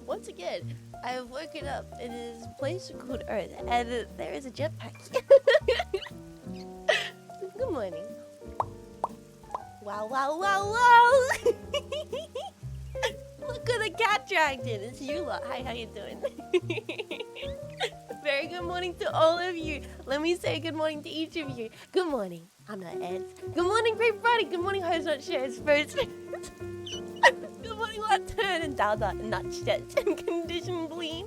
Once again, I have woken up in this place called Earth, and there is a jetpack. Good morning. Wow, wow, wow, wow! Look at the cat dragged in. It's you lot. Hi, how you doing? Very good morning to all of you. Let me say good morning to each of you. Good morning. I'm not Ed. Good morning, Great Friday. Good morning, Host Not Shares First. Good morning, Turn and Dalda, Nutshets, and Condition Bleed.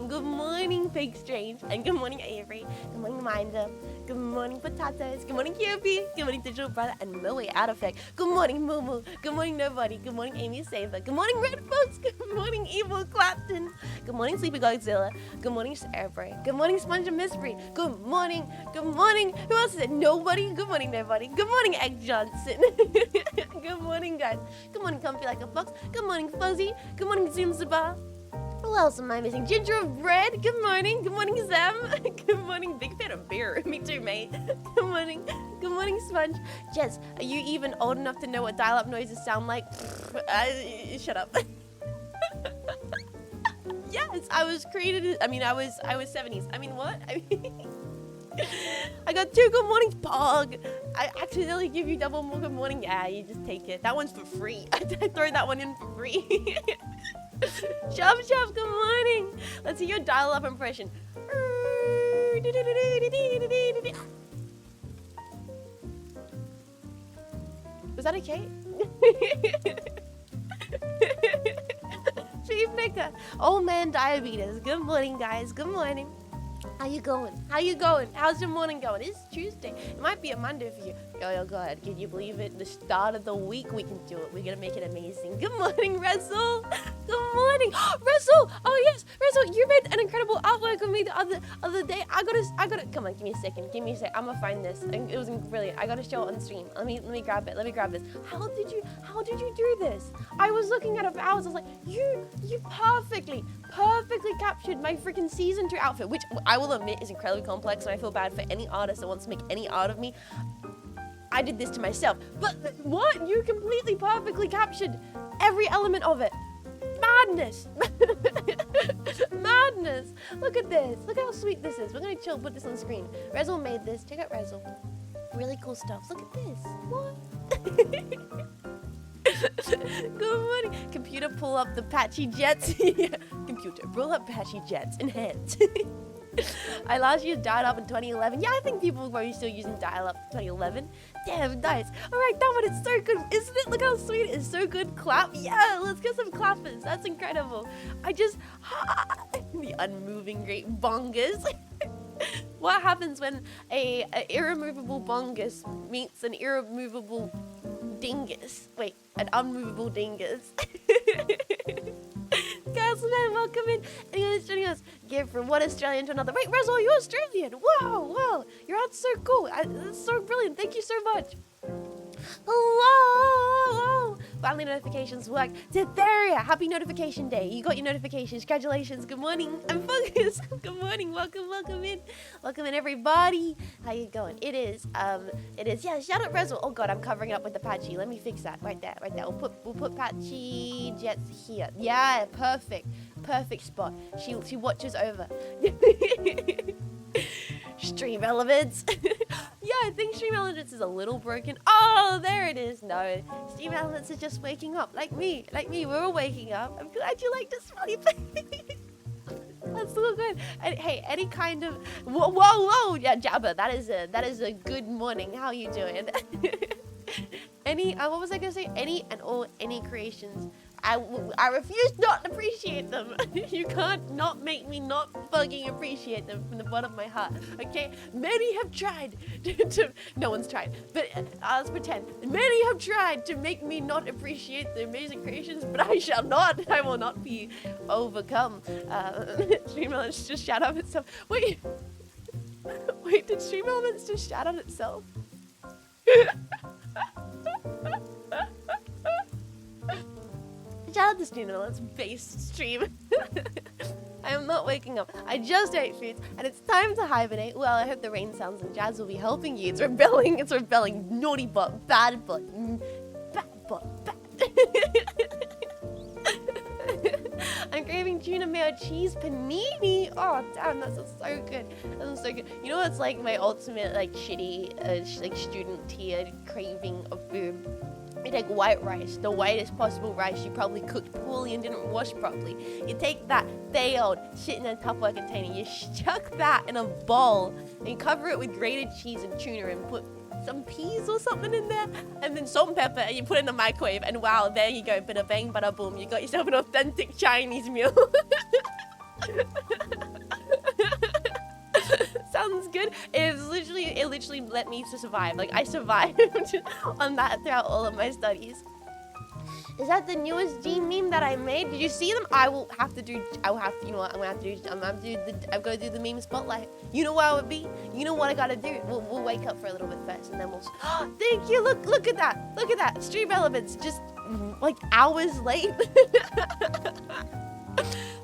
Good morning, Fake Strange. And good morning, Avery. Good morning, Minder. Good morning, Potatoes. Good morning, QP. Good morning, Digital Brother and Millie Out Effect. Good morning, Moo. Good morning, Nobody. Good morning, Amy Saver. Good morning, Red Folks. Good morning, Evil Clapton. Good morning, Sleepy Godzilla. Good morning, Airbray. Good morning, Sponge and Mystery. Good morning. Good morning. Who else is it? Nobody. Good morning, Nobody. Good morning, Egg Johnson. Good morning, guys. Good morning, Comfy Like a Fox. Good morning, Fuzzy. Good morning, Zoom Zaba. Who else am I missing? Ginger of Bread. Good morning. Good morning, Zem. Good morning, Big Fan of Beer. Me too, mate. Good morning. Good morning, Sponge. Jess, are you even old enough to know what dial-up noises sound like? Shut up. Yes, I was created. I was 70s. What? I got 2 good mornings, Pog. I accidentally give you double more good morning. Yeah, you just take it. That one's for free. I throw that one in for free. Shop, good morning. Let's see your dial-up impression. Was that okay? Tree Picker. Old man diabetes. Good morning, guys. Good morning. How you going? How you going? How's your morning going? It's Tuesday. It might be a Monday for you. Oh god, can you believe it? The start of the week, we can do it. We're gonna make it amazing. Good morning, Russell. Good morning, Russell. Oh yes, Russell, you made an incredible artwork of me the other day. I gotta. Come on, give me a second. Give me a sec. I'm gonna find this. It was brilliant. I gotta show it on stream. Let me grab it. Let me grab this. How did you do this? I was looking at it for hours. I was like, you perfectly captured my freaking season 2 outfit, which I will admit is incredibly complex, and I feel bad for any artist that wants to make any art of me. I did this to myself. But what? You completely perfectly captured every element of it. Madness. Madness. Look at this. Look how sweet this is. We're gonna put this on the screen. Rezel made this. Check out Rezel. Really cool stuff. Look at this. What? Good morning. Computer, pull up the Apache Jets. Computer, pull up Apache Jets. Enhance. I last used dial-up in 2011. Yeah, I think people were still using dial-up in 2011. Damn, nice. All right, that one is so good, isn't it? Look how sweet it is. So good. Clap. Yeah, let's get some clappers. That's incredible. The unmoving great bongus. What happens when a irremovable bongus meets an irremovable dingus? Wait, an unmovable dingus. Castleman, welcome in. Anyone who's joining us, give from one Australian to another. Wait, Rezo, you're Australian. Wow, your art's so cool. It's so brilliant. Thank you so much. Hello. Finally, notifications work. Diphtheria, happy notification day. You got your notifications. Congratulations. Good morning. I'm focused. Good morning. Welcome in. Welcome in, everybody. How you going? It is. Yeah, shout out Rezo. Oh god, I'm covering up with Apache. Let me fix that. Right there. We'll put Apache Jets here. Yeah, perfect spot. She watches over. Stream Elements. Yeah, I think Stream Elements is a little broken. Oh, there it is. No, Stream Elements is just waking up. Like me. We're all waking up. I'm glad you like this funny face. That's so good. And, hey, any kind of whoa. Yeah, Jabba. That is a good morning. How you doing? Any what was I gonna say? Any creations. I refuse not to appreciate them. You can't not make me not fucking appreciate them from the bottom of my heart, okay? Many have tried to no one's tried, but let's pretend. Many have tried to make me not appreciate the amazing creations, but I shall not. I will not be overcome. Stream Elements just shout out itself. Wait, did Stream Elements just shout out itself? Shout out to Stream Elements base stream. I am not waking up. I just ate food, and it's time to hibernate. Well, I hope the rain sounds and jazz will be helping you. It's rebelling. Naughty bot, bad bot, bad bot, bad. tuna mayo cheese panini. Oh damn, that sounds so good. That sounds so good. You know what's like my ultimate like shitty like student tier craving of food? You take white rice, the whitest possible rice you probably cooked poorly and didn't wash properly. You take that failed shit in a Tupperware container, you chuck that in a bowl, and you cover it with grated cheese and tuna and put some peas or something in there, and then salt and pepper, and you put it in the microwave, and wow, there you go, bada bang, bada boom, you got yourself an authentic Chinese meal. Sounds good. It literally let me to survive. Like I survived on that throughout all of my studies. Is that the newest Jean meme that I made? Did you see them? You know what? I'm gonna do the meme spotlight. You know what I would be? You know what I gotta do? We'll wake up for a little bit first, and then we'll. Thank you. Look at that. Look at that. Stream elements just like hours late.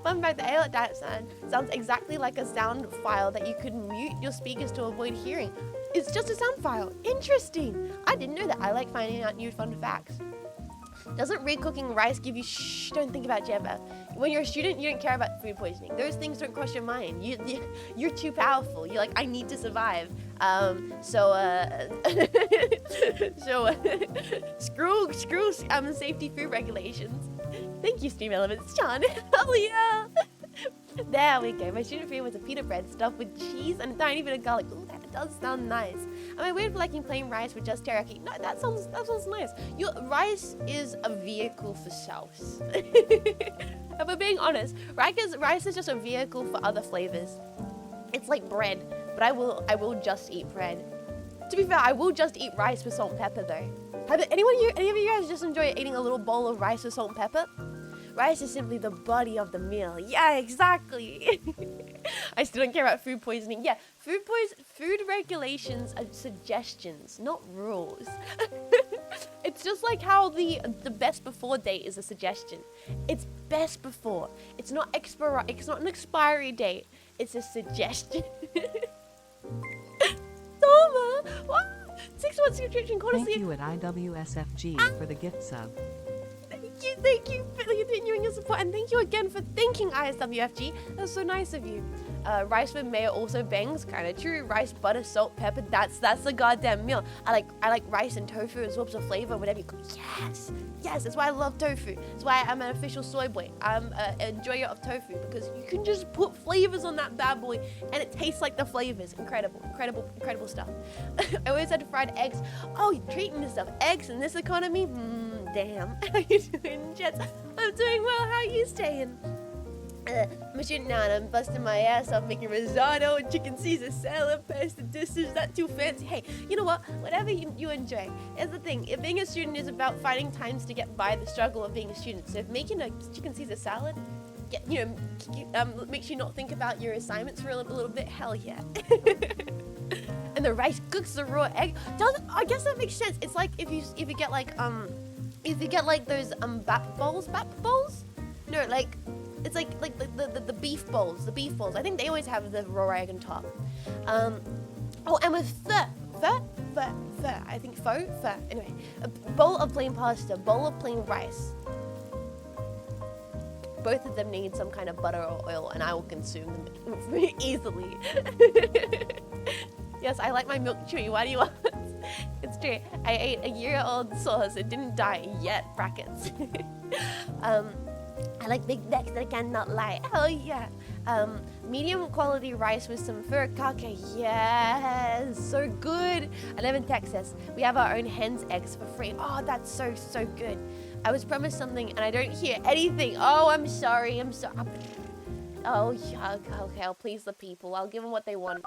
Fun fact, the AOL diet sounds exactly like a sound file that you could mute your speakers to avoid hearing. It's just a sound file. Interesting. I didn't know that. I like finding out new fun facts. Doesn't recooking rice give you don't think about Jebba. When you're a student, you don't care about food poisoning. Those things don't cross your mind. You're too powerful. You're like, I need to survive. Screw safety food regulations. Thank you, Stream Elements, John. Hell yeah! There we go. My student favorite was a pita bread stuffed with cheese and a tiny bit of garlic. Ooh, that does sound nice. Am I weird for liking plain rice with just teriyaki? No, that sounds nice. Your rice is a vehicle for sauce. If we're being honest, rice is just a vehicle for other flavors. It's like bread, but I will just eat bread. To be fair, I will just eat rice with salt and pepper though. Any of you guys just enjoy eating a little bowl of rice with salt and pepper? Rice is simply the body of the meal. Yeah, exactly. I still don't care about food poisoning. Yeah, food regulations are suggestions, not rules. It's just like how the best before date is a suggestion. It's best before. It's not an expiry date. It's a suggestion. Toma, what? 6 months subscription. Thank you at IWSFG for the gift sub. Thank you for continuing your support, and thank you again for thanking ISWFG. That's so nice of you. Rice with mayo also bangs, kind of true. Rice, butter, salt, pepper. That's the goddamn meal. I like rice and tofu. It absorbs the flavor, whatever you cook. Yes. That's why I love tofu. That's why I'm an official soy boy. I'm an enjoyer of tofu because you can just put flavors on that bad boy, and it tastes like the flavors. Incredible stuff. I always had fried eggs. Oh, you're treating yourself. Eggs in this economy? Damn. How you doing, Jets? I'm doing well. How are you staying? I'm a student now and I'm busting my ass off making risotto and chicken Caesar salad, pasta dishes, not too fancy. Hey, you know what? Whatever you enjoy. Here's the thing. If being a student is about finding times to get by the struggle of being a student. So if making a chicken Caesar salad makes you not think about your assignments for a little bit, hell yeah. And the rice cooks the raw egg. I guess that makes sense. It's like if you get like those bap bowls? No, like it's like the beef bowls. The beef bowls. I think they always have the raw egg on top. And with pho. I think pho. Anyway, a bowl of plain pasta, bowl of plain rice. Both of them need some kind of butter or oil, and I will consume them easily. Yes, I like my milk chewy. Why do you want? It's true. I ate a year-old sauce. It didn't die yet. Brackets. I like big necks that I cannot lie. Hell yeah. Medium quality rice with some furikake. Yes, so good. I live in Texas. We have our own hen's eggs for free. Oh, that's so good. I was promised something and I don't hear anything. Oh, I'm sorry. Oh, yeah. Okay, I'll please the people. I'll give them what they want.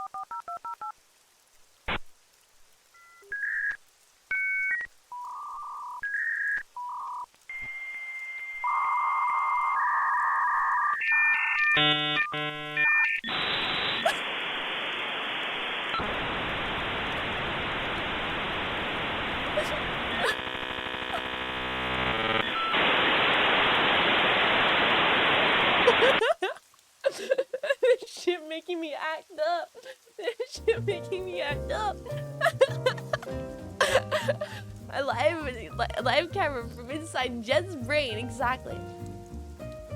Shit making me act up. A live camera from inside Jed's brain, exactly.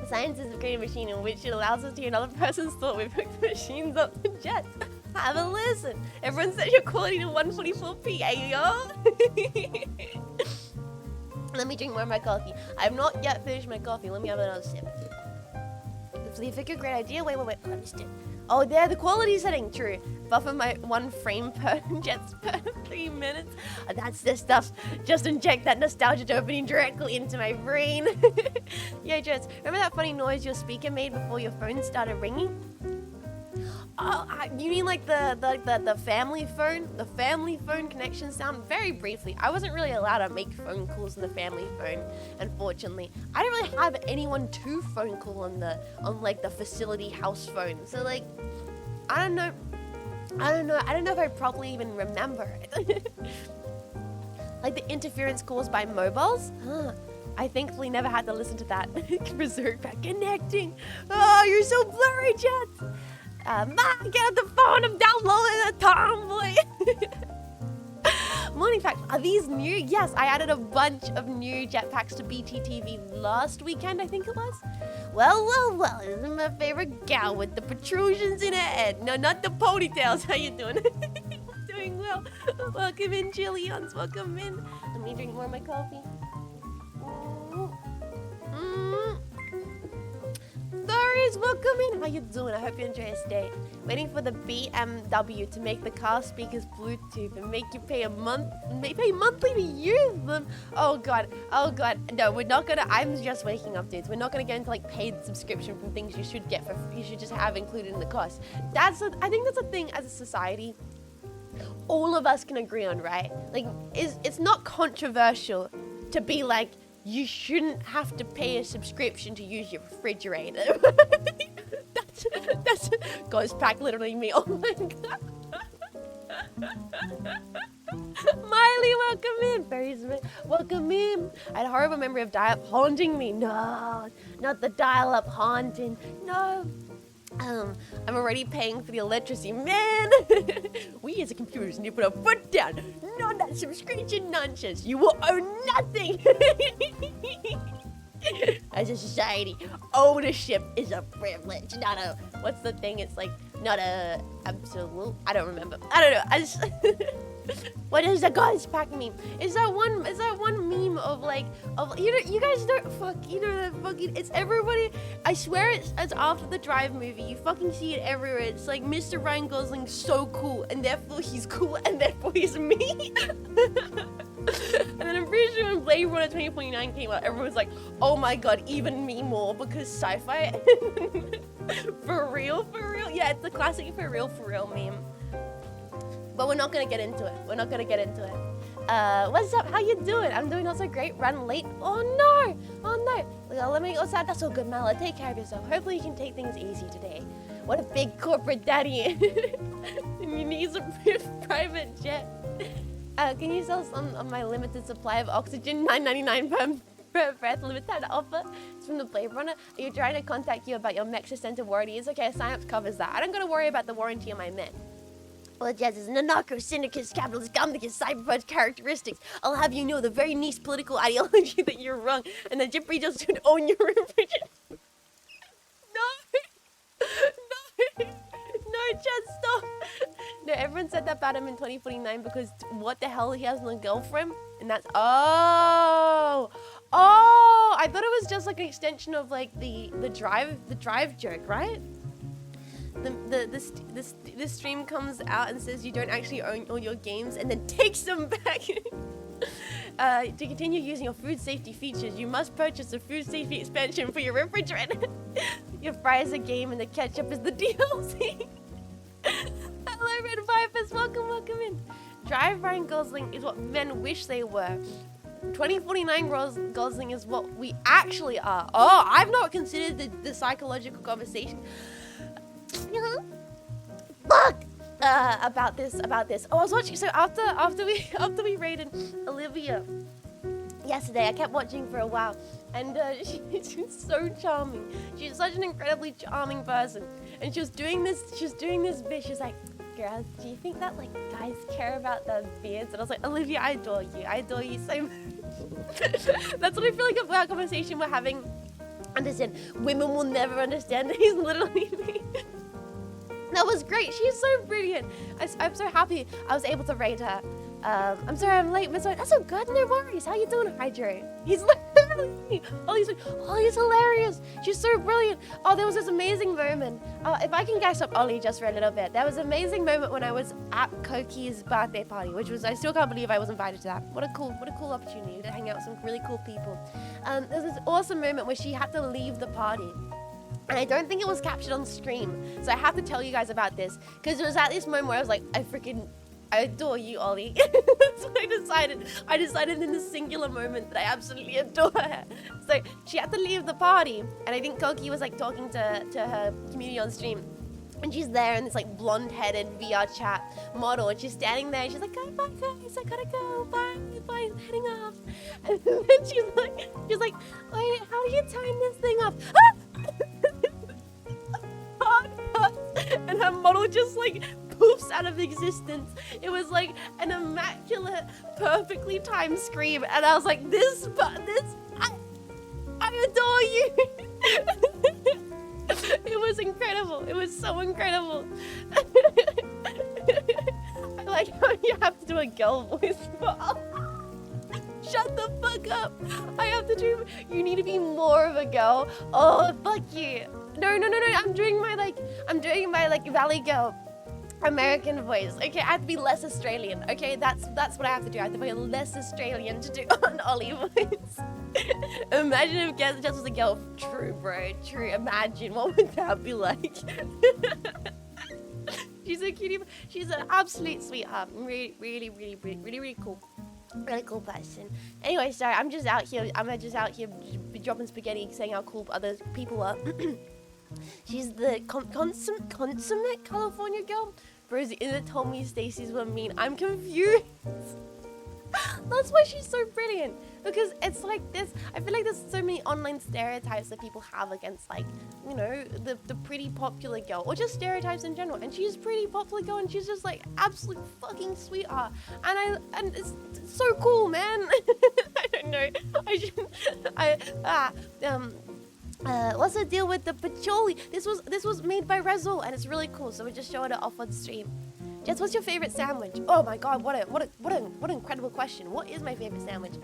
Science is to create a machine in which it allows us to hear another person's thought. We've hooked the machines up to jets. Have a listen. Everyone set your quality to 144p, ayo. Let me drink more of my coffee. I have not yet finished my coffee. Let me have another sip. So you think a great idea? Wait. I missed it. Oh, there, the quality setting. True. Buffer my 1 frame per jets per 3 minutes. That's the stuff. Just inject that nostalgia dopamine directly into my brain. Yo, Jets, remember that funny noise your speaker made before your phone started ringing? Oh, you mean like the family phone? The family phone connection sound? Very briefly. I wasn't really allowed to make phone calls on the family phone, unfortunately. I didn't really have anyone to phone call on like the facility house phone. So like, I don't know if I properly even remember it. Like the interference caused by mobiles? I thankfully never had to listen to that. Berserk back connecting. Oh, you're so blurry, Jets. Get out the phone, I'm downloading a tomboy. Morning fact, are these new? Yes, I added a bunch of new jetpacks to BTTV last weekend, I think it was. Well, isn't my favorite gal with the protrusions in her head. No, not the ponytails. How you doing? Doing well. Welcome in, Jillians. Welcome in. Let me drink more of my coffee. Doris, welcome in. How you doing? I hope you enjoy your stay. Waiting for the BMW to make the car speakers Bluetooth and make you pay monthly to use them. Oh god. No, we're not gonna. I'm just waking up, dudes. We're not gonna get into like paid subscription from things you should get you should just have included in the cost. I think that's a thing as a society. All of us can agree on, right? Like, it's not controversial to be like, you shouldn't have to pay a subscription to use your refrigerator. that's Ghost Pack literally me. Oh my god. Miley, welcome in. Fairies, welcome in. I had a horrible memory of dial-up haunting me. No, not the dial-up haunting. No. I'm already paying for the electricity, man. We as a computers need to put a foot down. Not that subscription nonsense. You will own nothing. As a society, ownership is a privilege, not a, what's the thing? It's like, not a absolute, I don't remember. I don't know. I just, what is the Ghost Pack meme? Is that one meme of like, you guys don't, it's everybody, I swear it's after the Drive movie, you fucking see it everywhere. It's like, Mr. Ryan Gosling's so cool, and therefore he's cool, and therefore he's me. And then I'm pretty sure when Blade Runner 2049 came out, everyone was like, oh my god, even me more, because sci-fi. For real? Yeah, it's the classic for real meme. But we're not gonna get into it. What's up? How you doing? I'm doing also great. Run late. Oh no. That's all good, Mala. Take care of yourself. Hopefully you can take things easy today. What a big corporate daddy. You need a private jet. Can you sell some of my limited supply of oxygen? $9.99 per breath. Limited offer. It's from the Blade Runner. Are you trying to contact you about your mech center warranty? It's okay. Cynapse covers that. I don't gotta worry about the warranty on my mech. Well, Jazz is an anarcho-syndicate capitalist communist cyberpunk characteristics. I'll have you know the very niche political ideology that you're wrong, and that Gypsy just should own your refrigerator. No, Jazz, stop. No, everyone said that about him in 2049 because what the hell, he has no girlfriend, and that's I thought it was just like an extension of like the drive joke, right? The stream comes out and says you don't actually own all your games and then takes them back. To continue using your food safety features, you must purchase a food safety expansion for your refrigerator. Your fries are game and the ketchup is the DLC. Hello, Red Vipers. Welcome in. Drive Ryan Gosling is what men wish they were. 2049 Gosling is what we actually are. Oh, I've not considered the psychological conversation. Fuck! About this. Oh, I was watching. So after we raided Olivia yesterday, I kept watching for a while, and she's so charming. She's such an incredibly charming person, and she was doing this bit. She's like, "Girls, do you think that like guys care about their beards?" And I was like, "Olivia, I adore you so much." That's what I feel like about our conversation we're having understand. Women will never understand. He's literally me. That was great. She's so brilliant. I'm so happy I was able to rate her. I'm sorry I'm late, Miss White. That's so good. No worries. How you doing, Hydro? He's literally me. Ollie's like, Ollie's hilarious. She's so brilliant. Oh, there was this amazing moment. If I can gas up Ollie just for a little bit. There was an amazing moment when I was at Koki's birthday party, which was, I still can't believe I was invited to that. What a cool opportunity to hang out with some really cool people. There was this awesome moment where she had to leave the party. And I don't think it was captured on stream. So I have to tell you guys about this. Because it was at this moment where I was like, I adore you, Ollie. So I decided in this singular moment that I absolutely adore her. So she had to leave the party. And I think Koki was like talking to her community on stream. And she's there in this like blonde-headed VR chat model. And she's standing there. And she's like, oh, bye guys, I gotta go. Bye, I'm heading off. And then she's like, wait, how do you time this thing off? And her model just like poofs out of existence. It was like an immaculate, perfectly timed scream, and I was like, I adore you. It was incredible. It was so incredible. I like how you have to do a girl voice. Shut the fuck up. You need to be more of a girl. Oh, fuck you. No. I'm doing my Valley Girl American voice. Okay, I have to be less Australian. Okay, that's what I have to do. I have to be less Australian to do an Ollie voice. Imagine if Jess was a girl. True, bro. True. Imagine what would that be like. She's a cutie. She's an absolute sweetheart. Really cool. Really cool person. Anyway, sorry, I'm just out here dropping spaghetti, saying how cool other people are. She's the consummate California girl. Bros, is it told me Stacey's were mean? I'm confused. That's why she's so brilliant. Because it's like this, I feel like there's so many online stereotypes that people have against, like, you know, the pretty popular girl, or just stereotypes in general. And she's pretty popular girl, and she's just like absolute fucking sweetheart. And it's so cool, man. I don't know. What's the deal with the patchouli? This was made by Rezul, and it's really cool. So we just showed it off on stream. Jess, what's your favorite sandwich? Oh my god, what an incredible question. What is my favorite sandwich?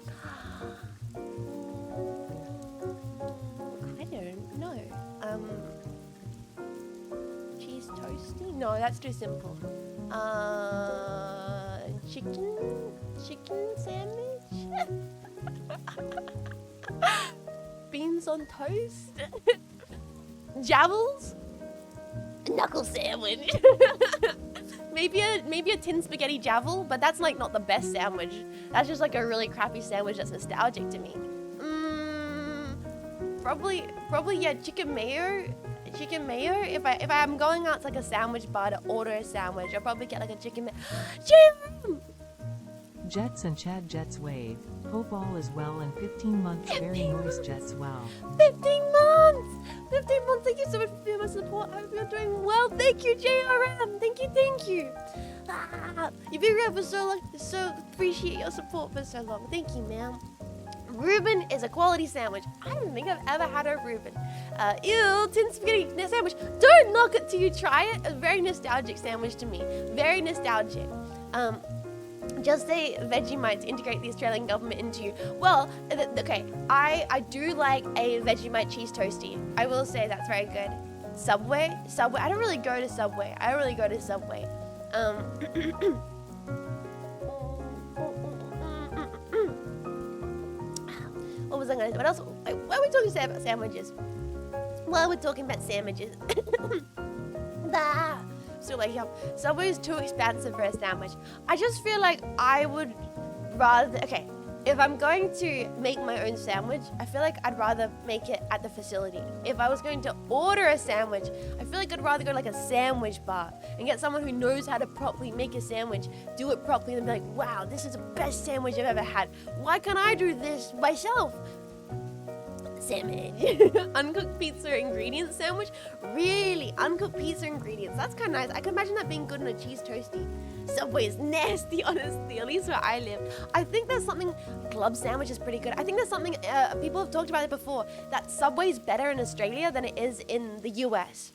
I don't know. Cheese toasty? No, that's too simple. Chicken sandwich? Beans on toast? Javels? Knuckle sandwich. Maybe a tin spaghetti javel, but that's like not the best sandwich. That's just like a really crappy sandwich that's nostalgic to me. Probably yeah, chicken mayo. If I'm going out to like a sandwich bar to order a sandwich, I'll probably get like a chicken mayo. Jets and Chad Jets wave. Hope all is well and 15 months. 15 very nice Jets well. 15 months! 15 months! Thank you so much for my support. I hope you're doing well. Thank you, JRM. Thank you. You've been around for so long. So appreciate your support for so long. Thank you, ma'am. Reuben is a quality sandwich. I don't think I've ever had a Reuben. Ew, tin spaghetti sandwich. Don't knock it till you try it. A very nostalgic sandwich to me. Very nostalgic. Just say Vegemite to integrate the Australian government into. Well, okay, I do like a Vegemite cheese toasty. I will say that's very good. Subway. I don't really go to Subway. What was I gonna say? What else? Why are we talking about sandwiches? Well, we're talking about sandwiches. So like, yeah, Subway is too expensive for a sandwich. I just feel like I would rather, okay, if I'm going to make my own sandwich, I feel like I'd rather make it at the facility. If I was going to order a sandwich, I feel like I'd rather go to like a sandwich bar and get someone who knows how to properly make a sandwich, do it properly, and be like, wow, this is the best sandwich I've ever had. Why can't I do this myself? Sandwich. Uncooked pizza ingredient sandwich? Really? Uncooked pizza ingredients. That's kind of nice. I can imagine that being good in a cheese toasty. Subway is nasty, honestly, at least where I live. I think there's something, club sandwich is pretty good. I think there's something, people have talked about it before, that Subway's better in Australia than it is in the US.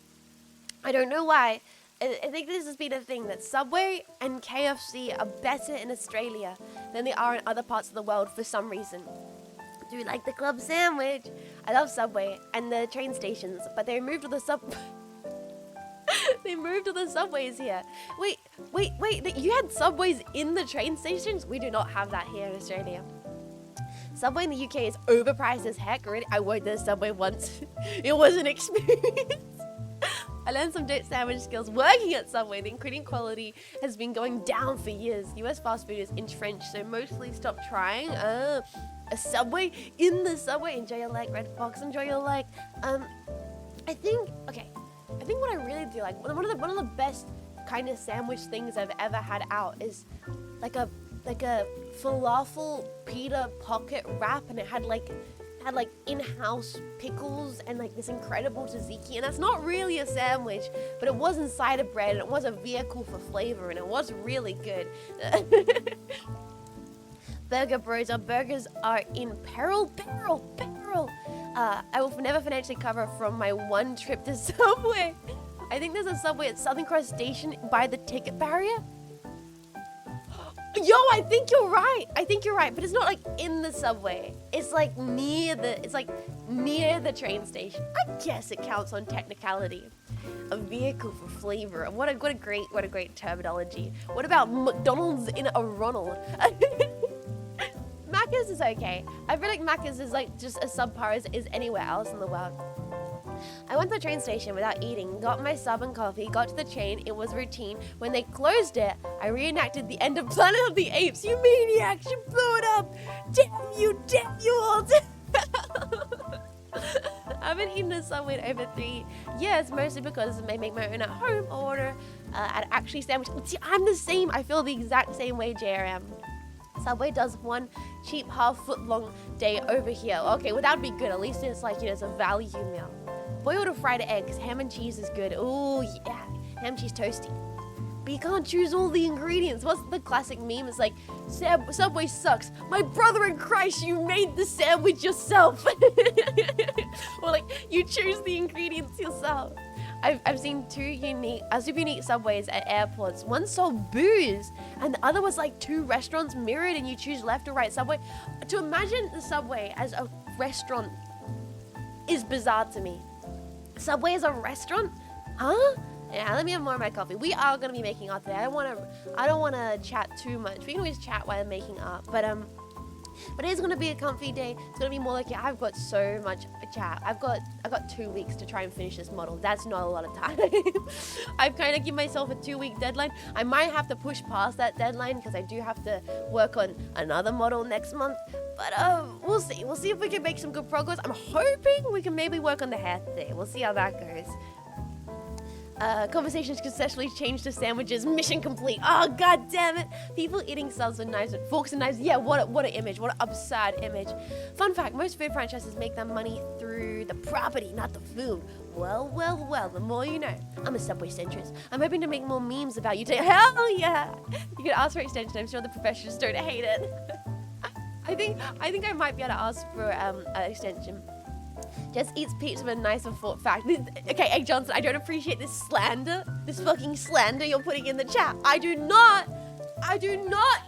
I don't know why. I think this has been a thing, that Subway and KFC are better in Australia than they are in other parts of the world for some reason. Do you like the club sandwich? I love Subway and the train stations, but they moved to the they moved to the subways here. Wait, you had subways in the train stations? We do not have that here in Australia. Subway in the UK is overpriced as heck. Really? I worked at a Subway once. It was an experience. I learned some date sandwich skills working at Subway. The ingredient quality has been going down for years. US fast food is entrenched, so mostly stop trying. A Subway in the Subway. Enjoy your leg, Red Fox. Enjoy your leg. I think what I really do like, one of the best kind of sandwich things I've ever had out is like a falafel pita pocket wrap, and it had like in-house pickles and like this incredible tzatziki, and that's not really a sandwich, but it was inside of bread and it was a vehicle for flavor and it was really good. Burger bros, our burgers are in peril. I will never financially cover from my one trip to Subway. I think there's a Subway at Southern Cross Station by the ticket barrier. Yo, I think you're right, but it's not like in the Subway. It's like near the train station. I guess it counts on technicality. A vehicle for flavor. What a great terminology. What about McDonald's in a Ronald? Macca's is okay. I feel like Macca's is like just as subpar as is anywhere else in the world. I went to the train station without eating, got my sub and coffee, got to the train, it was routine. When they closed it, I reenacted the end of Planet of the Apes. You maniacs, you blew it up! Damn you all! I haven't eaten a Subway in over 3 years, mostly because I make my own at home order at actually sandwich. See, I'm the same. I feel the exact same way, JRM. Subway does one cheap half-foot-long day over here. Okay, well, that'd be good. At least it's like, it's a value meal. Boiled or fried eggs, ham and cheese is good. Oh, yeah, ham cheese toasty. But you can't choose all the ingredients. What's the classic meme? It's like, Subway sucks. My brother in Christ, you made the sandwich yourself. Or like, you choose the ingredients yourself. I've seen two super unique Subways at airports. One sold booze, and the other was like 2 restaurants mirrored, and you choose left or right Subway. To imagine the Subway as a restaurant is bizarre to me. Subway is a restaurant? Huh? Yeah, let me have more of my coffee. We are gonna be making art today. I don't wanna chat too much. We can always chat while I'm making art, but it is gonna be a comfy day. It's gonna be more like, I've got so much chat. I've got 2 weeks to try and finish this model. That's not a lot of time. I've kind of given myself a 2-week deadline. I might have to push past that deadline because I do have to work on another model next month. But we'll see. We'll see if we can make some good progress. I'm hoping we can maybe work on the hair today. We'll see how that goes. Conversations successfully changed to sandwiches. Mission complete. Oh, god damn it. People eating subs with knives, with forks and knives. Yeah, what an image. What an absurd image. Fun fact, most food franchises make their money through the property, not the food. Well, the more you know. I'm a Subway centrist. I'm hoping to make more memes about you today. Hell yeah. You can ask for extension. I'm sure the professionals don't hate it. I think I might be able to ask for an extension. Just eats pizza with a knife and fork. Fact. Okay, Egg Johnson, I don't appreciate this slander. This fucking slander you're putting in the chat. I do not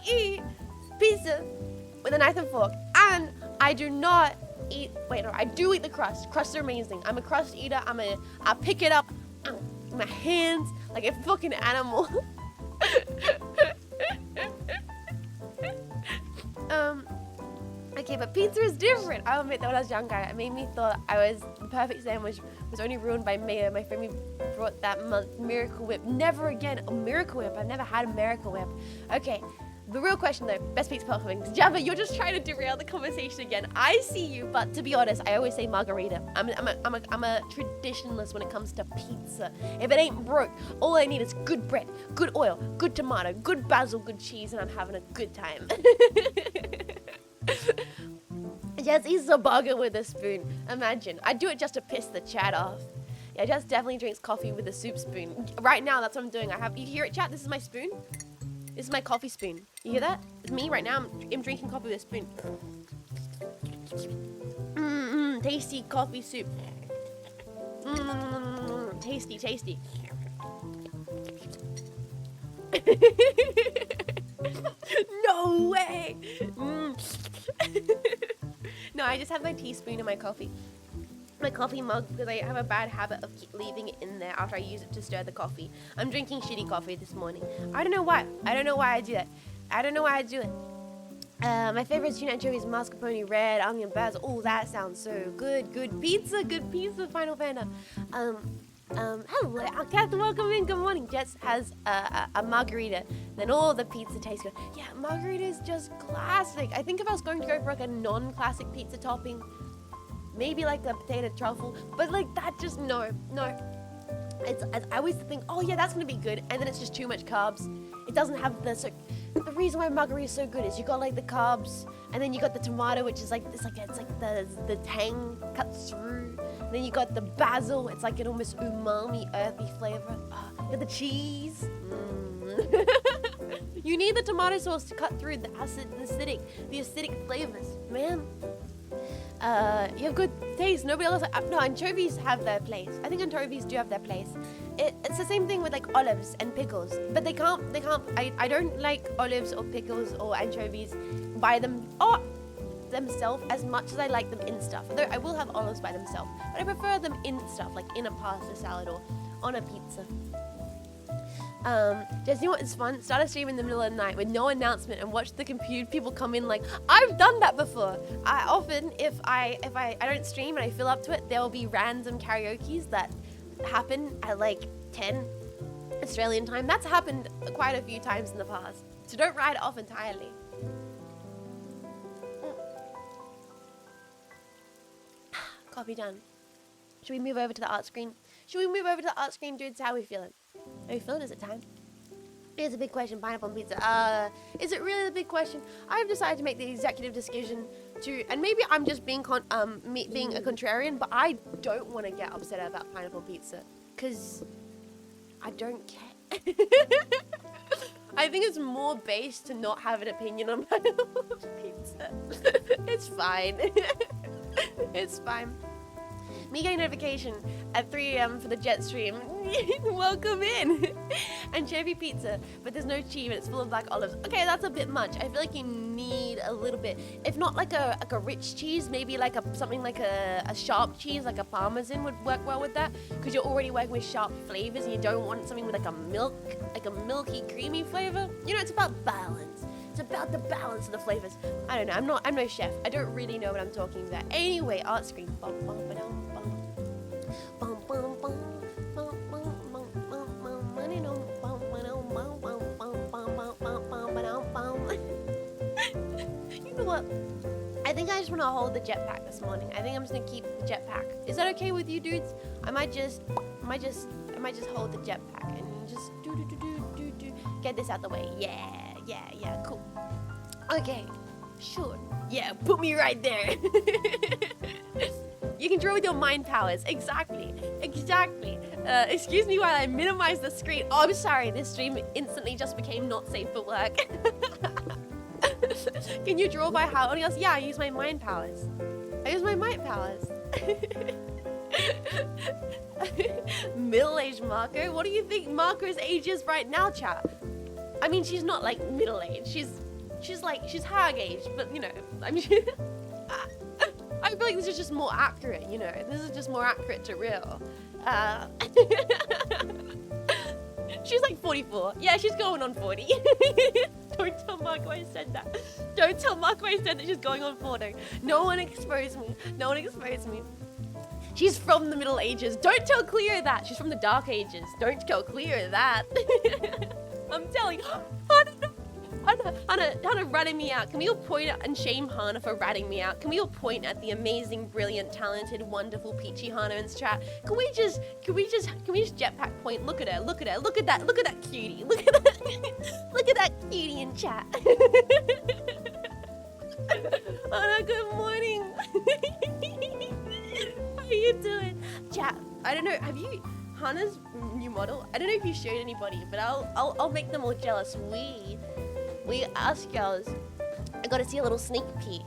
eat pizza with a knife and fork. And I do not eat, wait, no, I do eat the crust. Crusts are amazing. I'm a crust eater. I pick it up with my hands like a fucking animal. Okay, but pizza is different. I'll admit that when I was younger, it made me thought the perfect sandwich was only ruined by mayo. My friend brought that month Miracle Whip. Never again a Miracle Whip. I've never had a Miracle Whip. Okay, the real question though, best pizza toppings. Java, you're just trying to derail the conversation again. I see you, but to be honest, I always say margarita. I'm a traditionalist when it comes to pizza. If it ain't broke, all I need is good bread, good oil, good tomato, good basil, good cheese, and I'm having a good time. Jess eats a burger with a spoon. Imagine. I do it just to piss the chat off. Yeah, Jess definitely drinks coffee with a soup spoon. Right now, that's what I'm doing. You hear it, chat? This is my spoon. This is my coffee spoon. You hear that? It's me right now. I'm drinking coffee with a spoon. Tasty coffee soup. Tasty, tasty. No way. No, I just have my teaspoon in my coffee mug because I have a bad habit of leaving it in there after I use it to stir the coffee. I'm drinking shitty coffee this morning. I don't know why. I don't know why I do that. I don't know why I do it. My favorite tuna anchovies, mascarpone, red, onion, basil. Oh, that sounds so good. Good pizza, Final Panda. Hello, Kath, welcome in. Good morning. Jets has a margarita. Then all the pizza tastes good. Yeah, margarita is just classic. I think if I was going to go for like a non-classic pizza topping, maybe like a potato truffle, but like that just no. I always think, oh yeah, that's gonna be good, and then it's just too much carbs. It doesn't have the reason why margarita is so good is you got like the carbs, and then you got the tomato, which is like it's like the tang cuts through. And then you got the basil, it's like an almost umami, earthy flavor. You got the cheese. You need the tomato sauce to cut through the acidic flavors, man. You have good taste. Nobody else. No, anchovies have their place. I think anchovies do have their place. It's the same thing with like olives and pickles, but they can't. I don't like olives or pickles or anchovies by themselves as much as I like them in stuff. Although I will have olives by themselves, but I prefer them in stuff, like in a pasta salad or on a pizza. Just, you know what is fun? Start a stream in the middle of the night with no announcement and watch the computer people come in. Like, I've done that before. I often, if I don't stream and I feel up to it, there will be random karaoke's that happen at like 10 Australian time. That's happened quite a few times in the past. So don't write it off entirely. Coffee done. Should we move over to the art screen? Dudes? How are we feeling? Are you feeling? Is it time? Here's a big question. Pineapple on pizza. Is it really the big question? I've decided to make the executive decision to, and maybe I'm just being being a contrarian, but I don't want to get upset about pineapple pizza because I don't care. I think it's more based to not have an opinion on pineapple pizza. It's fine. It's fine. Me getting a notification at 3 a.m. for the Jet stream. Welcome in. Anchovy pizza, but there's no cheese and it's full of black olives. Okay, that's a bit much. I feel like you need a little bit. If not like a rich cheese, maybe like something like a sharp cheese, like a Parmesan would work well with that. Because you're already working with sharp flavors and you don't want something with like a milky, creamy flavor. You know, it's about balance. It's about the balance of the flavors. I don't know. I'm no chef. I don't really know what I'm talking about. Anyway, art screen. You know what? I think I just want to hold the jetpack this morning. I think I'm just gonna keep the jetpack. Is that okay with you, dudes? I might just hold the jetpack and just do get this out the way. Yeah, cool. Okay, sure. Yeah, put me right there. You can draw with your mind powers. Exactly. Excuse me while I minimize the screen. Oh, I'm sorry. This stream instantly just became not safe for work. Can you draw by how? Anyone else? Yeah, I use my mind powers. Middle-aged Marco? What do you think Marco's age is right now, chat? I mean, she's not like middle-aged. She's hag-aged, but you know, I mean, I feel like this is just more accurate, you know. This is just more accurate to real. She's like 44. Yeah, she's going on 40. Don't tell Marco I said that. Don't tell Marco I said that she's going on 40. No one expose me. She's from the Middle Ages. Don't tell Cleo that. She's from the Dark Ages. Don't tell Cleo that. I'm telling you. Hannah ratting me out. Can we all point at and shame Hannah for ratting me out? Can we all point at the amazing, brilliant, talented, wonderful, peachy Hannah in chat? Can we just jetpack point? Look at her. Look at that cutie. Look at that cutie in chat. Oh no, good morning. How you doing? Chat, I don't know, have you, Hannah's new model, I don't know if you showed anybody, but I'll make them all jealous. We us girls, I got to see a little sneak peek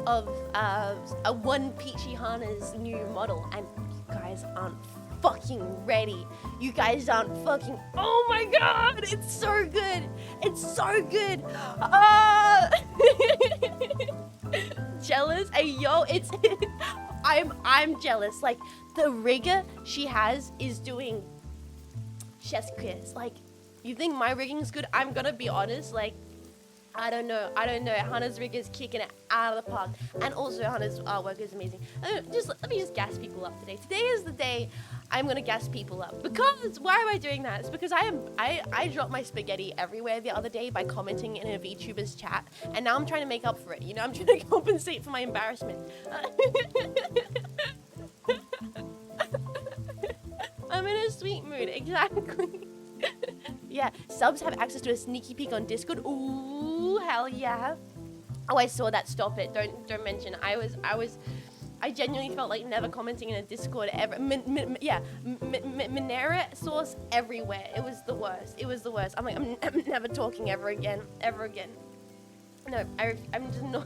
of a one Peachy Hannah's new model, and you guys aren't fucking ready. You guys aren't fucking, oh my god, it's so good. It's so good. Jealous? Hey yo, it's I'm jealous. Like the rigger she has is doing chef's kiss. Like you think my rigging's good? I'm gonna be honest, like I don't know. Hannah's rig is kicking it out of the park. And also Hannah's artwork is amazing. Let me just gas people up today. Today is the day I'm gonna gas people up. Because, why am I doing that? It's because I dropped my spaghetti everywhere the other day by commenting in a VTuber's chat. And now I'm trying to make up for it. You know, I'm trying to compensate for my embarrassment. I'm in a sweet mood, exactly. Yeah, subs have access to a sneaky peek on Discord. Ooh, hell yeah. Oh, I saw that. Stop it. Don't mention. I genuinely felt like never commenting in a Discord ever. Minera sauce everywhere. It was the worst. It was the worst. I'm like, I'm never talking ever again. Ever again. No, I'm just not.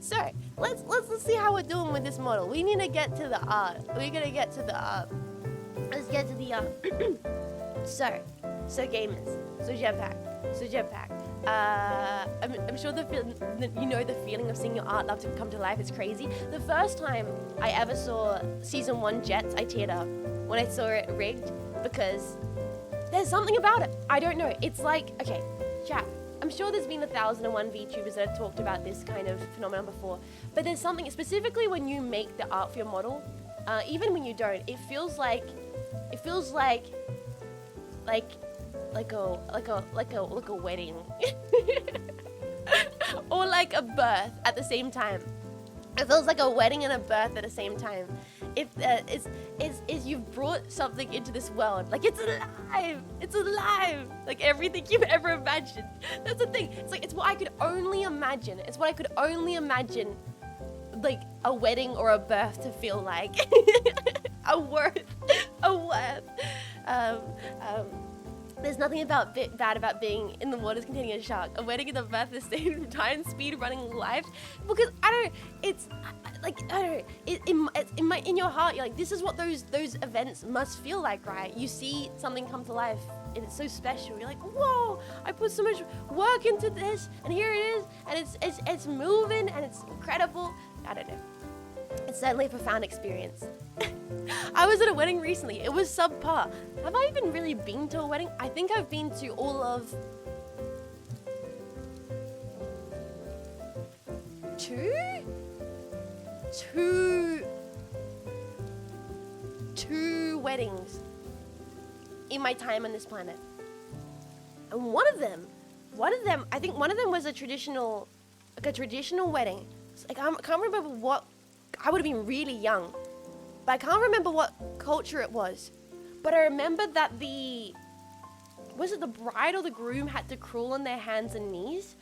So, let's see how we're doing with this model. We need to get to the art. We're gonna get to the art. Let's get to the so gamers, so jetpack. I'm sure you know the feeling of seeing your art love to come to life. It's crazy. The first time I ever saw season 1 Jets, I teared up when I saw it rigged because there's something about it. I don't know. It's like, okay, chat. I'm sure there's been 1,001 VTubers that have talked about this kind of phenomenon before, but there's something specifically when you make the art for your model. Even when you don't, it feels like a wedding or like a birth at the same time. It feels like a wedding and a birth at the same time. If you've brought something into this world, like it's alive, like everything you've ever imagined. That's the thing. It's what I could only imagine. It's what I could only imagine, like a wedding or a birth to feel like. a worth. There's nothing bad about being in the waters containing a shark. A wedding and a birth is the same time speed running life. Because in your heart, you're like, this is what those events must feel like, right? You see something come to life and it's so special. You're like, whoa, I put so much work into this and here it is, and it's moving and it's incredible. I don't know. It's certainly a profound experience. I was at a wedding recently. It was subpar. Have I even really been to a wedding? I think I've been to all of two weddings in my time on this planet. And one of them, I think one of them was a traditional wedding. Like, I can't remember what, I would have been really young, but I can't remember what culture it was. But I remember that was it the bride or the groom had to crawl on their hands and knees?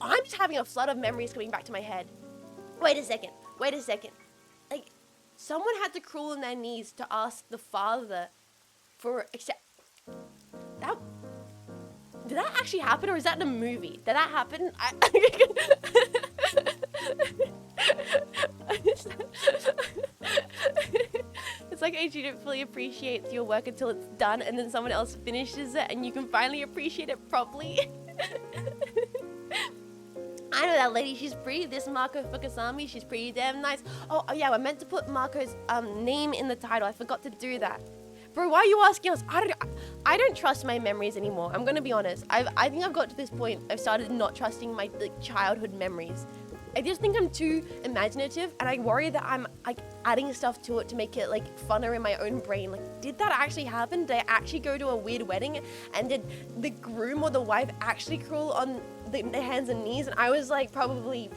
I'm just having a flood of memories coming back to my head. Wait a second. Like, someone had to crawl on their knees to ask the father for that. Did that actually happen, or is that in a movie? Did that happen? It's like you don't fully appreciate your work until it's done, and then someone else finishes it, and you can finally appreciate it properly. I know that lady. She's pretty. This Marco Fukasami. She's pretty damn nice. Oh yeah, I meant to put Marco's name in the title. I forgot to do that. Bro, why are you asking us? I don't trust my memories anymore. I'm gonna be honest. I think I've got to this point. I've started not trusting my childhood memories. I just think I'm too imaginative, and I worry that I'm like adding stuff to it to make it like funner in my own brain. Like, did that actually happen? Did I actually go to a weird wedding, and did the groom or the wife actually crawl on their hands and knees? And I was like probably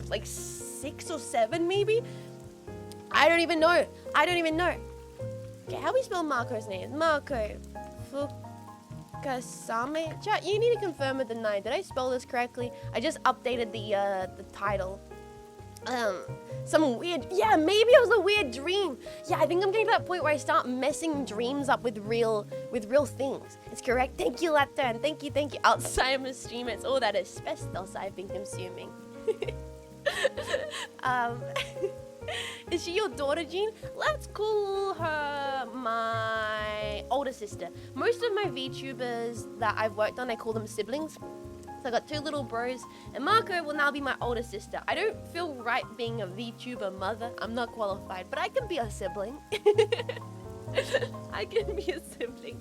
like 6 or 7 maybe. I don't even know. Okay, how do we spell Marco's name? Marco Same. Chat, you need to confirm or deny. Did I spell this correctly? I just updated the title. Some weird, yeah, maybe it was a weird dream. Yeah, I think I'm getting to that point where I start messing dreams up with real things. It's correct. Thank you, Lapton. Thank you. Alzheimer's stream. It's all that asbestos I've been consuming. Is she your daughter, Jean? Let's call her my older sister. Most of my VTubers that I've worked on, I call them siblings. So I got 2 little bros, and Marco will now be my older sister. I don't feel right being a VTuber mother. I'm not qualified, but I can be a sibling. I can be a sibling.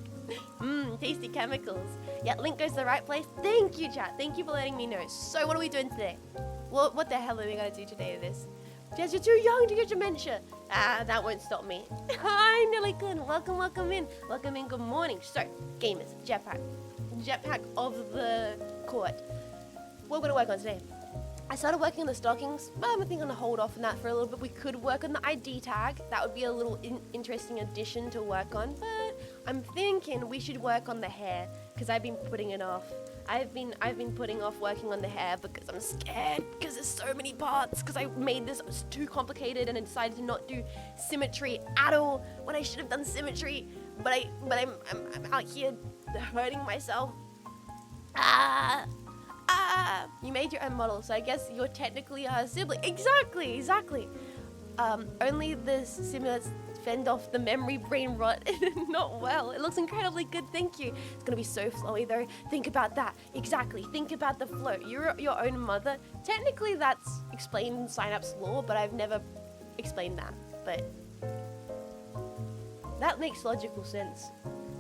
Tasty chemicals. Yeah, link goes to the right place. Thank you, chat. Thank you for letting me know. So what are we doing today? What the hell are we gonna do today to this? Jess, you're too young to get dementia. That won't stop me. Hi, Nellycon. Welcome in. Good morning. So, gamers, jetpack of the court. What we're gonna work on today. I started working on the stockings, but I'm thinking to hold off on that for a little bit. We could work on the ID tag. That would be a little interesting addition to work on, but I'm thinking we should work on the hair because I've been putting it off. I've been putting off working on the hair because I'm scared because there's so many parts because I made this too complicated and I decided to not do symmetry at all when I should have done symmetry, but I'm out here hurting myself. You made your own model, so I guess you're technically a sibling. Exactly. Only the simulates fend off the memory brain rot. Not well. It looks incredibly good, thank you. It's gonna be so flowy though. Think about that. Exactly. Think about the flow. You're your own mother. Technically that's explained in Cynapse lore, but I've never explained that. But that makes logical sense,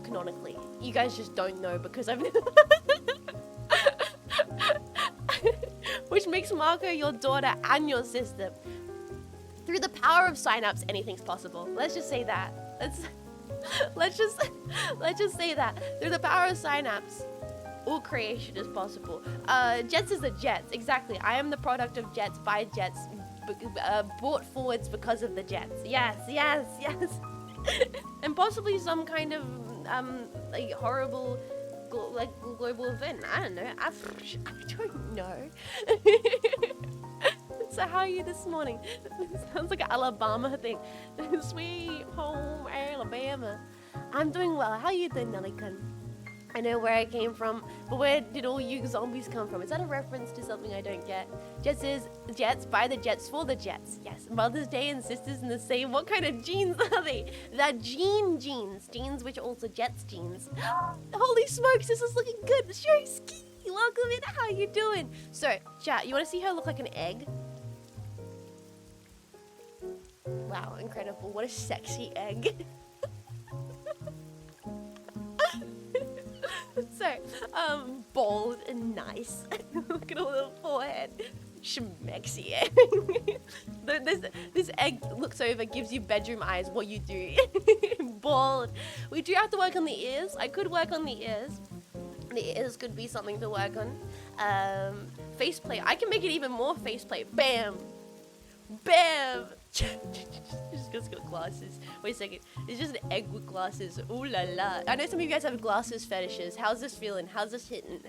canonically. You guys just don't know because I've never... Which makes Marco your daughter and your sister. Through the power of Synapse, anything's possible. Let's just say that. Let's just say that. Through the power of Synapse, all creation is possible. Jets is the Jets. Exactly. I am the product of Jets by Jets, brought forwards because of the Jets. Yes. And possibly some kind of like horrible global event. I don't know. I don't know. So how are you this morning? Sounds like an Alabama thing. Sweet home Alabama. I'm doing well. How are you doing, Nellycon? I know where I came from, but where did all you zombies come from? Is that a reference to something I don't get? Jets is Jets by the Jets for the Jets. Yes, Mother's Day and sisters in the same. What kind of genes are they? They're genes. Genes which are also Jets genes. Holy smokes, this is looking good. Shork, welcome in. How you doing? So, chat, you want to see her look like an egg? Wow, incredible. What a sexy egg. So, bold and nice. Look at her little forehead. Schmexy egg. This egg looks over, gives you bedroom eyes. What you do. Bold. We do have to work on the ears. I could work on the ears. The ears could be something to work on. Faceplate. I can make it even more faceplate. Bam. Bam. She's just got glasses. Wait a second. It's just an egg with glasses. Ooh la la. I know some of you guys have glasses fetishes. How's this feeling? How's this hitting?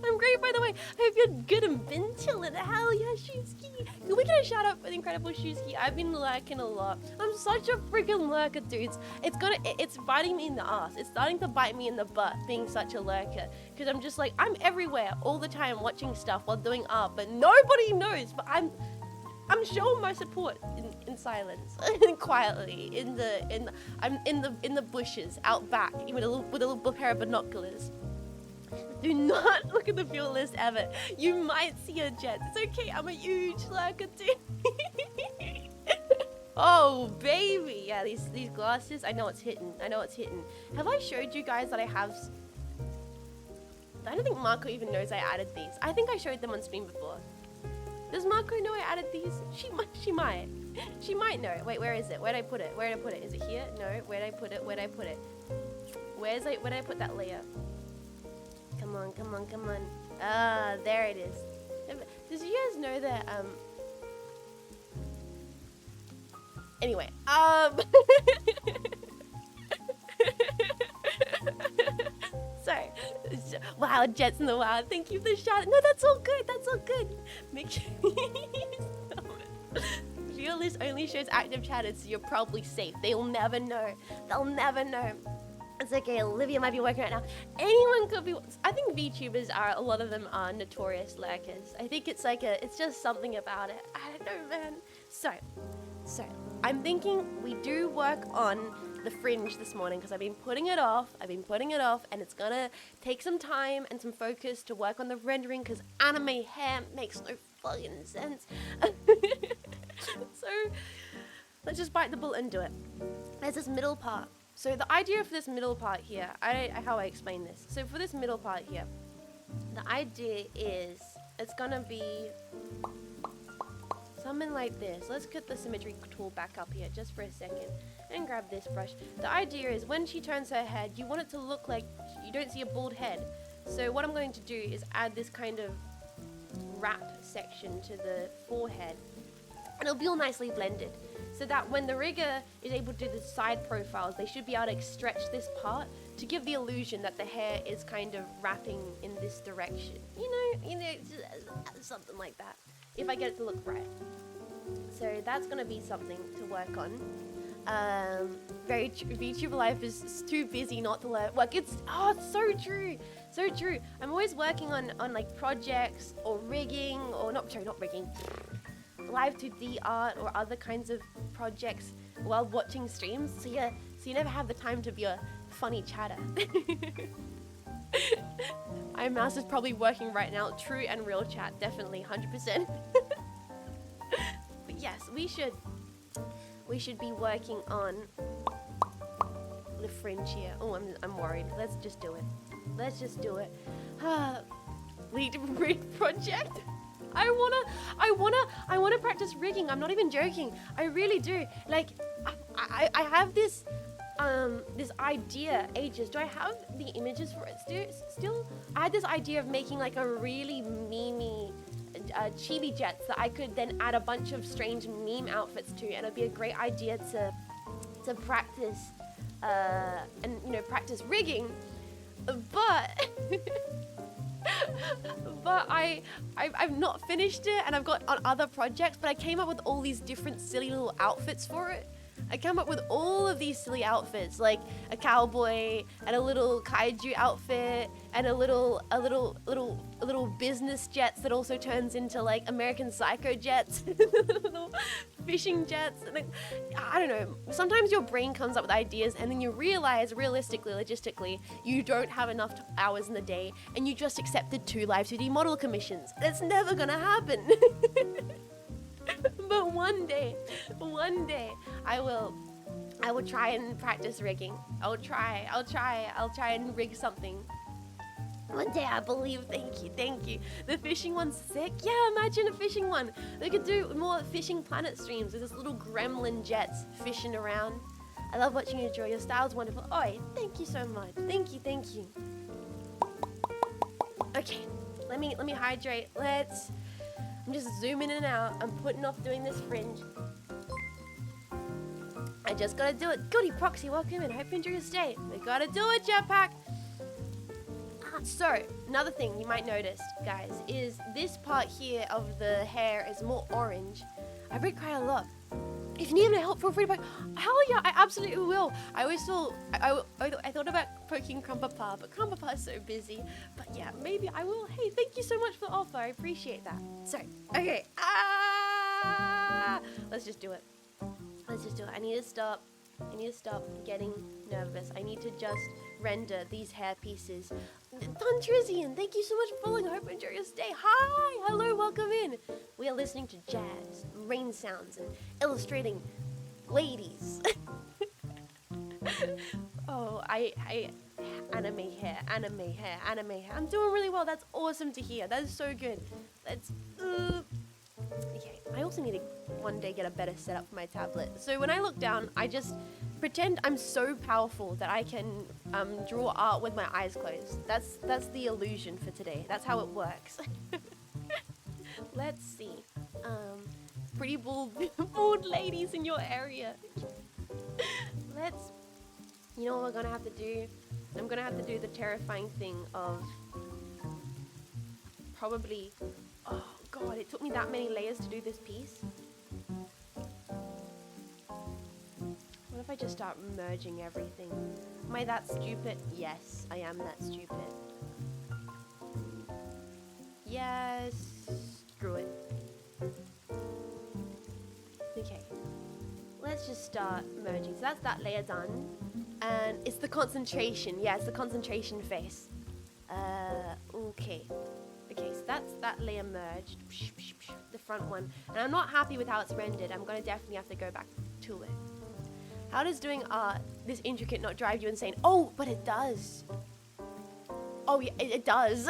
I'm great, by the way. I hope you're good and been chilling. Hell yeah, Shusky. Can we get a shout out for the incredible Shusky? I've been lurking a lot. I'm such a freaking lurker, dudes. It's biting me in the ass. It's starting to bite me in the butt being such a lurker. Because I'm just like, I'm everywhere all the time watching stuff while doing art, but nobody knows. But I'm showing my support in silence and quietly I'm in the bushes out back with a little pair of binoculars. Do not look at the fuel list ever. You might see a jet. It's okay. I'm a huge lurker too. Oh baby, yeah. These glasses. I know it's hitting. Have I showed you guys that I have? I don't think Marco even knows I added these. I think I showed them on stream before. Does Marco know I added these? She might. She might know. Wait, where is it? Where'd I put it? Is it here? No. Where'd I put it? Where'd I put that layer? Come on. Ah, there it is. Does you guys know that, Anyway, Wow, Jets in the wild. Thank you for the shout. No, that's all good. That's all good. Make sure. Your list only shows active chatters, so you're probably safe. They'll never know. They'll never know. It's okay. Olivia might be working right now. Anyone could be. I think VTubers are. A lot of them are notorious lurkers. I think it's like it's just something about it. I don't know, man. So I'm thinking we do work on the fringe this morning because I've been putting it off, and it's gonna take some time and some focus to work on the rendering because anime hair makes no fucking sense. So let's just bite the bullet and do it. There's this middle part. So the idea for this middle part here, how I explain this. So for this middle part here, the idea is it's gonna be something like this. Let's get the symmetry tool back up here just for a second and grab this brush. The idea is when she turns her head, you want it to look like you don't see a bald head. So what I'm going to do is add this kind of wrap section to the forehead, and it'll be all nicely blended. So that when the rigger is able to do the side profiles, they should be able to stretch this part to give the illusion that the hair is kind of wrapping in this direction. You know, something like that. If I get it to look right. So that's gonna be something to work on. VTuber life is too busy not to learn work. It's so true. So true. I'm always working on like projects or rigging or not rigging. Live 2D art or other kinds of projects while watching streams, so you never have the time to be a funny chatter. My mouse is probably working right now. True and real chat, definitely 100%. But yes, we should be working on the fringe here. Oh, I'm worried. Let's just do it. Lead rig project. I wanna practice rigging. I'm not even joking. I really do. Like, I have this idea ages. Do I have the images for it still? I had this idea of making like a really memey chibi jets that I could then add a bunch of strange meme outfits to, and it'd be a great idea to practice and practice rigging. But but I've not finished it, and I've got on other projects, but I came up with all these different silly little outfits for it. I came up with all of these silly outfits, like a cowboy and a little kaiju outfit and a little business jets that also turns into like American Psycho jets, little fishing jets. And I don't know. Sometimes your brain comes up with ideas and then you realize realistically, logistically, you don't have enough hours in the day and you just accepted 2 live 2D model commissions. That's never gonna happen. But one day, I will try and practice rigging. I'll try and rig something. One day, I believe. Thank you. The fishing one's sick. Yeah, imagine a fishing one. They could do more fishing planet streams with this little gremlin jets fishing around. I love watching you draw. Your style's wonderful. Oi, thank you so much. Thank you. Okay, let me hydrate. I'm just zooming in and out. I'm putting off doing this fringe. I just gotta do it. Goody Proxy, welcome in. Hope you enjoy your stay. We gotta do it, Jetpack. So, another thing you might notice, guys, is this part here of the hair is more orange. I read quite a lot. If you need any help, feel free to poke. Hell yeah, I absolutely will. I always thought, I thought about poking Crumpapa, but Crumpapa is so busy. But yeah, maybe I will. Hey, thank you so much for the offer. I appreciate that. So, okay. Let's just do it. I need to stop getting nervous. I need to just render these hair pieces. Tuntrizian, thank you so much for following. I hope you enjoy your stay. Hi, hello, welcome in. We are listening to jazz, rain sounds, and illustrating ladies. Oh, I anime hair. I'm doing really well. That's awesome to hear. That is so good. Okay, I also need to one day get a better setup for my tablet. So when I look down, I just pretend I'm so powerful that I can draw art with my eyes closed. That's the illusion for today. That's how it works. Let's see. Pretty bald ladies in your area. You know what we're gonna have to do? I'm gonna have to do the terrifying thing of probably... Oh god, it took me that many layers to do this piece. What if I just start merging everything? Am I that stupid? Yes, I am that stupid. Yes, screw it. Okay, let's just start merging. So that's that layer done. And it's the concentration. Yeah, it's the concentration face. Okay. Okay, so that's that layer merged. The front one. And I'm not happy with how it's rendered. I'm going to definitely have to go back to it. How does doing this intricate not drive you insane? Oh, but it does. Oh, yeah, it does.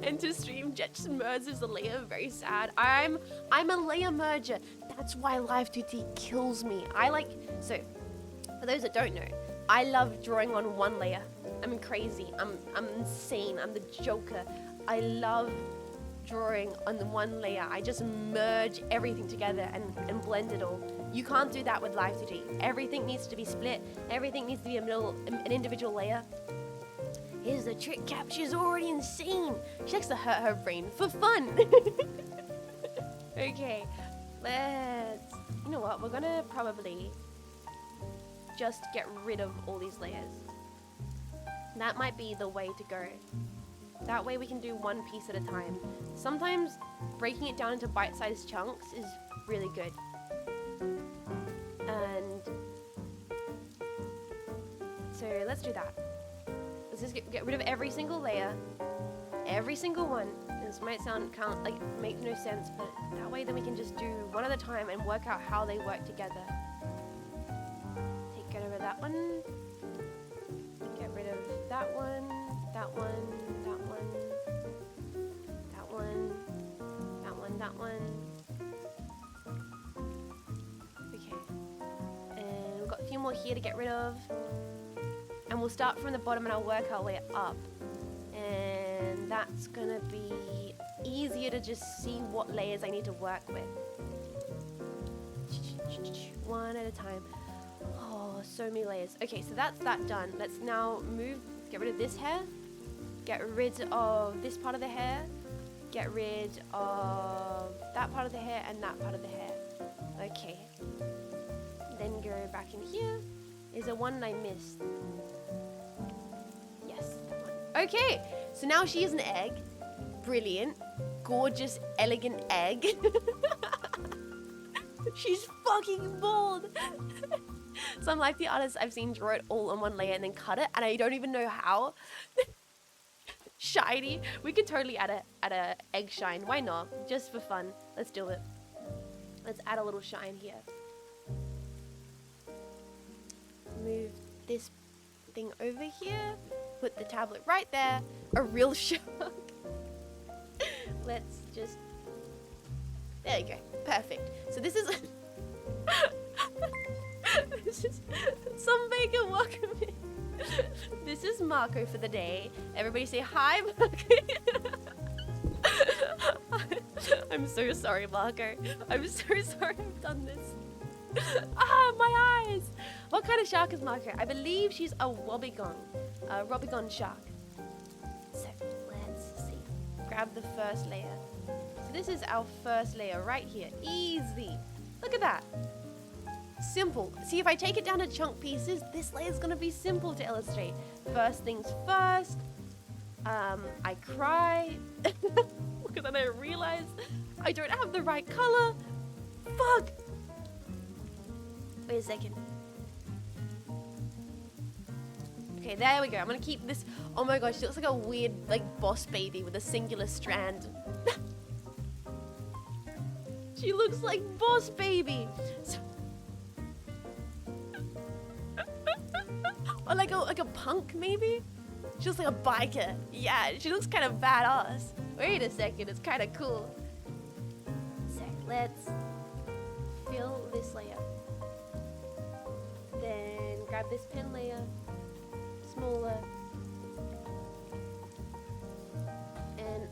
And to stream Jet merges a layer, very sad. I'm a layer merger. That's why Live 2D kills me. So for those that don't know, I love drawing on one layer. I'm crazy. I'm insane. I'm the Joker. I love drawing on the one layer. I just merge everything together and blend it all. You can't do that with Live 2D. Everything needs to be split. Everything needs to be an individual layer. Here's the trick cap. She's already insane. She likes to hurt her brain for fun. Okay, let's... You know what? We're gonna probably just get rid of all these layers. That might be the way to go. That way we can do one piece at a time. Sometimes breaking it down into bite-sized chunks is really good. And so let's do that. Let's just get rid of every single layer, every single one. This might make no sense, but that way then we can just do one at a time and work out how they work together. Get rid of that one. Get rid of that one, that one, that one, that one, that one, that one. Okay. And we've got a few more here to get rid of. And we'll start from the bottom and I'll work our way up. And that's gonna be easier to just see what layers I need to work with. One at a time. Oh, so many layers. Okay, so that's that done. Let's now get rid of this hair. Get rid of this part of the hair. Get rid of that part of the hair and that part of the hair. Okay. Then go back in here. Is there one I missed? Yes, that one. Okay, so now she is an egg. Brilliant. Gorgeous, elegant egg. She's fucking bald. Some Live the artists I've seen draw it all on one layer and then cut it, and I don't even know how. Shiny. We could totally add a egg shine. Why not? Just for fun. Let's do it. Let's add a little shine here. Move this thing over here. Put the tablet right there. A real shark. Let's just... There you go. Perfect. So this is... This is... Some bacon, welcome in. This is Marco for the day. Everybody say hi, Marco. I'm so sorry, Marco. I'm so sorry I've done this. Ah, my eyes. What kind of shark is Marco? I believe she's a wobbegong. A wobbegong shark. So let's see. Grab the first layer. So this is our first layer right here. Easy. Look at that. Simple. See, if I take it down to chunk pieces, this layer is going to be simple to illustrate. First things first. I cry. Because then I realize I don't have the right color. Fuck. Wait a second. Okay, there we go. I'm going to keep this. Oh my gosh, she looks like a weird, like, boss baby with a singular strand. She looks like Boss Baby. So or like a punk, maybe? She looks like a biker. Yeah, she looks kind of badass. Wait a second, it's kind of cool. So let's fill this layer. Then grab this pen layer, smaller, and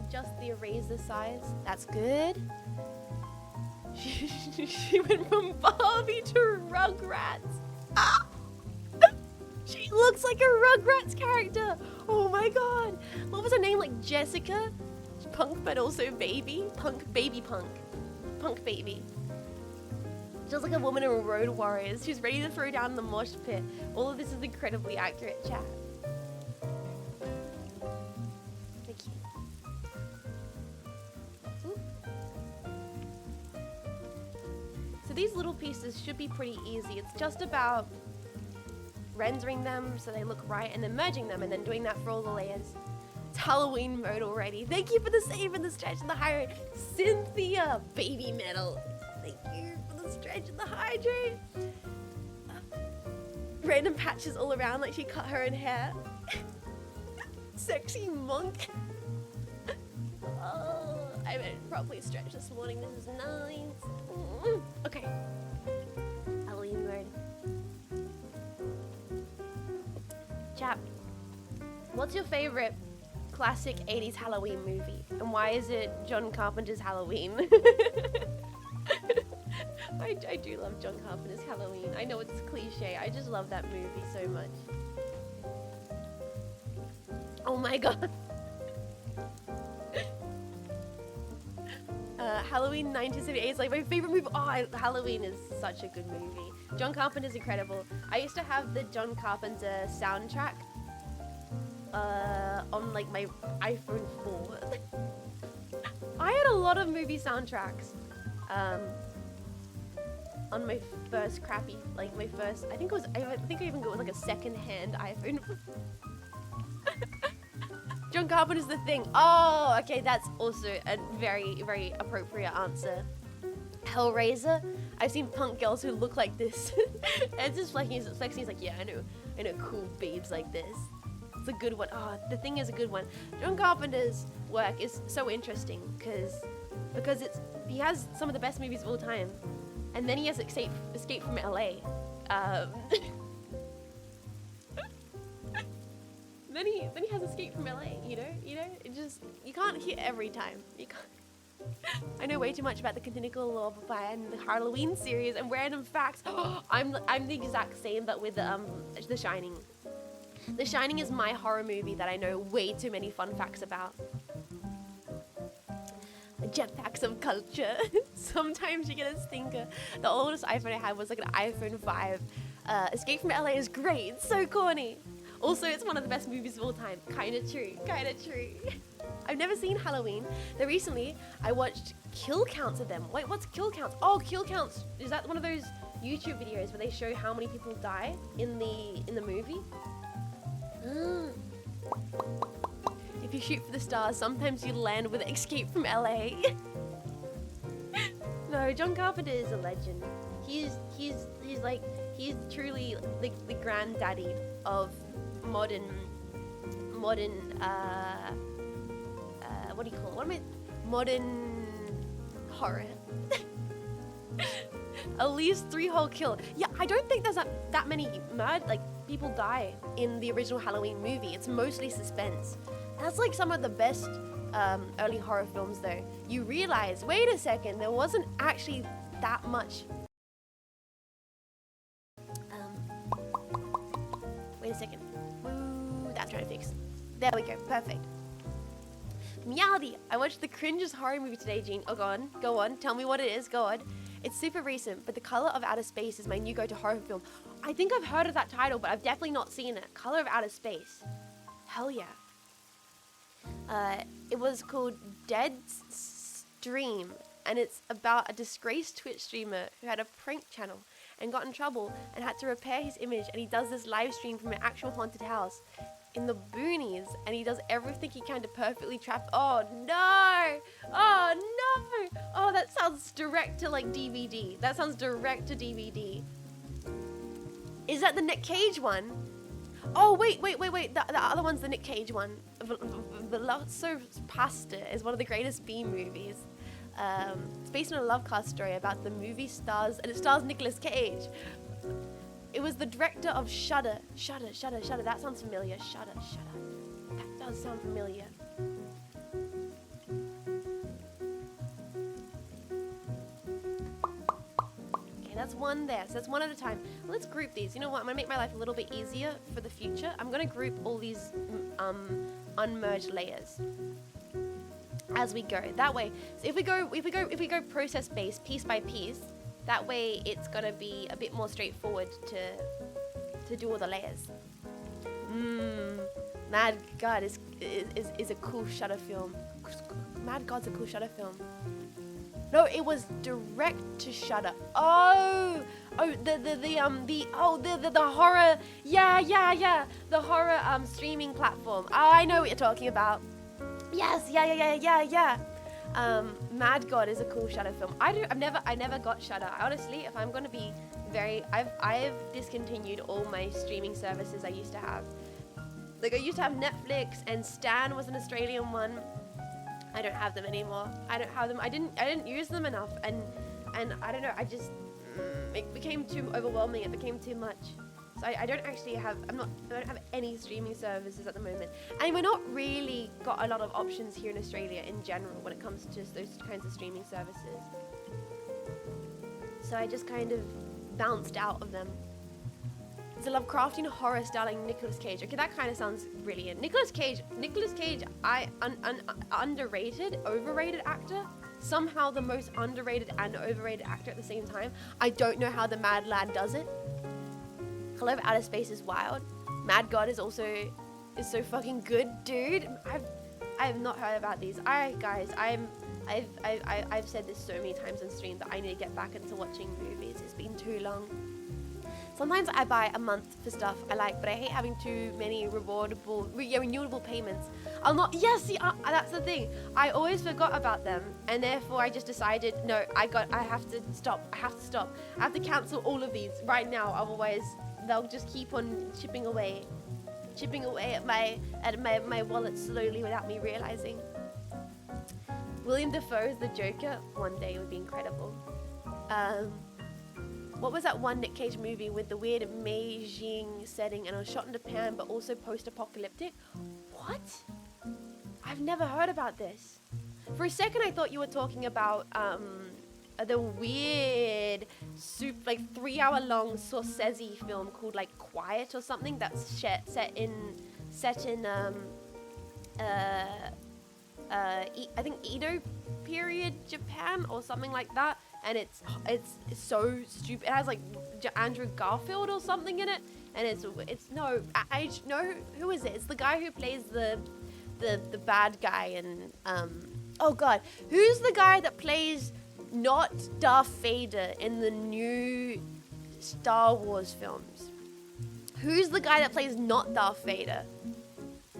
adjust the eraser size. That's good. She went from Barbie to Rugrats. Ah! She looks like a Rugrats character. Oh my god. What was her name? Like Jessica? Punk, but also baby. Punk, baby punk. Punk baby. Just like a woman in Road Warriors. She's ready to throw down the mosh pit. All of this is incredibly accurate, chat. Thank you. Ooh. So these little pieces should be pretty easy. It's just about rendering them so they look right and then merging them and then doing that for all the layers. It's Halloween mode already. Thank you for the save and the stretch and the hydrate. Cynthia, baby metal. Thank you for the stretch and the hydrate. Random patches all around like she cut her own hair. Sexy monk. Oh, I haven't properly stretched this morning. This is nice. Okay. Halloween mode. Chap, what's your favorite classic 80s Halloween movie? And why is it John Carpenter's Halloween? I do love John Carpenter's Halloween. I know it's cliche. I just love that movie so much. Oh my god. Halloween 1978 is like my favorite movie. Oh, Halloween is such a good movie. John Carpenter's incredible. I used to have the John Carpenter soundtrack on like my iPhone 4. I had a lot of movie soundtracks on my first crappy, like my first, I think I even got like a second-hand iPhone. John Carpenter's The Thing. Oh, okay, that's also a very, very appropriate answer. Hellraiser. I've seen punk girls who look like this. And just flexing, he's like, yeah, I know cool babes like this. It's a good one. Oh, The Thing is a good one. John Carpenter's work is so interesting because he has some of the best movies of all time, and then he has Escape from LA. Then he has Escape from LA. You know, it just, you can't hit every time. You can't. I know way too much about the canonical lore and the Halloween series and random facts. I'm the exact same, but with The Shining. The Shining is my horror movie that I know way too many fun facts about. Jetpacks of culture. Sometimes you get a stinker. The oldest iPhone I had was like an iPhone 5. Escape from LA is great. It's so corny. Also, it's one of the best movies of all time. Kinda true. Kinda true. I've never seen Halloween. Though recently, I watched kill counts of them. Wait, what's kill counts? Oh, kill counts. Is that one of those YouTube videos where they show how many people die in the movie? If you shoot for the stars, sometimes you land with Escape from LA. No, John Carpenter is a legend. He's truly the granddaddy of modern what do you call it? Modern horror. At least 3 whole kill. Yeah, I don't think there's that many people die in the original Halloween movie. It's mostly suspense. That's like some of the best early horror films though. You realize, wait a second, there wasn't actually that much. Wait a second. Ooh, that's trying to fix. There we go, perfect. Meowdy, I watched the cringiest horror movie today, Jean. Oh, go on, tell me what it is, go on. It's super recent, but The Color of Outer Space is my new go-to horror film. I think I've heard of that title, but I've definitely not seen it. Color of Outer Space. Hell yeah. It was called Dead Stream, and it's about a disgraced Twitch streamer who had a prank channel and got in trouble and had to repair his image, and he does this live stream from an actual haunted house in the boonies, and he does everything he can to perfectly trap. Oh no! Oh no! Oh, that sounds direct to like DVD. That sounds direct to DVD. Is that the Nick Cage one? Oh wait. The other one's the Nick Cage one. Velozzo Pasta is one of the greatest B movies. It's based on a love cast story about the movie stars, and it stars Nicolas Cage. It was the director of Shudder. Shudder. That sounds familiar. Shudder. That does sound familiar. Okay, that's one there. So that's one at a time. Let's group these. You know what? I'm gonna make my life a little bit easier for the future. I'm gonna group all these unmerged layers as we go. That way, so if we go process based, piece by piece, that way it's gonna be a bit more straightforward to do all the layers. Mad God is a cool Shutter film. Mad God's a cool Shutter film. No, it was direct to Shutter. Oh, the horror. Yeah. The horror streaming platform. Oh, I know what you're talking about. Yes, yeah. Mad God is a cool Shutter film. I never got Shutter. Honestly, if I'm gonna be I've discontinued all my streaming services I used to have. Like I used to have Netflix, and Stan was an Australian one. I don't have them anymore. I don't have them. I didn't use them enough, and I don't know. I just it became too overwhelming. It became too much. So I don't actually have. I don't have any streaming services at the moment, and we're not really got a lot of options here in Australia in general when it comes to those kinds of streaming services. So I just kind of bounced out of them. It's a Lovecraftian horror starring Nicolas Cage. Okay, that kind of sounds brilliant. Nicolas Cage, underrated, overrated actor. Somehow the most underrated and overrated actor at the same time. I don't know how the Mad Lad does it. Hello, Outer Space is wild. Mad God is so fucking good, dude. I have not heard about these. Guys, I've said this so many times on stream that I need to get back into watching movies. It's been too long. Sometimes I buy a month for stuff I like, but I hate having too many renewable payments. That's the thing. I always forgot about them, and therefore I just decided, no, I have to stop. I have to cancel all of these right now, otherwise they'll just keep on chipping away at my wallet slowly without me realizing. William Dafoe's The Joker one day would be incredible. What was that one Nick Cage movie with the weird Beijing setting, and it was shot in Japan but also post-apocalyptic? What? I've never heard about this. For a second I thought you were talking about the weird 3-hour long Scorsese film called like Quiet or something that's set in I think Edo period Japan or something like that. And it's so stupid. It has like Andrew Garfield or something in it, and I know who is it? It's the guy who plays the bad guy, and oh god, who's the guy that plays not Darth Vader in the new Star Wars films? Who's the guy that plays not Darth Vader?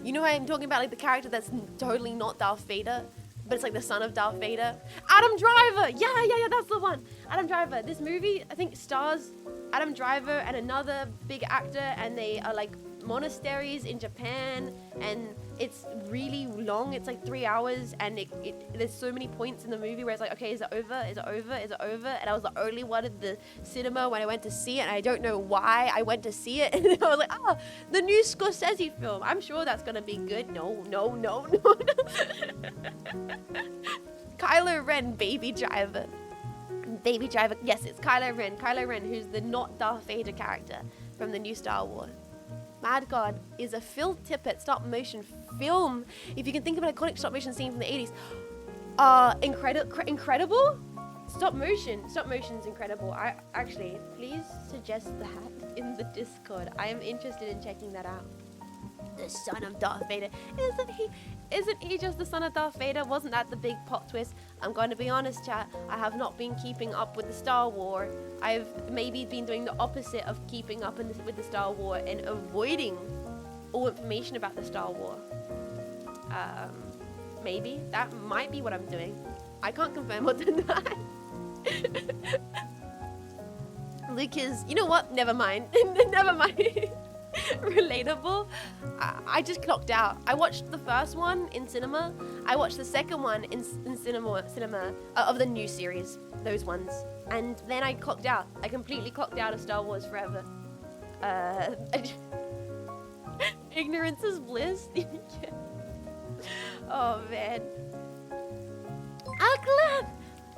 You know what I'm talking about, like the character that's totally not Darth Vader, but it's like the son of Darth Vader. Adam Driver! Yeah, that's the one. Adam Driver. This movie, I think, stars Adam Driver and another big actor, and they are like monasteries in Japan, and it's really long. It's like 3 hours, and there's so many points in the movie where it's like, okay, is it over? Is it over? Is it over? And I was the only one at the cinema when I went to see it, and I don't know why I went to see it. And I was like, oh, the new Scorsese film. I'm sure that's gonna be good. No. Kylo Ren, Baby Driver. Yes, it's Kylo Ren, who's the not Darth Vader character from the new Star Wars. Mad God is a Phil Tippett stop motion film. If you can think of an iconic stop motion scene from the 80s. Incredible? Stop motion's incredible. I actually, please suggest that in the Discord. I am interested in checking that out. The son of Darth Vader. Isn't he just the son of Darth Vader? Wasn't that the big plot twist? I'm going to be honest, chat. I have not been keeping up with the Star Wars. I've maybe been doing the opposite of keeping up with the Star Wars and avoiding all information about the Star Wars. Maybe that might be what I'm doing. I can't confirm or deny. Luke is, you know what? Never mind. Never mind. Relatable. I just clocked out. I watched the first one in cinema. I watched the second one in cinema of the new series, those ones, and then I clocked out. I completely clocked out of Star Wars forever. Ignorance is bliss. Oh man. Aklan,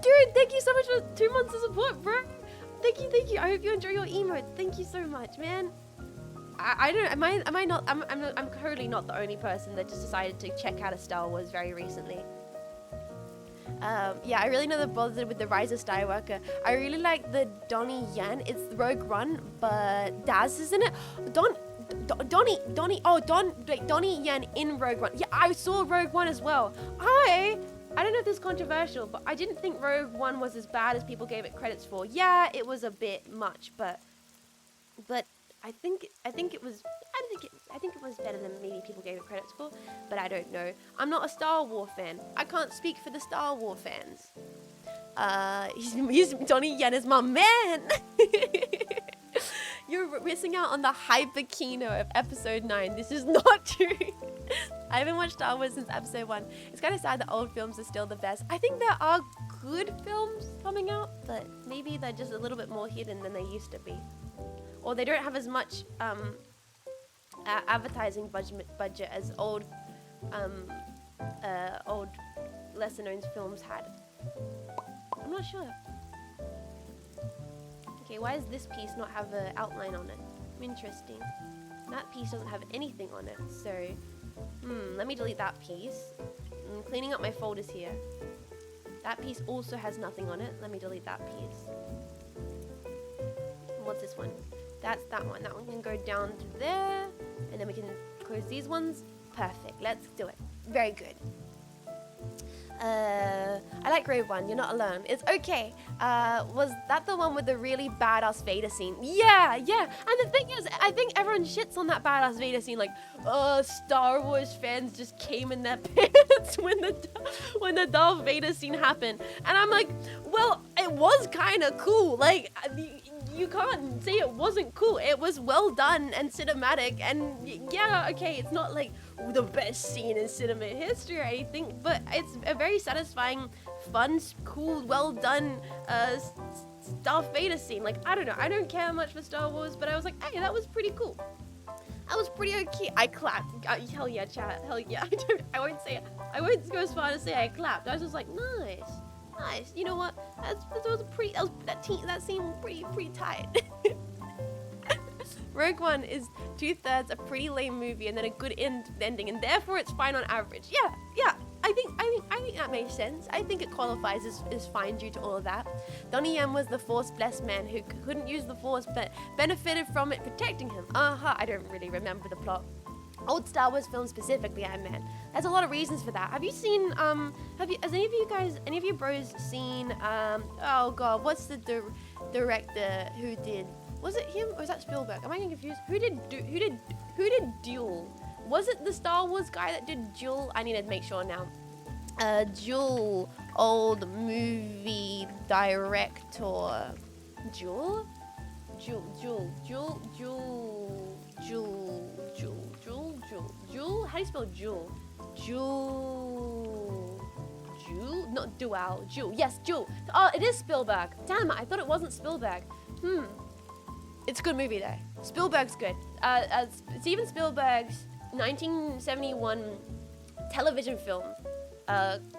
dude, thank you so much for 2 months of support, bro. thank you. I hope you enjoy your emotes. Thank you so much, man. I don't. Am I not? I'm clearly not the only person that just decided to check out a Star Wars very recently. Yeah, I really know they're bothered with the Rise of Skywalker. I really like the Donnie Yen. It's Rogue One, but Daz is in it. Donnie Yen in Rogue One. Yeah, I saw Rogue One as well. I don't know if this is controversial, but I didn't think Rogue One was as bad as people gave it credits for. Yeah, it was a bit much, but I think it was better than maybe people gave it credits for, but I don't know. I'm not a Star Wars fan. I can't speak for the Star Wars fans. Donnie Yen is my man. You're missing out on the hyper kino of episode 9. This is not true. I haven't watched Star Wars since episode 1. It's kind of sad that old films are still the best. I think there are good films coming out, but maybe they're just a little bit more hidden than they used to be. Or they don't have as much advertising budget as old lesser known films had. I'm not sure. Okay, why does this piece not have an outline on it? Interesting. That piece doesn't have anything on it, so let me delete that piece. I'm cleaning up my folders here. That piece also has nothing on it. Let me delete that piece. What's this one? That's that one. That one can go down to there, and then we can close these ones. Perfect. Let's do it. Very good. I like Rogue One. You're not alone. It's okay. Was that the one with the really badass Vader scene? Yeah. And the thing is, I think everyone shits on that badass Vader scene. Like, Star Wars fans just came in their pants when the Darth Vader scene happened. And I'm like, well, it was kind of cool. Like, you can't say it wasn't cool. It was well done and cinematic. And yeah, okay, it's not like the best scene in cinema history or anything, but it's a very satisfying, fun, cool, well done Darth Vader scene. Like, I don't know, I don't care much for Star Wars, but I was like, hey, that was pretty cool. That was pretty okay. I clapped. Hell yeah, chat. Hell yeah. I won't go as far to say I clapped. I was just like, nice. You know what? That scene was pretty tight. Rogue One is 2/3 a pretty lame movie and then a good ending, and therefore it's fine on average. Yeah. I think that makes sense. I think it qualifies as fine due to all of that. Donnie Yen was the Force-blessed man who couldn't use the Force but benefited from it protecting him. I don't really remember the plot. Old Star Wars films specifically, I meant. There's a lot of reasons for that. Have you seen, has any of you bros seen, oh god, what's the director who did, was it him or was that Spielberg? Am I getting confused? Who did Duel? Was it the Star Wars guy that did Duel? I need to make sure now. Duel, old movie director. Duel? Jewel? How do you spell Jewel? Jewel? Not Dual. Jewel. Yes, Jewel. Oh, it is Spielberg. Damn it, I thought it wasn't Spielberg. It's a good movie though. Spielberg's good. Steven Spielberg's 1971 television film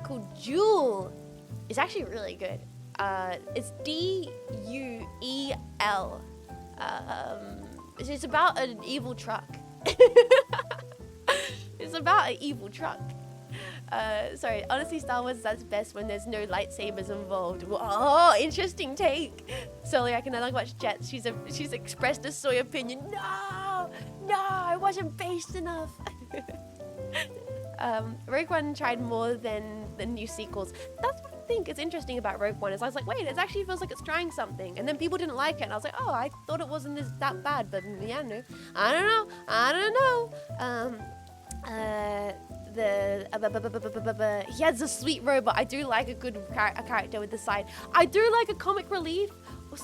called Jewel is actually really good. It's Duel. It's about an evil truck. It's about an evil truck. Sorry, honestly, Star Wars is at its best when there's no lightsabers involved. Oh, interesting take. Sorry, I can no longer watch Jets. She's expressed a soy opinion. No, I wasn't based enough. Rogue One tried more than the new sequels. That's what I think is interesting about Rogue One. Is I was like, wait, it actually feels like it's trying something, and then people didn't like it, and I was like, oh, I thought it wasn't that bad, but yeah, no, I don't know. He has a sweet robot. I do like a good character with the side. I do like a comic relief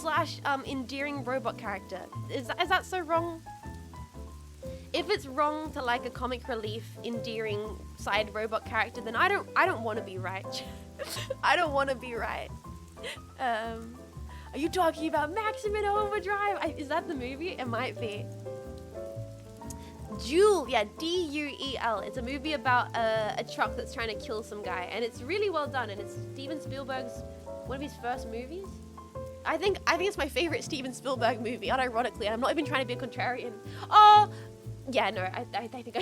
/ endearing robot character. Is that so wrong? If it's wrong to like a comic relief, endearing side robot character, then I don't want to be right. I don't want to be right. Are you talking about Maximum Overdrive? Is that the movie? It might be. Duel, yeah, Duel. It's a movie about a truck that's trying to kill some guy, and it's really well done. And it's Steven Spielberg's one of his first movies. I think it's my favorite Steven Spielberg movie, unironically. I'm not even trying to be a contrarian. Oh, yeah, no, I think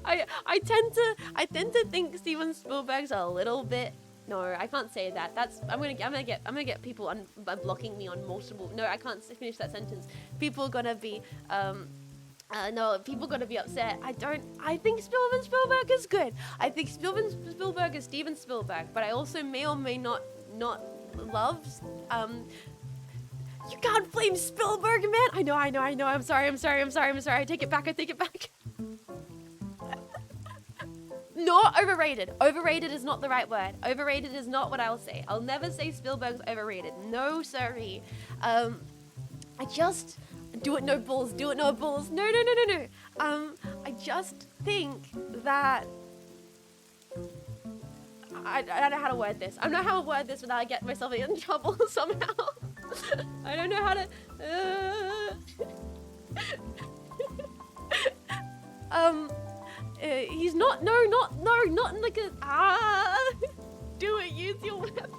I tend to think Steven Spielberg's a little bit. No, I can't say that. I'm gonna get people blocking me on multiple. No, I can't finish that sentence. People are gonna be no, people gonna be upset. I think Steven Spielberg is good. I think Steven Spielberg is Steven Spielberg, but I also may or may not love. You can't blame Spielberg, man. I know. I'm sorry. I take it back. Not overrated. Overrated is not the right word. Overrated is not what I'll say. I'll never say Spielberg's overrated. No, sorry. I just do it no balls. No. I just think that I don't know how to word this. I don't know how to word this without I get myself in trouble somehow. I don't know how to. He's not like a do it, use your weapon.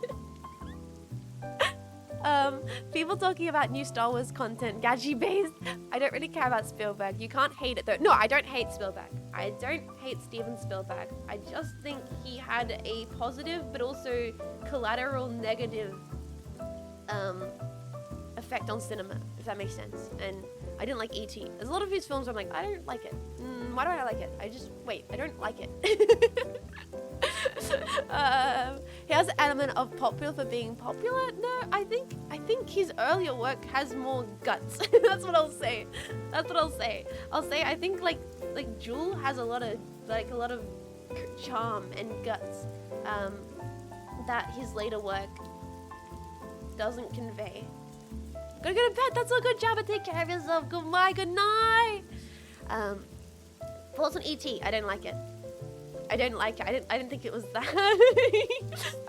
People talking about new Star Wars content, gadget based. I don't really care about Spielberg. You can't hate it though. No, I don't hate Spielberg. I don't hate Steven Spielberg. I just think he had a positive but also collateral negative effect on cinema, if that makes sense. And I didn't like E.T. There's a lot of his films where I'm like, I don't like it. Why don't I like it? I don't like it. He has an element of popular for being popular. No, I think his earlier work has more guts. That's what I'll say. I'll say I think like Jewel has a lot of charm and guts that his later work doesn't convey. Gotta go to bed. That's all. Good job. And take care of yourself. Goodbye. Good night. Thoughts on E.T. I don't like it. I didn't think it was that.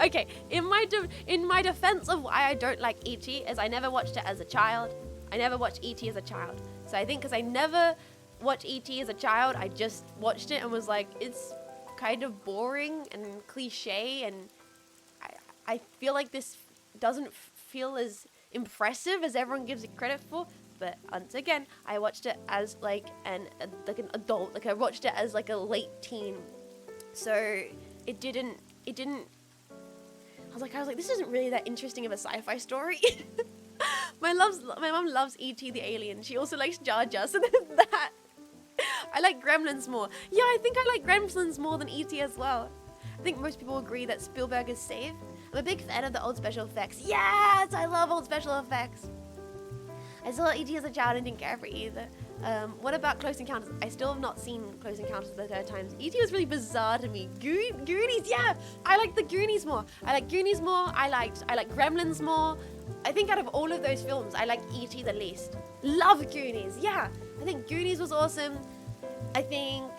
Okay. In my defense of why I don't like E.T. is I never watched it as a child. I never watched E.T. as a child. So I think because I never watched E.T. as a child, I just watched it and was like, it's kind of boring and cliche, and I feel like this doesn't feel as impressive as everyone gives it credit for. But once again, I watched it as like an adult. Like I watched it as like a late teen. So it didn't I was like, this isn't really that interesting of a sci-fi story. My mom loves E.T. the alien. She also likes Jar Jar, so there's that. I like Gremlins more. Yeah, I think I like Gremlins more than E.T. as well. I think most people agree that Spielberg is safe. I'm a big fan of the old special effects. Yes, I love old special effects. I saw E.T. as a child and didn't care for it either. What about Close Encounters? I still have not seen Close Encounters of the Third Times. E.T. was really bizarre to me. Goonies, yeah! I like the Goonies more. I like Gremlins more. I think out of all of those films, I like E.T. the least. Love Goonies, yeah! I think Goonies was awesome. I think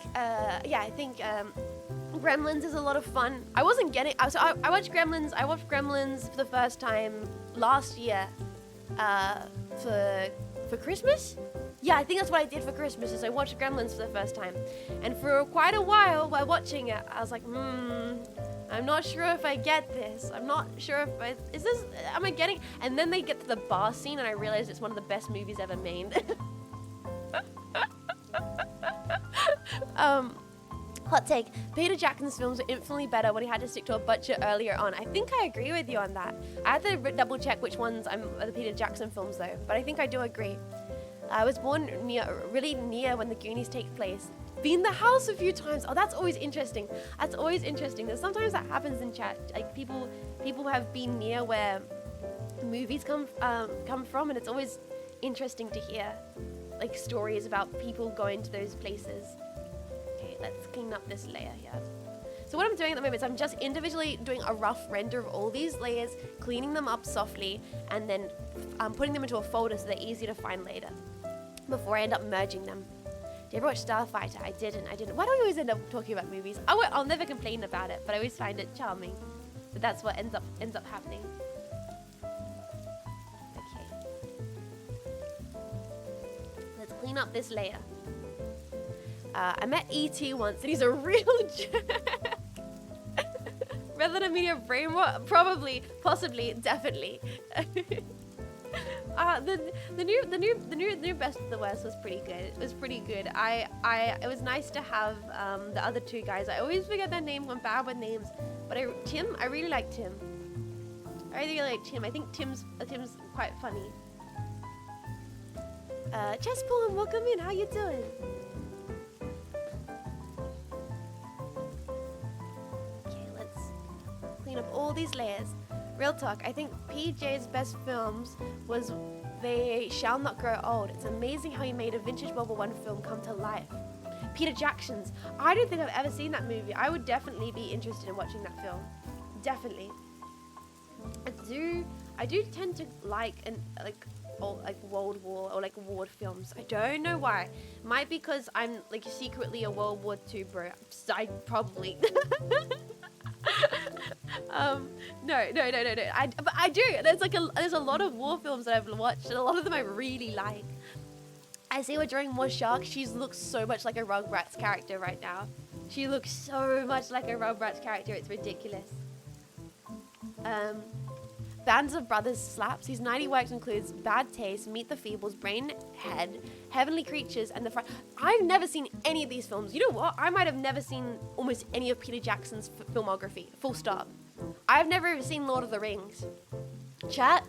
Gremlins is a lot of fun. I wasn't getting... So I watched Gremlins. I watched Gremlins for the first time last year for Christmas. Yeah, I think that's what I did for Christmas, is I watched Gremlins for the first time. And for quite a while while watching it, I was like, I'm not sure if I get this. I'm not sure if am I getting... And then they get to the bar scene and I realized it's one of the best movies ever made. Hot take. Peter Jackson's films were infinitely better when he had to stick to a budget earlier on. I think I agree with you on that. I had to double check which ones are the Peter Jackson films though, but I think I do agree. I was born really near when the Goonies take place. Been in the house a few times. Oh, that's always interesting. There's sometimes that happens in chat. Like people have been near where movies come from, and it's always interesting to hear like stories about people going to those places. Okay, let's clean up this layer here. So what I'm doing at the moment is I'm just individually doing a rough render of all these layers, cleaning them up softly, and then putting them into a folder so they're easy to find later, before I end up merging them. Did you ever watch Starfighter? I didn't. Why do we always end up talking about movies? I'll never complain about it, but I always find it charming. But that's what ends up happening. Okay. Let's clean up this layer. I met E.T. once, and he's a real jerk. Red Letter Media brain rot? Probably, possibly, definitely. The new Best of the West was pretty good. It was pretty good. It was nice to have the other two guys. I always forget their names. I'm bad with names, but Tim, I really like Tim. I really like Tim. I think Tim's quite funny. Chess Poem, welcome in. How you doing? Okay, let's clean up all these layers. Real talk, I think PJ's best films was They Shall Not Grow Old. It's amazing how he made a vintage World War I film come to life. Peter Jackson's. I don't think I've ever seen that movie. I would definitely be interested in watching that film. Definitely. I do tend to like World War or like war films. I don't know why. Might be because I'm like secretly a World War II bro. I probably. No. But I do. There's a lot of war films that I've watched, and a lot of them I really like. I see we're drawing more Shark. She looks so much like a Rugrats character right now. She looks so much like a Rugrats character. It's ridiculous. Bands of Brothers slaps. His 90 works includes Bad Taste, Meet the Feebles, Brainhead, Heavenly Creatures, and I've never seen any of these films. You know what? I might have never seen almost any of Peter Jackson's filmography. Full stop. I've never seen Lord of the Rings. Chat,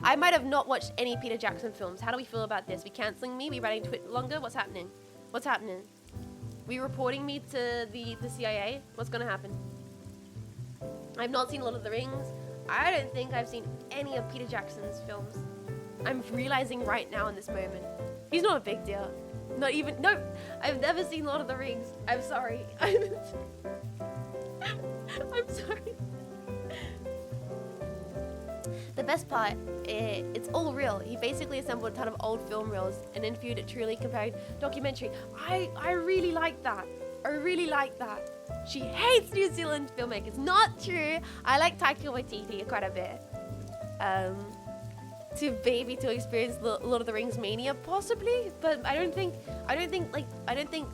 I might have not watched any Peter Jackson films. How do we feel about this? We canceling me? We running Twitter longer? What's happening? We reporting me to the CIA? What's gonna happen? I've not seen Lord of the Rings. I don't think I've seen any of Peter Jackson's films. I'm realizing right now in this moment. He's not a big deal. No, I've never seen Lord of the Rings. I'm sorry. I'm sorry. The best part, it's all real. He basically assembled a ton of old film reels and then viewed a truly compared documentary. I really like that. She hates New Zealand filmmakers. Not true. I like Taika Waititi quite a bit. To experience Lord of the Rings mania, possibly, but I don't think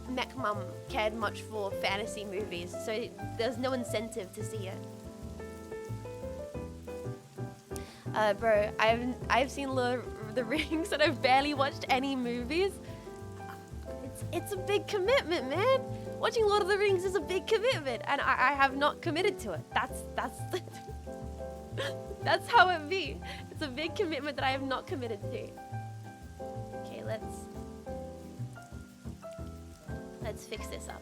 Mech Mum cared much for fantasy movies, so there's no incentive to see it. Bro, I've seen Lord of the Rings and I've barely watched any movies. It's a big commitment, man. Watching Lord of the Rings is a big commitment, and I have not committed to it. That's how it be. It's a big commitment that I have not committed to. Okay, let's fix this up.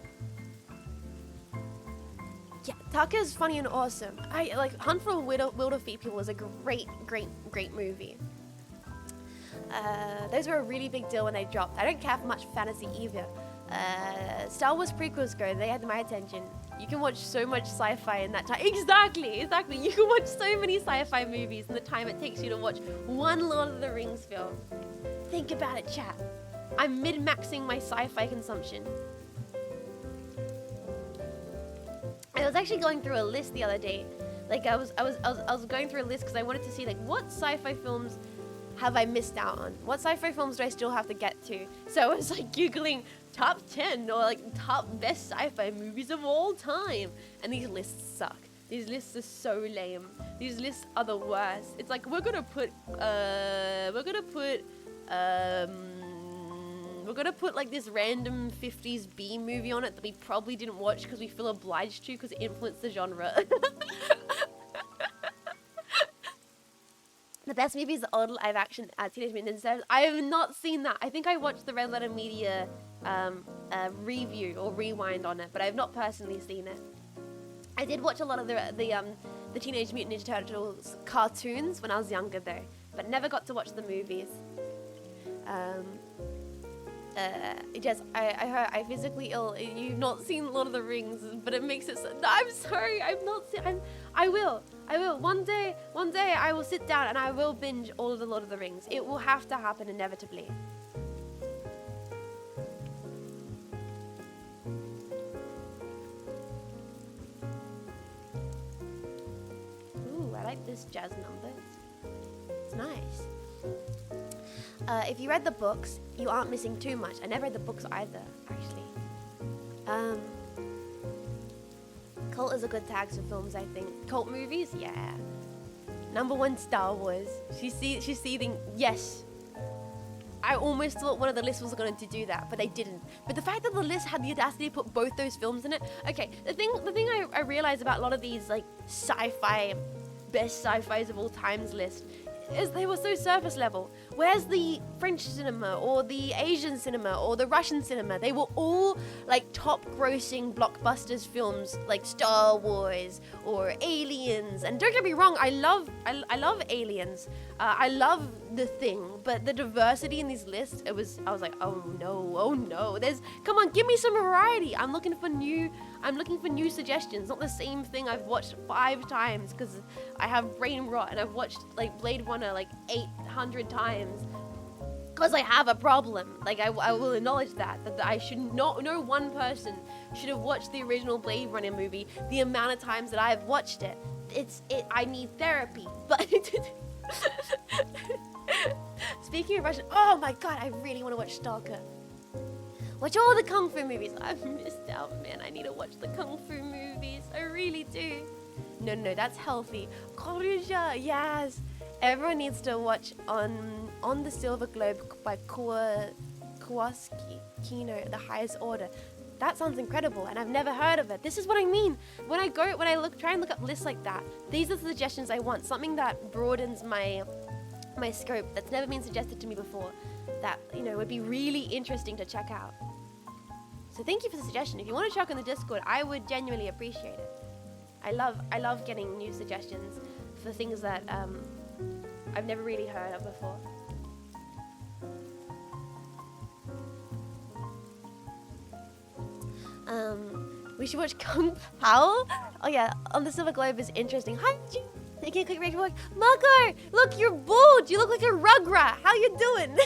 Yeah, Taka is funny and awesome. I like Hunt for Wilder Feet People was a great movie. Those were a really big deal when they dropped. I don't care for much fantasy either. Star Wars prequels go, they had my attention. You can watch so much sci-fi in that time. Exactly. You can watch so many sci-fi movies in the time it takes you to watch one Lord of the Rings film. Think about it, chat. I'm mid-maxing my sci-fi consumption. I was actually going through a list the other day. Like I was going through a list because I wanted to see like what sci-fi films have I missed out on? What sci-fi films do I still have to get to? So I was like Googling top 10 or like top best sci-fi movies of all time. And these lists suck. These lists are so lame. These lists are the worst. It's like we're gonna put like this random 50s B movie on it that we probably didn't watch because we feel obliged to because it influenced the genre. The best movie is the old live action Teenage Mutant Ninja Turtles. I have not seen that. I think I watched the Red Letter Media review or rewind on it, but I have not personally seen it. I did watch a lot of the Teenage Mutant Ninja Turtles cartoons when I was younger though, but never got to watch the movies. I physically ill. You've not seen Lord of the Rings, but it makes it so, I'm sorry, I've not seen, I will. One day I will sit down and I will binge all of the Lord of the Rings. It will have to happen inevitably. Ooh, I like this jazz number. It's nice. If you read the books, you aren't missing too much. I never read the books either, actually. Cult is a good tag for films, I think. Cult movies, yeah. Number 1, Star Wars. She's seething. Yes. I almost thought one of the lists was going to do that, but they didn't. But the fact that the list had the audacity to put both those films in it. Okay, the thing I realize about a lot of these like sci-fi, best sci-fis of all times list is they were so surface level. Whereas the French cinema or the Asian cinema or the Russian cinema, they were all like top grossing blockbusters films like Star Wars or Aliens. And don't get me wrong, I love Aliens. I love The Thing, but the diversity in these lists, I was like, oh no. Come on, give me some variety. I'm looking for new suggestions, not the same thing I've watched 5 times because I have brain rot and I've watched like Blade Runner like 800 times because I have a problem. Like I will acknowledge that I should not, no one person should have watched the original Blade Runner movie the amount of times that I've watched it. I need therapy, but speaking of Russian, oh my god, I really want to watch Stalker. Watch all the Kung Fu movies. I've missed out, man. I need to watch the Kung Fu movies. I really do. No, that's healthy. Korea, yes. Everyone needs to watch on the Silver Globe by Kowalski Kino, The Highest Order. That sounds incredible, and I've never heard of it. This is what I mean. When I try and look up lists like that, these are the suggestions I want. Something that broadens my scope that's never been suggested to me before. That, would be really interesting to check out. So thank you for the suggestion. If you want to check on the Discord, I would genuinely appreciate it. I love getting new suggestions for things that I've never really heard of before. We should watch Kung Pao. Oh yeah, on the Silver Globe is interesting. Hi, Jean. They can't click reaction. Marco, look, you're bald. You look like a Rugrat. How you doing?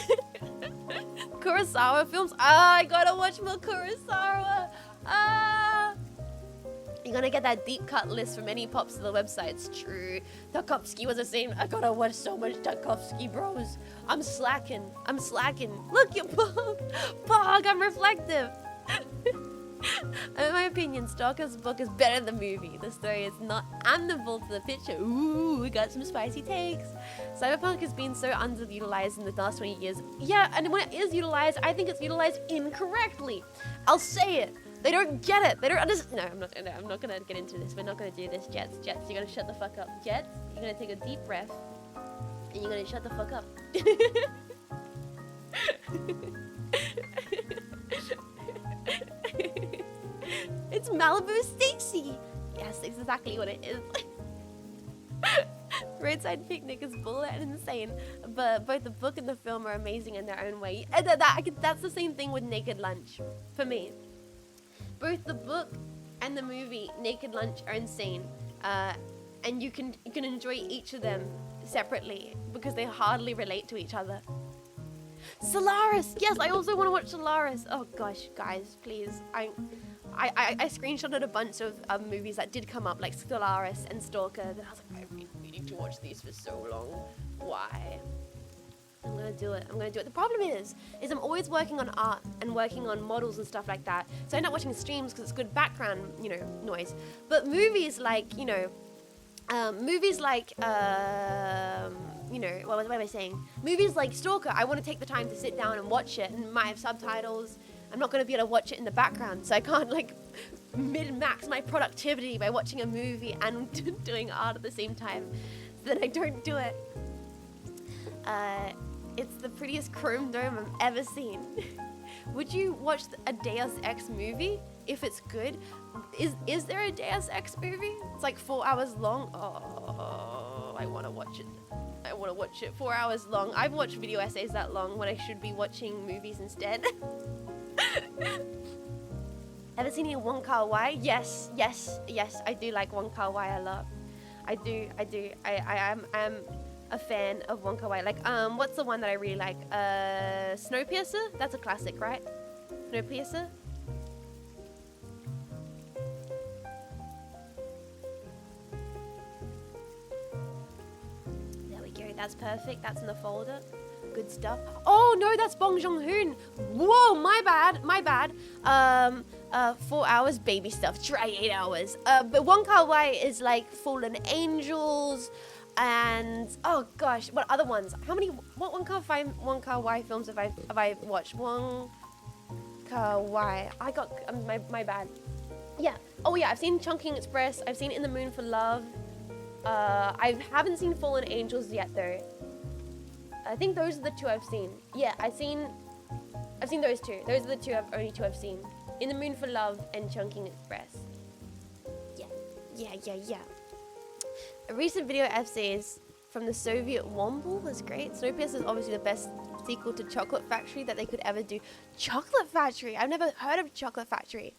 Kurosawa films. I gotta watch more Kurosawa. You're gonna get that deep cut list from any pops to the website. It's true. Tarkovsky was the same. I gotta watch so much Tarkovsky, bros. I'm slacking. Look, you're bald. Pog, I'm reflective. In my opinion, Stalker's book is better than the movie. The story is not amenable to the picture. Ooh, we got some spicy takes. Cyberpunk has been so underutilized in the last 20 years. Yeah, and when it is utilized, I think it's utilized incorrectly. I'll say it. They don't get it. They don't understand. No, I'm not gonna get into this. We're not gonna do this. Jets, you gotta shut the fuck up. Jets, you're gonna take a deep breath, and you're gonna shut the fuck up. It's Malibu Stacy. Yes, that's exactly what it is. Roadside Picnic is bullet and insane, but both the book and the film are amazing in their own way. And that's the same thing with Naked Lunch for me. Both the book and the movie Naked Lunch are insane, and you can enjoy each of them separately because they hardly relate to each other. Solaris, yes, I also want to watch Solaris. Oh gosh, guys, please, I screenshotted a bunch of movies that did come up, like Solaris and Stalker, and I was like, I've been meaning to watch these for so long. Why? I'm gonna do it. The problem is I'm always working on art and working on models and stuff like that. So I end up watching streams because it's good background, noise. But movies like, what am I saying? Movies like Stalker, I want to take the time to sit down and watch it, and might have subtitles. I'm not going to be able to watch it in the background, so I can't min-max my productivity by watching a movie and doing art at the same time. So then I don't do it. It's the prettiest chrome dome I've ever seen. Would you watch a Deus Ex movie if it's good? Is there a Deus Ex movie? It's like 4 hours long. Oh, I want to watch it. 4 hours long. I've watched video essays that long when I should be watching movies instead. Ever seen any Wong Kar-wai? Yes, I do like Wong Kar-wai a lot. I do. I am a fan of Wong Kar-wai. Like, what's the one that I really like? Snowpiercer? That's a classic, right? Snowpiercer? There we go. That's perfect. That's in the folder. Good stuff. Oh no, that's Bong Joon-ho. Whoa, my bad. 4 hours, baby stuff. Try 8 hours. But Wong Kar-wai is like Fallen Angels, and oh gosh, what other ones? What Wong Kar-wai films have I watched? Wong Kar-wai. I got my bad. Yeah. Oh yeah, I've seen Chungking Express. I've seen In the Moon for Love. I haven't seen Fallen Angels yet though. I think those are the two I've seen. Yeah, I've seen those two. Those are the only two I've seen. In the Moon for Love and Chungking Express. Yeah. A recent video essays from the Soviet Womble was great. Snowpiercer is obviously the best sequel to Chocolate Factory that they could ever do. Chocolate Factory? I've never heard of Chocolate Factory.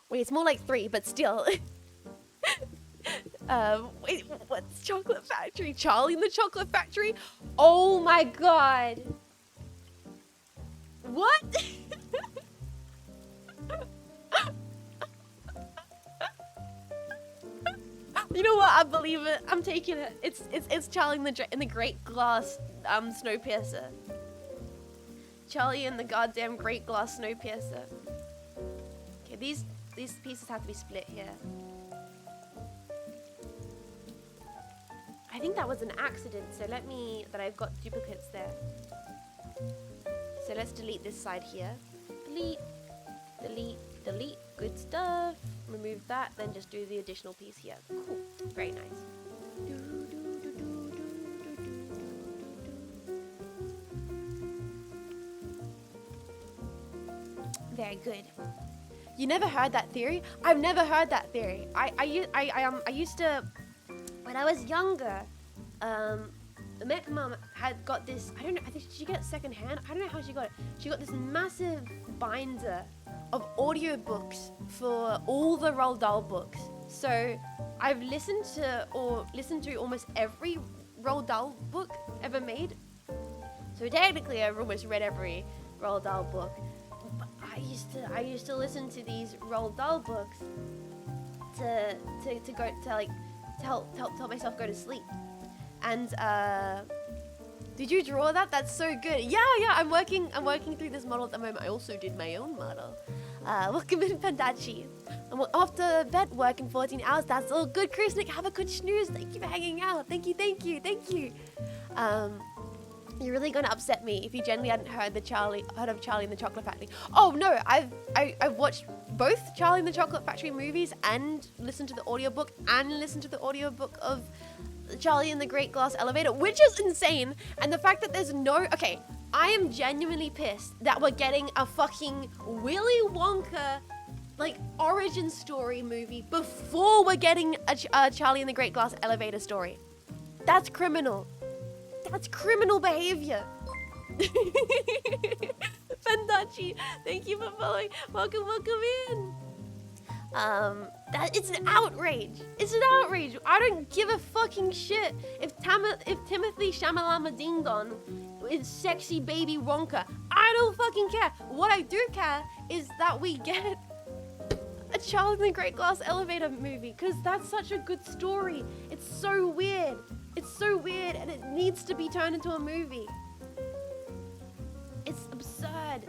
Wait, it's more like 3, but still. Wait, what's Chocolate Factory? Charlie and the Chocolate Factory? Oh my god. What? You know what? I believe it. I'm taking it. It's Charlie in the Great Glass Snowpiercer. Charlie and the goddamn Great Glass Snowpiercer. Okay, these pieces have to be split here. I think that was an accident, so that I've got duplicates there. So let's delete this side here. Delete. Good stuff. Remove that, then just do the additional piece here. Cool. Very nice. Very good. You never heard that theory? I've never heard that theory. I used to, when I was younger, the mech mom had got this, I don't know, I think she got it secondhand. I don't know how she got it. She got this massive binder of audiobooks for all the Roald Dahl books. So I've listened to almost every Roald Dahl book ever made. So technically I've almost read every Roald Dahl book. But I used to listen to these Roald Dahl books to help myself go to sleep. And did you draw that? That's so good. Yeah, I'm working through this model at the moment. I also did my own model. Welcome in, Pandachi. I'm off to bed, working 14 hours. That's all good, Chris Nick. Have a good snooze. Thank you for hanging out. Thank you. You're really gonna upset me if you genuinely hadn't heard of Charlie and the Chocolate Factory. Oh no, I've watched both Charlie and the Chocolate Factory movies and listened to the audiobook of Charlie and the Great Glass Elevator, which is insane. And the fact that there's okay, I am genuinely pissed that we're getting a fucking Willy Wonka like origin story movie before we're getting a Charlie and the Great Glass Elevator story. That's criminal. That's criminal behavior. Fandachi, thank you for following. Welcome in. It's an outrage. I don't give a fucking shit if Timothy Shamalama Ding Dong is sexy baby Wonka. I don't fucking care. What I do care is that we get a Charlie and the Great Glass Elevator movie, because that's such a good story. It's so weird, and it needs to be turned into a movie. It's absurd.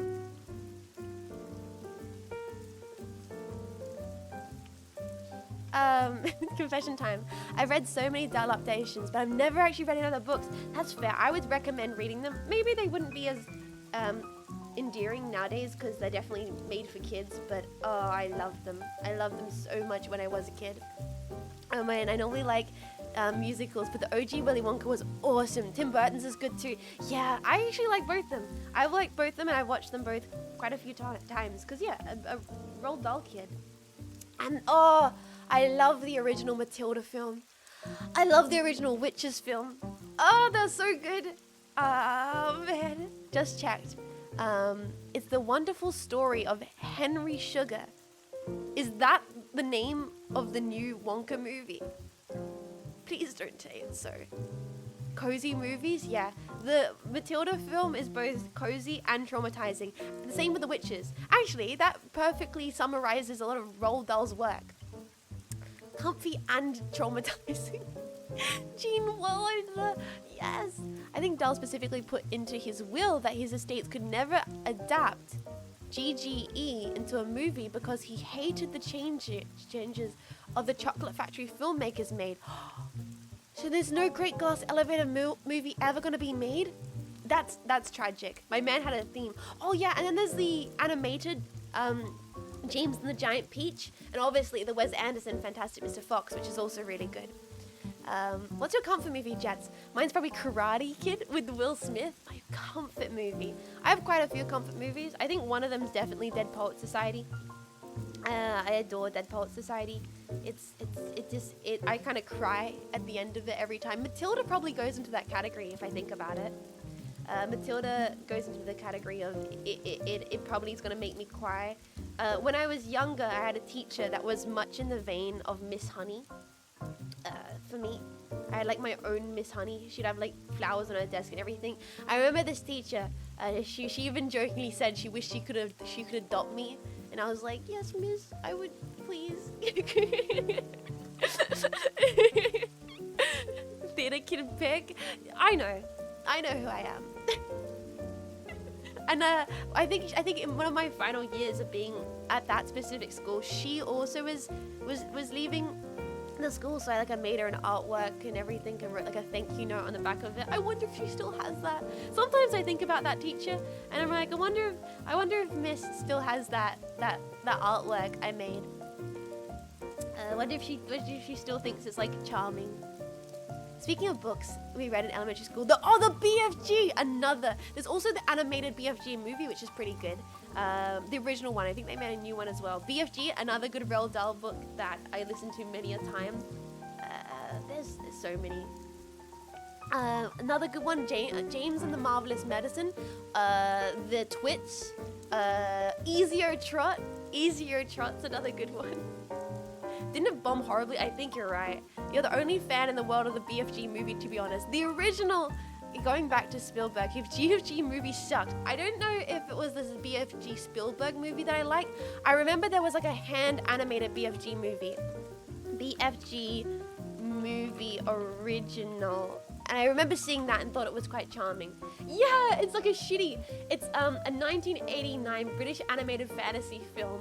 Confession time. I've read so many Dahl adaptations, but I've never actually read any other books. That's fair. I would recommend reading them. Maybe they wouldn't be as endearing nowadays because they're definitely made for kids, but oh, I love them. I loved them so much when I was a kid. Oh man, I normally like musicals, but the OG Willy Wonka was awesome. Tim Burton's is good too. Yeah, I actually like both of them. I've liked both of them, and I've watched them both quite a few times because yeah, a Roald Dahl kid. And oh, I love the original Matilda film. I love the original Witches film. Oh, they're so good. Oh man, just checked. It's the wonderful story of Henry Sugar. Is that the name of the new Wonka movie? Please don't say it so. Cozy movies, yeah. The Matilda film is both cozy and traumatizing. The same with the Witches. Actually, that perfectly summarizes a lot of Roald Dahl's work. Comfy and traumatizing. Gene Wilder, yes. I think Dahl specifically put into his will that his estates could never adapt GGE into a movie because he hated the changes of the Chocolate Factory filmmakers made. So there's no Great Glass Elevator movie ever gonna be made? That's tragic. My man had a theme. Oh yeah, and then there's the animated James and the Giant Peach, and obviously the Wes Anderson Fantastic Mr. Fox, which is also really good. What's your comfort movie, Jets? Mine's probably Karate Kid with Will Smith. My comfort movie. I have quite a few comfort movies. I think one of them is definitely Dead Poet Society. I adore Dead Poet Society. I kind of cry at the end of it every time. Matilda probably goes into that category if I think about it. Matilda goes into the category of it probably is going to make me cry. When I was younger, I had a teacher that was much in the vein of Miss Honey. For me, I had like my own Miss Honey. She'd have like flowers on her desk and everything. I remember this teacher. She even jokingly said she wished she could adopt me, and I was like, yes, miss, I would, please. Theater kid pick. I know who I am. And I think in one of my final years of being at that specific school, she also was leaving the school, so I made her an artwork and everything and wrote like a thank you note on the back of it. I wonder if she still has that. Sometimes I think about that teacher and I'm like, I wonder if Miss still has that artwork I made. I wonder if she still thinks it's like charming. Speaking of books we read in elementary school, the BFG, there's also the animated BFG movie, which is pretty good. The original one, I think they made a new one as well. BFG, another good Roald Dahl book that I listened to many a time. There's so many. Another good one, James and the Marvelous Medicine. The Twits. Easier Trot's another good one. Didn't it bomb horribly? I think you're right. You're the only fan in the world of the BFG movie, to be honest. The original, going back to Spielberg, if BFG movie sucked, I don't know if it was this BFG Spielberg movie that I liked. I remember there was like a hand animated BFG movie. BFG movie original. And I remember seeing that and thought it was quite charming. Yeah, it's like it's a 1989 British animated fantasy film.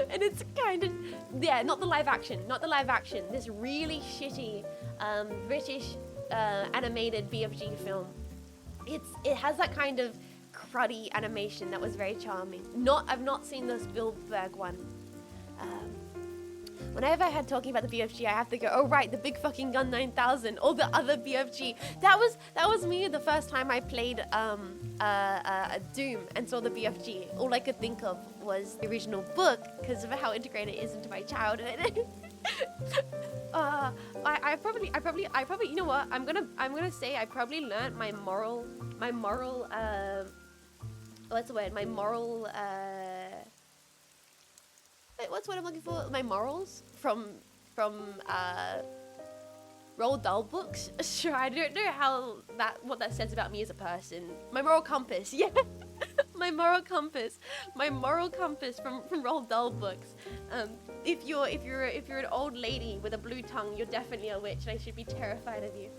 And it's kind of, not the live action. This really shitty British animated BFG film. It has that kind of cruddy animation that was very charming. I've not seen the Spielberg one. Whenever I had talking about the BFG, I have to go, oh right, the Big Fucking Gun 9000, or the other BFG. That was me the first time I played Doom and saw the BFG. All I could think of was the original book because of how integrated it is into my childhood. I probably, you know what? I'm gonna say I probably learned my moral, what's the word? My moral, what's what I'm looking for? My morals from Roald Dahl books. Sure, I don't know what that says about me as a person. My moral compass, yeah. My moral compass from Roald Dahl books. If you're an old lady with a blue tongue, you're definitely a witch, and I should be terrified of you.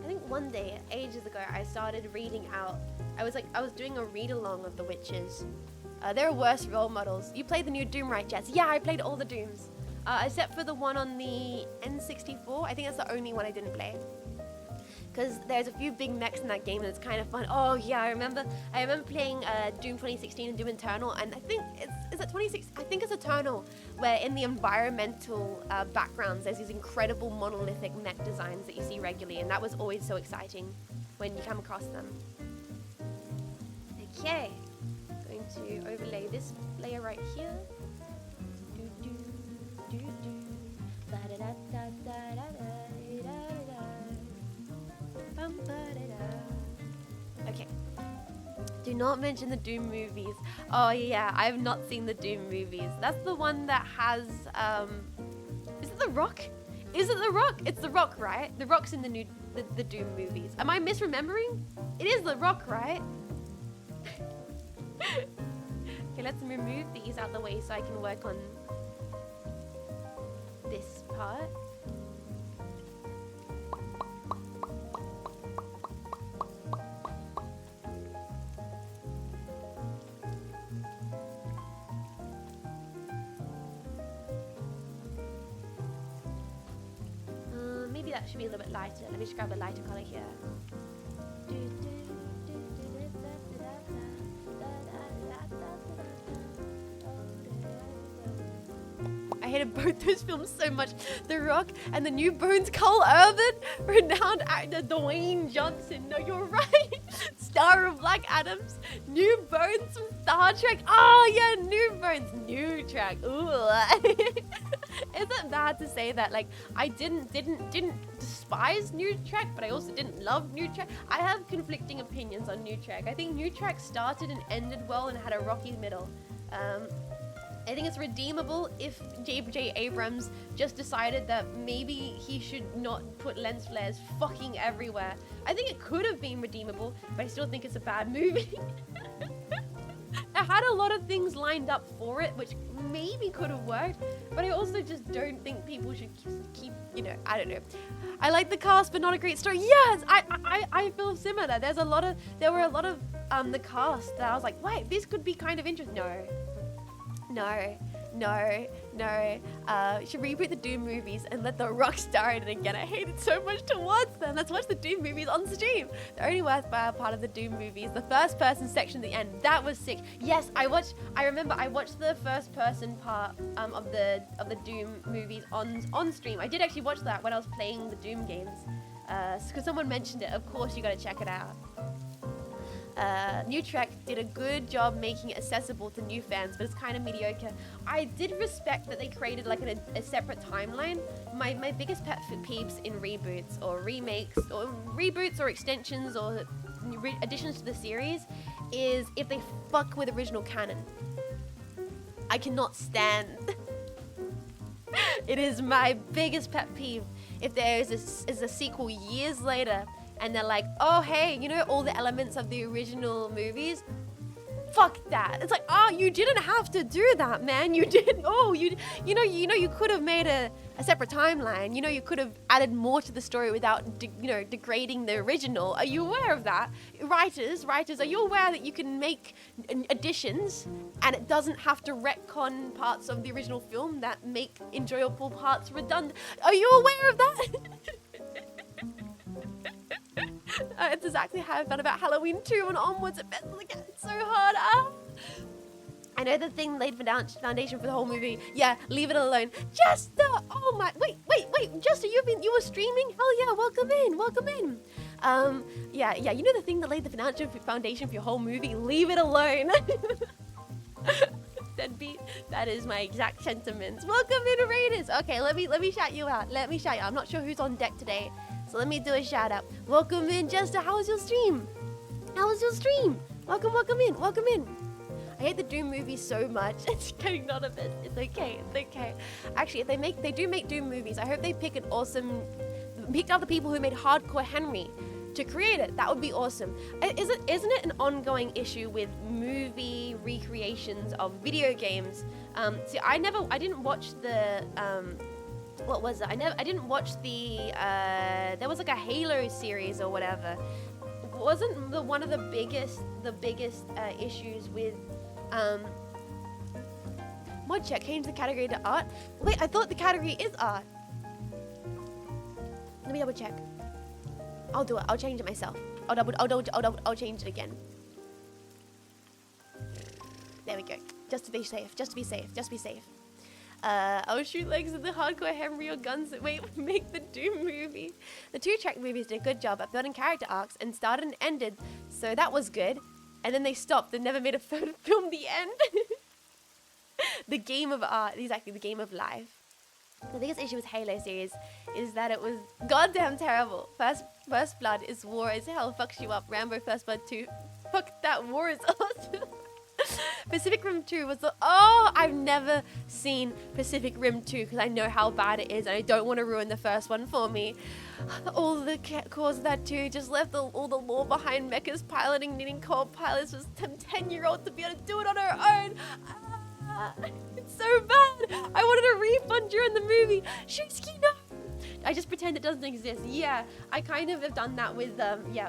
I think one day, ages ago, I started reading out. I was doing a read along of the witches. They're worse role models. You played the new Doom, right, Jets? Yeah, I played all the Dooms. Except for the one on the N64. I think that's the only one I didn't play. Because there's a few big mechs in that game and it's kind of fun. Oh yeah, I remember playing Doom 2016 and Doom Eternal, and I think is it 26? I think it's Eternal, where in the environmental backgrounds there's these incredible monolithic mech designs that you see regularly, and that was always so exciting when you come across them. Okay, going to overlay this layer right here. Okay. Do not mention the Doom movies. Oh yeah, I have not seen the Doom movies. That's the one that has is it The Rock? Is it The Rock? It's The Rock, right? The Rock's in the Doom movies. Am I misremembering? It is The Rock, right? Okay, let's remove these out the way so I can work on this part. that should be a little bit lighter. Let me just grab a lighter color here. I hated both those films so much. The Rock and the New Bones, Cole Urban, renowned actor Dwayne Johnson. No, you're right. Star of Black Adams, New Bones from Star Trek. Oh yeah, New Bones, new track. Ooh. Is it bad to say that? Like, I didn't despise New Trek, but I also didn't love New Trek. I have conflicting opinions on New Trek. I think New Trek started and ended well and had a rocky middle. I think it's redeemable if J.J. Abrams just decided that maybe he should not put lens flares fucking everywhere. I think it could have been redeemable, but I still think it's a bad movie. It had a lot of things lined up for it, which maybe could have worked, but I also just don't think people should keep, you know, I don't know. I like the cast, but not a great story. Yes, I feel similar. There were a lot of the cast that I was like, wait, this could be kind of interesting. No. Should reboot the Doom movies and let The Rock star in it again. I hated so much to watch them. Let's watch the Doom movies on stream. The only worthwhile part of the Doom movies, the first person section at the end, that was sick. Yes, I remember I watched the first person part of the Doom movies on stream. I did actually watch that when I was playing the Doom games. Because someone mentioned it. Of course you gotta check it out. New Trek did a good job making it accessible to new fans, but it's kind of mediocre. I did respect that they created like a separate timeline. My biggest pet peeves in reboots or remakes or reboots or extensions or additions to the series is if they fuck with original canon. I cannot stand. It is my biggest pet peeve if there is a sequel years later and they're like, oh hey, you know all the elements of the original movies? Fuck that. It's like, oh, you didn't have to do that, man. You didn't. Oh, you could have made a separate timeline. You know, you could have added more to the story without degrading the original. Are you aware of that? Writers, are you aware that you can make additions and it doesn't have to retcon parts of the original film that make enjoyable parts redundant? Are you aware of that? It's exactly how I felt about Halloween 2 and onwards. It's so hard. I know the thing laid foundation for the whole movie. Yeah, leave it alone. Jester! Oh my, wait. Jester, you were streaming? Hell yeah, welcome in. Yeah, you know the thing that laid the foundation for your whole movie? Leave it alone. Deadbeat. That is my exact sentiments. Welcome in, Raiders. Okay, let me shout you out. I'm not sure who's on deck today, so let me do a shout out. Welcome in, Jester. How was your stream? Welcome in. I hate the Doom movies so much. It's getting none of it. It's okay. Actually, if they do make Doom movies, I hope they pick out the people who made Hardcore Henry to create it. That would be awesome. Isn't it an ongoing issue with movie recreations of video games? See, I didn't watch the what was it? I didn't watch the there was like a Halo series or whatever. Wasn't one of the biggest issues with mod check change the category to art? Wait, I thought the category is art. Let me double check. I'll do it. I'll change it myself. I'll change it again. There we go. Just to be safe. I'll shoot legs at the Hardcore Henry or guns that make the Doom movie. The 2 track movies did a good job at building character arcs and started and ended, so that was good. And then they stopped and never made a third film the end. The game of art, exactly, the game of life. The biggest issue with Halo series is that it was goddamn terrible. First Blood is war as hell, fucks you up. Rambo First Blood 2, fuck that, war is awesome. Pacific Rim 2 was I've never seen Pacific Rim 2 because I know how bad it is and I don't want to ruin the first one for me. All the cause of that too just left all the lore behind mechas piloting, needing co-pilots was 10-year-old to be able to do it on her own. It's so bad. I wanted a refund during the movie. Shuski, no. I just pretend it doesn't exist. Yeah, I kind of have done that with, yeah.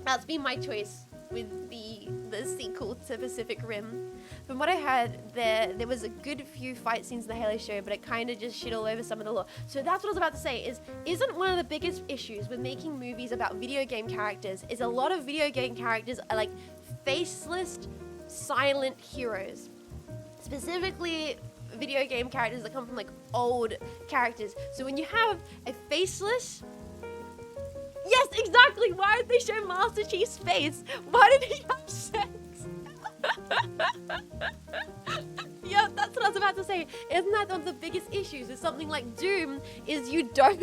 That's been my choice with the sequel to Pacific Rim. From what I heard, there was a good few fight scenes in the Halo show, but it kind of just shit all over some of the lore. So that's what I was about to say, isn't one of the biggest issues with making movies about video game characters is a lot of video game characters are like faceless, silent heroes. Specifically, video game characters that come from like old characters. So when you have a faceless... Yes, exactly! Why did they show Master Chief's face? Why did he have sex? Yeah, that's what I was about to say. Isn't that one of the biggest issues with something like Doom, is you don't...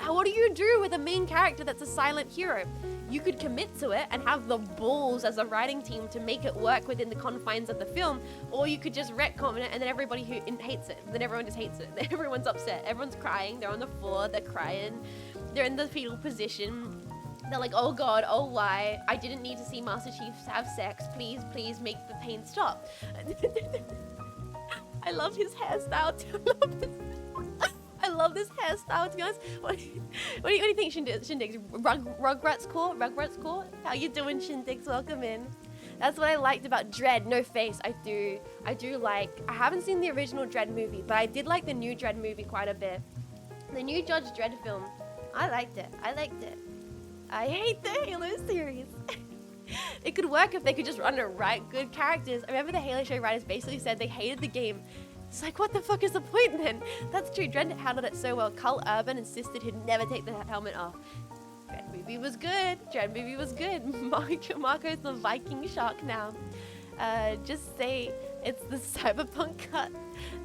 what do you do with a main character that's a silent hero? You could commit to it and have the balls as a writing team to make it work within the confines of the film, or you could just retcon it and then everybody who hates it, then everyone just hates it. Everyone's upset, everyone's crying, they're on the floor, they're crying, they're in the fetal position. They're like, oh god, oh why? I didn't need to see Master Chief have sex. Please, please make the pain stop. I love his hairstyle too. I love this hairstyle, to be honest. What do you think, Shindigs? Rugrats Court? Rugrats Court? How you doing, Shindigs? Welcome in. That's what I liked about Dredd. No face. I do like... I haven't seen the original Dredd movie, but I did like the new Dredd movie quite a bit. The new Judge Dredd film. I liked it. I hate the Halo series. It could work if they could just run to write good characters. I remember the Halo show writers basically said they hated the game. It's like, what the fuck is the point then? That's true, Dredd handled it so well. Carl Urban insisted he'd never take the helmet off. Dredd movie was good. Marco's the Viking shark now. Just say it's the cyberpunk cut.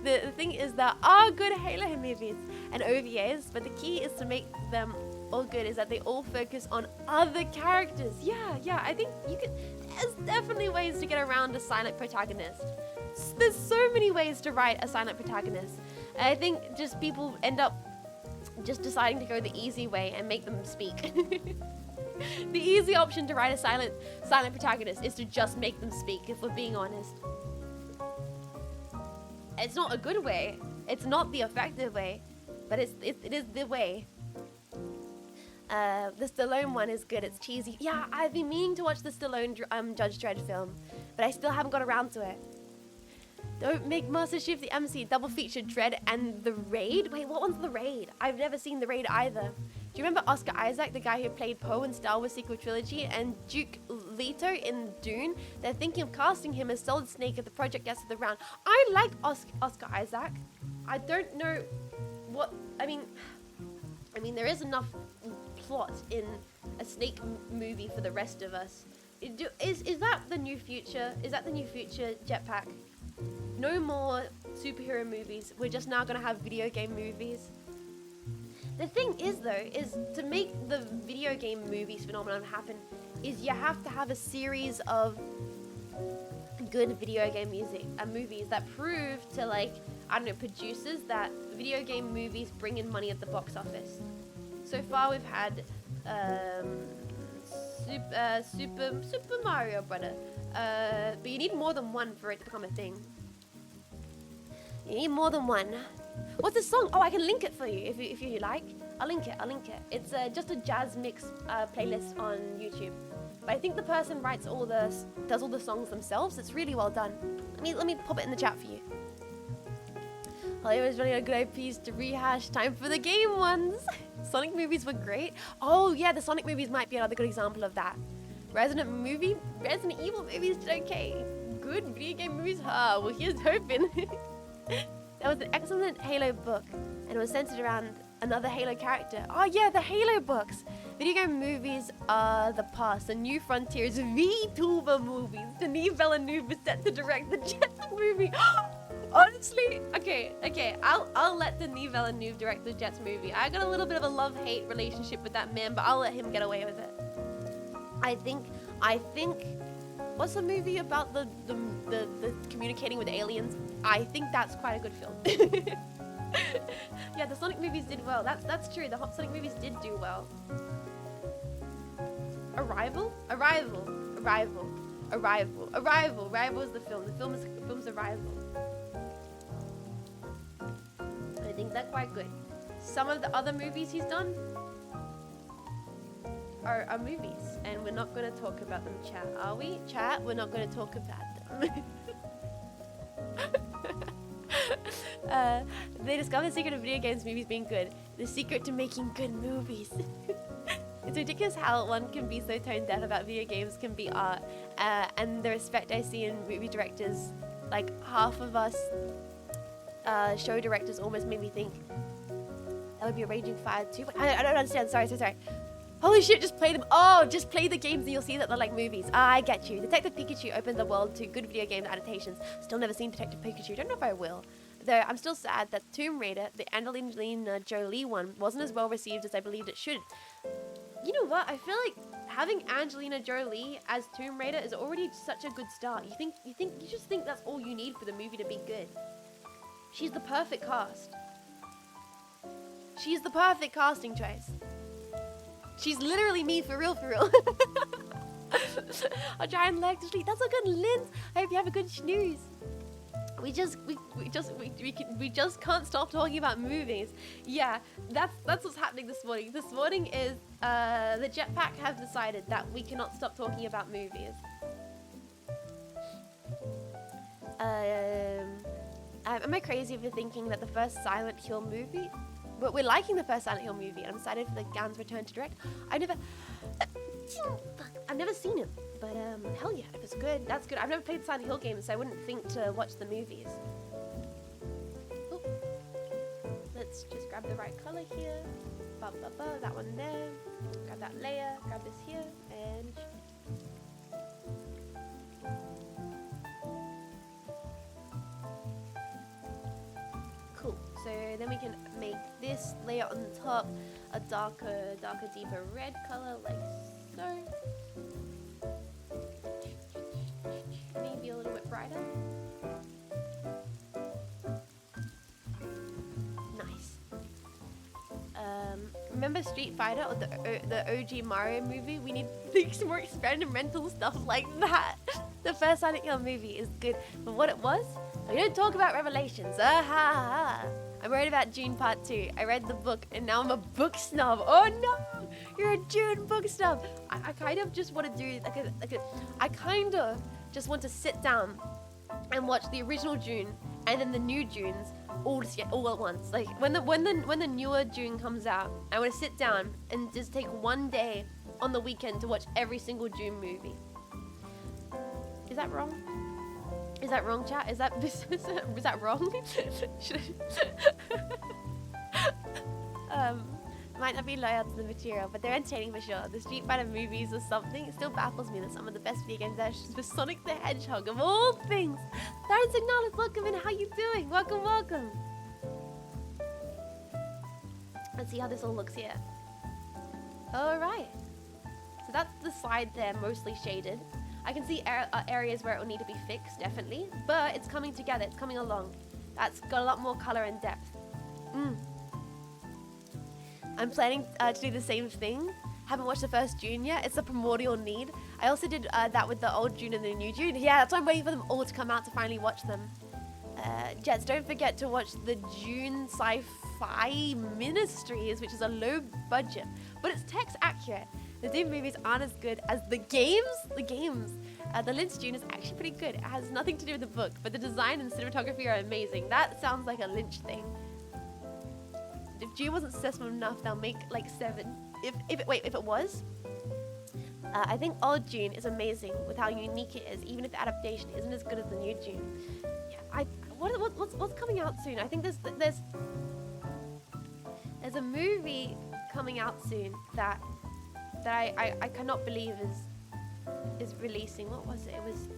The thing is, there are good Halo movies and OVAs, but the key is to make them all good is that they all focus on other characters. Yeah, I think there's definitely ways to get around a silent protagonist. There's so many ways to write a silent protagonist. And I think just people end up just deciding to go the easy way and make them speak. The easy option to write a silent protagonist is to just make them speak, if we're being honest. It's not a good way. It's not the effective way, but it is the way. The Stallone one is good. It's cheesy. Yeah, I've been meaning to watch the Stallone Judge Dredd film, but I still haven't got around to it. Don't make Master Chief the MC. Double feature Dredd and The Raid. Wait, what one's The Raid? I've never seen The Raid either. Do you remember Oscar Isaac, the guy who played Poe in Star Wars sequel trilogy, and Duke Leto in Dune? They're thinking of casting him as Solid Snake if the project gets to the round. I like Oscar Isaac. I don't know what... I mean, there is enough plot in a Snake movie for the rest of us. Is that the new future? Is that the new future, Jetpack? No more superhero movies. We're just now gonna have video game movies. The thing is though, is to make the video game movies phenomenon happen, is you have to have a series of good video game movies that prove to, like, I don't know, producers that video game movies bring in money at the box office. So far we've had Super Mario Brother, but you need more than one for it to become a thing. You need more than one. What's the song? Oh, I can link it for you if you like. I'll link it. It's just a jazz mix playlist on YouTube. But I think the person does all the songs themselves. It's really well done. Let me pop it in the chat for you. Hollywood's running out of good IPs to rehash. Time for the game ones. Sonic movies were great. Oh yeah, the Sonic movies might be another good example of that. Resident Evil movies did okay. Good video game movies? Well, here's hoping. There was an excellent Halo book, and it was centered around another Halo character. Oh yeah, the Halo books. Video game movies are the past. The new frontiers VTuber movies. Denis Villeneuve is set to direct the Jets movie. Honestly, okay, I'll let Denis Villeneuve direct the Jets movie. I got a little bit of a love-hate relationship with that man, but I'll let him get away with it. I think. What's the movie about the communicating with aliens? I think that's quite a good film. Yeah, the Sonic movies did well. That's true. The Sonic movies did do well. Arrival is the film. The film's Arrival. I think that's quite good. Some of the other movies he's done, are movies, and we're not going to talk about them, chat, are we? Chat, we're not going to talk about them. They discovered the secret of video games movies being good. The secret to making good movies. It's ridiculous how one can be so tone deaf about video games can be art. And the respect I see in movie directors, like half of us show directors almost made me think that would be a Raging Fire too. I don't understand. Sorry. Holy shit, just play them. Oh, just play the games and you'll see that they're like movies. I get you. Detective Pikachu opened the world to good video game adaptations. Still never seen Detective Pikachu. Don't know if I will. Though I'm still sad that Tomb Raider, the Angelina Jolie one, wasn't as well received as I believed it should. You know what? I feel like having Angelina Jolie as Tomb Raider is already such a good start. You just think that's all you need for the movie to be good. She's the perfect cast. She's the perfect casting choice. She's literally me for real. I'll try and leg to sleep. That's a good lens. I hope you have a good snooze. We just can't stop talking about movies. Yeah, that's what's happening this morning. This morning is the Jetpack have decided that we cannot stop talking about movies. Am I crazy for thinking that the first Silent Hill movie? But we're liking the first Silent Hill movie, and I'm excited for the Gans return to direct. I've never seen it, but hell yeah, if it's good, that's good. I've never played the Silent Hill games, so I wouldn't think to watch the movies. Ooh. Let's just grab the right color here. That one there. Grab that layer. Grab this here, and cool. So then we can make this layer on the top a darker, deeper red color, like so. Maybe a little bit brighter. Nice. Remember Street Fighter or the OG Mario movie? We need some more experimental stuff like that. The first Silent Hill movie is good, but what it was? We don't talk about Revelations. I'm worried about June Part 2. I read the book and now I'm a book snob. Oh no! You're a June book snob. I kind of just want to do I kind of just want to sit down and watch the original June and then the new Junes all at once. Like when the newer June comes out, I want to sit down and just take one day on the weekend to watch every single June movie. Is that wrong? Is that wrong, chat? Is that wrong? Might not be loyal to the material, but they're entertaining for sure. The Street Fighter movies or something, it still baffles me that some of the best video games are for Sonic the Hedgehog of all things. Darren Signalis, welcome in. How you doing? Welcome. Let's see how this all looks here. All right. So that's the side there, mostly shaded. I can see areas where it will need to be fixed, definitely. But it's coming together. It's coming along. That's got a lot more color and depth. I'm planning to do the same thing. Haven't watched the first June yet. It's a primordial need. I also did that with the old June and the new June. Yeah, that's why I'm waiting for them all to come out to finally watch them. Jets, don't forget to watch the June Sci-Fi Ministries, which is a low budget, but it's text accurate. The Doom movies aren't as good as the games. The Lynch June is actually pretty good. It has nothing to do with the book, but the design and cinematography are amazing. That sounds like a Lynch thing. If June wasn't successful enough, they'll make like 7. If it was? I think old June is amazing with how unique it is, even if the adaptation isn't as good as the new June. Yeah, what's coming out soon? I think there's a movie coming out soon that I cannot believe is releasing. What was it? It was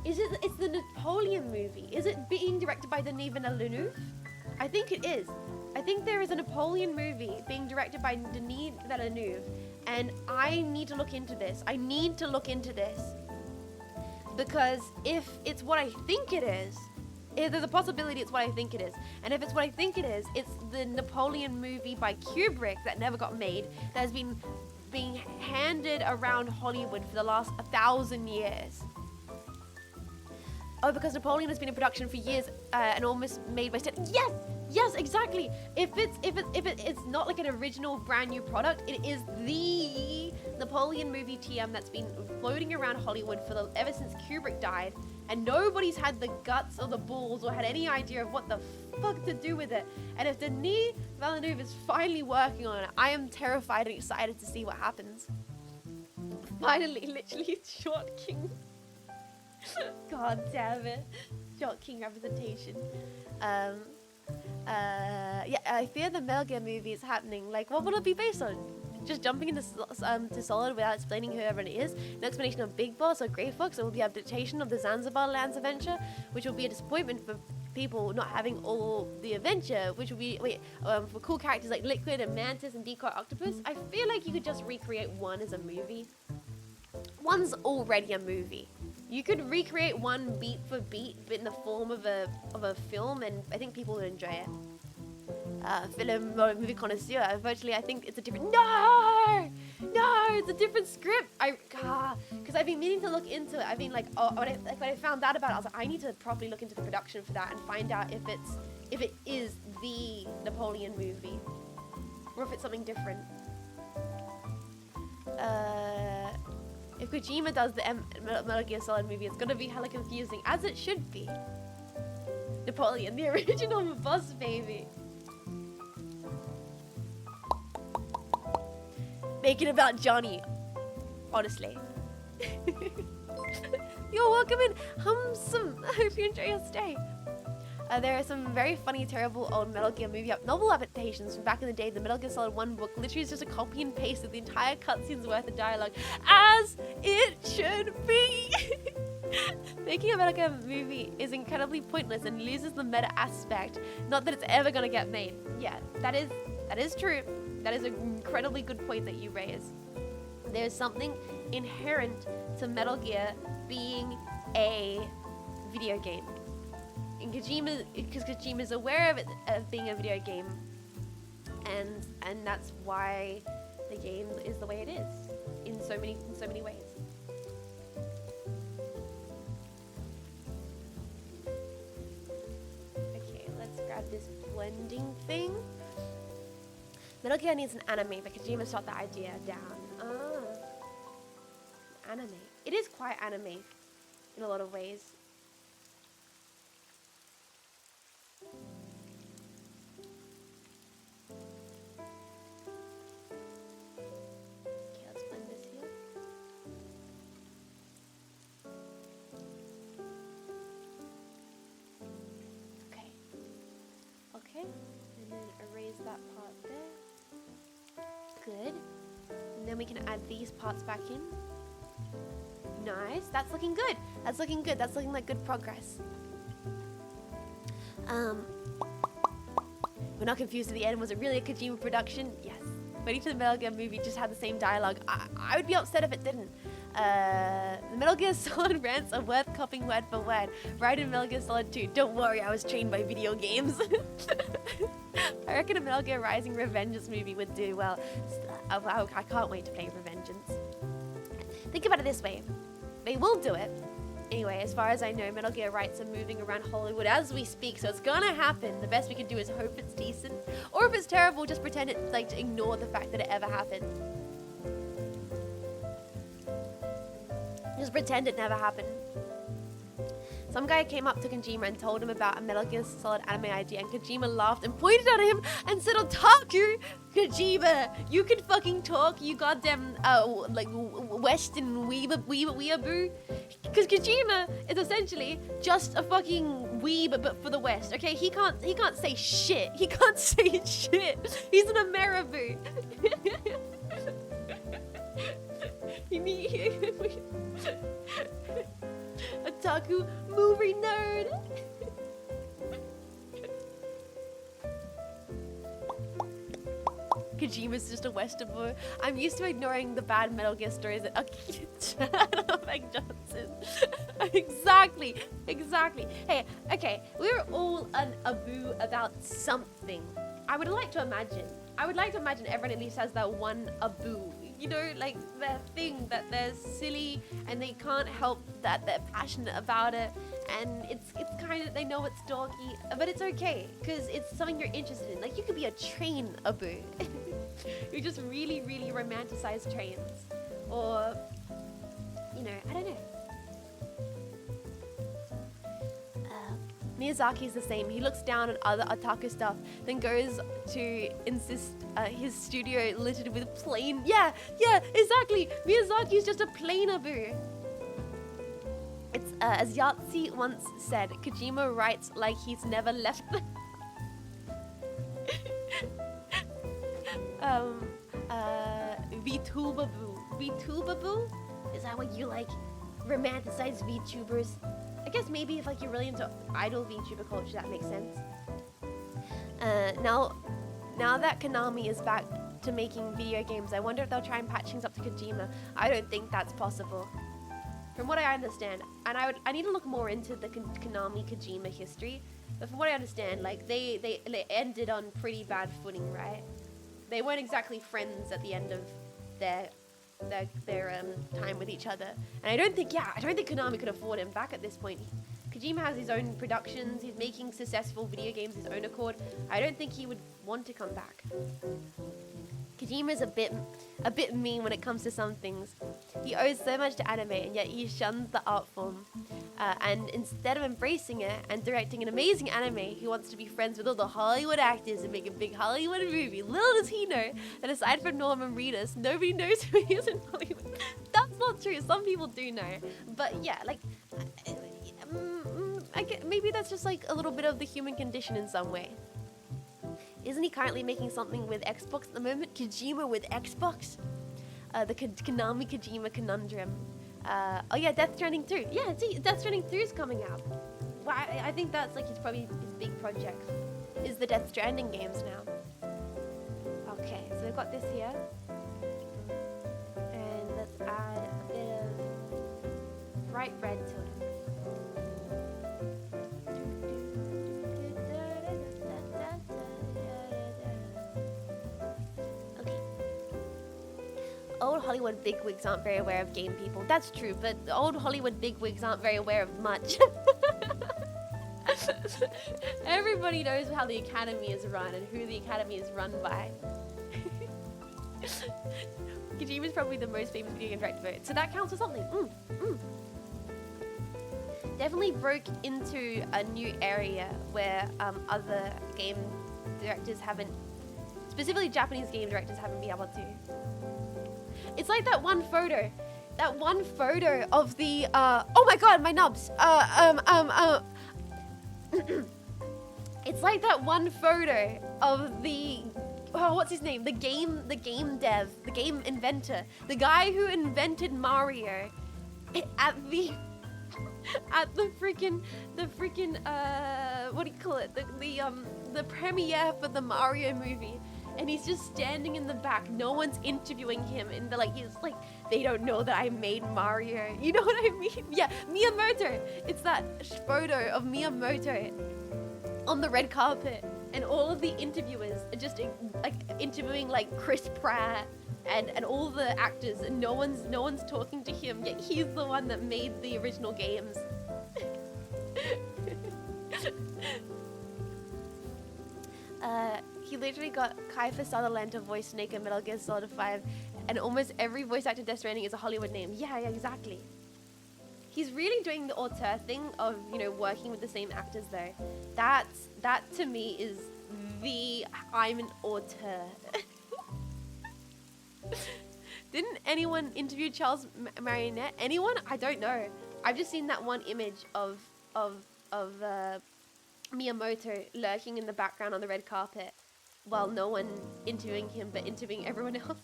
it's the Napoleon movie. Is it being directed by Denis Villeneuve? I think it is. I think there is a Napoleon movie being directed by Denis Villeneuve, and I need to look into this. Because if it's what I think it is, there's a possibility it's what I think it is. And if it's what I think it is, it's the Napoleon movie by Kubrick that never got made, that has been being handed around Hollywood for the last 1,000 years. Oh, because Napoleon has been in production for years and almost made by... Yes! Yes, exactly. If it's not like an original brand new product, it is the Napoleon movie TM that's been floating around Hollywood ever since Kubrick died, and nobody's had the guts or the balls or had any idea of what the fuck to do with it. And if Denis Villeneuve is finally working on it, I am terrified and excited to see what happens. Finally, literally, it's Short King. God damn it. Short King representation. Yeah, I fear the Metal Gear movie is happening. Like, what will it be based on? Just jumping into to Solid without explaining who everyone is? An explanation of Big Boss or Grey Fox, or will be adaptation of the Zanzibar Lands adventure, which will be a disappointment for people not having all the adventure, which will be, for cool characters like Liquid and Mantis and Decoy Octopus. I feel like you could just recreate one as a movie. One's already a movie. You could recreate one beat for beat, but in the form of a film, and I think people would enjoy it. Film or movie connoisseur. Unfortunately, I think it's a different. No, it's a different script. Because I've been meaning to look into it. I've been like, when I found out about it, I was like, I need to properly look into the production for that and find out if it is the Napoleon movie, or if it's something different. If Kojima does the Metal Gear Solid movie, it's gonna be hella confusing, as it should be. Napoleon, the original boss baby. Make it about Johnny. Honestly. You're welcome in. I hope you enjoy your stay. There are some very funny, terrible old Metal Gear movie novel adaptations from back in the day. The Metal Gear Solid 1 book literally is just a copy and paste of the entire cutscene's worth of dialogue, as it should be. Making a Metal Gear movie is incredibly pointless and loses the meta aspect. Not that it's ever gonna get made. Yeah, that is true. That is an incredibly good point that you raise. There's something inherent to Metal Gear being a video game. And because Kojima's aware of it being a video game, and that's why the game is the way it is in so many ways. Okay, let's grab this blending thing. Metal Gear needs an anime, but Kojima shot the idea down. Anime. It is quite anime in a lot of ways. And then erase that part there. Good. And then we can add these parts back in. Nice. That's looking good. That's looking good. That's looking like good progress. We're not confused at the end. Was it really a Kojima production? Yes. Waiting for the Metal Gear movie just had the same dialogue. I would be upset if it didn't. The Metal Gear Solid rants are worth copying word for word. Right in Metal Gear Solid 2. Don't worry, I was trained by video games. I reckon a Metal Gear Rising Revengeance movie would do well. I can't wait to play Revengeance. Think about it this way. They will do it. Anyway, as far as I know, Metal Gear rights are moving around Hollywood as we speak, so it's gonna happen. The best we can do is hope it's decent. Or if it's terrible, just pretend it, like, to ignore the fact that it ever happened. Just pretend it never happened. Some guy came up to Kojima and told him about a Metal Gear Solid anime idea, and Kojima laughed and pointed at him and said, "Otaku! Kojima, you can fucking talk, you goddamn, like, Western weeaboo." Because Kojima is essentially just a fucking weeb, but for the West, okay? He can't say shit. He can't say shit. He's an Ameriboo. Otaku movie nerd. Kojima's just a Western boy. I'm used to ignoring the bad Metal Gear stories that Meg Johnson. Exactly. Hey, okay, we're all an aboo about something. I would like to imagine everyone at least has that one aboo. you know, like their thing, that they're silly and they can't help that they're passionate about it, and it's kind of, they know it's dorky, but it's okay because it's something you're interested in. Like you could be a train abu who just really romanticize trains, or you know, I don't know. Miyazaki's the same. He looks down on other otaku stuff, then goes to insist his studio littered with plain. Yeah, exactly. Miyazaki's just a plain abu. It's as Yahtzee once said, Kojima writes like he's never left the VTubabu. VTubabu? Is that what you like? Romanticize VTubers? I guess maybe if like you're really into idol VTuber culture, that makes sense. Now that Konami is back to making video games, I wonder if they'll try and patch things up to Kojima. I don't think that's possible, from what I understand. And I need to look more into the Konami Kojima history. But from what I understand, like they ended on pretty bad footing, right? They weren't exactly friends at the end of their time with each other, and I don't think Konami could afford him back at this point. Kojima has his own productions, he's making successful video games his own accord. I don't think he would want to come back. Kojima's a bit mean when it comes to some things. He owes so much to anime, and yet he shuns the art form. And instead of embracing it and directing an amazing anime, he wants to be friends with all the Hollywood actors and make a big Hollywood movie. Little does he know that aside from Norman Reedus, nobody knows who he is in Hollywood. That's not true. Some people do know. But yeah, like, maybe that's just like a little bit of the human condition in some way. Isn't he currently making something with Xbox at the moment? Kojima with Xbox? The Konami Kojima conundrum. Oh yeah, Death Stranding 2. Yeah, see, Death Stranding 2 is coming out. Well, I think that's like probably his big project, is the Death Stranding games now. Okay, so we've got this here. And let's add a bit of bright red to it. Old Hollywood bigwigs aren't very aware of game people. That's true, but the old Hollywood bigwigs aren't very aware of much. Everybody knows how the Academy is run and who the Academy is run by. Kojima's probably the most famous video game director, so that counts as something. Definitely broke into a new area where other game directors haven't, specifically Japanese game directors haven't been able to. It's like that one photo of the oh my god, my nubs. It's like that one photo of the what's his name? The game dev, the game inventor, the guy who invented Mario at the freaking what do you call it? The premiere for the Mario movie. And he's just standing in the back. No one's interviewing him, and he's like, they don't know that I made Mario. You know what I mean? Yeah, Miyamoto. It's that photo of Miyamoto on the red carpet, and all of the interviewers are just like interviewing like Chris Pratt and all the actors, and no one's talking to him. Yet he's the one that made the original games. He literally got Kiefer Sutherland to voice Snake in Metal Gear Solid 5, and almost every voice actor in Death Stranding is a Hollywood name. Yeah, exactly. He's really doing the auteur thing of, you know, working with the same actors though. That to me is the I'm an auteur. Didn't anyone interview Charles Martinet? Anyone? I don't know. I've just seen that one image of Miyamoto lurking in the background on the red carpet, while no one interviewing him but interviewing everyone else.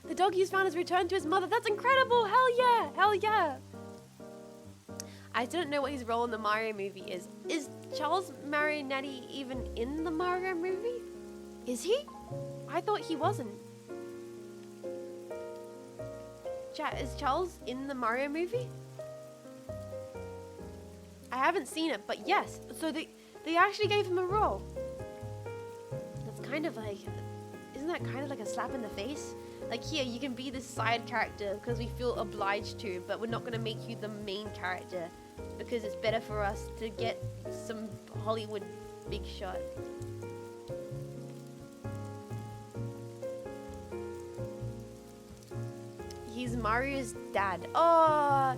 The dog he's found has returned to his mother. That's incredible! Hell yeah! Hell yeah! I still don't know what his role in the Mario movie is. Is Charles Marionetti even in the Mario movie? Is he? I thought he wasn't. Chat, is Charles in the Mario movie? I haven't seen it, but yes. So they actually gave him a role. That's kind of like, isn't isn't that kind of like a slap in the face? Like, here, you can be this side character because we feel obliged to, but we're not going to make you the main character because it's better for us to get some Hollywood big shot. He's Mario's dad. Oh,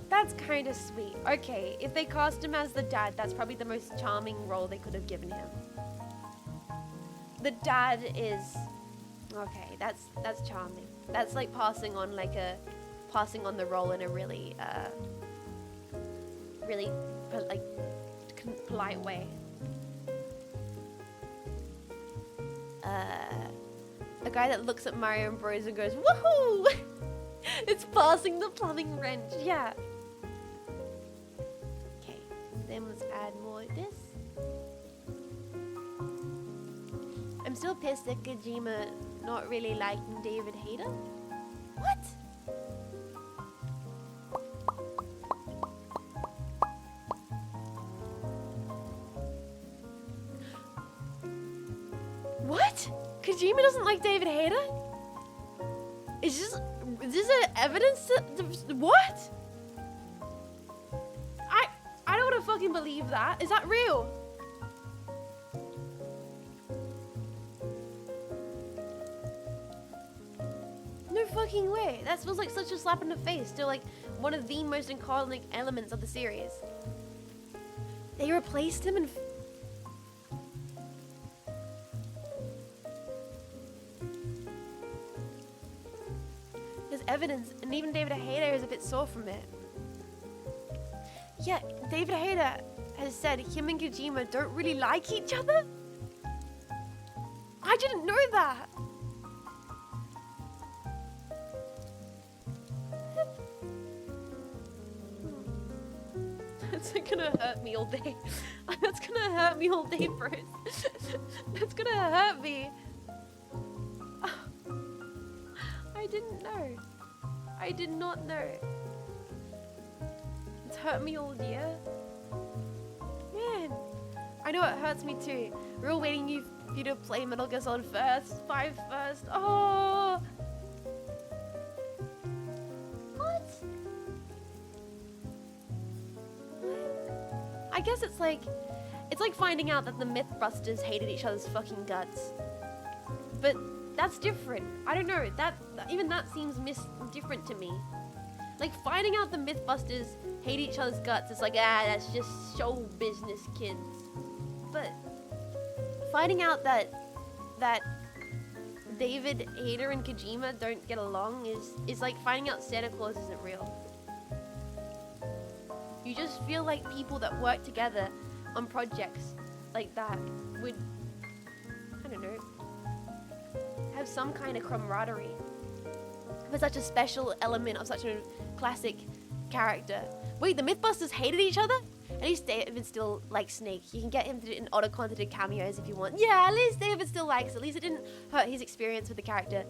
that's kind of sweet. Okay, if they cast him as the dad, that's probably the most charming role they could have given him. The dad is... Okay, that's charming. That's like passing on the role in a really, really like polite way. A guy that looks at Mario and Bros and goes, woohoo! It's passing the plumbing wrench, yeah. Okay, then let's add more of this. I'm still pissed at Kojima not really liking David Hayter. What? What? Kojima doesn't like David Hayter? Is this evidence to what? I don't want to fucking believe that. Is that real? No fucking way. That feels like such a slap in the face to like one of the most iconic elements of the series. They replaced him and there's evidence, and even David Hayter is a bit sore from it. Yeah, David Hayter has said him and Kojima don't really like each other. I didn't know that. That's gonna hurt me all day. That's gonna hurt me all day, bros. That's gonna hurt me. I didn't know. I did not know. It's hurt me all year. Man, I know it hurts me too. We're all waiting for you to play Metal Gear Solid 5 first. Oh. What? I guess it's like finding out that the Mythbusters hated each other's fucking guts. But that's different. I don't know. Even that seems different to me. Like finding out the Mythbusters hate each other's guts. It's like that's just show business, kids. But finding out that David Hayter and Kojima don't get along is like finding out Santa Claus isn't real. You just feel like people that work together on projects like that would, I don't know, have some kind of camaraderie for such a special element of such a classic character. Wait, the Mythbusters hated each other? At least David still likes Snake. You can get him to do in auto-contented cameos if you want. Yeah, at least David still likes. At least it didn't hurt his experience with the character.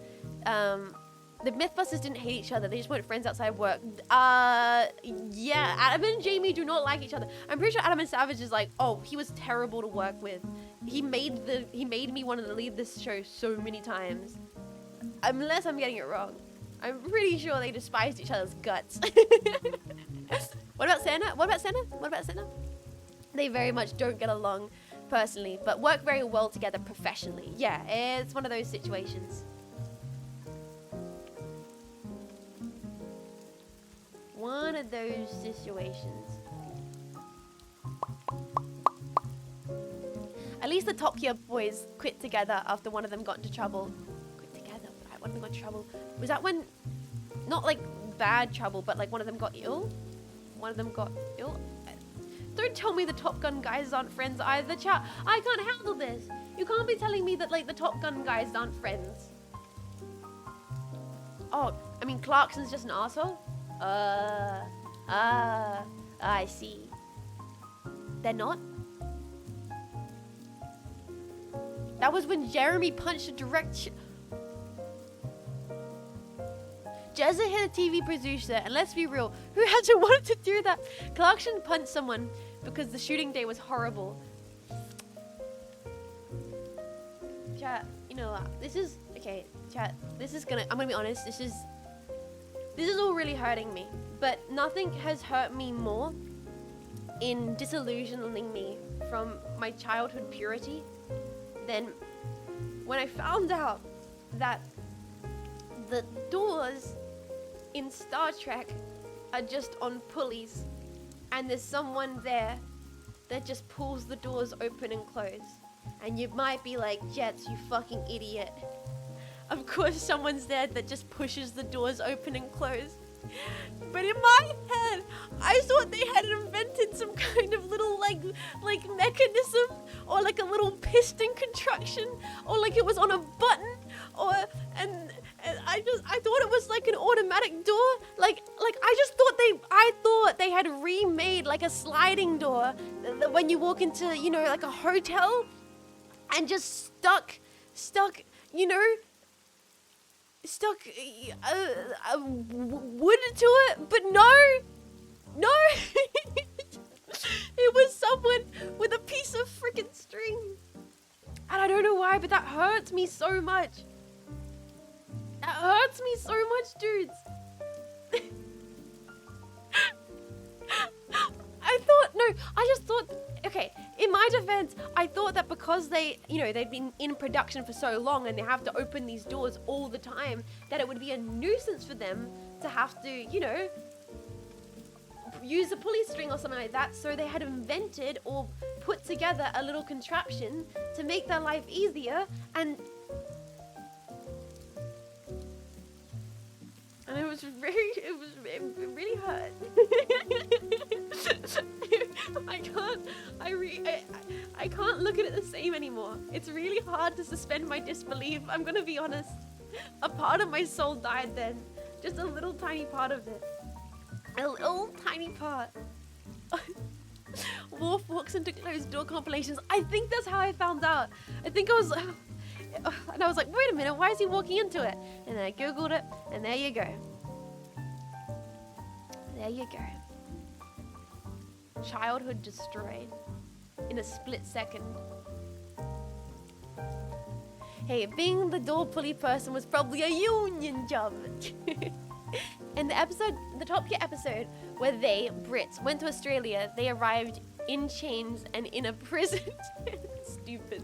The Mythbusters didn't hate each other. They just weren't friends outside work. Yeah, Adam and Jamie do not like each other. I'm pretty sure Adam and Savage is like, oh, he was terrible to work with. He made me want to leave this show so many times. Unless I'm getting it wrong. I'm pretty sure they despised each other's guts. What about Santa? They very much don't get along personally, but work very well together professionally. Yeah, it's one of those situations. One of those situations. At least the Top Gear boys quit together after one of them got into trouble. Quit together? One of them got into trouble. Was that when... Not like bad trouble, but like one of them got ill? Don't tell me the Top Gun guys aren't friends either, chat. I can't handle this. You can't be telling me that like the Top Gun guys aren't friends. Oh, I mean Clarkson's just an asshole? I see. They're not? That was when Jeremy punched a direct... Jezza hit a TV producer, and let's be real, who hasn't wanted to do that? Clarkson punched someone because the shooting day was horrible. Chat, you know what? This is okay, chat. I'm gonna be honest. This is all really hurting me. But nothing has hurt me more in disillusioning me from my childhood purity than when I found out that the doors in Star Trek are just on pulleys, and there's someone there that just pulls the doors open and close. And you might be like, Jets, you fucking idiot. Of course someone's there that just pushes the doors open and close. But in my head, I thought they had invented some kind of little like mechanism, or like a little piston construction, or like it was on a button, or and I thought it was like an automatic door. Like I thought they had remade like a sliding door when you walk into, you know, like a hotel, and just stuck wood to it, but no, it was someone with a piece of freaking string, and I don't know why, but that hurts me so much. That hurts me so much, dudes. I just thought, okay, in my defense, I thought that because they'd been in production for so long and they have to open these doors all the time, that it would be a nuisance for them to have to, you know, use a pulley string or something like that. So they had invented or put together a little contraption to make their life easier, and it really hurt. I can't look at it the same anymore. It's really hard to suspend my disbelief. I'm gonna be honest. A part of my soul died then. Just a little tiny part of it. A little tiny part. Worf walks into closed door compilations. I think that's how I found out. I think I was... and I was like, wait a minute, why is he walking into it? And then I googled it, and there you go. There you go. Childhood destroyed in a split second. Hey, being the door pulley person was probably a union job. In the Top Gear episode where they, Brits, went to Australia, they arrived in chains and in a prison. Stupid.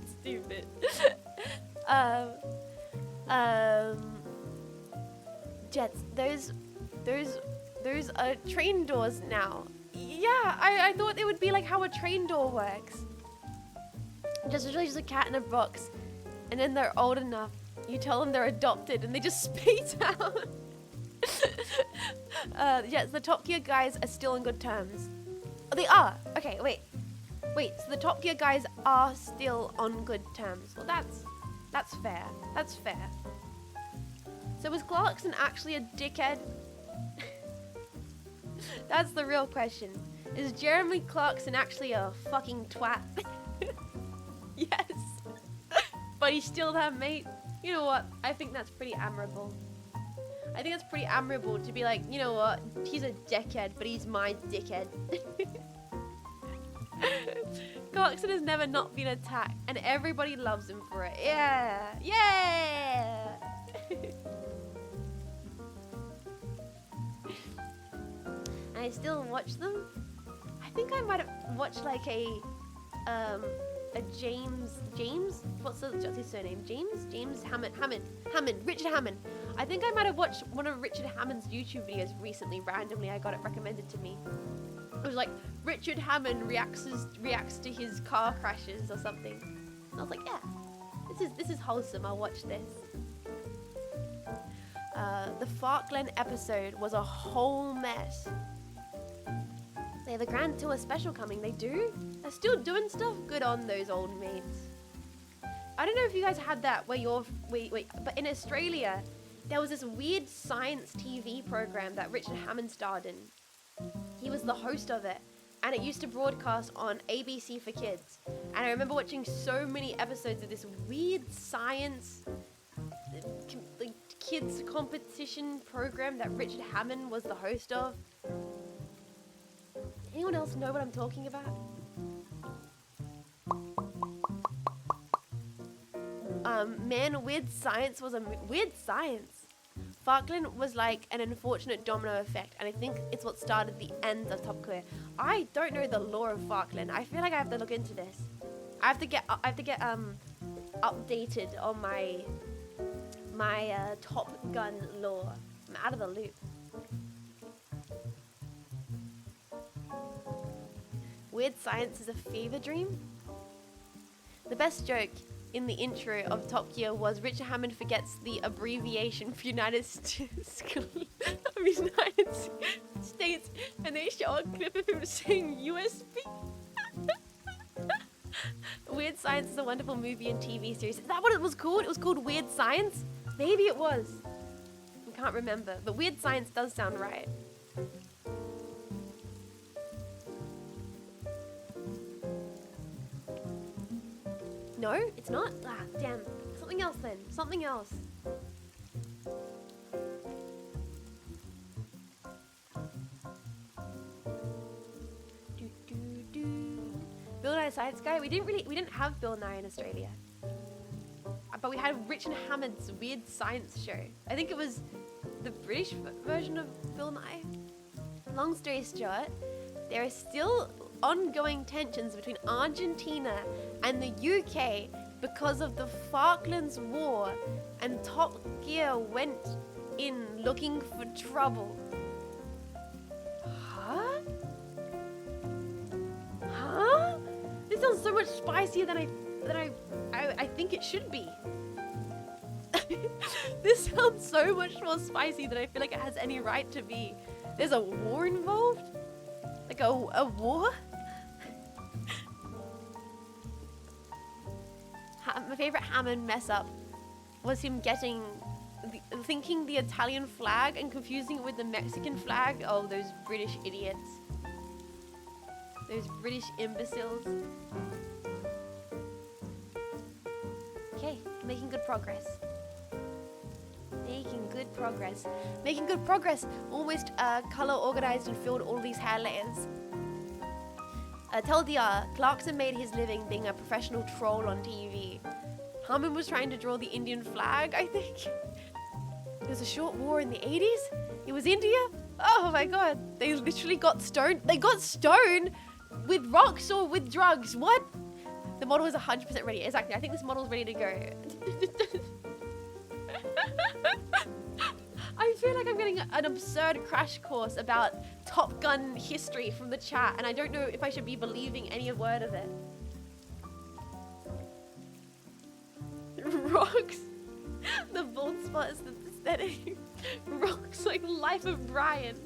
Jets, those are train doors now. Yeah, I thought it would be like how a train door works. Just a cat in a box, and then they're old enough, you tell them they're adopted, and they just spit out. Yes, the Top Gear guys are still in good terms. Oh, they are. Okay, wait. So the Top Gear guys are still on good terms. Well, that's fair. That's fair. So was Clarkson actually a dickhead? That's the real question. Is Jeremy Clarkson actually a fucking twat? Yes. But he's still that mate. You know what? I think that's pretty admirable. I think that's pretty admirable to be like, you know what? He's a dickhead, but he's my dickhead. Clarkson has never not been attacked, and everybody loves him for it. Yeah. Yeah. And I still watch them. I think I might have watched like a James, what's his surname? James Hammond, Richard Hammond. I think I might have watched one of Richard Hammond's YouTube videos recently, randomly. I got it recommended to me. It was like, Richard Hammond reacts to his car crashes or something. And I was like, yeah, this is wholesome, I'll watch this. The Falkland episode was a whole mess. They have a Grand Tour special coming. They do? They're still doing stuff? Good on those old mates. I don't know if you guys had that where but in Australia, there was this weird science TV program that Richard Hammond starred in. He was the host of it, and it used to broadcast on ABC for kids. And I remember watching so many episodes of this weird science kids competition program that Richard Hammond was the host of. Anyone else know what I'm talking about? Man, Weird Science was Weird Science. Falkland was like an unfortunate domino effect, and I think it's what started the end of Top Gear. I don't know the lore of Falkland. I feel like I have to look into this. I have to get updated on my Top Gun lore. I'm out of the loop. Weird Science is a fever dream. The best joke in the intro of Top Gear was Richard Hammond forgets the abbreviation for United States, and they show a clip of him saying USB. Weird Science is a wonderful movie and TV series. Is that what it was called? It was called Weird Science? Maybe it was. I can't remember, but Weird Science does sound right. No, it's not? Ah, damn. Something else then. Something else. Bill Nye Science Guy. We didn't have Bill Nye in Australia. But we had Richard Hammond's Weird Science show. I think it was the British version of Bill Nye. Long story short, there are still ongoing tensions between Argentina and the UK because of the Falklands War, and Top Gear went in looking for trouble. Huh? Huh? This sounds so much spicier than I think it should be. This sounds so much more spicy than I feel like it has any right to be. There's a war involved? Like a war? My favorite Hammond mess up was him thinking the Italian flag and confusing it with the Mexican flag. Oh, those British idiots. Those British imbeciles. Okay, making good progress. Making good progress. Making good progress. Almost color organized and filled all these highlights. TLDR, Clarkson made his living being a professional troll on TV. Hammond was trying to draw the Indian flag, I think. There was a short war in the 80s? It was India? Oh my god. They literally got stoned. They got stoned with rocks or with drugs. What? The model is 100% ready. Exactly. I think this model is ready to go. I feel like I'm getting an absurd crash course about Top Gun history from the chat, and I don't know if I should be believing any word of it. Rocks. The bald spot is the aesthetic. Rocks like Life of Brian.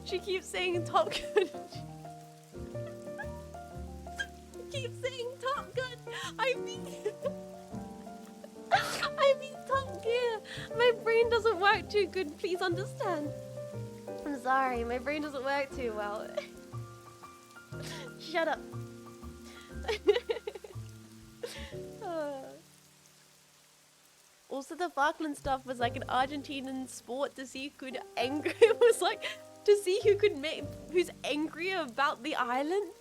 She keeps saying Top Gun. Keeps saying Top Gun. I mean Top Gear. My brain doesn't work too good. Please understand. I'm sorry. My brain doesn't work too well. Shut up. Also, the Falkland stuff was like an Argentinian sport to see who could angry. It was like to see who's angrier about the island.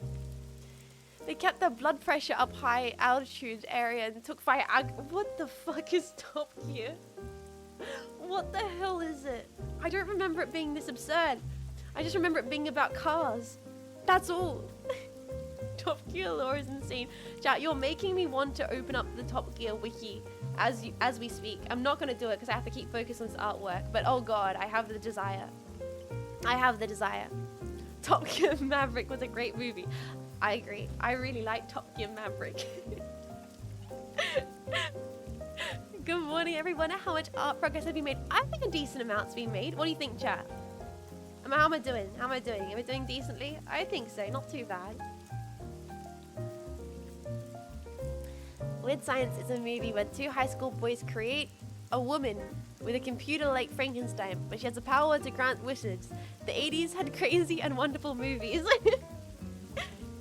They kept their blood pressure up high altitude area and took fire. What the fuck is Top Gear? What the hell is it? I don't remember it being this absurd. I just remember it being about cars. That's all. Top Gear lore is insane. Chat, you're making me want to open up the Top Gear wiki as we speak. I'm not gonna do it because I have to keep focused on this artwork. But oh god, I have the desire. I have the desire. Top Gear Maverick was a great movie. I agree. I really like Top Gear Maverick. Good morning, everyone. How much art progress have you made? I think a decent amount's been made. What do you think, chat? How am I doing? How am I doing? Am I doing decently? I think so. Not too bad. Weird Science is a movie where two high school boys create a woman with a computer like Frankenstein, but she has the power to grant wishes. The 80s had crazy and wonderful movies.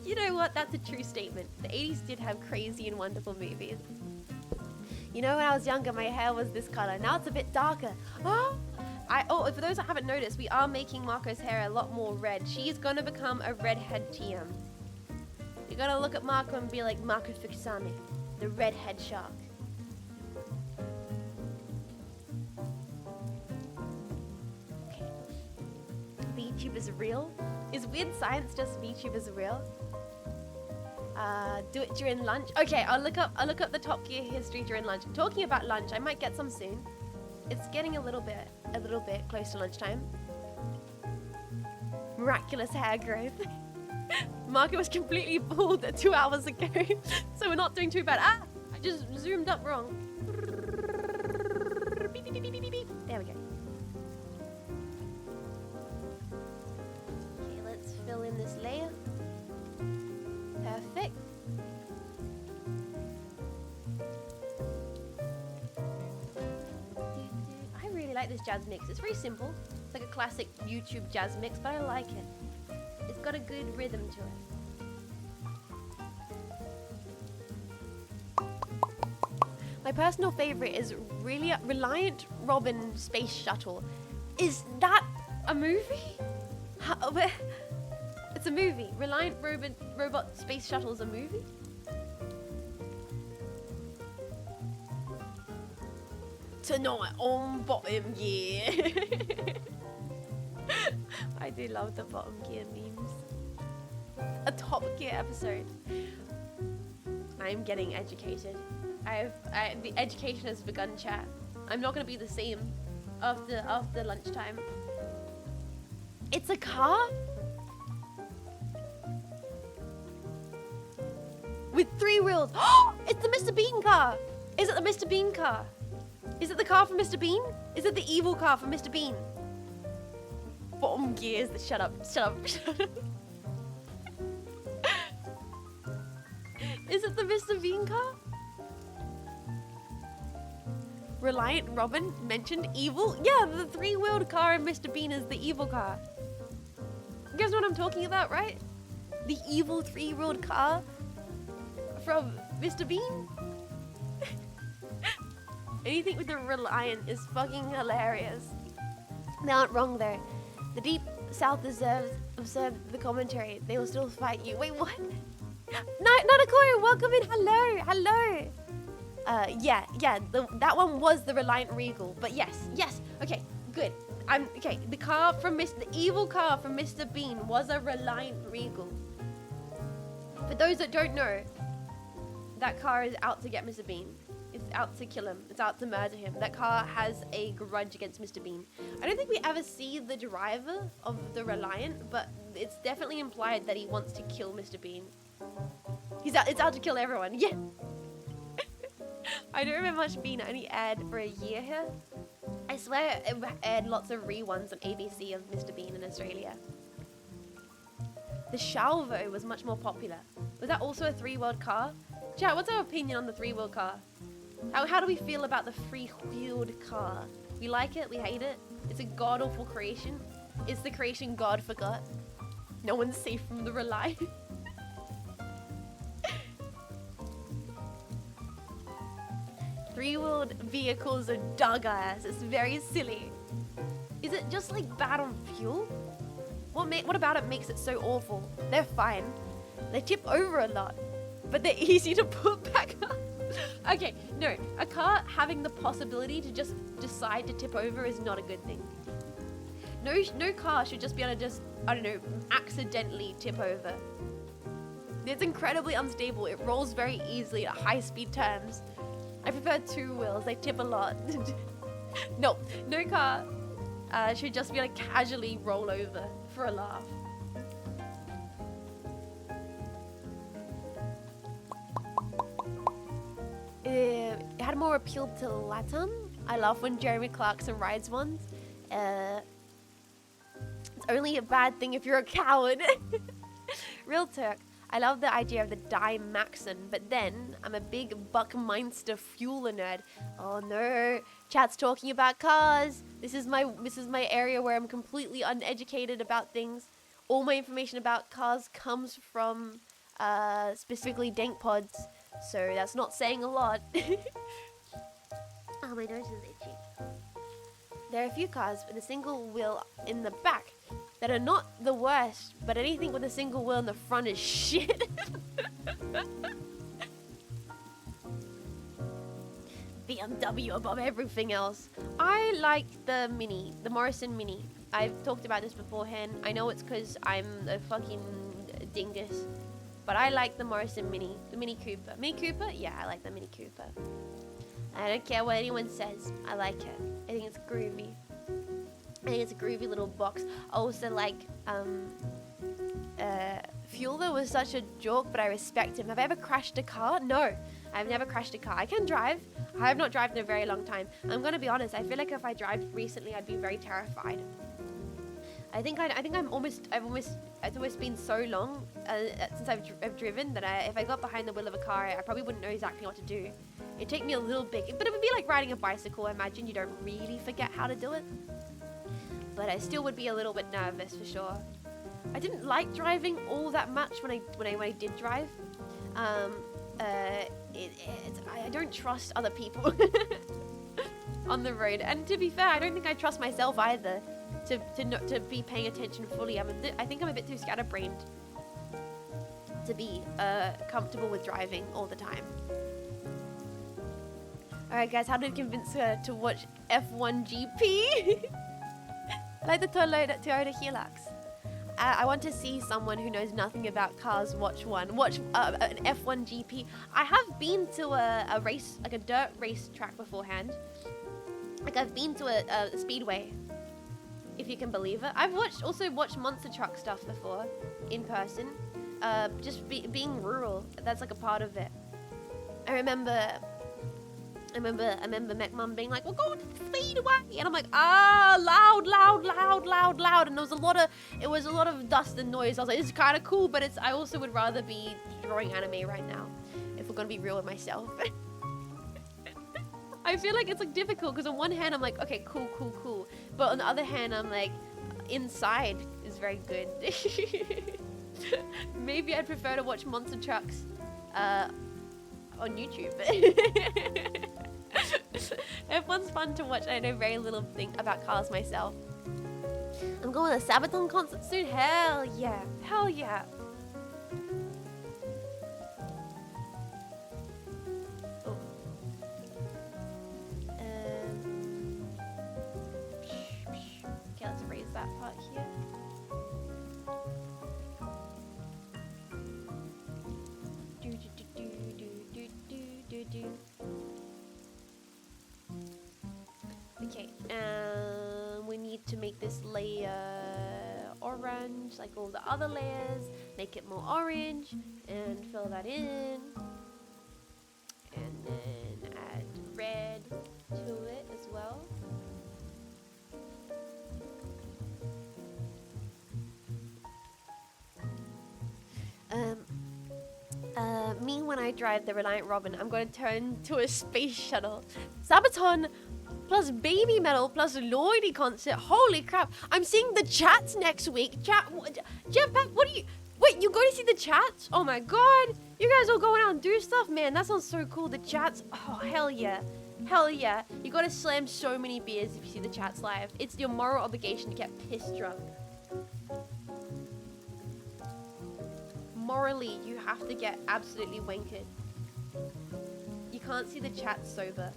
You know what? That's a true statement. The 80s did have crazy and wonderful movies. You know, when I was younger, my hair was this color. Now it's a bit darker. Oh, for those that haven't noticed, we are making Marco's hair a lot more red. She's gonna become a redhead TM. You're gonna look at Marco and be like, Marco Fukusami. The redhead shark. Okay. VTubers real? Is weird science just VTubers real? Do it during lunch. Okay, I'll look up the Top Gear history during lunch. Talking about lunch, I might get some soon. It's getting a little bit close to lunchtime. Miraculous hair growth. Market was completely bald 2 hours ago, so we're not doing too bad. Ah, I just zoomed up wrong. Beep, beep, beep, beep, beep, beep. There we go. Okay, let's fill in this layer. Perfect. I really like this jazz mix. It's very simple. It's like a classic YouTube jazz mix, but I like it. It's got a good rhythm to it. My personal favorite is really Reliant Robin Space Shuttle. Is that a movie? It's a movie. Reliant Robot Space Shuttle is a movie? Tonight on Bottom Gear. I do love the Bottom Gear memes. A Top Gear episode. I'm getting educated. The education has begun, chat. I'm not gonna be the same after lunchtime. It's a car? With 3 wheels. Oh, it's the Mr. Bean car. Is it the Mr. Bean car? Is it the car from Mr. Bean? Is it the evil car from Mr. Bean? Bottom gears. Shut up. Is it the Mr. Bean car? Reliant Robin mentioned evil? Yeah, the 3-wheeled car in Mr. Bean is the evil car. You guys know what I'm talking about, right? The evil 3-wheeled car from Mr. Bean? Anything with the Reliant is fucking hilarious. They aren't wrong though. The Deep South observed the commentary. They will still fight you. Wait, what? Nanakoro, welcome in. Hello. Yeah. That one was the Reliant Regal. But yes. Okay, good. Okay. The evil car from Mr. Bean was a Reliant Regal. For those that don't know, that car is out to get Mr. Bean. It's out to kill him. It's out to murder him. That car has a grudge against Mr. Bean. I don't think we ever see the driver of the Reliant, but it's definitely implied that he wants to kill Mr. Bean. It's out to kill everyone. Yeah. I don't remember much Bean only aired for a year here. I swear it aired lots of reruns on ABC of Mr. Bean in Australia. The Salvo was much more popular. Was that also a 3-wheeled car? Chat, what's our opinion on the 3-wheeled car? How do we feel about the 3-wheeled car? We like it? We hate it? It's a god-awful creation? It's the creation God forgot? No one's safe from the Reliant. 3-wheeled vehicles are dog ass. It's very silly. Is it just like bad on fuel? What about it makes it so awful? They're fine. They tip over a lot, but they're easy to put back up. Okay, no, a car having the possibility to just decide to tip over is not a good thing. No car should just be able to just, I don't know, accidentally tip over. It's incredibly unstable. It rolls very easily at high-speed turns. I prefer 2 wheels. They tip a lot. No car should just be able to casually roll over for a laugh. It had more appeal to Latin. I love when Jeremy Clarkson rides ones. It's only a bad thing if you're a coward. Real Turk. I love the idea of the Die Maxon, but then I'm a big Buckminster Fueler nerd. Oh no, chat's talking about cars. This is my area where I'm completely uneducated about things. All my information about cars comes from specifically Dank Pods, so that's not saying a lot. Oh, my nose is itchy. There are a few cars with a single wheel in the back that are not the worst, but anything with a single wheel in the front is shit. BMW above everything else. I like the Mini, the Morrison Mini. I've talked about this beforehand. I know it's because I'm a fucking dingus. But I like the Morrison Mini, the Mini Cooper. Mini Cooper? Yeah, I like the Mini Cooper. I don't care what anyone says. I like it. I think it's groovy. I think it's a groovy little box. I also like, Fueler was such a joke, but I respect him. Have I ever crashed a car? No, I've never crashed a car. I can drive. I have not driven in a very long time. I'm gonna be honest. I feel like if I drive recently, I'd be very terrified. It's almost been so long since I've driven that if I got behind the wheel of a car, I probably wouldn't know exactly what to do. It'd take me a little bit, but it would be like riding a bicycle. I imagine you don't really forget how to do it, but I still would be a little bit nervous for sure. I didn't like driving all that much when I did drive. I don't trust other people on the road, and to be fair, I don't think I trust myself either to be paying attention fully. I think I'm a bit too scatterbrained to be comfortable with driving all the time. All right, guys, how to convince her to watch F1 GP? I like the Toyota Hilux. I want to see someone who knows nothing about cars watch an F1 GP. I have been to a race, like a dirt race track beforehand. Like I've been to a speedway, if you can believe it. I've also watched monster truck stuff before in person. Being rural, that's like a part of it. I remember Mech Mum being like, "We're going to the speedway," and I'm like, loud, and it was a lot of dust and noise. I was like, "This is kind of cool," but I also would rather be drawing anime right now, if we're gonna be real with myself. I feel like it's like difficult because on one hand I'm like, okay, cool, but on the other hand I'm like, inside is very good. Maybe I'd prefer to watch monster trucks on YouTube. F1's fun to watch. I know very little thing about cars myself. I'm going to a Sabaton concert soon. Hell yeah. Oh. Okay, let's erase that part here. Okay, we need to make this layer orange like all the other layers. Make it more orange and fill that in. And then add red to it as well. Me when I drive the Reliant Robin, I'm going to turn to a space shuttle. Sabaton plus Baby Metal plus Lloydie concert. Holy crap. I'm seeing the chats next week. Jetpack, what are you... Wait, you going to see the chats? Oh my god. You guys all going out and do stuff? Man, that sounds so cool. The chats. Oh, hell yeah. Hell yeah. You got to slam so many beers if you see the chats live. It's your moral obligation to get pissed drunk. Morally, you have to get absolutely wankered. You can't see the chat sober.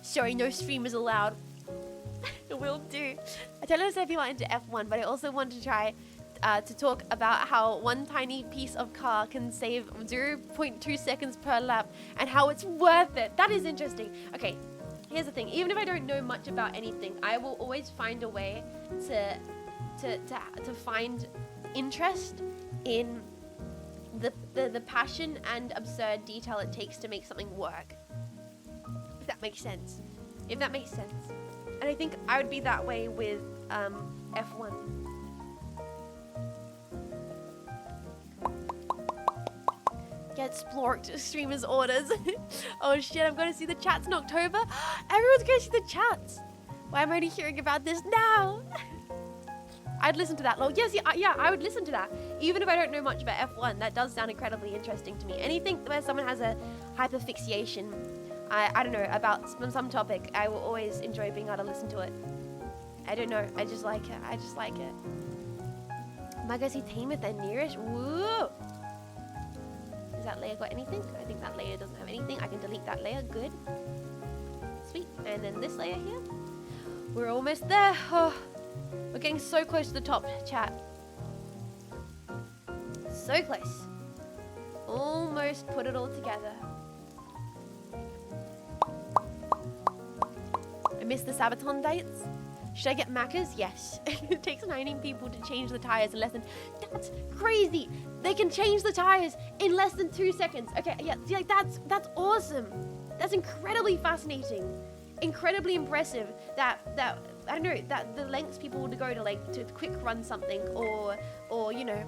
Sorry, no streamers allowed. Will do. I don't know if you want into F1, but I also want to try to talk about how one tiny piece of car can save 0.2 seconds per lap and how it's worth it. That is interesting. Okay, here's the thing. Even if I don't know much about anything, I will always find a way to find interest in the passion and absurd detail it takes to make something work. If that makes sense. And I think I would be that way with F1. Get splorked, streamers orders. Oh shit, I'm going to see the chats in October. Everyone's going to see the chats. Why am I only hearing about this now? I'd listen to that. Yes, yeah, I would listen to that. Even if I don't know much about F1, that does sound incredibly interesting to me. Anything where someone has a hyperfixation, I don't know, about some topic, I will always enjoy being able to listen to it. I don't know, I just like it. Am I gonna see Tameth and Nearish? Woo! Has that layer got anything? I think that layer doesn't have anything. I can delete that layer. Good. Sweet. And then this layer here. We're almost there. Oh, we're getting so close to the top, chat. So close. Almost put it all together. I missed the Sabaton dates. Should I get Macca's? Yes. It takes 19 people to change the tires in less than... That's crazy. They can change the tires in less than 2 seconds. Okay, yeah, see, like that's awesome. That's incredibly fascinating. Incredibly impressive that I don't know, that the lengths people would go to like to quick run something or you know,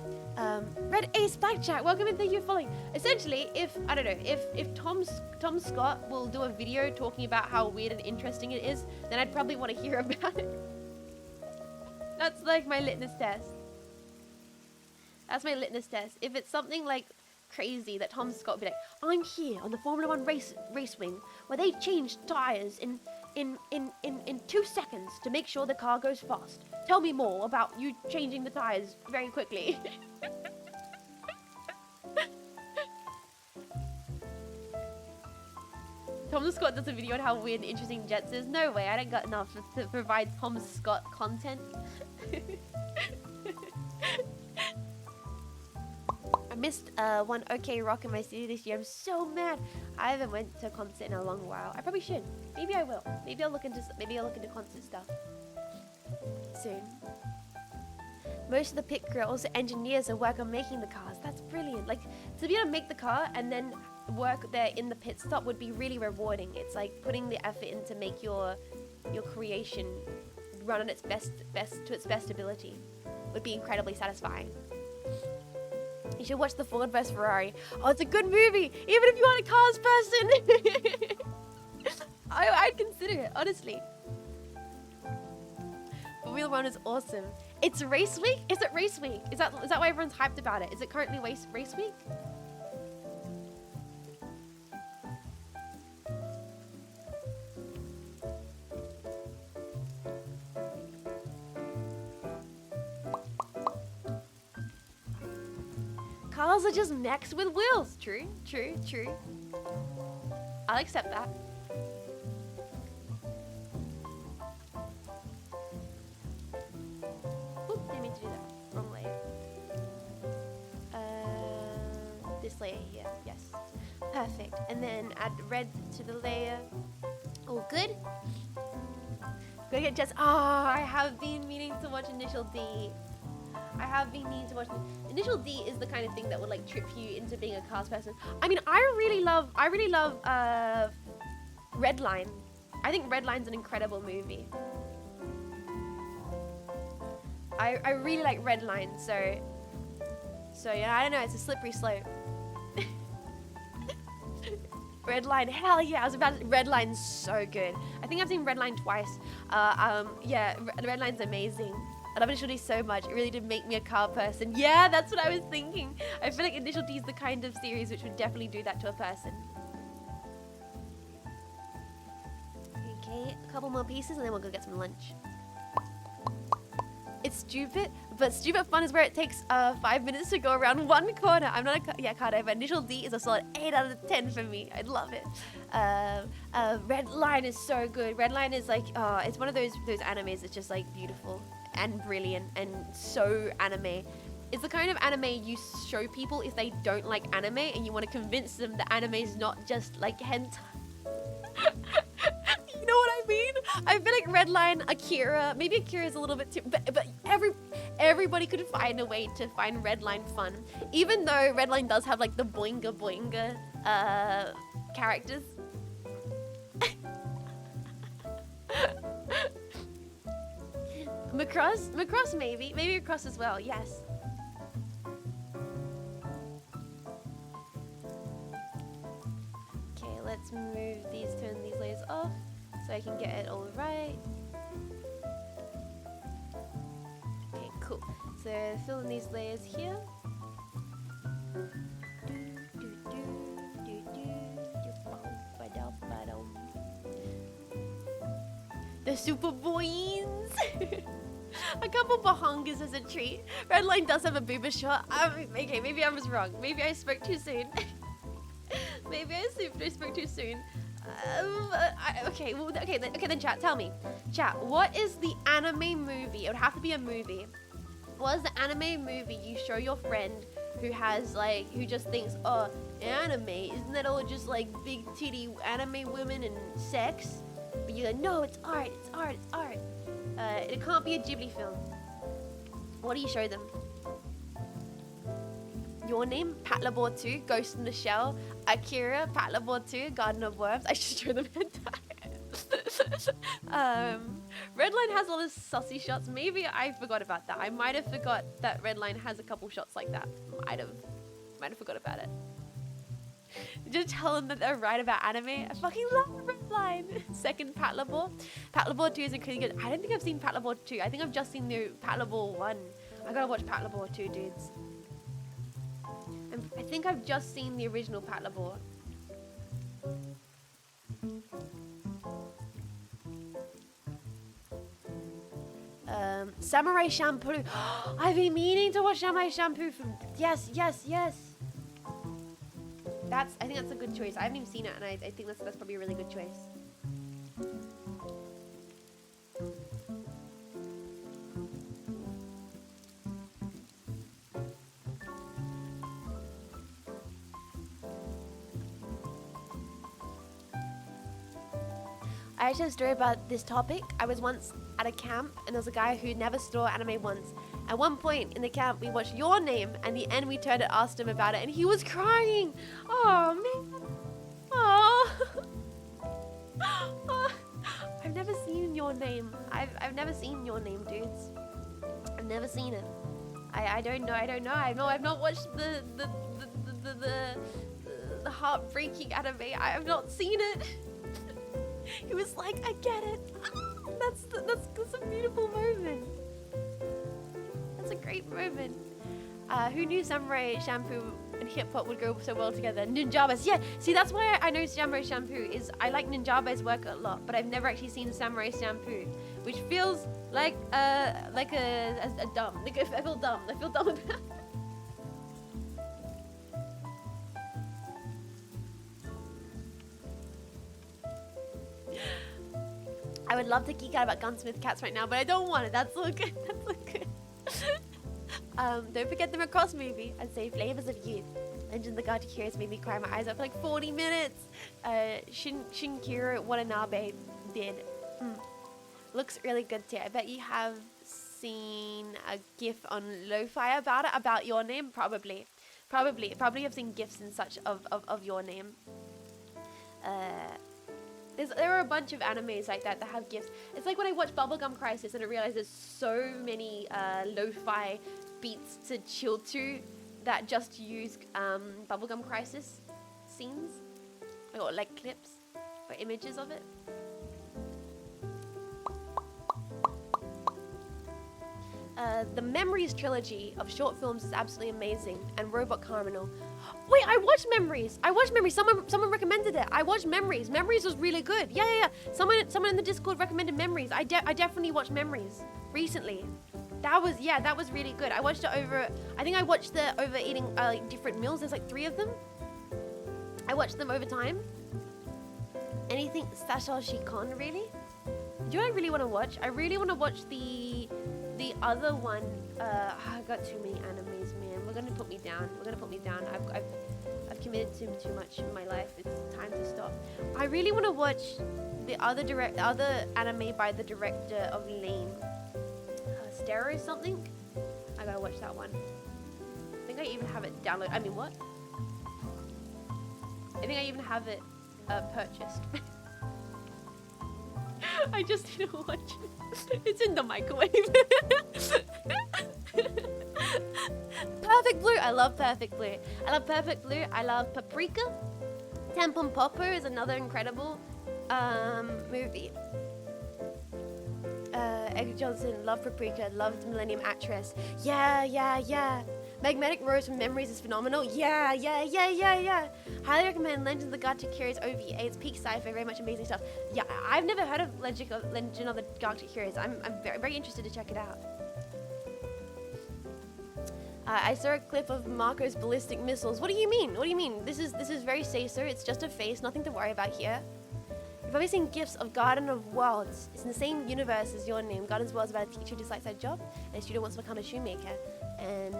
Red Ace Blackjack, welcome and thank you for following. Essentially, if I don't know, if Tom Scott will do a video talking about how weird and interesting it is, then I'd probably want to hear about it. That's like my litmus test. That's my litmus test. If it's something like crazy that Tom Scott would be like, I'm here on the Formula One race wing where they changed tires in 2 seconds to make sure the car goes fast. Tell me more about you changing the tires very quickly. Tom Scott does a video on how weird and interesting Jets is. No way, I don't got enough to provide Tom Scott content. I missed one OK Rock in my city this year. I'm so mad. I haven't went to a concert in a long while. I probably should. Maybe I will. Maybe I'll look into concert stuff soon. Most of the pit girls are engineers that work on making the cars. That's brilliant. Like, to be able to make the car and then work there in the pit stop would be really rewarding. It's like putting the effort in to make your creation run on its best to its best ability. Would be incredibly satisfying. You should watch the Ford vs Ferrari. Oh, it's a good movie, even if you aren't a cars person. I'd consider it, honestly. Formula One is awesome. It's race week? Is it race week? Is that why everyone's hyped about it? Is it currently race week? Cars are just mechs with wheels. True. I'll accept that. Oop, didn't mean to do that. Wrong layer. This layer here. Yes. Perfect. And then add red to the layer. All good. Gotta get Jets. I have been meaning to watch Initial D. Initial D is the kind of thing that would like trip you into being a cars person. I mean, I really love Redline. I think Redline's an incredible movie. I really like Redline, so yeah, I don't know, it's a slippery slope. Redline, hell yeah, I was about to, Redline's so good. I think I've seen Redline twice. Yeah, Redline's amazing. I love Initial D so much. It really did make me a car person. Yeah, that's what I was thinking. I feel like Initial D is the kind of series which would definitely do that to a person. Okay, a couple more pieces and then we'll go get some lunch. It's stupid, but stupid fun is where it takes 5 minutes to go around one corner. I'm not a car but Initial D is a solid 8 out of 10 for me. I love it. Redline is so good. Redline is like, it's one of those animes that's just like beautiful and brilliant and so anime. It's the kind of anime you show people if they don't like anime and you want to convince them that anime is not just like hentai. You know what I mean? I feel like Redline, Akira, maybe Akira is a little bit too, but everybody could find a way to find Redline fun. Even though Redline does have like the boinga boinga characters. Macross maybe Macross as well, yes. Okay, let's turn these layers off so I can get it all right. Okay, cool. So fill in these layers here. The super boys. A couple bahangas as a treat. Redline does have a booba shot. Okay, maybe I was wrong. Maybe I spoke too soon. Maybe I spoke too soon. Okay, then chat, tell me. Chat, what is the anime movie? It would have to be a movie. What is the anime movie you show your friend who has like, who just thinks, oh, anime, isn't that all just like big titty anime women and sex? But you're like, no, it's art, it's art, it's art. It can't be a Ghibli film. What do you show them? Your Name, Patlabor 2, Ghost in the Shell, Akira, Patlabor 2, Garden of Worms. I should show them Redline has all his sussy shots. Maybe I forgot about that. I might have forgot that Redline has a couple shots like that. Might have forgot about it. Just tell them that they're right about anime. I fucking love Redline. Second, Patlabor. Patlabor 2 is incredibly good. I don't think I've seen Patlabor 2. I think I've just seen the Patlabor 1. I gotta watch Patlabor 2, dudes. I think I've just seen the original Patlabor. Samurai Shampoo. I've been meaning to watch Samurai Shampoo. Yes. I think that's a good choice. I haven't even seen it, and I think that's probably a really good choice. I actually have a story about this topic. I was once at a camp and there was a guy who never saw anime once. At one point in the camp, we watched Your Name, and the enemy turned and asked him about it, and he was crying. Oh man. Oh. I've never seen Your Name. I've never seen Your Name, dudes. I've never seen it. I don't know. I've not watched the heartbreaking anime. I have not seen it. He was like, I get it. That's a beautiful moment. That's a great moment. Who knew Samurai Shampoo and hip hop would go so well together? Ninjabas, yeah. See, that's why I know Samurai Shampoo is. I like Ninjaba's work a lot, but I've never actually seen Samurai Shampoo, which feels like a dumb. Like I feel dumb. I feel dumb about it. I would love to geek out about Gunsmith Cats right now, but I don't want it. That's all good. That's all good. Don't forget the Macross movie. I'd say Flavors of Youth. Legend of the God Curious made me cry my eyes out for like 40 minutes. Shinkiro Watanabe did. Looks really good too. I bet you have seen a GIF on Lo-Fi about it, about Your Name. Probably have seen GIFs and such of Your Name. There are a bunch of animes like that have GIFs. It's like when I watch Bubblegum Crisis and I realize there's so many lo-fi beats to chill to that just use Bubblegum Crisis scenes or like clips or images of it. The Memories trilogy of short films is absolutely amazing, and Robot Criminal. Wait, I watched Memories. Someone recommended it. I watched Memories. Memories was really good. Yeah. Someone in the Discord recommended Memories. I definitely watched Memories recently. That was really good. I watched it over. I think I watched it over eating like different meals. There's like 3 of them. I watched them over time. Anything Satoshi Kon, really? Do you know what I really want to watch? I really want to watch the other one. I got too many animes, man. We're gonna put me down. I've committed to too much in my life. It's time to stop. I really want to watch the other anime by the director of Lame. Stereo something. I gotta watch that one. I think I even have it downloaded. I mean, what? I think I even have it purchased. I just need to watch it. It's in the microwave. Perfect Blue. I love Perfect Blue. I love Paprika. Tempon Popper is another incredible movie. Egg Johnson, love Paprika, loved Millennium Actress. Yeah. Magnetic Rose from Memories is phenomenal. Yeah. Highly recommend Legend of the Galactic Heroes OVA. It's peak sci-fi, very much amazing stuff. Yeah, I've never heard of Legend of the Galactic Heroes. I'm very, very interested to check it out. I saw a clip of Marco's ballistic missiles. What do you mean? What do you mean? This is very say-so. It's just a face, nothing to worry about here. You've probably seen gifs of Garden of Worlds. It's in the same universe as your name. Garden of Worlds is about a teacher who dislikes their job, and a student wants to become a shoemaker. And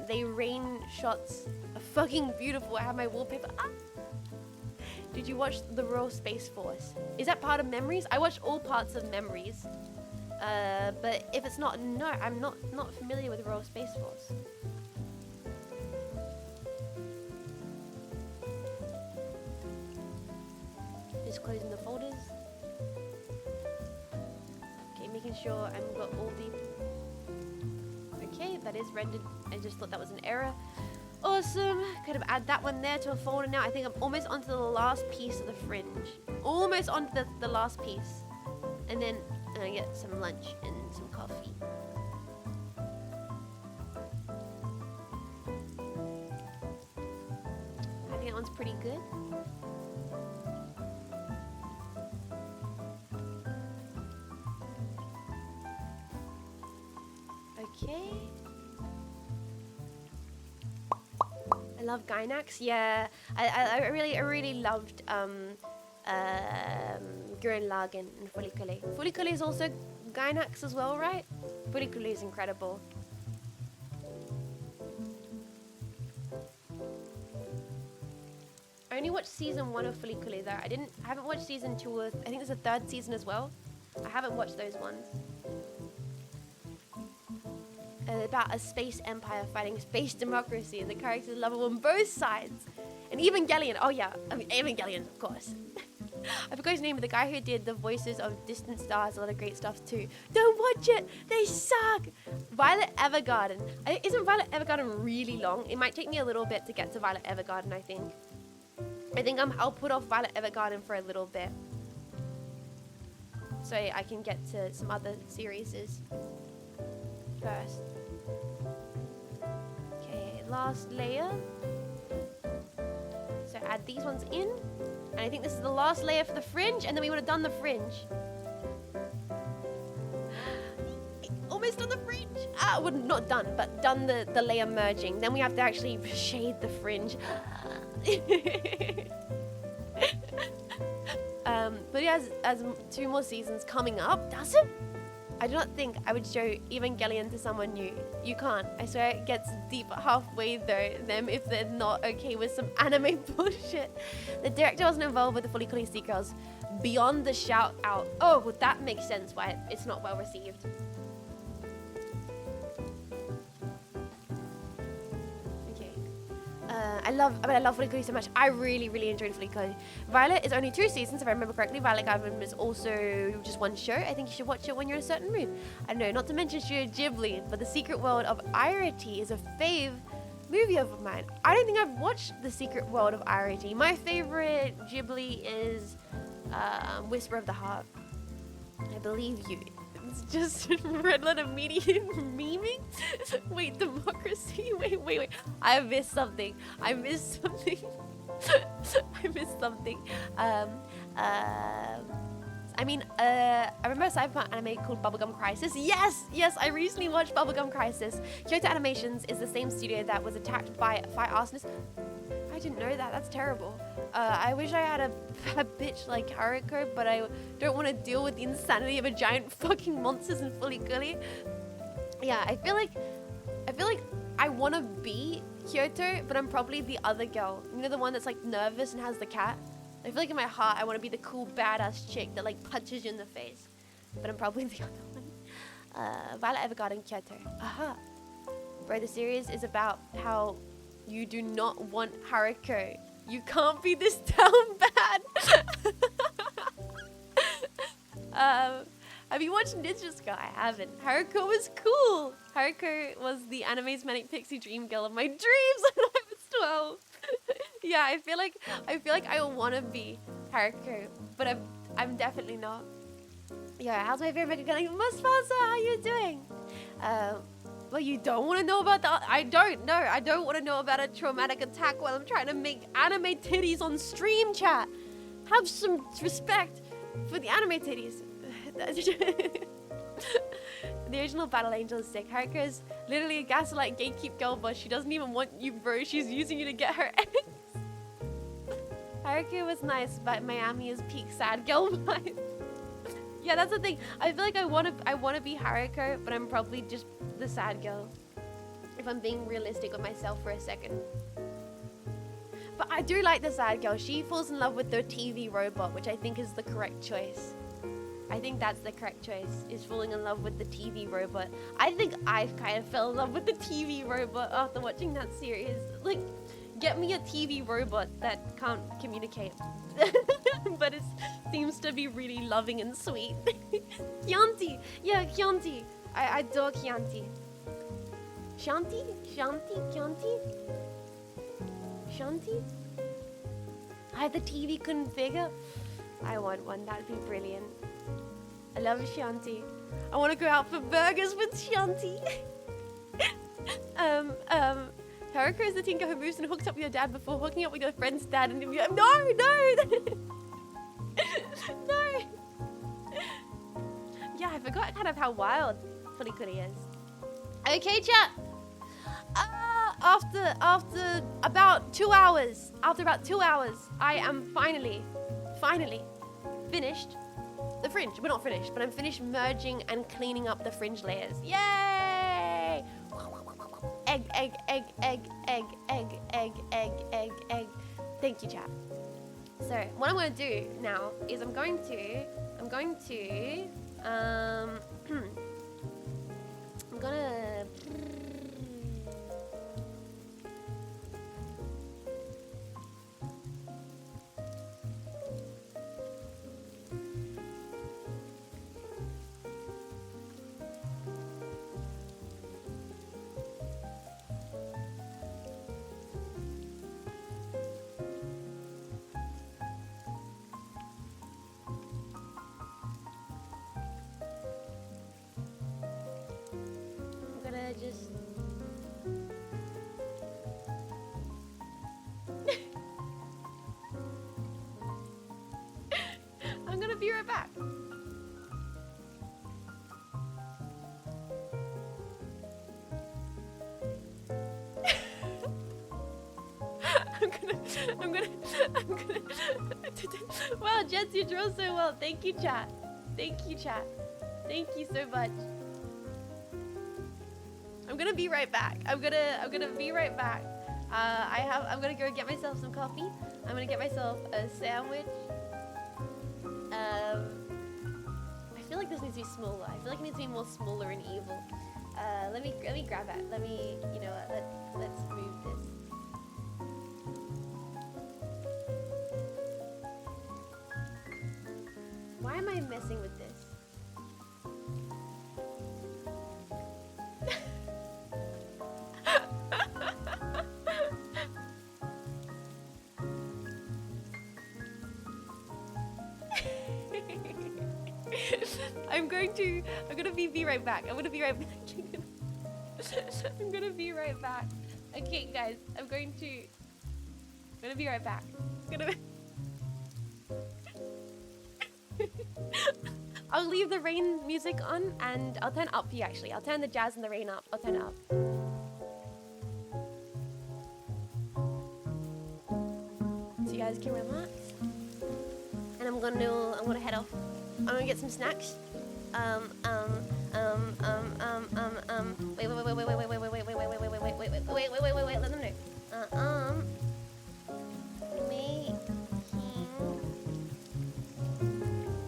they rain shots are fucking beautiful. I have my wallpaper. Ah! Did you watch the Royal Space Force? Is that part of Memories? I watched all parts of Memories. But if it's not, no, I'm not familiar with the Royal Space Force. Just closing the folders. Okay, making sure I've got all the... Okay, that is rendered. I just thought that was an error. Awesome. Could have added that one there to a folder now. I think I'm almost onto the last piece of the fringe. Almost onto the last piece. And then I get some lunch and some coffee. I think that one's pretty good. Okay. I love Gynax. Yeah, I really loved Gurren Lagann and Follicule. Follicule is also Gynax as well, right? Follicule is incredible. I only watched season 1 of Follicule though. I haven't watched season 2 or I think there's a 3rd season as well. I haven't watched those ones. About a space empire fighting space democracy, and the characters lovable on both sides. And Evangelion, oh yeah, I mean Evangelion, of course. I forgot his name, but the guy who did the voices of Distant Stars, a lot of great stuff too. Don't watch it, they suck. Violet Evergarden. Isn't Violet Evergarden really long? It might take me a little bit to get to Violet Evergarden, I think. I'll put off Violet Evergarden for a little bit, so I can get to some other series first. Okay, last layer. So add these ones in. And I think this is the last layer for the fringe, and then we would have done the fringe. Almost done the fringe. Well, not done, but done the layer merging. Then we have to actually shade the fringe. But it has 2 more seasons coming up, does it? I do not think I would show Evangelion to someone new. You can't. I swear it gets deep halfway though, them if they're not okay with some anime bullshit. The director wasn't involved with the Fully Clean Girls beyond the shout out. Oh, well that makes sense why it's not well received. I love Fully Clean so much. I really enjoyed Fully Clean. Violet is only 2 seasons, if I remember correctly. Violet Garden is also just 1 show. I think you should watch it when you're in a certain mood. I don't know, not to mention Studio Ghibli, but The Secret World of Irity is a fave movie of mine. I don't think I've watched The Secret World of Irity. My favorite Ghibli is Whisper of the Heart. I believe you. It's just red letter media memeing. Wait, democracy? Wait. I missed something. I missed something. I remember a cyberpunk anime called Bubblegum Crisis. Yes, I recently watched Bubblegum Crisis. Kyoto Animations is the same studio that was attacked by arsonists. I didn't know that. That's terrible. I wish I had a bitch like Haruko, but I don't want to deal with the insanity of a giant fucking monsters in Fully Gully. Yeah, I feel like I want to be Kyoto, but I'm probably the other girl. You know, the one that's like nervous and has the cat? I feel like in my heart I want to be the cool badass chick that like punches you in the face. But I'm probably the other one. Violet Evergarden, Kyoto. Aha. Bro, the series is about how you do not want Haruko. You can't be this down bad. Have you watched Ninja Sky? I haven't. Haruko was cool. Haruko was the anime's manic pixie dream girl of my dreams when I was 12. Yeah, I feel like I want to be Haruko, but I'm definitely not. Yeah, how's my favorite going? Musfasa, how you doing? Well, you don't want to know about that? I don't want to know about a traumatic attack while I'm trying to make anime titties on stream, chat. Have some respect for the anime titties. The original Battle Angel is sick. Haruka is literally a gaslight gatekeep girl boss. She doesn't even want you, bro. She's using you to get her eggs. Haruka was nice, but Miami is peak sad girl vibe. Yeah, that's the thing. I feel like I wanna be Haruka, but I'm probably just the sad girl. If I'm being realistic with myself for a second. But I do like the sad girl. She falls in love with the TV robot, which I think is the correct choice. I think that's the correct choice, is falling in love with the TV robot. I think I kind of fell in love with the TV robot after watching that series. Like, get me a TV robot that can't communicate. But it seems to be really loving and sweet. Chianti! Yeah, Chianti! I adore Chianti. Shanti? Shanti? Chianti? Shanti? I had the TV configure. I want one, that'd be brilliant. I love Shanti. I want to go out for burgers with Shanti. Haruka is the tinker who moves and hooks up with your dad before hooking up with your friend's dad, and you're like, no, no. Yeah, I forgot kind of how wild Fulikuri is. Okay, chat. After about 2 hours, I am finally finished the fringe. We're not finished, but I'm finished merging and cleaning up the fringe layers. Yay! Egg, egg, egg, egg, egg, egg, egg, egg, egg, egg. Thank you, chat. So what I'm gonna do now is I'm going to I'm gonna just I'm gonna be right back. I'm gonna Wow, Jets, you draw so well. Thank you, chat. Thank you so much. I'm gonna be right back. I'm gonna be right back. I'm gonna go get myself some coffee. I'm gonna get myself a sandwich. I feel like this needs to be smaller. I feel like it needs to be more smaller and evil. Let me grab it. Let me, you know what? Let's move this. Why am I messing with this? I'm gonna be right back. I'm gonna be right back. I'm gonna be right back. Okay, guys, I'm gonna be right back. I'll leave the rain music on and I'll turn it up for you actually. I'll turn the jazz and the rain up. I'll turn it up. So you guys can relax. And I'm gonna head off. I'm gonna get some snacks. Wait, let them know. Making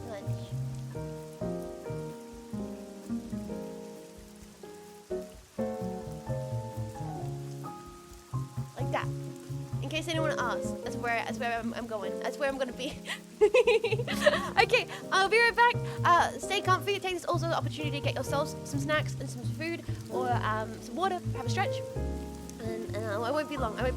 lunch. Like that. In case anyone asks, that's where I'm going. That's where I'm gonna be. Okay, I'll be right back. Stay comfy. Take this also the opportunity to get yourselves some snacks and some food or some water. Have a stretch, and I won't be long. Okay.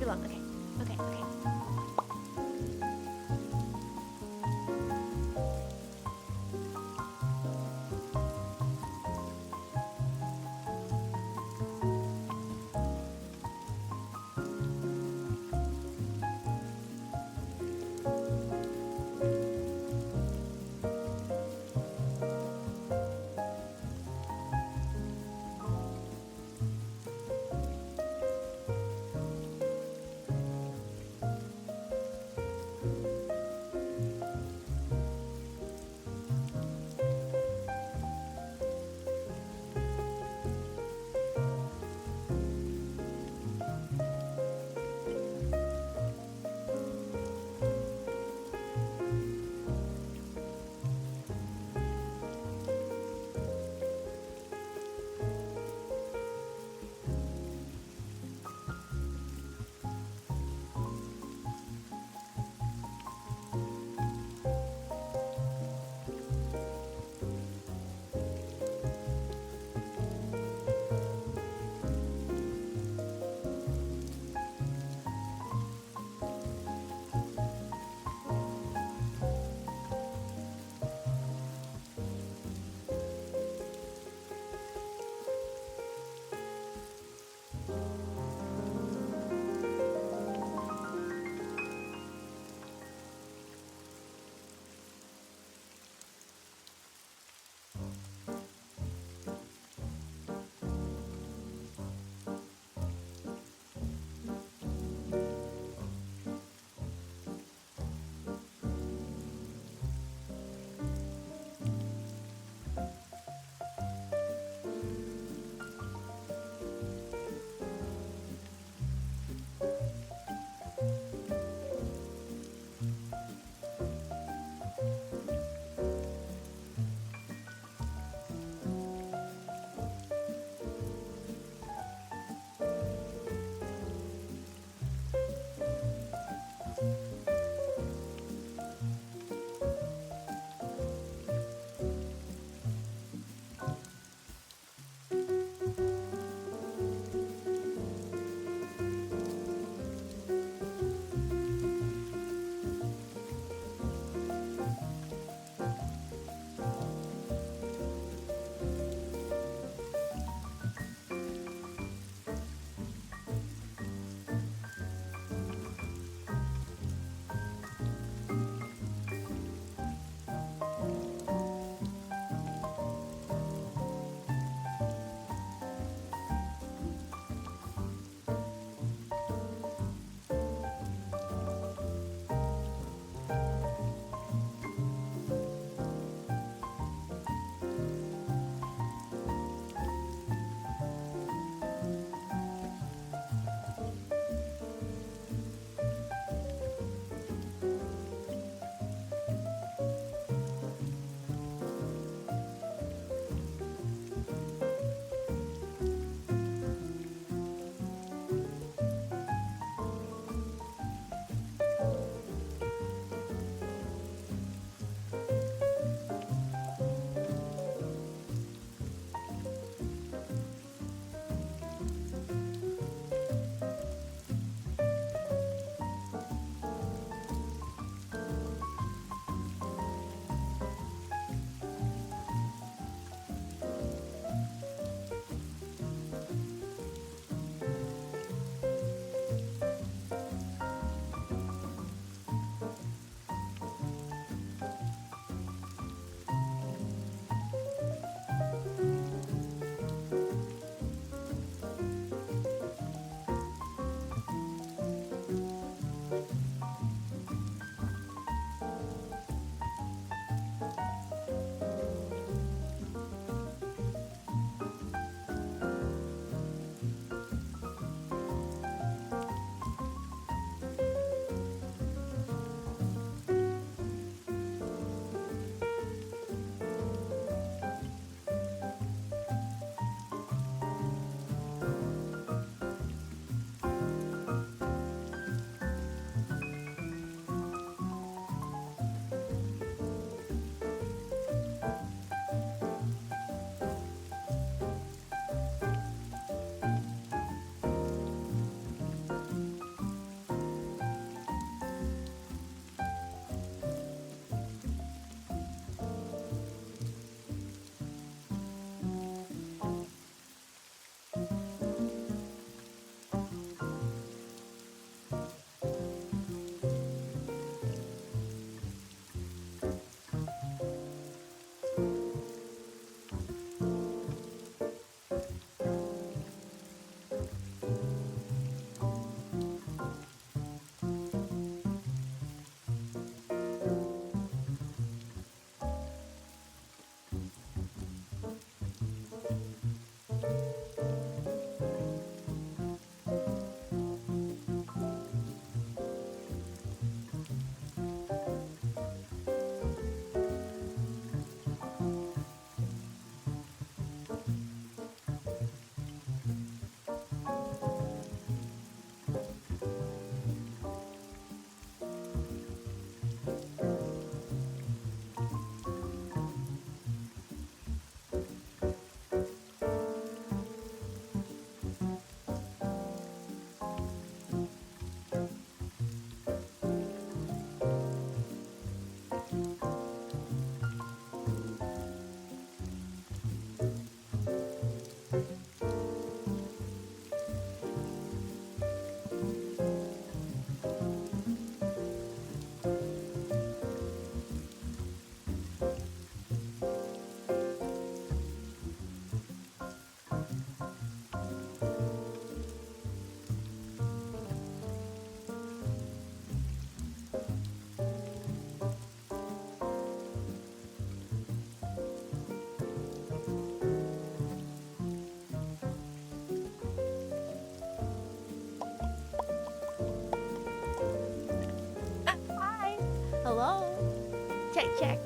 check.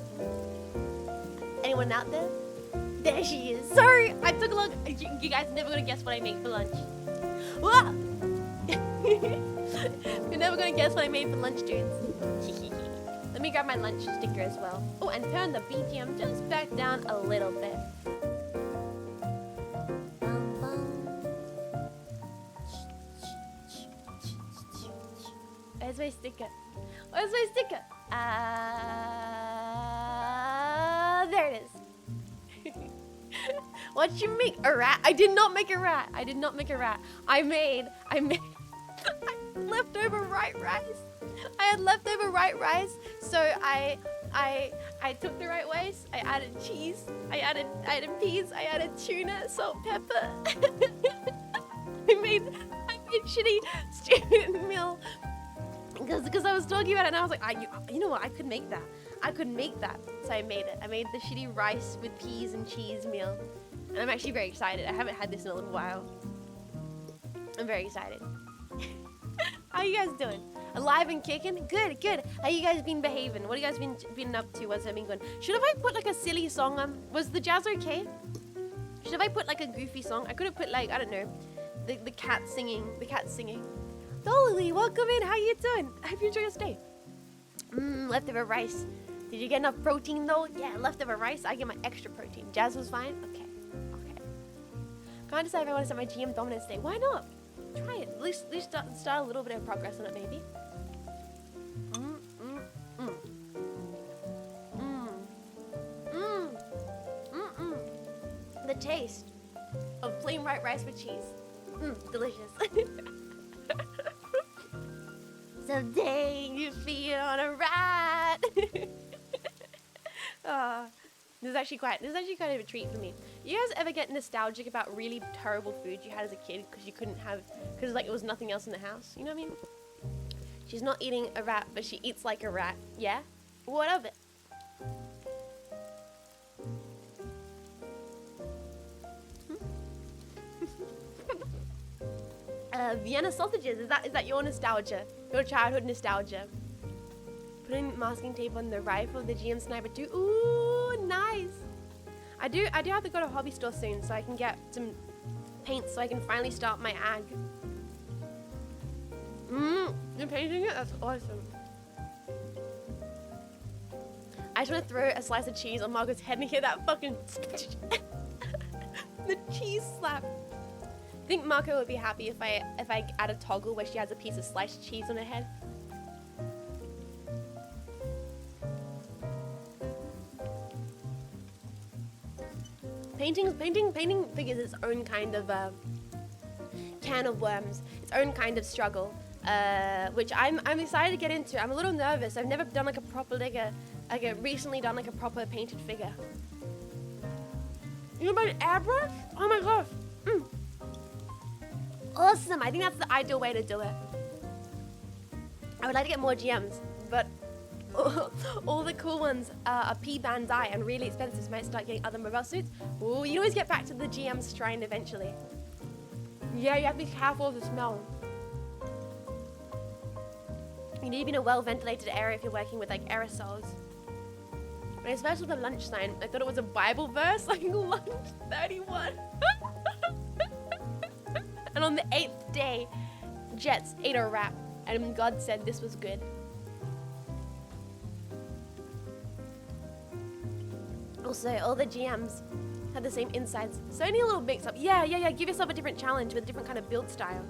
Anyone out there? There she is. Sorry, I took a look. You guys are never gonna guess what I made for lunch. Whoa! You're never gonna guess what I made for lunch, dudes. Let me grab my lunch sticker as well. Oh, and turn the BGM just back down a little bit. Where's my sticker? Where's my sticker? There it is. What'd you make? A rat? I did not make a rat. I did not make a rat. I made leftover white rice. I had leftover white rice, so I took the right ways. I added cheese. I added peas. I added tuna, salt, pepper. I made shitty student meal because I was talking about it and I was like, you know what? I could make that. I could make that. So I made it. I made the shitty rice with peas and cheese meal. And I'm actually very excited. I haven't had this in a little while. I'm very excited. How you guys doing? Alive and kicking? Good, good. How you guys been behaving? What have you guys been up to? What's been going? Should have I put like a silly song on? Was the jazz okay? Should have I put like a goofy song? I could have put like, I don't know, the cat singing. The cat singing. Dolly, welcome in. How you doing? I hope you enjoy your stay. Leftover rice. Did you get enough protein though? Yeah, leftover rice. I get my extra protein. Jazz was fine? Okay. Okay. Can't decide if I want to start my GM dominance day. Why not? Try it. At least start a little bit of progress on it maybe. The taste of plain white rice with cheese. Delicious. Someday you feel on a rat. This is actually kind of a treat for me. You guys ever get nostalgic about really terrible food you had as a kid because you couldn't have, because like it was nothing else in the house? You know what I mean? She's not eating a rat, but she eats like a rat. Yeah? What of it? Vienna sausages. Is that your nostalgia? Your childhood nostalgia? Putting masking tape on the rifle of the GM sniper too. Ooh, nice. I do have to go to a hobby store soon so I can get some paint so I can finally start my ag. You're painting it? That's awesome. I just want to throw a slice of cheese on Margot's head and hear that fucking the cheese slap. I think Marco would be happy if I add a toggle where she has a piece of sliced cheese on her head. Painting figures its own kind of can of worms, its own kind of struggle, which I'm excited to get into. I'm a little nervous. I've never done like a proper recently done like a proper painted figure. You know about an airbrush? Oh my gosh. Awesome. I think that's the ideal way to do it. I would like to get more GMs, but all the cool ones are P Bandai and really expensive, so I might start getting other mobile suits. Ooh, you always get back to the GM's shrine eventually. Yeah, you have to be careful of the smell. You need to be in a well-ventilated area if you're working with like aerosols. When I first saw the lunch sign, I thought it was a Bible verse, like lunch 31. And on the 8th day, Jets ate a rat, and God said this was good. Also, all the GMs had the same insides. So only a little mix up. Yeah. Give yourself a different challenge with a different kind of build style.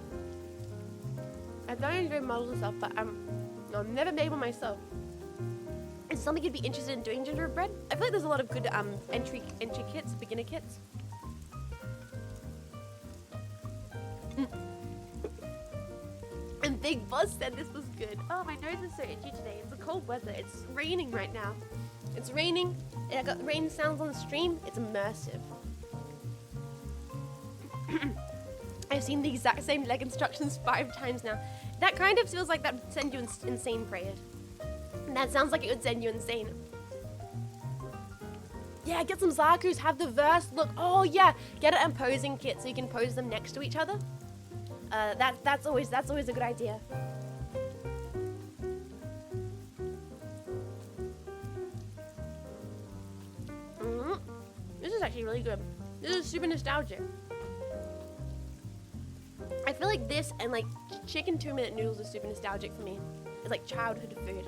I've done enjoy models and stuff, but I've never made one myself. Is it something you'd be interested in doing, gingerbread? I feel like there's a lot of good entry kits, beginner kits. And Big Boss said this was good. Oh, my nose is so itchy today. It's the cold weather. It's raining right now. It's raining. I got rain sounds on the stream. It's immersive. I've seen the exact same leg instructions 5 times now. That kind of feels like that would send you insane, Prayed. That sounds like it would send you insane. Yeah, get some Zakus, have the verse. Look, oh yeah, get an imposing kit so you can pose them next to each other. That's always a good idea. actually really good. This is super nostalgic. I feel like this and like chicken 2-minute noodles is super nostalgic for me. It's like childhood food.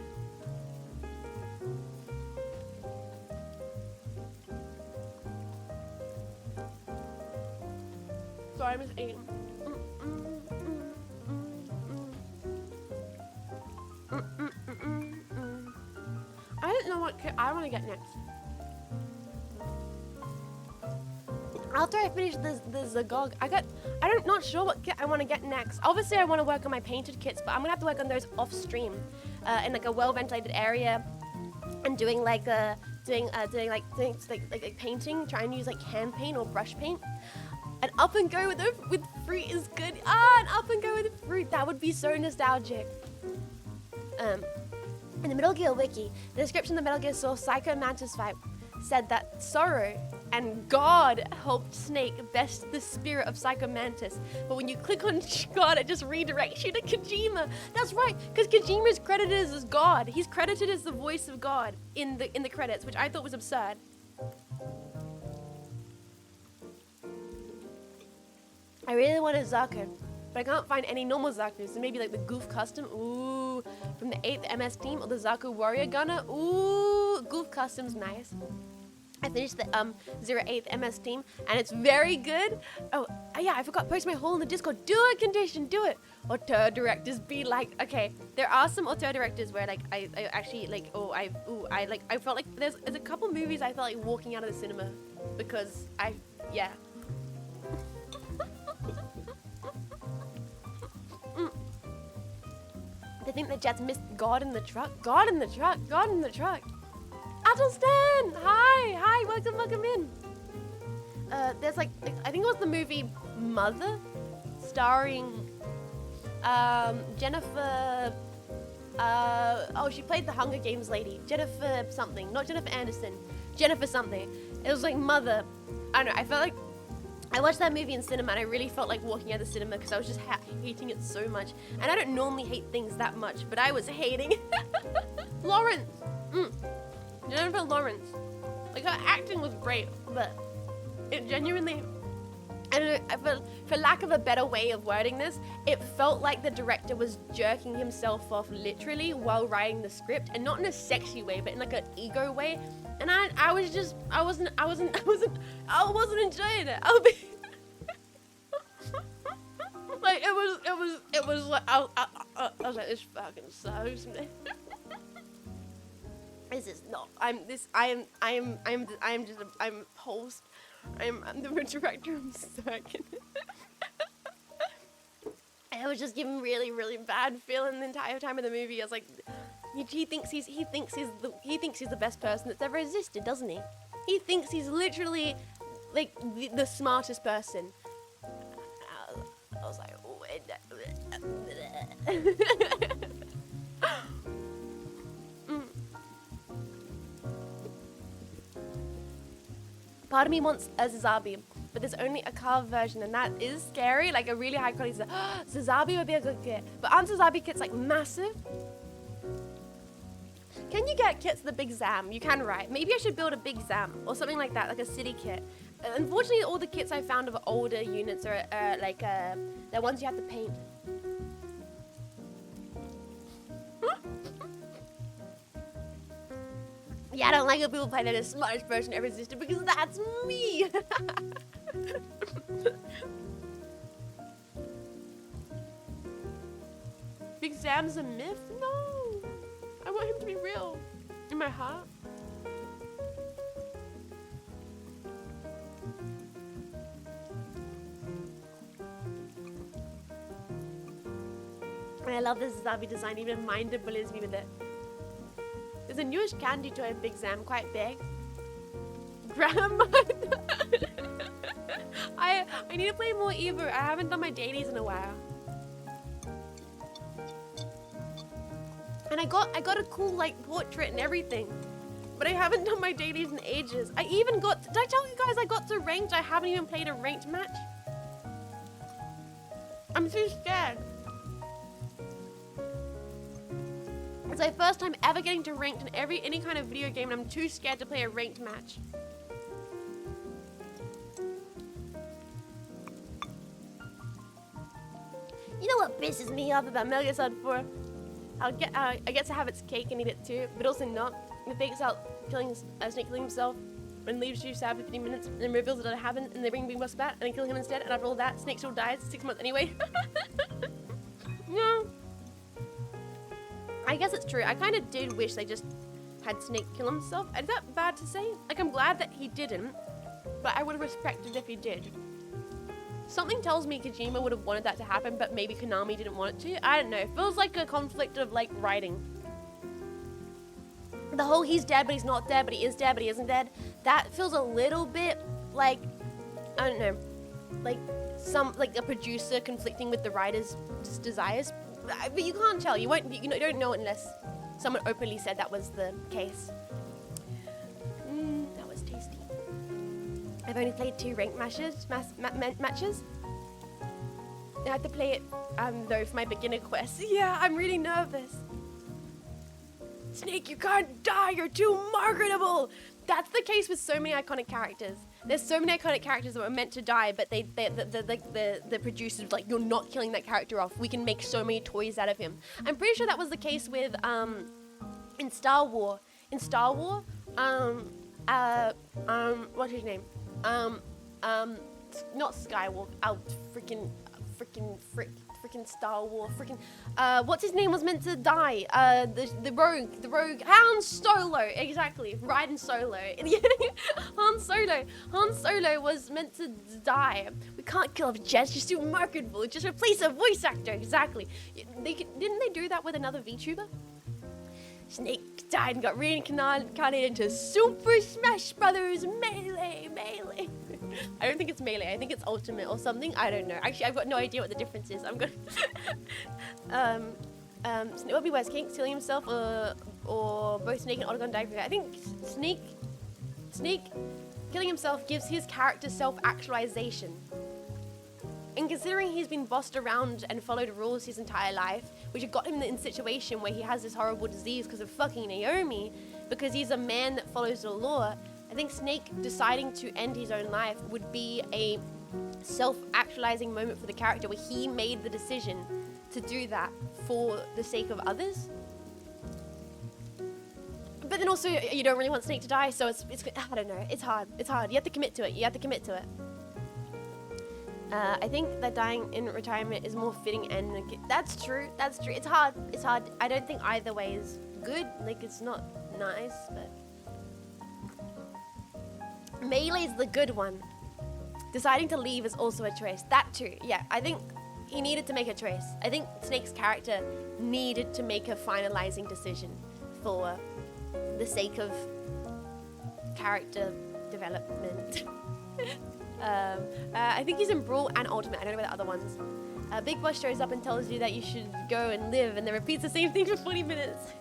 Sorry, I'm just eating. I don't know what kit I want to get next. After I finish the Zagog, I'm not sure what kit I want to get next. Obviously, I want to work on my painted kits, but I'm gonna have to work on those off stream, in like a well-ventilated area, and doing painting. Try and use like hand paint or brush paint. An up and go with fruit is good. An up and go with fruit, that would be so nostalgic. In the Metal Gear wiki, the description of the Metal Gear Source Psycho Mantis fight said that Sorrow and God helped Snake best the spirit of Psycho Mantis. But when you click on God, it just redirects you to Kojima. That's right, because Kojima is credited as God. He's credited as the voice of God in the credits, which I thought was absurd. I really want a Zaku, but I can't find any normal Zakus. So maybe like the Goof Custom, ooh, from the 8th MS team, or the Zaku Warrior Gunner, ooh, Goof Custom's nice. I finished the 08th MS team, and it's very good. Oh, yeah, I forgot to post my haul in the Discord. Do it, Condition, do it. Auteur directors be like, okay, there are some auteur directors where like I actually like, I felt like there's a couple movies I felt like walking out of the cinema because yeah. They think the Jets missed God in the truck. God in the truck. God in the truck. Athelstan! Hi, welcome in. There's like, I think it was the movie Mother, starring Jennifer. She played the Hunger Games lady. Jennifer something, not Jennifer Anderson. Jennifer something. It was like Mother. I don't know. I felt like I watched that movie in cinema and I really felt like walking out of the cinema because I was just hating it so much. And I don't normally hate things that much, but I was hating Lawrence. Jennifer Lawrence. Like, her acting was great, but it genuinely, I don't know, for lack of a better way of wording this, it felt like the director was jerking himself off literally while writing the script, and not in a sexy way, but in like an ego way. And I wasn't enjoying it. I'll be like, it was like, I was like, this fucking sucks, man. This is not. I'm the director. I'm second. I was just giving really, really bad feeling the entire time of the movie. I was like, he thinks he's the best person that's ever existed, doesn't he? He thinks he's literally like the smartest person. I was like, oh, Part of me wants a Zazabi, but there's only a carved version, and that is scary. Like a really high quality Zazabi would be a good kit. But aren't Zazabi kits like massive? Can you get kits the Big Zam? You can, right? Maybe I should build a Big Zam or something like that, like a city kit. Unfortunately, all the kits I found of older units are they're ones you have to paint. Yeah, I don't like it when people play that the smartest person ever existed because that's me. Big Sam's a myth? No. I want him to be real. In my heart. And I love this Zabi design, even Minder bullies me with it. There's a newish candy toy of Big Zam, quite big. Grandma. I need to play more Evo. I haven't done my dailies in a while. And I got a cool like portrait and everything. But I haven't done my dailies in ages. I even got, did I tell you guys I got to ranked? I haven't even played a ranked match. I'm too scared. It's my first time ever getting to ranked in any kind of video game, and I'm too scared to play a ranked match. You know what pisses me off about Metal Gear Solid 4? I get to have its cake and eat it too, but also not. It fakes out Snake killing himself and leaves you sad for 15 minutes and then reveals it doesn't happen and they bring Big Boss back and then kill him instead, and after all that, Snake still dies 6 months anyway. No. I guess it's true. I kind of did wish they just had Snake kill himself. Is that bad to say? Like, I'm glad that he didn't, but I would have respected if he did. Something tells me Kojima would have wanted that to happen, but maybe Konami didn't want it to. I don't know. It feels like a conflict of, like, writing. The whole he's dead, but he's not dead, but he is dead, but he isn't dead. That feels a little bit like, I don't know, like a producer conflicting with the writer's desires. But you can't tell. You don't know unless someone openly said that was the case. That was tasty. I've only played 2 ranked matches. I have to play it, though, for my beginner quest. Yeah, I'm really nervous. Snake, you can't die. You're too marketable. That's the case with so many iconic characters. There's so many iconic characters that were meant to die, but the producers like, you're not killing that character off. We can make so many toys out of him. I'm pretty sure that was the case with in Star Wars. In Star Wars, what's his name? Not Skywalker. Freaking Star Wars, what's his name was meant to die? The rogue, Han Solo, exactly, riding Solo. Han Solo was meant to die. We can't kill off Jets, just too marketable, just replace a voice actor, exactly. Didn't they do that with another VTuber? Snake died and got reincarnated into Super Smash Brothers Melee. I don't think it's Melee. I think it's Ultimate or something. I don't know. Actually, I've got no idea what the difference is. I'm gonna. What would be worse, King killing himself or both Snake and Otagon dying? I think Snake killing himself gives his character self-actualization. And considering he's been bossed around and followed rules his entire life, which have got him in a situation where he has this horrible disease because of fucking Naomi, because he's a man that follows the law, I think Snake deciding to end his own life would be a self-actualizing moment for the character where he made the decision to do that for the sake of others. But then also, you don't really want Snake to die, so it's I don't know, it's hard. You have to commit to it. I think that dying in retirement is more fitting end. That's true. It's hard. I don't think either way is good. Like, it's not nice, but Melee's the good one. Deciding to leave is also a choice. That too. Yeah, I think he needed to make a choice. I think Snake's character needed to make a finalizing decision for the sake of character development. I think he's in Brawl and Ultimate. I don't know about the other ones. Big Boss shows up and tells you that you should go and live, and then repeats the same thing for 40 minutes.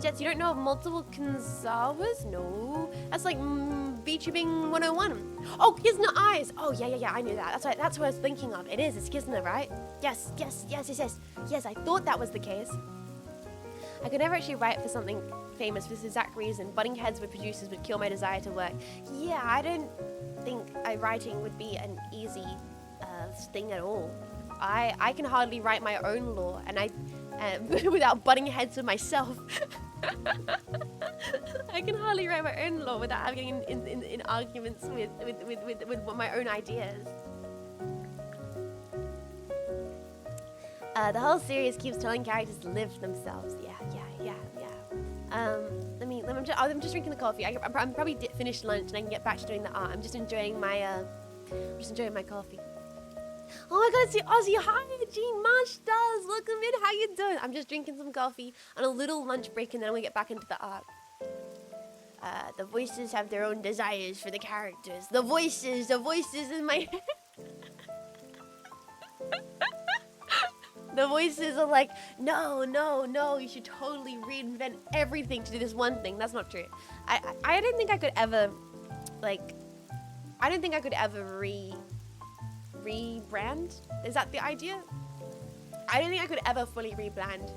Jets, you don't know of multiple Kanzawas? No. That's like VTubing 101. Oh, Kizna Eyes. Oh, yeah, I knew that. That's what I was thinking of. It is. It's Kizna, right? Yes. Yes, I thought that was the case. I could never actually write for something famous for this exact reason. Butting heads with producers would kill my desire to work. Yeah, I don't think writing would be an easy thing at all. I can hardly write my own lore, and without butting heads with myself. I can hardly write my own lore without getting in arguments with my own ideas. The whole series keeps telling characters to live for themselves. Yeah. I'm just drinking the coffee. I'm probably finished lunch and I can get back to doing the art. I'm just enjoying my coffee. Oh my god, it's the Aussie. Hi, Jean Marsh does. Welcome in. How you doing? I'm just drinking some coffee on a little lunch break, and then I'm gonna get back into the art. The voices have their own desires for the characters. The voices in my head. The voices are like, no, you should totally reinvent everything to do this one thing. That's not true. I don't think I could ever, rebrand. Is that the idea? I don't think I could ever fully rebrand.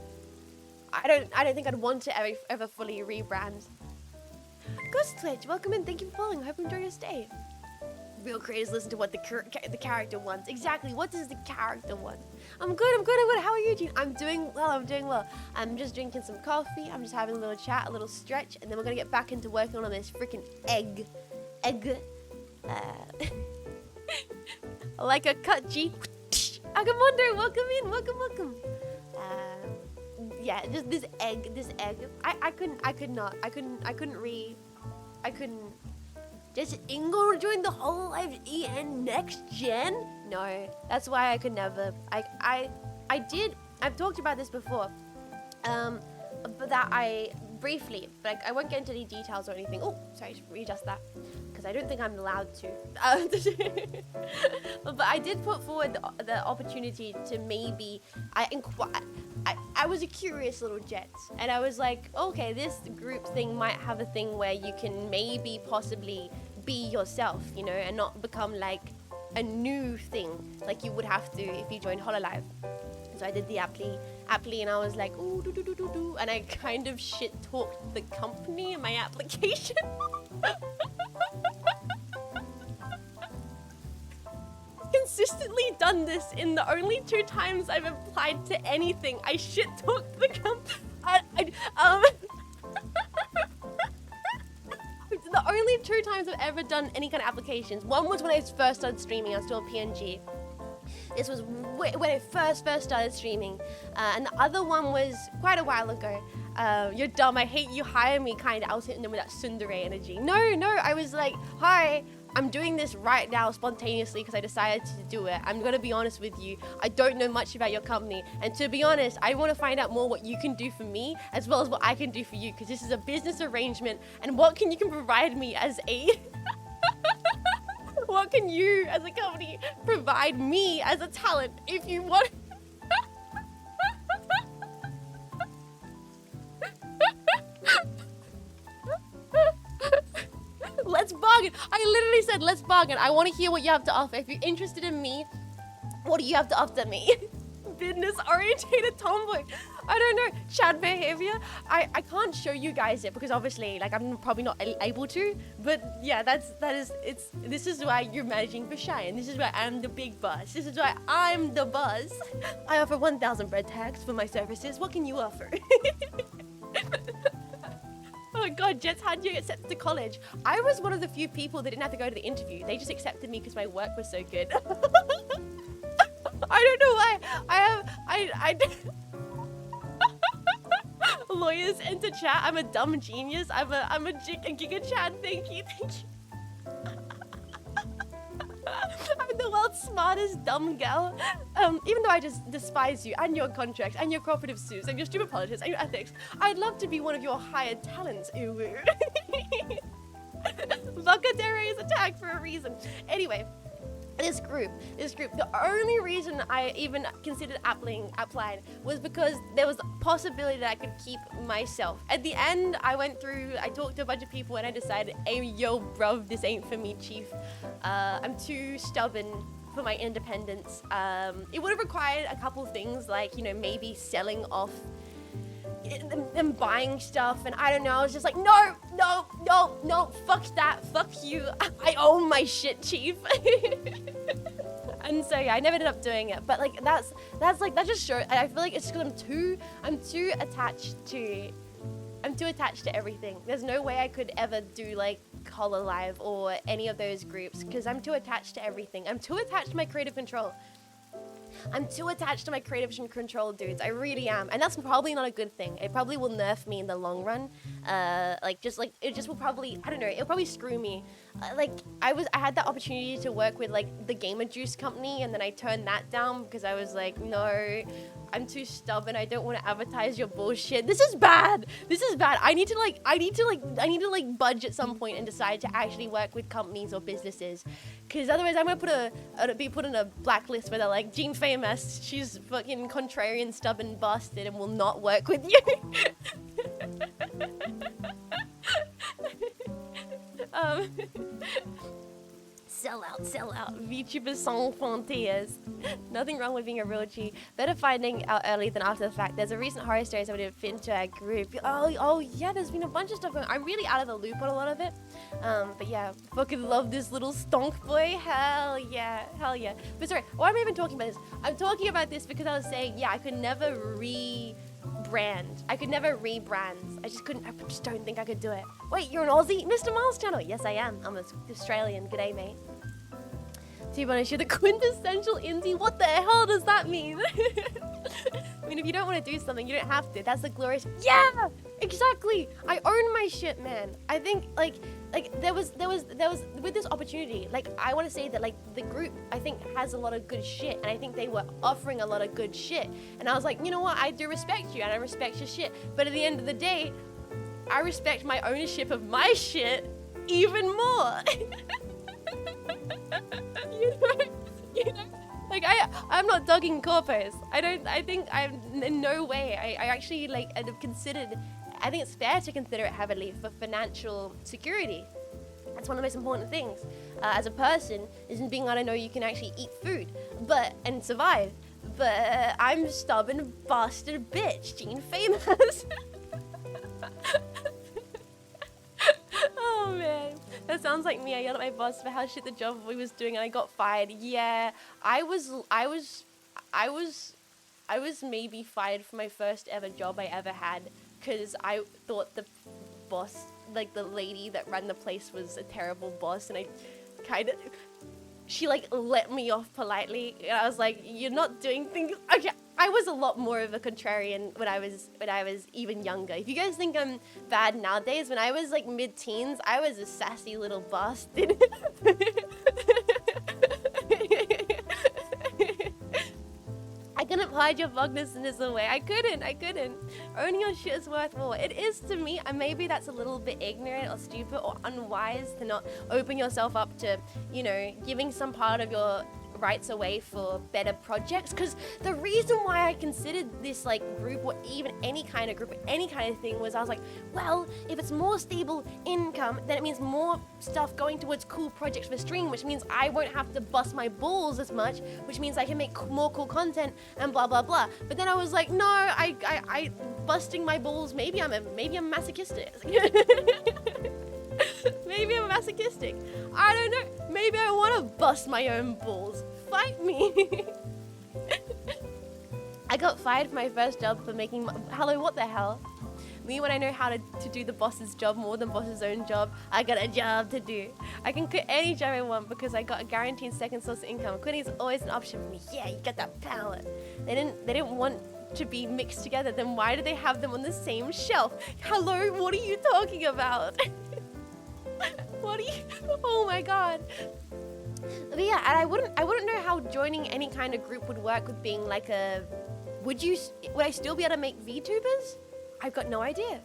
I don't think I'd want to ever fully rebrand. Ghost Twitch, welcome in. Thank you for following. I hope you enjoy your stay. Real creators listen to what the character wants. Exactly. What does the character want? I'm good. How are you, Jean? I'm doing well. I'm just drinking some coffee. I'm just having a little chat, a little stretch, and then we're gonna get back into working on this freaking egg. Like a cut, G. Agamondo, welcome in. Welcome. Yeah, just this egg. I couldn't. Does Ingo join the Hololive EN next gen? No, that's why I could never. I've talked about this before. But that I briefly, but I won't get into any details or anything. Oh, sorry, just readjust that because I don't think I'm allowed to. But I did put forward the opportunity to maybe I was a curious little jet, and I was like, okay, this group thing might have a thing where you can maybe possibly be yourself, you know, and not become like a new thing like you would have to if you joined Hololive. So I did the apply, and I was like, ooh, do, and I kind of shit talked the company in my application. Consistently done this in the only 2 times I've applied to anything. I shit talked the company. The only 2 times I've ever done any kind of applications. One was when I first started streaming. I was still a PNG. This was when I first started streaming, and the other one was quite a while ago. You're dumb, I hate you, hire me, kind of. I was hitting them with that tsundere energy. No, I was like, hi, I'm doing this right now spontaneously because I decided to do it. I'm gonna be honest with you, I don't know much about your company, and to be honest, I want to find out more what you can do for me as well as what I can do for you, because this is a business arrangement, and what you can provide me as a what can you as a company provide me as a talent if you want? Let's bargain. I literally said, let's bargain. I want to hear what you have to offer. If you're interested in me, what do you have to offer me? Business-orientated tomboy. I don't know. Chad behavior. I can't show you guys it because obviously, like, I'm probably not able to. But yeah, this is why you're managing for Cheyenne. This is why I'm the big boss. This is why I'm the boss. I offer 1,000 bread tags for my services. What can you offer? Oh my god, Jets, how'd you get accepted to college? I was one of the few people that didn't have to go to the interview. They just accepted me because my work was so good. I don't know why. I lawyers enter chat. I'm a dumb genius. I'm a giga Chad. Thank you. I'm the world's smartest dumb gal. Even though I just despise you and your contracts and your cooperative suits and your stupid politics and your ethics, I'd love to be one of your hired talents. Ooh. Vacadere is attacked for a reason. Anyway. This group, the only reason I even considered applying was because there was a possibility that I could keep myself. At the end, I talked to a bunch of people and I decided, hey, yo, bruv, this ain't for me, chief. I'm too stubborn for my independence. It would have required a couple things like, you know, maybe selling off and buying stuff, and I don't know, I was just like, no, fuck that, fuck you, I own my shit, chief. And so yeah, I never ended up doing it, but like that just shows, I feel like it's just because I'm too attached to everything. There's no way I could ever do like Hololive or any of those groups because I'm too attached to everything. I'm too attached to my creative control. I'm too attached to my creative control, dudes. I really am. And that's probably not a good thing. It probably will nerf me in the long run. It just will probably, I don't know, it'll probably screw me. I had that opportunity to work with like the Gamer Juice company, and then I turned that down because I was like, no, I'm too stubborn. I don't want to advertise your bullshit. This is bad. I need to budge at some point and decide to actually work with companies or businesses, because otherwise I'm gonna be put in a blacklist where they're like, Jean Faymas, she's fucking contrarian, stubborn bastard, and will not work with you. Sell out. VTuber sans frontières. Nothing wrong with being a real G. Better finding out early than after the fact. There's a recent horror story somebody didn't fit into our group. Oh yeah, there's been a bunch of stuff going on. I'm really out of the loop on a lot of it. But yeah, fucking love this little stonk boy. Hell yeah, hell yeah. But sorry, why am I even talking about this? I'm talking about this because I was saying, yeah, I could never rebrand. I could never rebrand. I just couldn't. I just don't think I could do it. Wait, you're an Aussie, Mr. Miles channel? Yes, I am. I'm an Australian. G'day, mate. To be honest, you're the quintessential indie. What the hell does that mean? I mean, if you don't want to do something, you don't have to. That's the glorious. Yeah, exactly. I own my shit, man. I think like there was with this opportunity. Like I want to say that like the group I think has a lot of good shit, and I think they were offering a lot of good shit. And I was like, you know what? I do respect you, and I respect your shit. But at the end of the day, I respect my ownership of my shit even more. you know, like I'm not dogging corpos. I think I'm in no way. I actually like have considered. I think it's fair to consider it heavily for financial security. That's one of the most important things as a person, isn't being able to know you can actually eat food, and survive. But I'm stubborn bastard bitch, Jean Faymas. Oh man, that sounds like me. I yelled at my boss for how shit the job we was doing, and I got fired. Yeah, I was maybe fired from my first ever job I ever had, because I thought the boss, like the lady that ran the place, was a terrible boss, and she like let me off politely, and I was like, you're not doing things. Okay, I was a lot more of a contrarian when I was even younger. If you guys think I'm bad nowadays, when I was like mid-teens, I was a sassy little bastard. I couldn't hide your Vognisness away. I couldn't. Owning your shit is worth more. It is to me, and maybe that's a little bit ignorant or stupid or unwise to not open yourself up to, you know, giving some part of your rights away for better projects. Because the reason why I considered this like group, or even any kind of group, any kind of thing, was I was like, well, if it's more stable income, then it means more stuff going towards cool projects for stream, which means I won't have to bust my balls as much, which means I can make more cool content and blah blah blah. But then I was like, no, I busting my balls, maybe I'm masochistic. Maybe I'm masochistic. I don't know. Maybe I want to bust my own balls. Fight me. I got fired from my first job for making... Hello, what the hell? Me, when I know how to do the boss's job more than boss's own job, I got a job to do. I can quit any job I want because I got a guaranteed second source of income. Quitting is always an option for me. Yeah, you got that power. They didn't want to be mixed together. Then why do they have them on the same shelf? Hello, what are you talking about? What are you? Oh my god. But yeah, and I wouldn't know how joining any kind of group would work with being like a... Would I still be able to make VTubers? I've got no idea.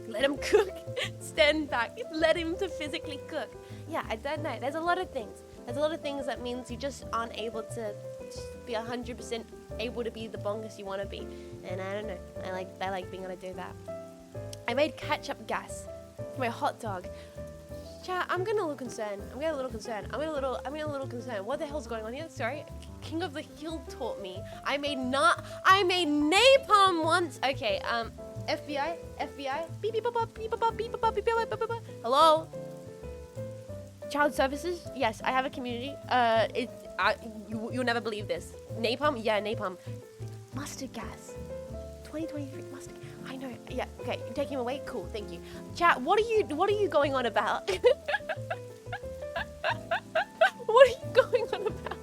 Let him cook. Stand back. Let him to physically cook. Yeah, I don't know. There's a lot of things. That means you just aren't able to be 100% able to be the bongus you want to be. And I don't know. I like being able to do that. I made ketchup gas for my hot dog. Chat, I'm getting a little concerned. I'm getting a little concerned. What the hell's going on here? Sorry. King of the Hill taught me. I made napalm once. Okay, FBI. Beep beep bop beep bop beep bop beep bop. Hello? Child services? Yes, I have a community. You'll never believe this. Napalm? Yeah, napalm. Mustard gas. 2023 mustard. I know. Yeah. Okay. You're taking him away. Cool. Thank you. Chat. What are you going on about? What are you going on about?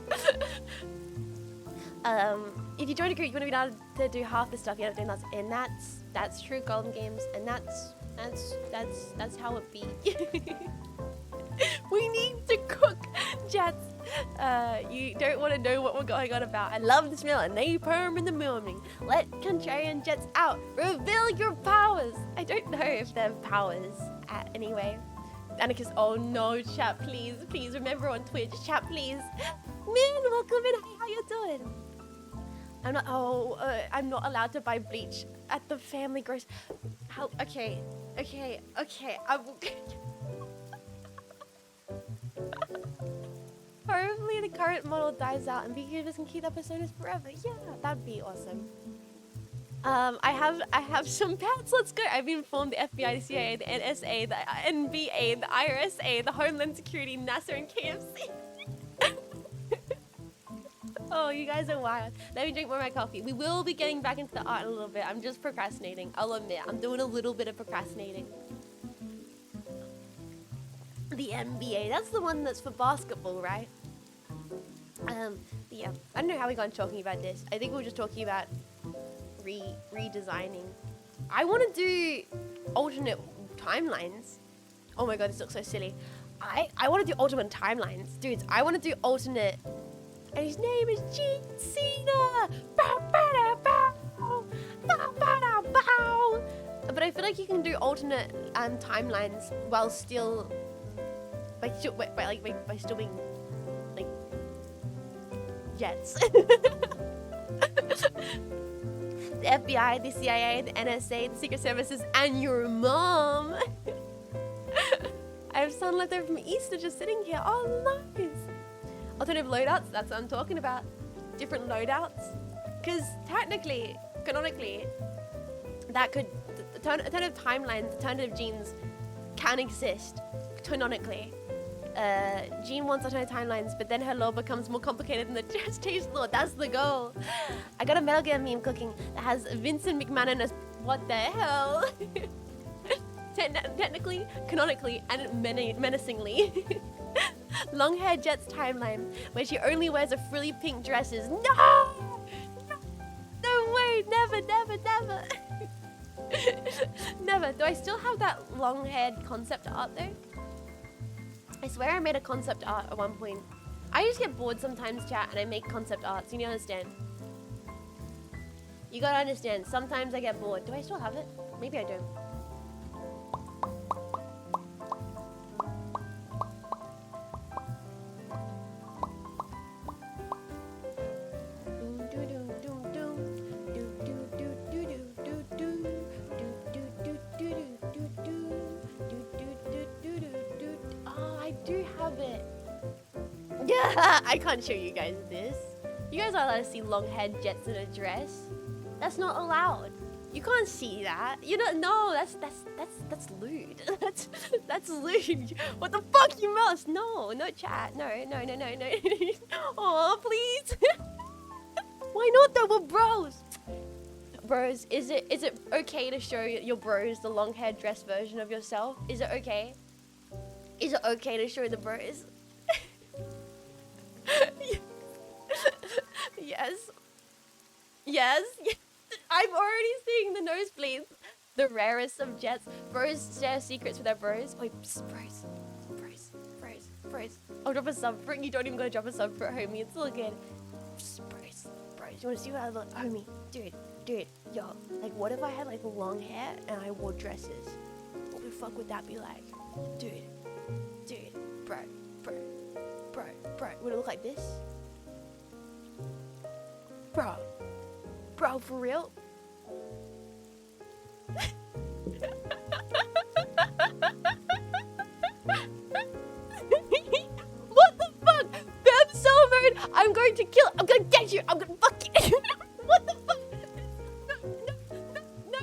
If you join a group, you want to be able to do half the stuff you end up doing. That's true. Golden Games, and that's how it be. We need to cook, Jets. You don't want to know what we're going on about. I love the smell of napalm in the morning. Let contrarian Jets out. Reveal your powers. I don't know if they're powers anyway. Anarchist, oh no, chat, please remember on Twitch, chat, please. Man, welcome in. Hey, how you doing? I'm not allowed to buy bleach at the family grocery. How? Okay. Hopefully the current model dies out and VTubers can keep their personas forever. Yeah, that'd be awesome. I have some pets. Let's go. I've informed the FBI, the CIA, the NSA, the NBA, the IRSA, the Homeland Security, NASA, and KFC. Oh, you guys are wild. Let me drink more of my coffee. We will be getting back into the art in a little bit. I'm just procrastinating. I'll admit, I'm doing a little bit of procrastinating. The NBA, that's the one that's for basketball, right? Yeah, I don't know how we got talking about this. I think we were just talking about redesigning. I want to do alternate timelines. Oh my god, this looks so silly. I want to do alternate timelines. Dudes, I want to do alternate... And his name is Jean Cena. But I feel like you can do alternate timelines while still... by still being... like... jets. The FBI, the CIA, the NSA, the Secret Services, and your mom. I have someone left over from Easter just sitting here. Oh, nice. Alternative loadouts, that's what I'm talking about. Different loadouts. Because technically, canonically, that could... alternative timelines, alternative genes can exist canonically. Jean wants alternative timelines, but then her law becomes more complicated than the change law. That's the goal. I got a Metal Gear meme cooking that has Vincent McMahon as what the hell? Technically, canonically, and menacingly. Long-haired Jet's timeline, where she only wears a frilly pink dresses. No! No way! Never, never, never. Never. Do I still have that long-haired concept art though? I swear I made a concept art at one point. I just get bored sometimes, chat, and I make concept arts. You need to understand. You gotta understand. Sometimes I get bored. Do I still have it? Maybe I don't. I can't show you guys this. You guys aren't allowed to see long-haired Jets in a dress. That's not allowed. You can't see that. You don't know. That's lewd. That's lewd. What the fuck, you mouse? No, no chat. No. Oh, please. Why not though? We're bros. Bros, is it okay to show your bros the long-haired dress version of yourself? Is it okay? Is it okay to show the bros? Yes. I'm already seeing the nosebleeds. The rarest of Jets. Bros share secrets with their bros. Wait, bros. I'll drop a sub for it. You don't even gotta drop a sub for it, homie. It's all good. Bros. You wanna see what I look? Homie, dude, yo. Like, what if I had, like, long hair and I wore dresses? What the fuck would that be like? Dude. Bro. Would it look like this? Bro, for real? What the fuck? Fem cell mode! I'm going to kill. I'm gonna get you. I'm gonna fuck you. What the fuck? No.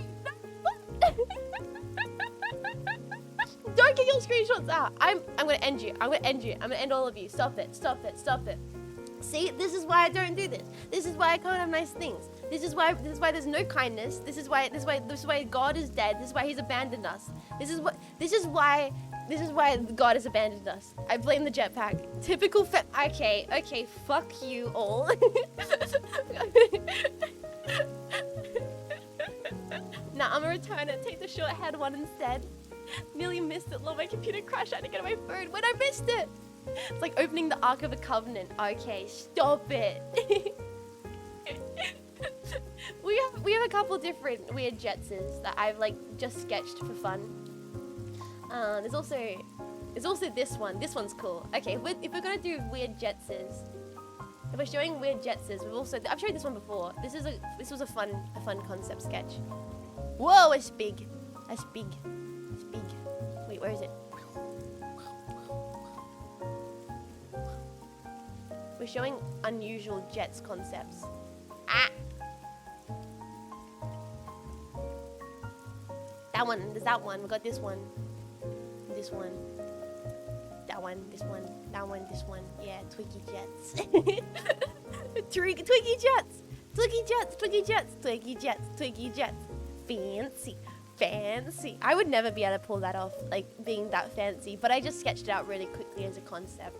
Don't get your screenshots out. I'm gonna end you. I'm gonna end all of you. Stop it. See, this is why I don't do this. This is why I can't have nice things. This is why there's no kindness. This is why God is dead. This is why he's abandoned us. This is why God has abandoned us. I blame the jetpack. Typical okay, fuck you all. Nah, I'm gonna return it. Take the short-haired one instead. Nearly missed it. Lol, my computer crashed. I had to get on my phone. When I missed it. It's like opening the Ark of the Covenant. Okay, stop it. we have a couple different weird Jetses that I've like just sketched for fun. There's also this one. This one's cool. Okay, if we're gonna do weird Jetses, if we're showing weird Jetses, I've showed this one before. This was a fun concept sketch. Whoa, it's big. That's big. Wait, where is it? We're showing unusual Jets concepts. That one. There's that one. We got this one. This one. That one. This one. That one. This one. Yeah, Twiggy Jets. Twiggy Jets. Twiggy Jets. Twiggy Jets. Twiggy Jets. Twiggy Jets. Fancy. Fancy. I would never be able to pull that off, like being that fancy, but I just sketched it out really quickly as a concept.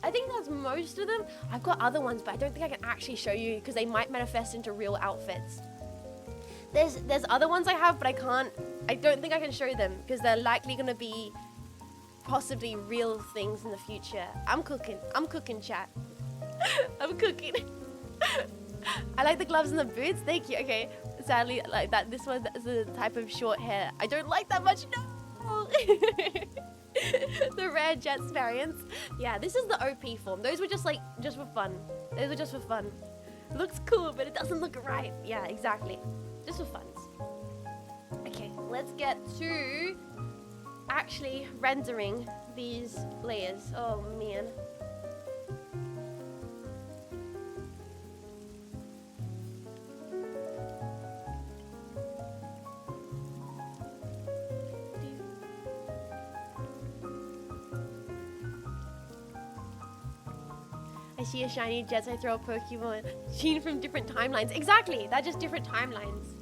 I think that's most of them. I've got other ones, but I don't think I can actually show you because they might manifest into real outfits. There's other ones I have, but I don't think I can show them because they're likely going to be possibly real things in the future. I'm cooking, chat. I'm cooking. I like the gloves and the boots. Thank you. Okay, sadly, like that. This one is a type of short hair. I don't like that much. No. The rare Jets variants. Yeah, this is the OP form. Those were just for fun. Those were just for fun. Looks cool, but it doesn't look right. Yeah, exactly. Just for fun. Okay, let's get to actually rendering these layers. Oh man. I see a shiny Jets, I throw a Pokemon. Seen from different timelines. Exactly, they're just different timelines.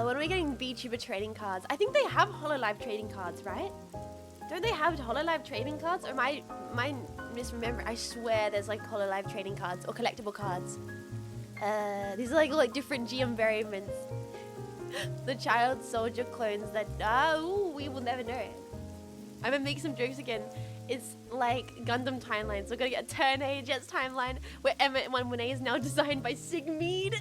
When are we getting VTuber trading cards? I think they have HoloLive trading cards, right? Don't they have HoloLive trading cards? Or am I misremembering? I swear there's like HoloLive trading cards or collectible cards. These are like different GM variants. The child soldier clones that we will never know. I'm gonna make some jokes again. It's like Gundam timelines. We're gonna get a Turn A Jets timeline where Emmett 118 is now designed by Sigmead.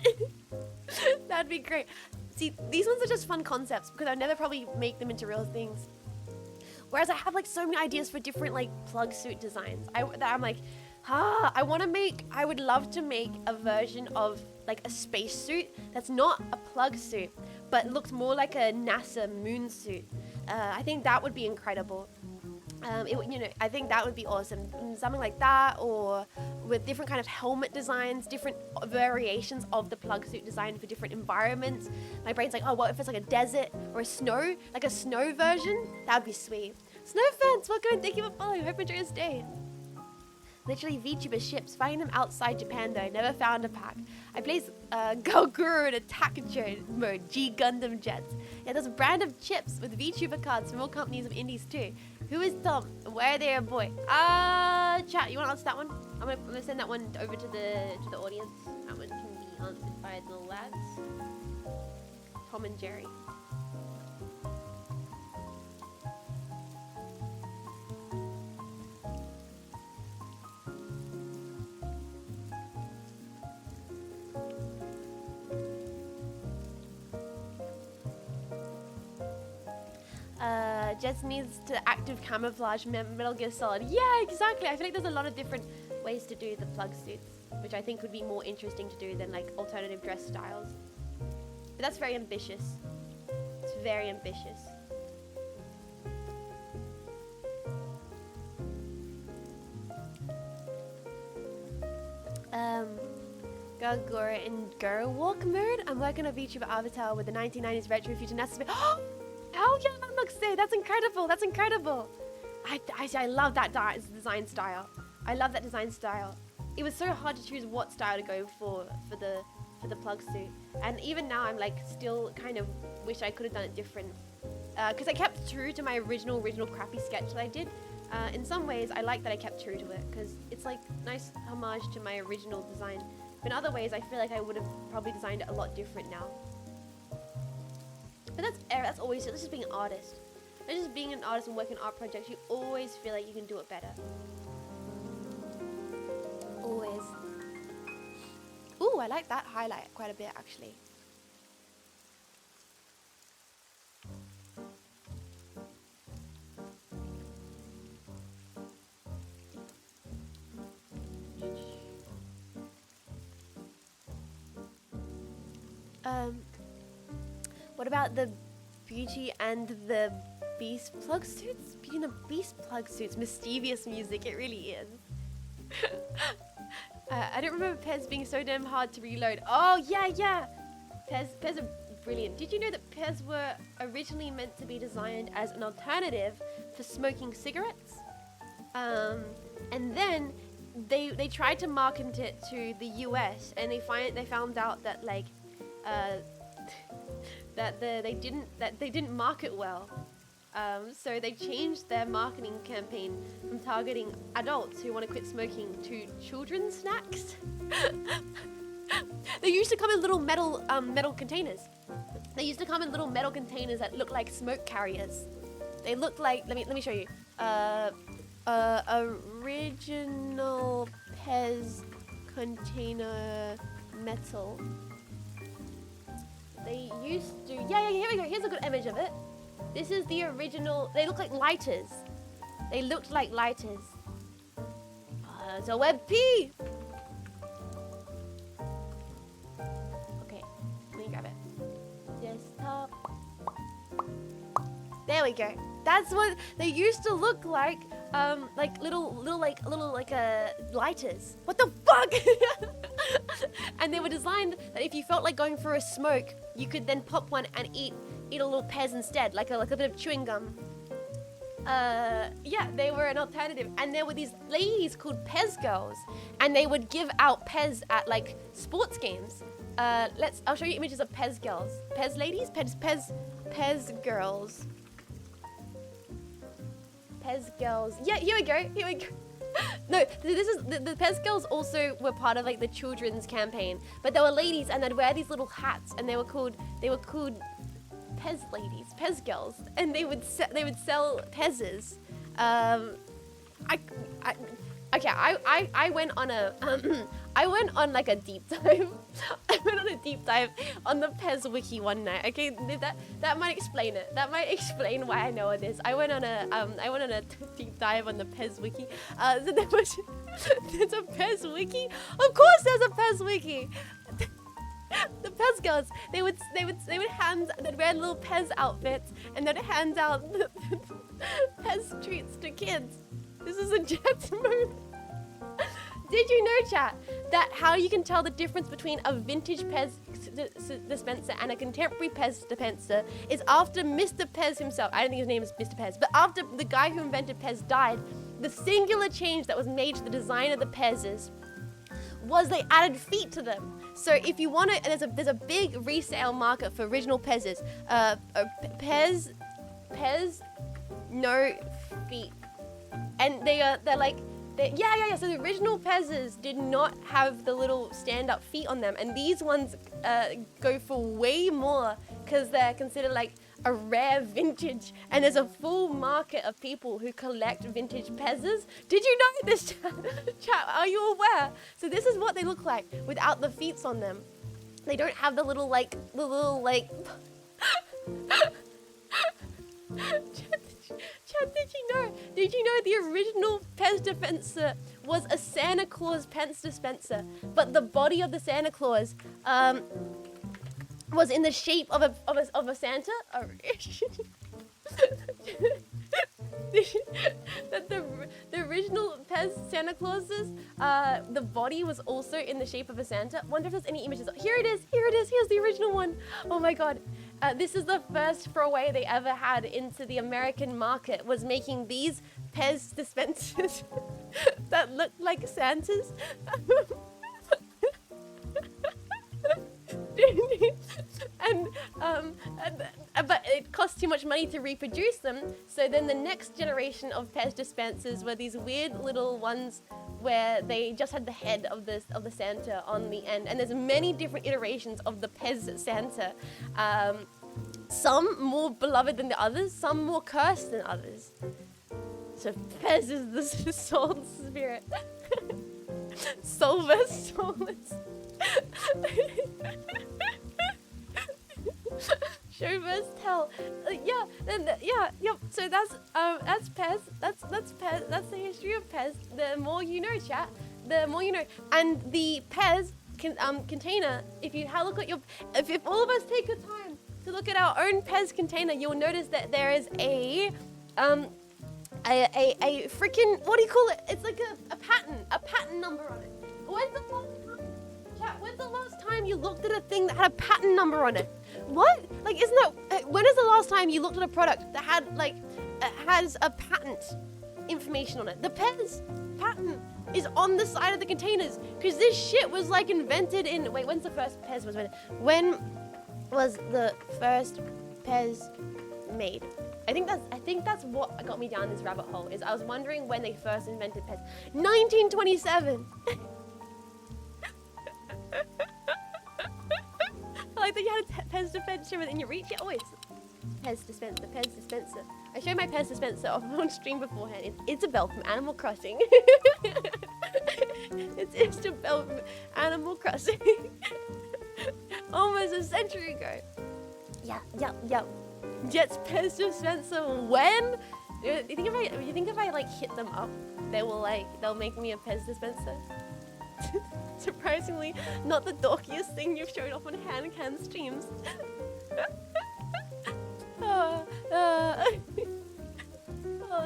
That'd be great. See, these ones are just fun concepts because I'd never probably make them into real things. Whereas I have like so many ideas for different like plug suit designs. I'm like, I would love to make a version of like a space suit that's not a plug suit, but looks more like a NASA moon suit. I think that would be incredible. I think that would be awesome. Something like that, or with different kind of helmet designs, different variations of the plug suit design for different environments. My brain's like, oh, what if it's like a desert or a snow, like a snow version? That would be sweet. Snow fans, welcome and thank you for following. Hope you enjoy your stay. Literally VTuber ships. Finding them outside Japan though. Never found a pack. I place Galguru in attack mode. G Gundam Jets. Yeah, there's a brand of chips with VTuber cards from all companies of indies too. Who is Tom? Where are they, a boy? Chat. You want to answer that one? I'm gonna send that one over to the audience. That one can be answered by the lads. Tom and Jerry. Jets needs to active camouflage Metal Gear Solid. Yeah, exactly. I feel like there's a lot of different ways to do the plug suits, which I think would be more interesting to do than like alternative dress styles. But that's very ambitious. It's very ambitious. Gagora in Go Walk mode. I'm working on VTuber avatar with the 1990s retro future NASA. Oh yeah, that looks sick. That's incredible. That's incredible. I love that design style. I love that design style. It was so hard to choose what style to go for the plug suit. And even now, I'm like still kind of wish I could have done it different. Because I kept true to my original crappy sketch that I did. In some ways, I like that I kept true to it because it's like nice homage to my original design. But in other ways, I feel like I would have probably designed it a lot different now. But that's always it. That's just being an artist. That's just being an artist and working on art projects. You always feel like you can do it better. Always. Ooh, I like that highlight quite a bit actually. What about the Beauty and the Beast plug suits? Beauty and the Beast plug suits. Mischievous music, it really is. I don't remember Pez being so damn hard to reload. Oh, yeah. Pez are brilliant. Did you know that Pez were originally meant to be designed as an alternative for smoking cigarettes? And then they tried to market it to the US, and they found out that like they didn't market well. So they changed their marketing campaign from targeting adults who want to quit smoking to children's snacks. They used to come in little metal containers. They used to come in little metal containers that looked like smoke carriers. They looked like, let me show you. Original Pez container metal. They used to, yeah, here we go. Here's a good image of it. This is the original. They look like lighters. They looked like lighters. It's a WebP. Okay, let me grab it. Desktop. There we go. That's what they used to look like. Little lighters. What the fuck? And they were designed that if you felt like going for a smoke, you could then pop one and eat a little Pez instead, like a bit of chewing gum. Yeah, they were an alternative. And there were these ladies called Pez girls, and they would give out Pez at like sports games. I'll show you images of Pez girls. Pez ladies? Pez girls. Pez girls. Yeah, here we go. No, this is the Pez girls also were part of like the children's campaign, but they were ladies and they'd wear these little hats, and they were called Pez ladies, Pez girls, and they would sell Pez's. I went on a I went on like a deep dive. I went on a deep dive on the Pez wiki one night. Okay, that might explain it. That might explain why I know this. I went on a deep dive on the Pez wiki. So there's a Pez wiki. Of course, there's a Pez wiki. The Pez girls, they'd wear little Pez outfits, and they'd hand out Pez treats to kids. This is a Jets move. Did you know, chat, that how you can tell the difference between a vintage Pez dispenser and a contemporary Pez dispenser is after Mr. Pez himself, I don't think his name is Mr. Pez, but after the guy who invented Pez died, the singular change that was made to the design of the Pez's was they added feet to them. So if you want to, there's a big resale market for original Pez's. Pez, no feet. And they're like, yeah. So the original Pez's did not have the little stand-up feet on them, and these ones go for way more because they're considered like a rare vintage. And there's a full market of people who collect vintage Pez's. Did you know this, chat? Are you aware? So this is what they look like without the feet on them. They don't have the little like. Chat, did you know the original Pez dispenser was a Santa Claus Pez dispenser, but the body of the Santa Claus was in the shape of a Santa? The original Pez Santa Clauses, the body was also in the shape of a Santa. Wonder if there's any images. Here it is. Here's the original one. Oh my god. This is the first foray they ever had into the American market, was making these Pez dispensers that look like Santas. But it cost too much money to reproduce them. So then the next generation of Pez dispensers were these weird little ones where they just had the head of the Santa on the end. And there's many different iterations of the Pez Santa. Some more beloved than the others, some more cursed than others. So Pez is the soul spirit. Soul versus soulless. Show versus tell. So that's Pez. That's Pez. That's the history of Pez. The more you know, chat. The more you know. And the Pez container. If you look at if all of us take the time to look at our own Pez container, you'll notice that there is a freaking, what do you call it? It's like a patent number on it. When's the last time you looked at a thing that had a patent number on it? What? Like, isn't that... when is the last time you looked at a product that had, like, has a patent information on it? The Pez patent is on the side of the containers. Because this shit was, like, invented in... Wait, when's the first Pez was invented? When was the first Pez made? I think that's what got me down this rabbit hole, is I was wondering when they first invented Pez. 1927! I like that you had a Pez dispenser within your reach. Yeah, always. Pez dispenser, Pez dispenser. I showed my Pez dispenser off on stream beforehand. It's Isabel from Animal Crossing. It's Isabel from Animal Crossing. Almost a century ago. Yeah. Jet's Pez dispenser. When? You think if I like hit them up, they'll make me a Pez dispenser? Surprisingly, not the dorkiest thing you've shown off on hand cam streams. Oh,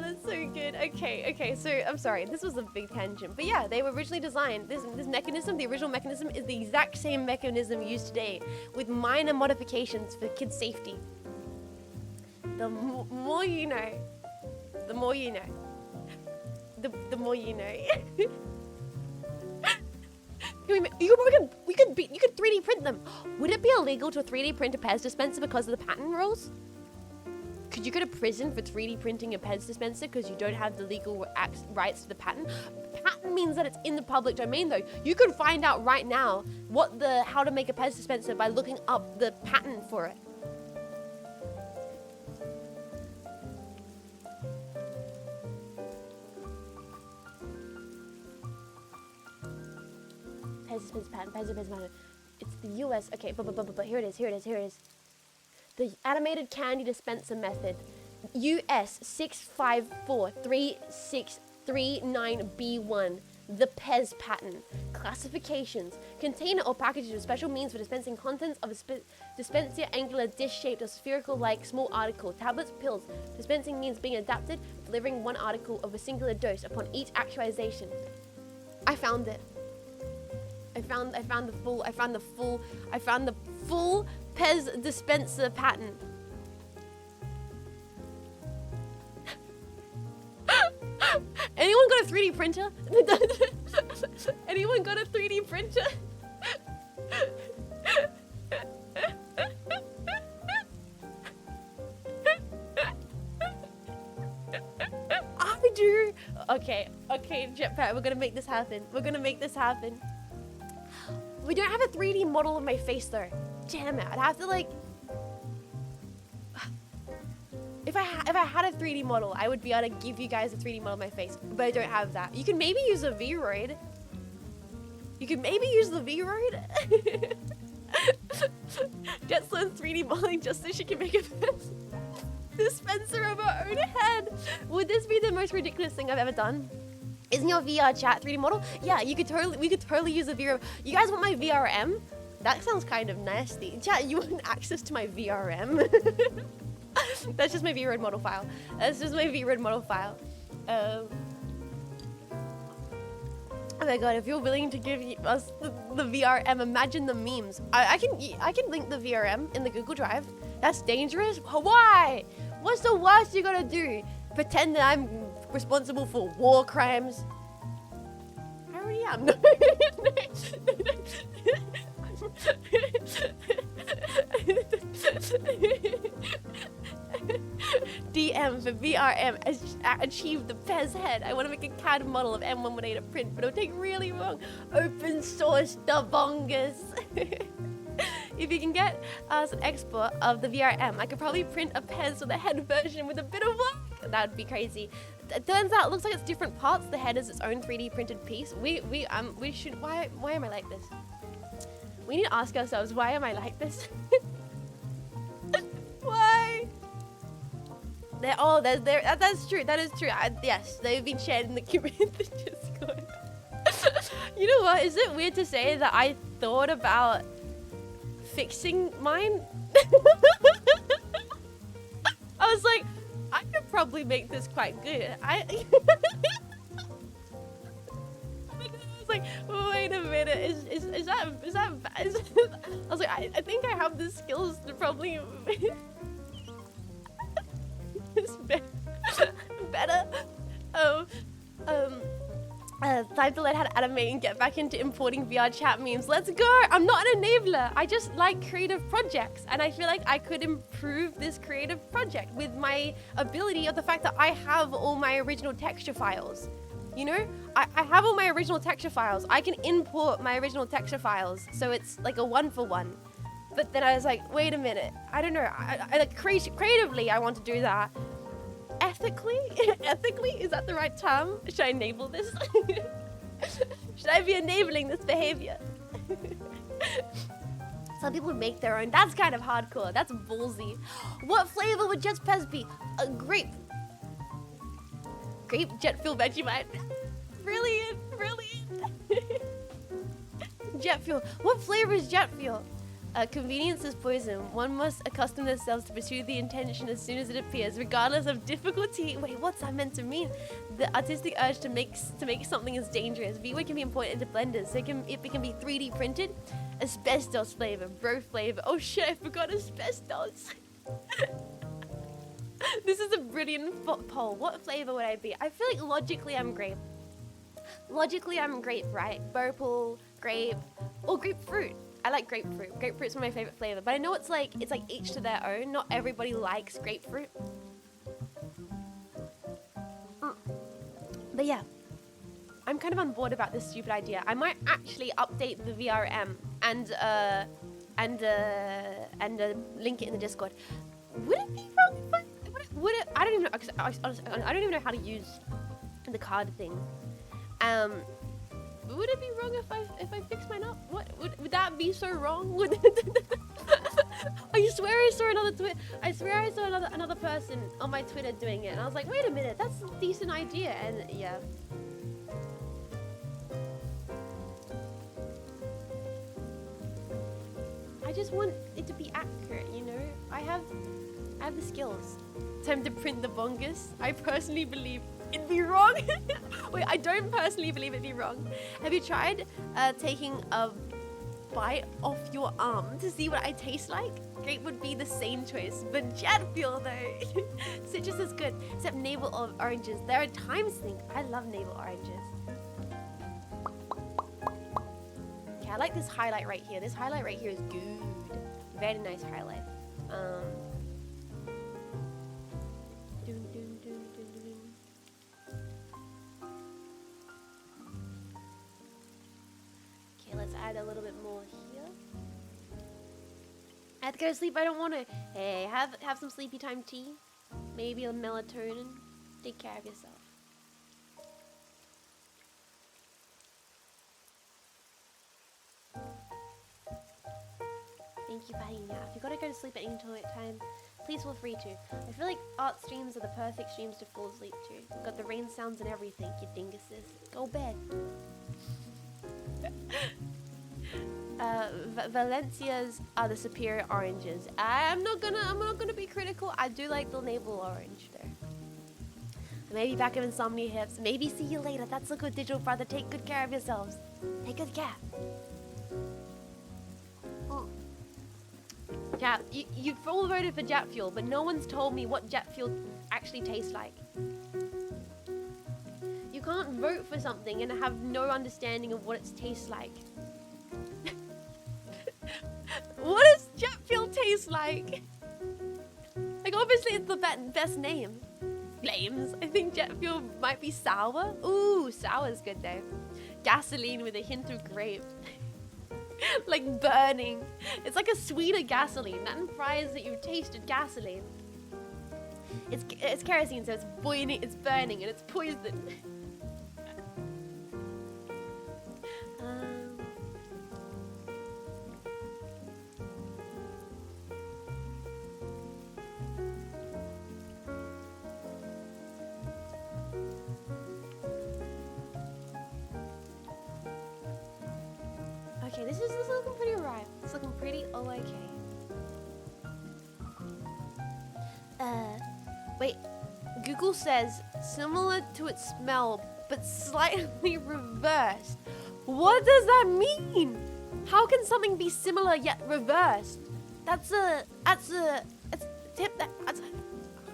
that's so good. Okay, so I'm sorry, this was a big tangent. But yeah, they were originally designed, this mechanism, the original mechanism is the exact same mechanism used today with minor modifications for kids' safety. The more you know. The more you know. The more you know. You could 3D print them. Would it be illegal to 3D print a Pez dispenser because of the patent rules? Could you go to prison for 3D printing a Pez dispenser because you don't have the legal rights to the patent? Patent means that it's in the public domain though. You could find out right now how to make a Pez dispenser by looking up the patent for it. Pez dispenser patent, Pez dispenser patent. It's the US, okay, but here it is. The animated candy dispenser method, US 6543639B1, the Pez patent. Classifications: container or package with special means for dispensing contents of a dispenser, angular, dish-shaped or spherical-like small article, tablets, pills. Dispensing means being adapted, delivering one article of a singular dose upon each actualization. I found it. I found the full Pez dispenser patent. Anyone got a 3D printer? Anyone got a 3D printer? I do. Okay, Jetpack, we're gonna make this happen. We don't have a 3D model of my face though. Damn it, I'd have to like... If I had a 3D model, I would be able to give you guys a 3D model of my face, but I don't have that. You can maybe use a V-Roid. Jets learns 3D modeling just so she can make a dispenser of her own head. Would this be the most ridiculous thing I've ever done? Isn't your VR chat 3D model? Yeah, we could totally use a VR. You guys want my VRM? That sounds kind of nasty. Chat, you want access to my VRM? That's just my V-Roid model file. Oh my god, if you're willing to give us the VRM, imagine the memes. I can link the VRM in the Google Drive. That's dangerous? Why? What's the worst you gotta do? Pretend that I'm responsible for war crimes? I already am. DM for VRM achieve the Pez head. I want to make a CAD model of M118 at print, but it'll take really long. Open source the bongus. If you can get us an export of the VRM, I could probably print a Pez with a head version with a bit of work. That would be crazy. It turns out it looks like it's different parts. The head is its own 3D printed piece. We should. Why am I like this? We need to ask ourselves, why am I like this? Why? That's true. That is true. Yes, they've been shared in the community Discord. You know what? Is it weird to say that I thought about fixing mine? I was like, I could probably make this quite good. I was like, wait a I was like, I think I have the skills to probably it's better. Time to learn how to animate and get back into importing VR chat memes. Let's go! I'm not an enabler. I just like creative projects, and I feel like I could improve this creative project with my ability of the fact that I have all my original texture files. You know, I have all my original texture files. I can import my original texture files, so it's like a 1-for-1. But then I was like, wait a minute. I don't know. I like creatively, I want to do that. Ethically, is that the right term? Should I enable this? Should I be enabling this behavior? Some people make their own. That's kind of hardcore. That's ballsy. What flavor would Jet's Pez be? Grape. Grape jet fuel Vegemite. Brilliant. Jet fuel. What flavor is jet fuel? Convenience is poison. One must accustom themselves to pursue the intention as soon as it appears, regardless of difficulty. Wait, what's that meant to mean? The artistic urge to make something is dangerous. VOD can be imported into blenders, so it can be 3D printed. Asbestos flavor, bro flavor. Oh shit, I forgot asbestos. This is a brilliant poll. What flavor would I be? I feel like logically I'm grape. Right? Purple, grape, or grapefruit. I like grapefruit. Grapefruit's my favorite flavor, but I know it's like each to their own. Not everybody likes grapefruit. But yeah, I'm kind of on board about this stupid idea. I might actually update the VRM and link it in the Discord. Would it be wrong if would it? I don't even know. Honestly, I don't even know how to use the card thing. Would it be wrong if I fix mine up? What would that be so wrong? I swear I saw another person on my Twitter doing it, and I was like, wait a minute, that's a decent idea. And yeah. I just want it to be accurate, you know? I have the skills. Time to print the bongus. I personally believe it'd be wrong. Wait, I don't personally believe it'd be wrong. Have you tried taking a bite off your arm to see what I taste like? Grape would be the same choice, but jet fuel though. Citrus is good, except navel oranges. There are times think I love navel oranges. Okay, I like this highlight right here. This highlight right here is good. Very nice highlight. Let's add a little bit more here. I have to go to sleep. I don't want to. Hey, have some sleepy time tea. Maybe a melatonin. Take care of yourself. Thank you for hanging out. If you gotta go to sleep at any time, please feel free to. I feel like art streams are the perfect streams to fall asleep to. Got the rain sounds and everything, you dinguses. Go bed. Valencia's are the superior oranges. I'm not gonna be critical. I do like the navel orange there. Maybe back of insomnia hips. Maybe see you later. That's a good digital brother. Take good care of yourselves. Take good care. Yeah, you've all voted for jet fuel, but no one's told me what jet fuel actually tastes like. You can't vote for something and have no understanding of what it tastes like. What does jet fuel taste like? Like, obviously it's the best name. Flames. I think jet fuel might be sour. Ooh, sour's good though. Gasoline with a hint of grape. Like burning. It's like a sweeter gasoline. That implies that you've tasted gasoline. It's kerosene, so it's boiling, it's burning, and it's poison. Okay, this is looking pretty right. It's looking pretty okay. Wait. Google says similar to its smell, but slightly reversed. What does that mean? How can something be similar yet reversed? That's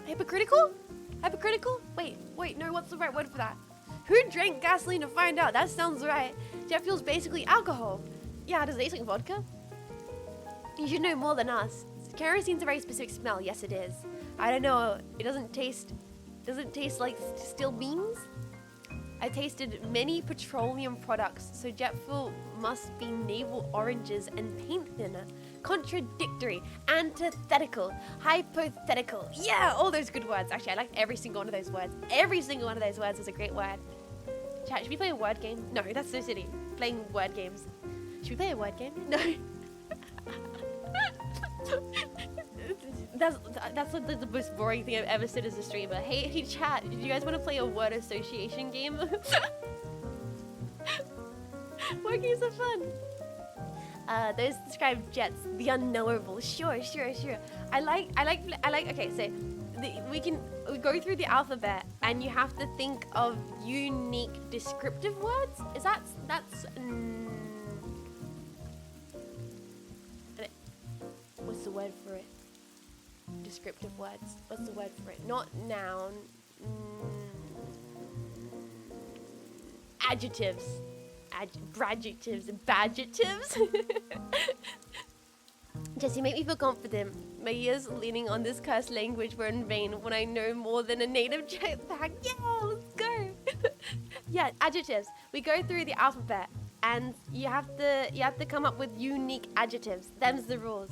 hypocritical? Hypocritical? Wait, no, what's the right word for that? Who drank gasoline to find out? That sounds right. Jet fuel's basically alcohol. Yeah, does it taste like vodka? You should know more than us. Kerosene's a very specific smell. Yes, it is. I don't know. It doesn't taste like steel beans? I tasted many petroleum products, so jet fuel must be navel oranges and paint thinner. Contradictory, antithetical, hypothetical. Yeah, all those good words. Actually, I like every single one of those words. Every single one of those words is a great word. Chat, should we play a word game? No, that's so silly. Playing word games. Should we play a word game? No. That's like the most boring thing I've ever said as a streamer. Hey chat, do you guys want to play a word association game? Word games are fun. Those describe jets, the unknowable. Sure. I like. Okay, so we go through the alphabet, and you have to think of unique descriptive words. What's the word for it? Descriptive words. What's the word for it? Not noun. Adjectives. Bradjectives and badjectives. Jesse, make me feel confident. My ears leaning on this cursed language were in vain when I know more than a native jetpack. Yeah, let's go. Yeah, adjectives. We go through the alphabet, and you have to come up with unique adjectives. Them's the rules.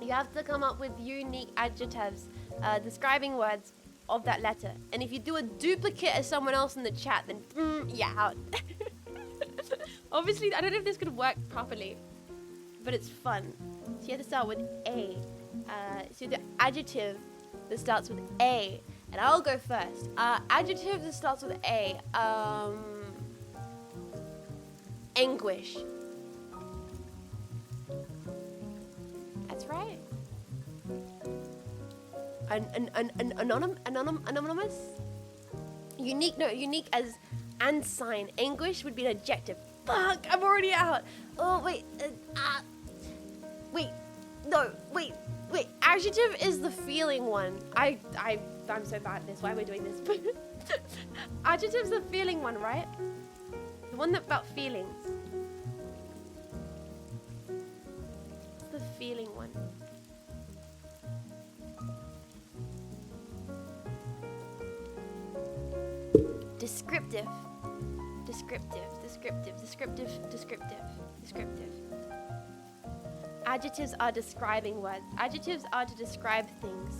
You have to come up with unique adjectives describing words of that letter. And if you do a duplicate of someone else in the chat, then you're out. Obviously, I don't know if this could work properly, but it's fun. So you have to start with A. So the adjective that starts with A, and I'll go first. Adjective that starts with A. Anguish. That's right. Anonymous? Unique as and sign. Anguish would be an adjective. Fuck, I'm already out. Oh, wait. Wait. Adjective is the feeling one. I'm so bad at this. Why am I doing this? Adjective's the feeling one, right? The one that about feelings. It's the feeling one. Descriptive. Adjectives are describing words. Adjectives are to describe things.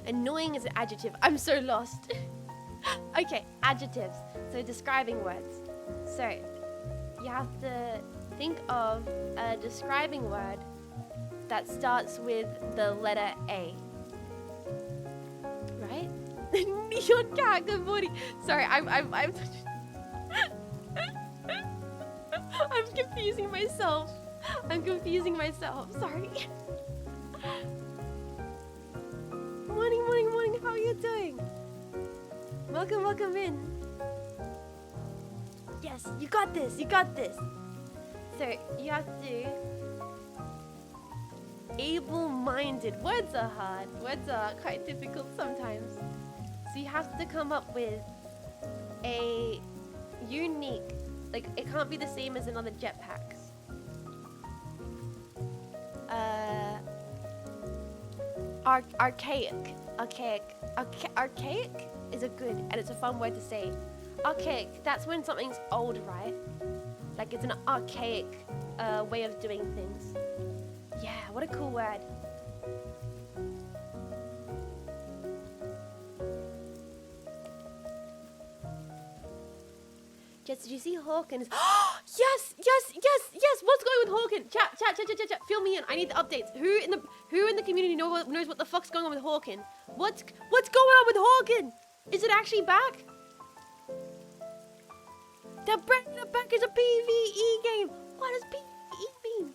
Annoying is an adjective. I'm so lost. Okay, adjectives. So describing words. So you have to think of a describing word that starts with the letter A. Right? Neon cat, good morning. Sorry, I'm confusing myself. Sorry. Morning. How are you doing? Welcome in. Yes, you got this. So you have to able-minded. Words are hard. Words are quite difficult sometimes. So you have to come up with a unique, like it can't be the same as another jetpacks. Archaic is a good and it's a fun word to say. Archaic, that's when something's old, right? Like it's an archaic way of doing things. Yeah, what a cool word. Jess, did you see Hawkins? Yes. What's going on with Hawkins? Chat. Fill me in. I need the updates. Who in the community knows what the fuck's going on with Hawkins? What's going on with Hawkins? Is it actually back? They're bringing it back as a PvE game. What does PvE mean?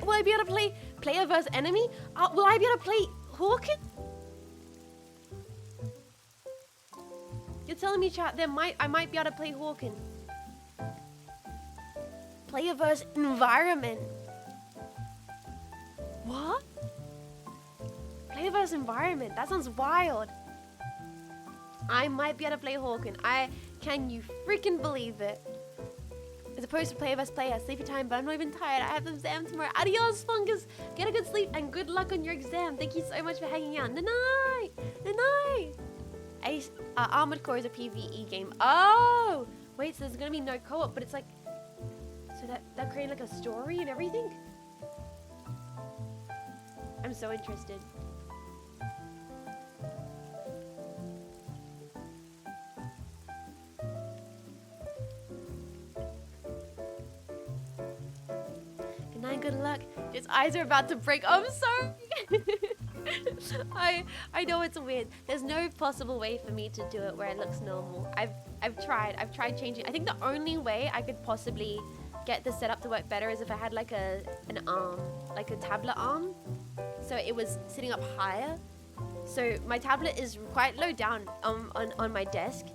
Will I be able to play Player versus enemy? Will I be able to play Hawken? You're telling me, chat, I might be able to play Hawken. Player versus environment. What? Player versus environment. That sounds wild. I might be able to play Hawken. Can you freaking believe it? As opposed to player versus player. Sleepy time, but I'm not even tired. I have an exam tomorrow. Adios, Fungus. Get a good sleep and good luck on your exam. Thank you so much for hanging out. Night. Night. Armored Core is a PvE game. Oh! Wait, so there's gonna be no co-op, but it's like... So that created like a story and everything? I'm so interested. Good night, good luck. His eyes are about to break. I'm sorry. I know it's weird. There's no possible way for me to do it where it looks normal. I've tried changing. I think the only way I could possibly get the setup to work better is if I had like an arm, like a tablet arm, so it was sitting up higher. So my tablet is quite low down on my desk,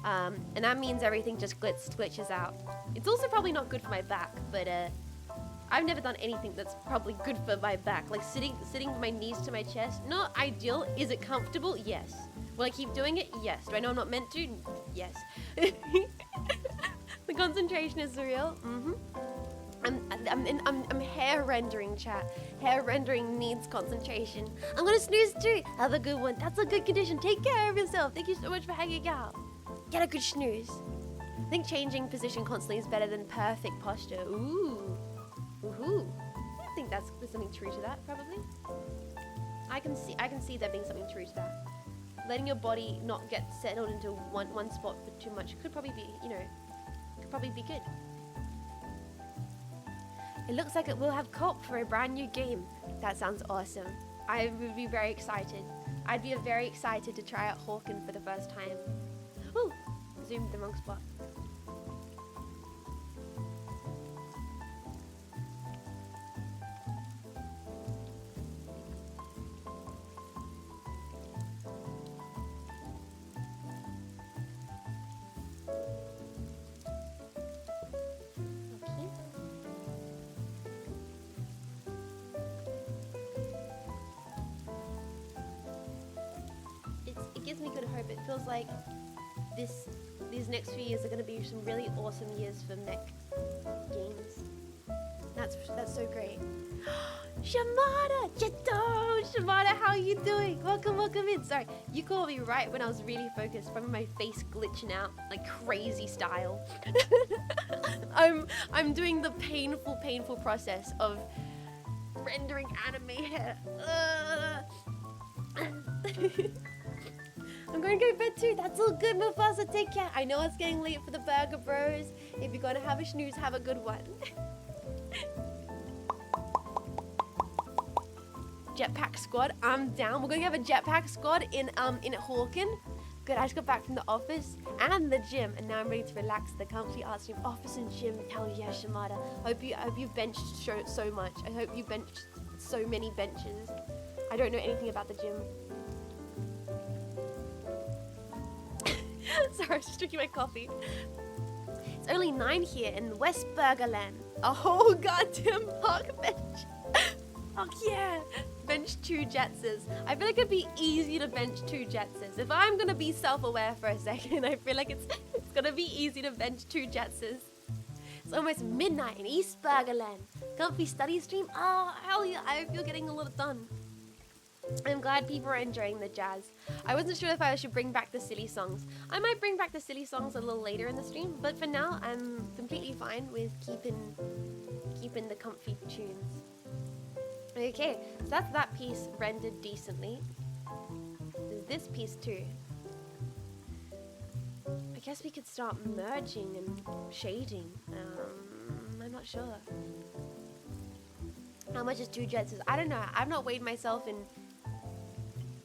and that means everything just glitches out. It's also probably not good for my back, but I've never done anything that's probably good for my back. Like sitting with my knees to my chest, not ideal. Is it comfortable? Yes. Will I keep doing it? Yes. Do I know I'm not meant to? Yes. The concentration is real. I'm hair rendering, chat. Hair rendering needs concentration. I'm gonna snooze too. Have a good one. That's a good condition. Take care of yourself. Thank you so much for hanging out. Get a good snooze. I think changing position constantly is better than perfect posture. Ooh. Woohoo. I think there's something true to that, probably. I can see there being something true to that. Letting your body not get settled into one spot for too much could probably be, could probably be good. It looks like it will have co-op for a brand new game. That sounds awesome. I would be very excited. I'd be very excited to try out Hawken for the first time. Ooh, zoomed the wrong spot. Gives me good hope. It feels like these next few years are going to be some really awesome years for mech games. That's so great. Shamada! Jito! Shamada, how are you doing? Welcome in. Sorry, you called me right when I was really focused. Probably my face glitching out like crazy style. I'm doing the painful process of rendering anime hair. I'm going to go to bed too. That's all good, Mufasa. Take care. I know it's getting late for the burger bros. If you're going to have a snooze, have a good one. Jetpack squad, I'm down. We're going to have a jetpack squad in Hawken. Good, I just got back from the office and the gym, and now I'm ready to relax. The comfy art stream, office and gym. Hell yeah, Shamada. I hope you benched so much. I hope you benched so many benches. I don't know anything about the gym. Sorry, I was just drinking my coffee. It's only 9 here in West Burgerland. A whole goddamn park bench. Fuck yeah. Bench 2 Jetses. I feel like it'd be easy to bench 2 Jetses. If I'm gonna be self-aware for a second, I feel like it's gonna be easy to bench 2 Jetses. It's almost midnight in East Burgerland. Comfy study stream? Oh, hell yeah. I hope you're getting a lot done. I'm glad people are enjoying the jazz. I wasn't sure if I should bring back the silly songs. I might bring back the silly songs a little later in the stream, but for now, I'm completely fine with keeping the comfy tunes. Okay, so that's that piece rendered decently. There's this piece too. I guess we could start merging and shading. I'm not sure. How much is 2 jets? I don't know. I've not weighed myself in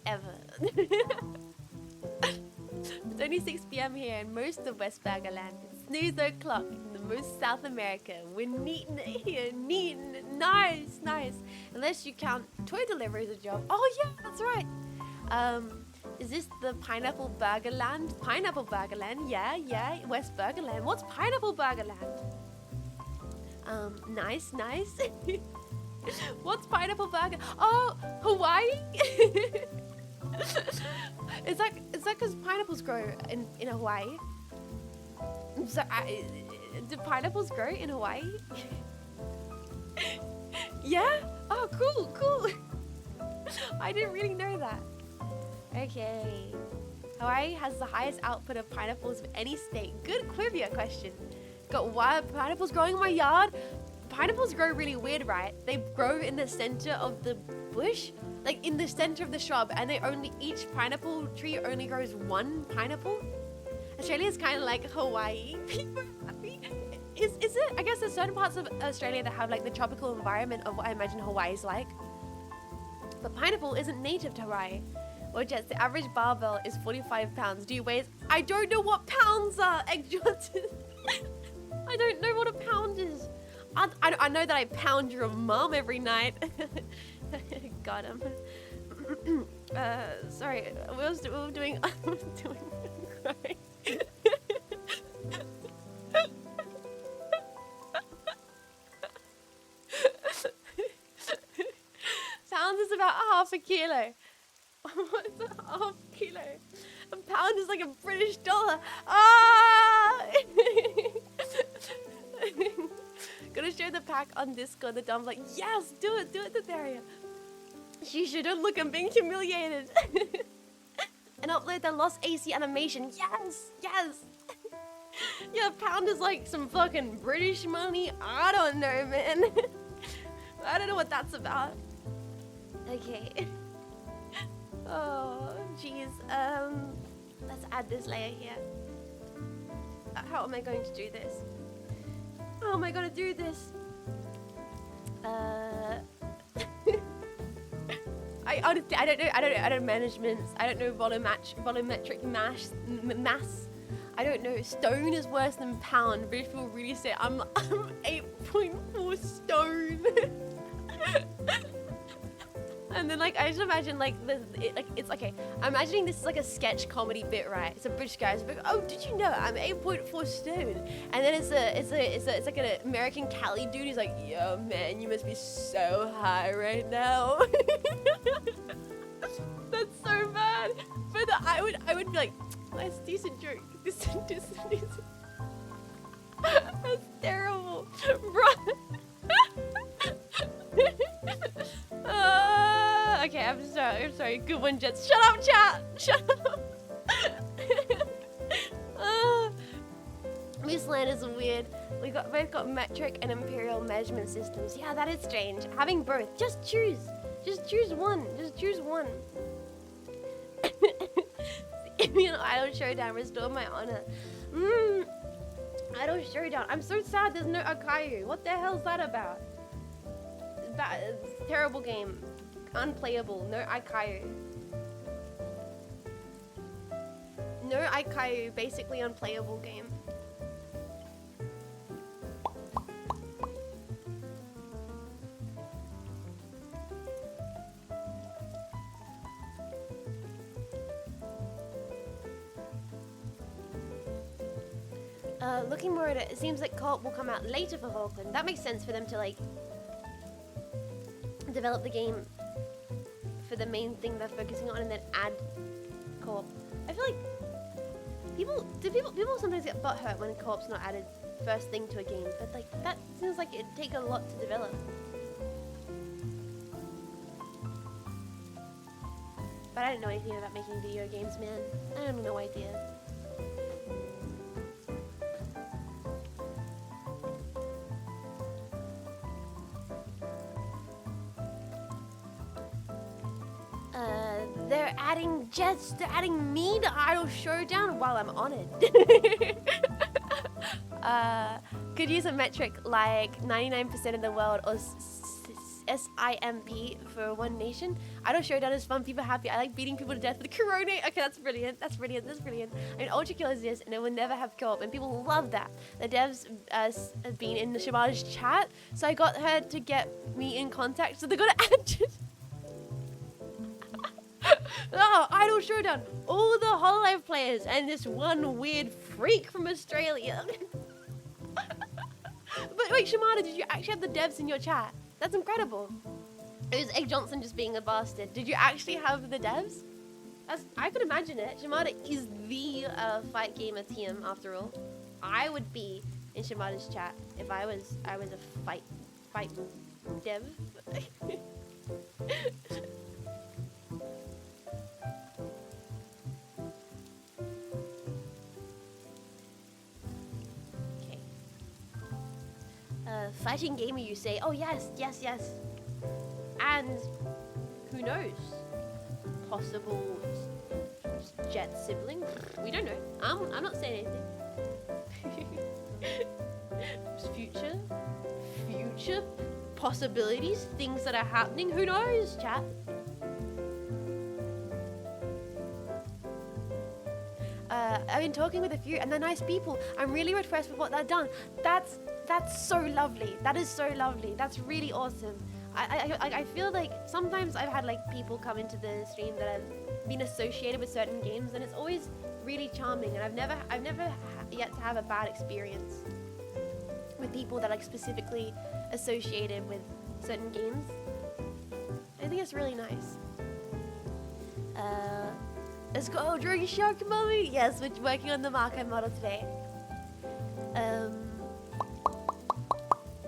ever. It's only 6 p.m. here in most of West Burgerland. It's snooze o'clock in the most South America. We're neatin' it here, neatin'. Nice, nice. Unless you count toy delivery as a job. Oh yeah, that's right. Is this the Pineapple Burgerland? Pineapple Burgerland, yeah, West Burgerland. What's Pineapple Burgerland? Nice, nice. What's Pineapple Burger? Oh, Hawaii? Is that because pineapples grow in Hawaii? So, do pineapples grow in Hawaii? Yeah? Oh, cool. I didn't really know that. Okay. Hawaii has the highest output of pineapples of any state. Good trivia question. Got wild pineapples growing in my yard? Pineapples grow really weird, right? They grow in the center of the bush, like in the center of the shrub, and each pineapple tree only grows one pineapple. Australia is kind of like Hawaii. Is it? I guess there's certain parts of Australia that have like the tropical environment of what I imagine Hawaii is like. But pineapple isn't native to Hawaii. Well, Jets, the average barbell is 45 pounds. Do you weigh? I don't know what pounds are, Egg Johnson. I don't know what a pound is. I know that I pound your mom every night. Got him. Sorry, we were doing. I was doing. Crying. Pound is about half a kilo. What's a half kilo? A pound is like a British dollar. Ah! Gonna show the pack on Discord. The dumb like, yes, do it, Thetheria. She shouldn't look. I'm being humiliated. And upload the lost AC animation. Yes. Yeah, pound is like some fucking British money. I don't know, man. I don't know what that's about. Okay. Oh, jeez. Let's add this layer here. How am I going to do this? How am I gonna do this? I honestly, I don't know. I don't know measurements. I don't know volumetric mass. I don't know. Stone is worse than pound. But if you really say I'm 8.4 stone. And then like I just imagine like it's okay. I'm imagining this is like a sketch comedy bit, right? It's a British guy. It's like, oh, did you know I'm 8.4 stone? And then it's like an American Cali dude. He's like, yo man, you must be so high right now. That's so bad. But I would be like, that's a decent joke. Decent. That's terrible, bro. Okay, I'm sorry. Good one, Jets. Shut up, chat. Shut up. This land is weird. Both got metric and imperial measurement systems. Yeah, that is strange. Having both. Just choose one. Indian Idol Showdown. Restore my honor. Idol Showdown. I'm so sad there's no Akayu. What the hell's that about? Terrible game. Unplayable. No Akayu. No Akayu. Basically unplayable game. Looking more at it seems like co-op will come out later for Falkland. That makes sense for them to like develop the game for the main thing they're focusing on and then add co-op. I feel like people sometimes get butthurt when co-op's not added first thing to a game, but like that seems like it'd take a lot to develop. But I don't know anything about making video games, man. I have no idea. They're adding Jets, they're adding me to Idol Showdown while I'm on it. Could use a metric like 99% of the world or SIMP for One Nation. Idle Showdown is fun, people happy. I like beating people to death with Corona. Okay, that's brilliant. That's brilliant. That's brilliant. I mean, Ultra Kill is this, and it will never have co-op, and people love that. The devs have been in the Shimada's chat, so I got her to get me in contact. So they got to add. Oh, Idle Showdown. All the Hololive players and this one weird freak from Australia. But wait, Shimada, did you actually have the devs in your chat? That's incredible. It was Egg Johnson just being a bastard. Did you actually have the devs? I could imagine it. Shimada is the fight gamer TM after all. I would be in Shimada's chat if I was a fight dev. Fighting gamer, you say? Oh yes, yes, yes. And who knows? Possible Jet sibling? We don't know. I'm not saying anything. Future possibilities, things that are happening. Who knows, chat? I've been talking with a few, and they're nice people. I'm really impressed with what they've done. That's so lovely. That is so lovely. That's really awesome. I feel like sometimes I've had like people come into the stream that have been associated with certain games, and it's always really charming. And I've never yet to have a bad experience with people that are like specifically associated with certain games. I think it's really nice. Let's go during Shark Mummy. Yes, we're working on the Marco model today.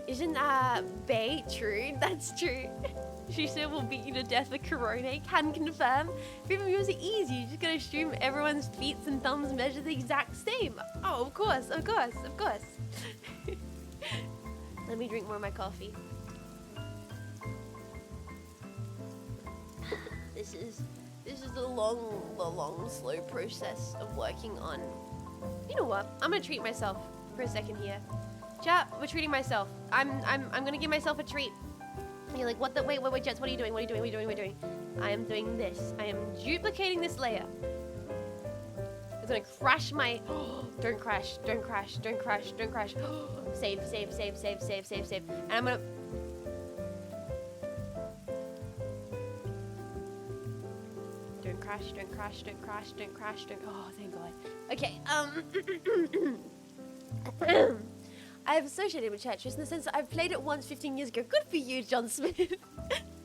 Isn't that Bay true? That's true. She said we'll beat you to death with Corona. Can confirm. Freedom viewers are easy. You're just gonna assume everyone's feet and thumbs measure the exact same. Oh, of course, of course, of course. Let me drink more of my coffee. This is the long, slow process of working on. You know what? I'm gonna treat myself for a second here. Chat, we're treating myself. I'm gonna give myself a treat. And you're like, what the? Wait, Jets, what are you doing? What are you doing? I am doing this. I am duplicating this layer. It's gonna crash my. Don't crash. Save. And I'm gonna. Don't crash. Oh, thank God. Okay. I've associated with Tetris in the sense that I've played it once 15 years ago. Good for you, John Smith.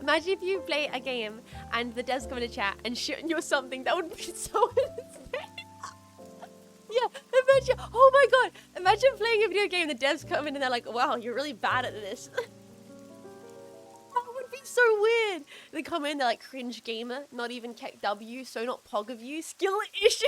Imagine if you play a game and the devs come in a chat and shit on you or something. That would be so insane. Yeah, imagine. Oh my God. Imagine playing a video game and the devs come in and they're like, wow, you're really bad at this. That would be so weird. They come in, they're like, cringe gamer, not even Keck W, so not Pog of you, skill issue.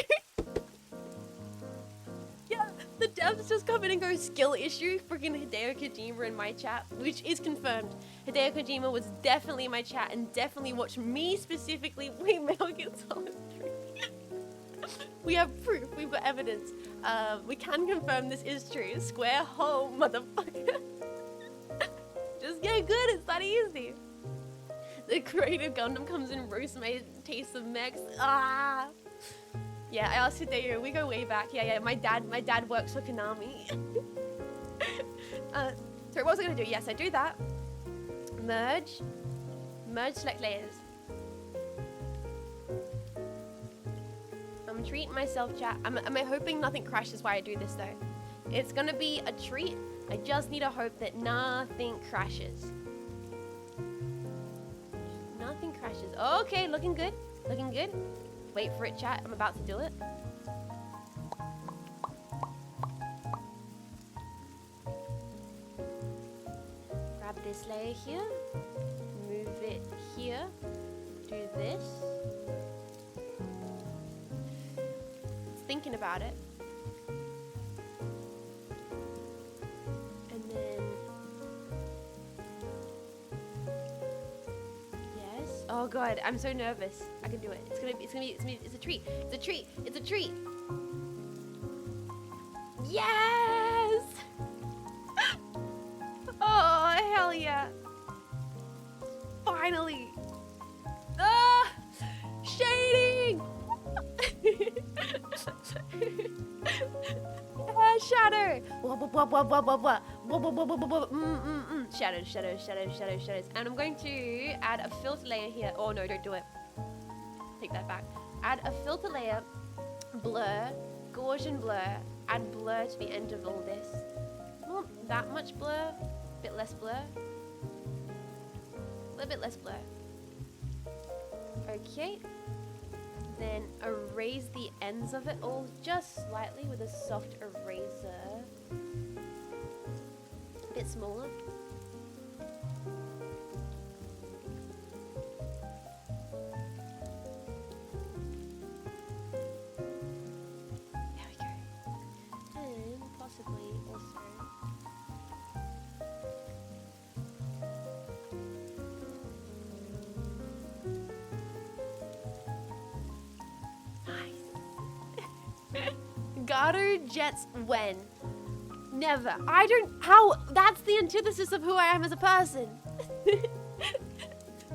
Yeah, the devs just come in and go skill issue. Freaking Hideo Kojima in my chat, which is confirmed. Hideo Kojima was definitely in my chat and definitely watched me specifically play Metal Gear Solid 3. We have proof, we've got evidence. We can confirm this is true. Square hole, motherfucker. Just get good, it's that easy. The creative Gundam comes in, roast my taste of mechs. Ah. Yeah, I asked Hideo, we go way back. Yeah, my dad works for Konami. Sorry, what was I gonna do? Yes, I do that. Merge, select layers. I'm treating myself, chat. I'm hoping nothing crashes while I do this though. It's gonna be a treat. I just need to hope that nothing crashes. Nothing crashes. Okay, looking good. Wait for it, chat. I'm about to do it. Grab this layer here. Move it here. Do this. It's thinking about it. And then... Yes. Oh God, I'm so nervous. I can do it. It's a treat. It's a treat. Yes! Oh, hell yeah. Finally. Ah! Shading! Shadow! Shadows, shadows, shadows, shadows, shadows. And I'm going to add a filter layer here. Oh no, don't do it. Take that back. Add a filter layer, blur, Gaussian blur, add blur to the end of all this. Not that much blur, a bit less blur. A little bit less blur. Okay. Then erase the ends of it all just slightly with a soft eraser. A bit smaller. There we go. And possibly also Gato jets when? Never. I don't. How? That's the antithesis of who I am as a person.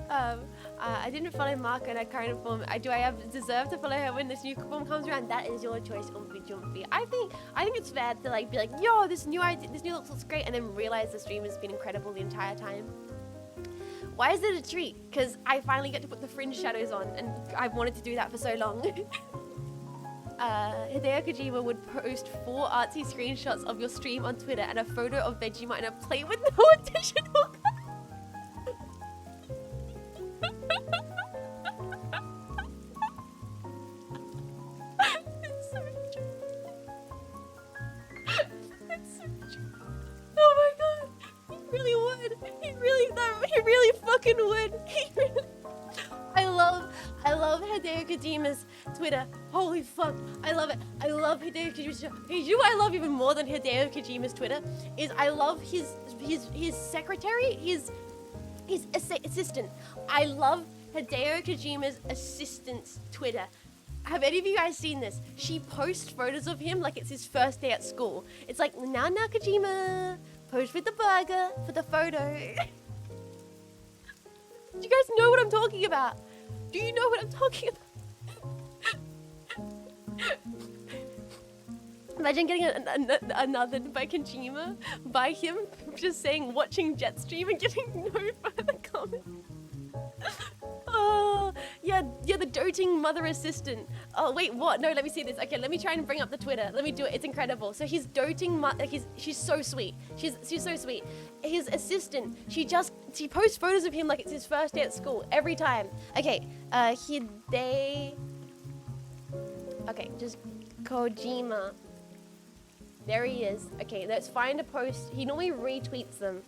I didn't follow Marco in her current form. I deserve to follow her when this new form comes around? That is your choice, Umpy Jumpy. I think it's fair to like be like, yo, this new looks great, and then realize the stream has been incredible the entire time. Why is it a treat? Because I finally get to put the fringe shadows on, and I've wanted to do that for so long. Hideo Kojima would post 4 artsy screenshots of your stream on Twitter and a photo of Vegemite and a plate with no additional. It's so true. It's so true. Oh my god, he really would. He really fucking would. I love Hideo Kojima's Twitter. Holy fuck, I love it. I love Hideo Kojima's Twitter. You know what I love even more than Hideo Kojima's Twitter? Is I love his secretary, his assistant. I love Hideo Kojima's assistant's Twitter. Have any of you guys seen this? She posts photos of him like it's his first day at school. It's like, now Kojima, pose with the burger for the photo. Do you guys know what I'm talking about? Do you know what I'm talking about? Imagine getting another by Kojima, by him just saying watching Jetstream and getting no further comment. Oh, yeah, the doting mother assistant. Oh, wait, what? No, let me see this. Okay, let me try and bring up the Twitter. Let me do it. It's incredible. So he's doting she's so sweet. She's so sweet. His assistant, she posts photos of him like it's his first day at school every time. Okay, okay, just Kojima. There he is. Okay, let's find a post. He normally retweets them.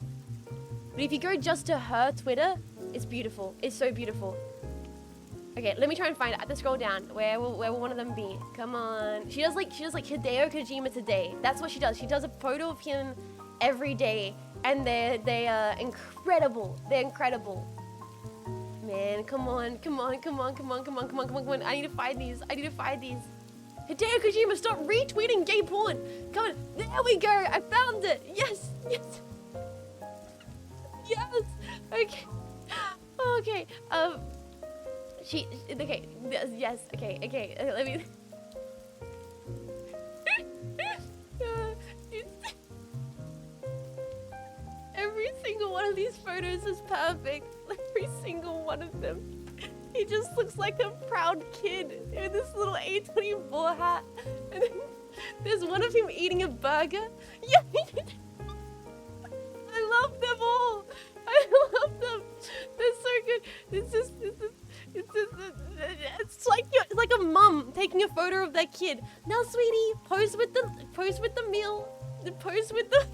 But if you go just to her Twitter, it's beautiful. It's so beautiful. Okay, let me try and find it. I have to scroll down. Where will one of them be? Come on. She does like Hideo Kojima today. That's what she does. She does a photo of him every day, and they are incredible. They're incredible. Man, come on. I need to find these. Hideo Kojima, stop retweeting gay porn. Come on. There we go. I found it. Yes. Yes. Okay. Okay. Okay. Yes. Okay. Let me. Every single one of these photos is perfect. Every single one of them. He just looks like a proud kid with this little A24 hat. And then there's one of him eating a burger. Yeah. I love them all. I love them. They're so good. It's like a mum taking a photo of their kid. Now, sweetie, pose with the meal. Pose with the.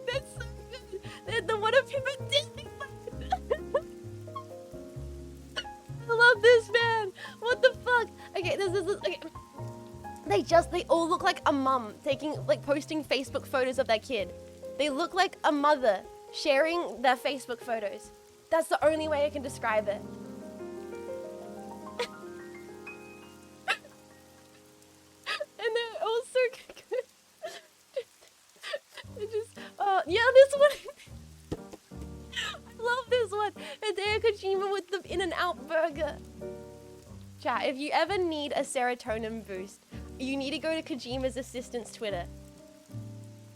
That's so good. The one of him at Disney. I love this, man. What the fuck? Okay, this is okay. They all look like a mum posting Facebook photos of their kid. They look like a mother sharing their Facebook photos. That's the only way I can describe it. And they're also good. Yeah, this one. I love Kojima with the In-N-Out burger. Chat, if you ever need a serotonin boost, you need to go to Kojima's assistant's Twitter.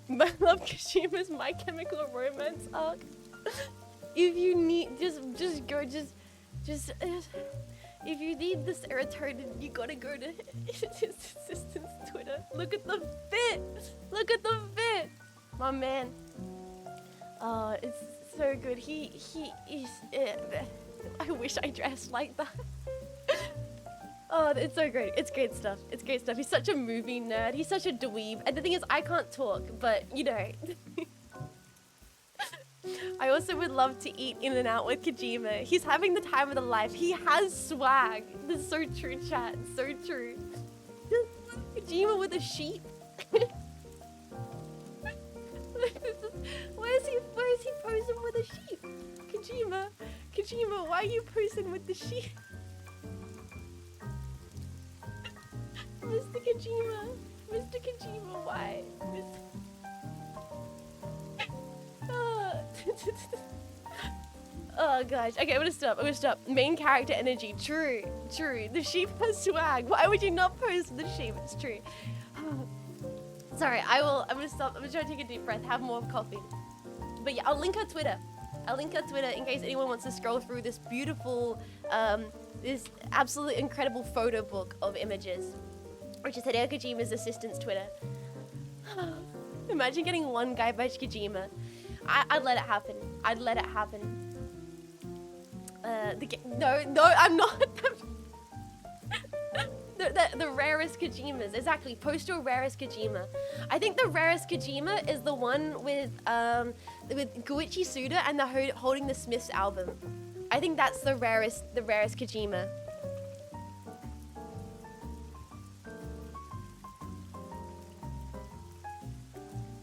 I love Kojima's My Chemical Romance arc. If you need, just go, if you need the serotonin, you gotta go to his assistant's Twitter. Look at the fit! Look at the fit! My man. Oh, it's so good. He's, I wish I dressed like that. Oh, it's so great. It's great stuff. It's great stuff. He's such a movie nerd. He's such a dweeb. And the thing is, I can't talk, but, you know. I also would love to eat In-N-Out with Kojima. He's having the time of the life. He has swag. This is so true, chat. So true. Kojima with a sheep. Why is he posing with a sheep? Kojima, why are you posing with the sheep? Mr. Kojima, why? Oh gosh. Okay, I'm gonna stop. Main character energy. True. The sheep has swag. Why would you not pose with the sheep? It's true. Sorry, I'm gonna stop. I'm gonna try to take a deep breath, have more coffee. But yeah, I'll link her Twitter. In case anyone wants to scroll through this beautiful, this absolutely incredible photo book of images, which is Hideo Kojima's assistant's Twitter. Imagine getting one guy by Kojima. I'd let it happen. No, I'm not. The rarest Kojimas, exactly. Postal rarest Kojima. I think the rarest Kojima is the one with Guichi Suda and the holding the Smiths album. I think that's the rarest Kojima.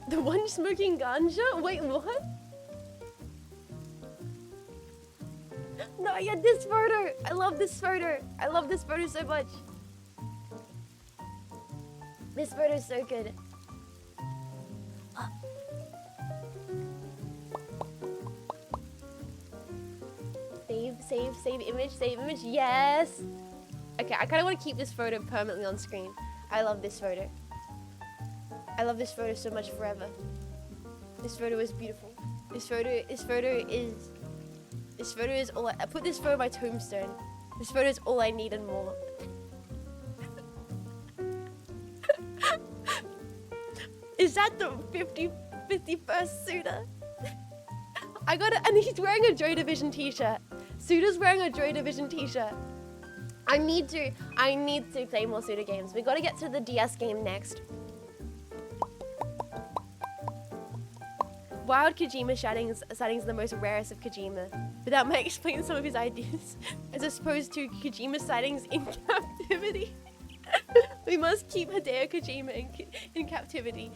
The one smoking ganja? Wait, what? No, yeah, this photo. I love this photo so much. This photo is so good. Save image, yes! Okay, I kinda wanna keep this photo permanently on screen. I love this photo. I love this photo so much forever. This photo is beautiful. This photo is all I put this photo on my tombstone. This photo is all I need and more. Is that the 51st Suda? I got it, and he's wearing a Joy Division t-shirt. Suda's wearing a Joy Division t-shirt. I need to play more Suda games. We gotta get to the DS game next. Wild Kojima sightings are the most rarest of Kojima, but that might explain some of his ideas, as opposed to Kojima sightings in captivity. We must keep Hideo Kojima in captivity.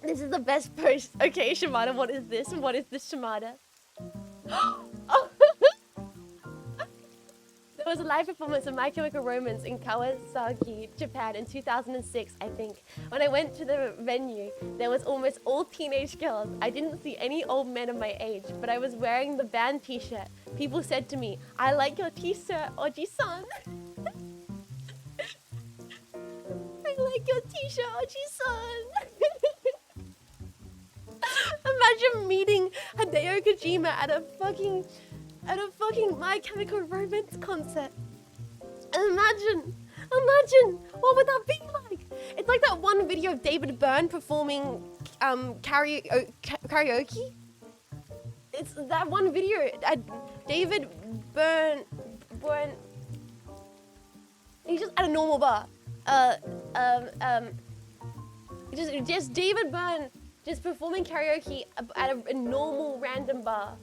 This is the best post. Okay, Shimada, what is this? What is this, Shimada? Oh. There was a live performance of My Chemical Romance in Kawasaki, Japan in 2006, I think. When I went to the venue, there was almost all teenage girls. I didn't see any old men of my age, but I was wearing the band t-shirt. People said to me, "I like your t-shirt, Oji-san." I like your t-shirt, Oji-san. Imagine meeting Hideo Kojima at a fucking My Chemical Romance concert. Imagine, what would that be like? It's like that one video of David Byrne performing karaoke. It's that one video. David Byrne. He's just at a normal bar. Just David Byrne just performing karaoke at a normal random bar.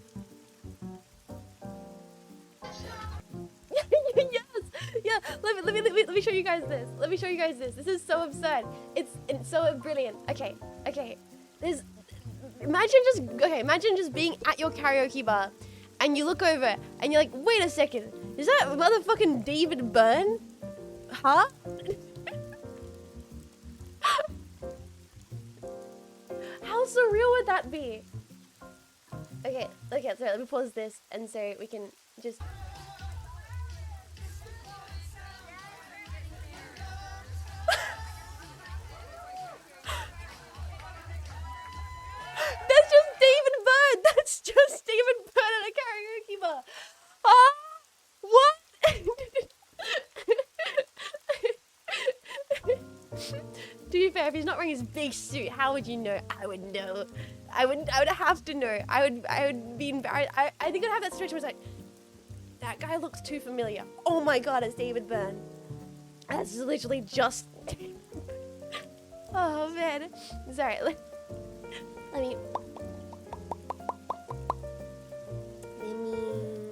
Yes, yeah. Let me show you guys this. This is so absurd. It's so brilliant. Okay. Imagine just being at your karaoke bar, and you look over and you're like, wait a second, is that motherfucking David Byrne? Huh? How surreal would that be? Okay, so let me pause this and so we can just. That's just David Byrne. That's just David Byrne at a karaoke bar. Ah, what? To be fair, if he's not wearing his big suit, how would you know? I would know. I would have to know. I would be embarrassed. I think I'd have that situation where it's like, that guy looks too familiar. Oh my god, it's David Byrne. That's literally just. Oh man. Sorry. Let me.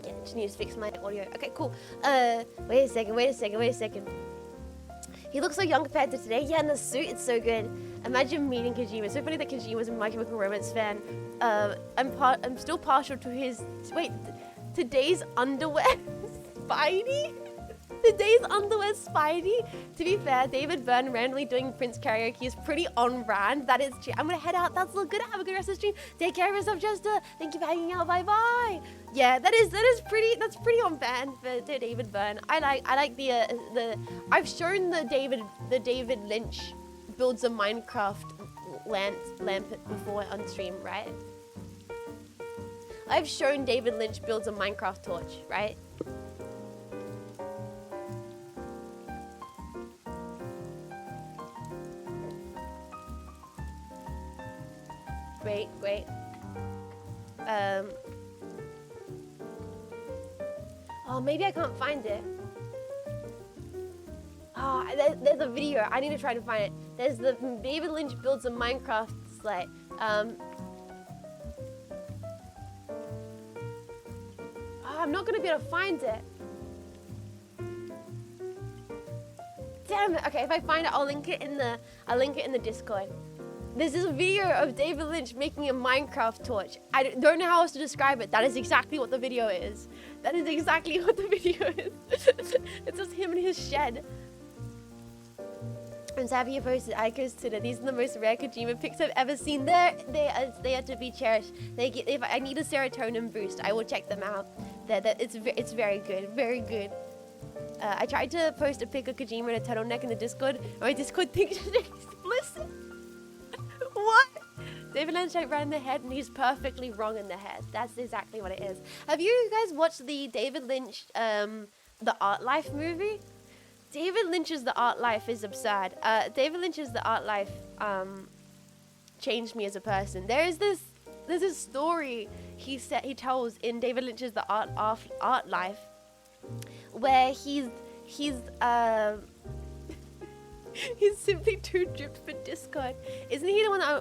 Yeah, just need to fix my audio. Okay, cool. Wait a second. He looks so young compared to today. Yeah, in the suit, it's so good. Imagine meeting Kojima. It's so funny that Kojima's a My Chemical Romance fan. I'm still partial to his. Wait, today's underwear, Spidey. Today's underwear, Spidey. To be fair, David Byrne randomly doing Prince karaoke is pretty on brand. That is true. I'm gonna head out. That's all good. Have a good rest of the stream. Take care of yourself, Jester. Thank you for hanging out. Bye bye. Yeah, that's pretty on brand for David Byrne. I like the. I've shown the David Lynch builds a Minecraft lamp before on stream, right? I've shown David Lynch builds a Minecraft torch, right? Great. Oh, maybe I can't find it. Oh, there's a video. I need to try to find it. There's the David Lynch builds a Minecraft sleigh. Oh, I'm not gonna be able to find it. Damn it. Okay, if I find it, I'll link it in the Discord. This is a video of David Lynch making a Minecraft torch. I don't know how else to describe it. That is exactly what the video is. That is exactly what the video is. It's just him in his shed. I'm so happy you posted Ico's today. These are the most rare Kojima pics I've ever seen. They are to be cherished. If I need a serotonin boost, I will check them out. It's very good, very good. I tried to post a pic of Kojima in a turtleneck in the Discord. My Discord thinks it's explicit. What? David Lynch right in the head, and he's perfectly wrong in the head. That's exactly what it is. Have you guys watched the David Lynch, the Art Life movie? David Lynch's The Art Life is absurd. David Lynch's The Art Life changed me as a person. There's this story he tells in David Lynch's The Art Life, where he's he's simply too dripped for Discord. Isn't he the one that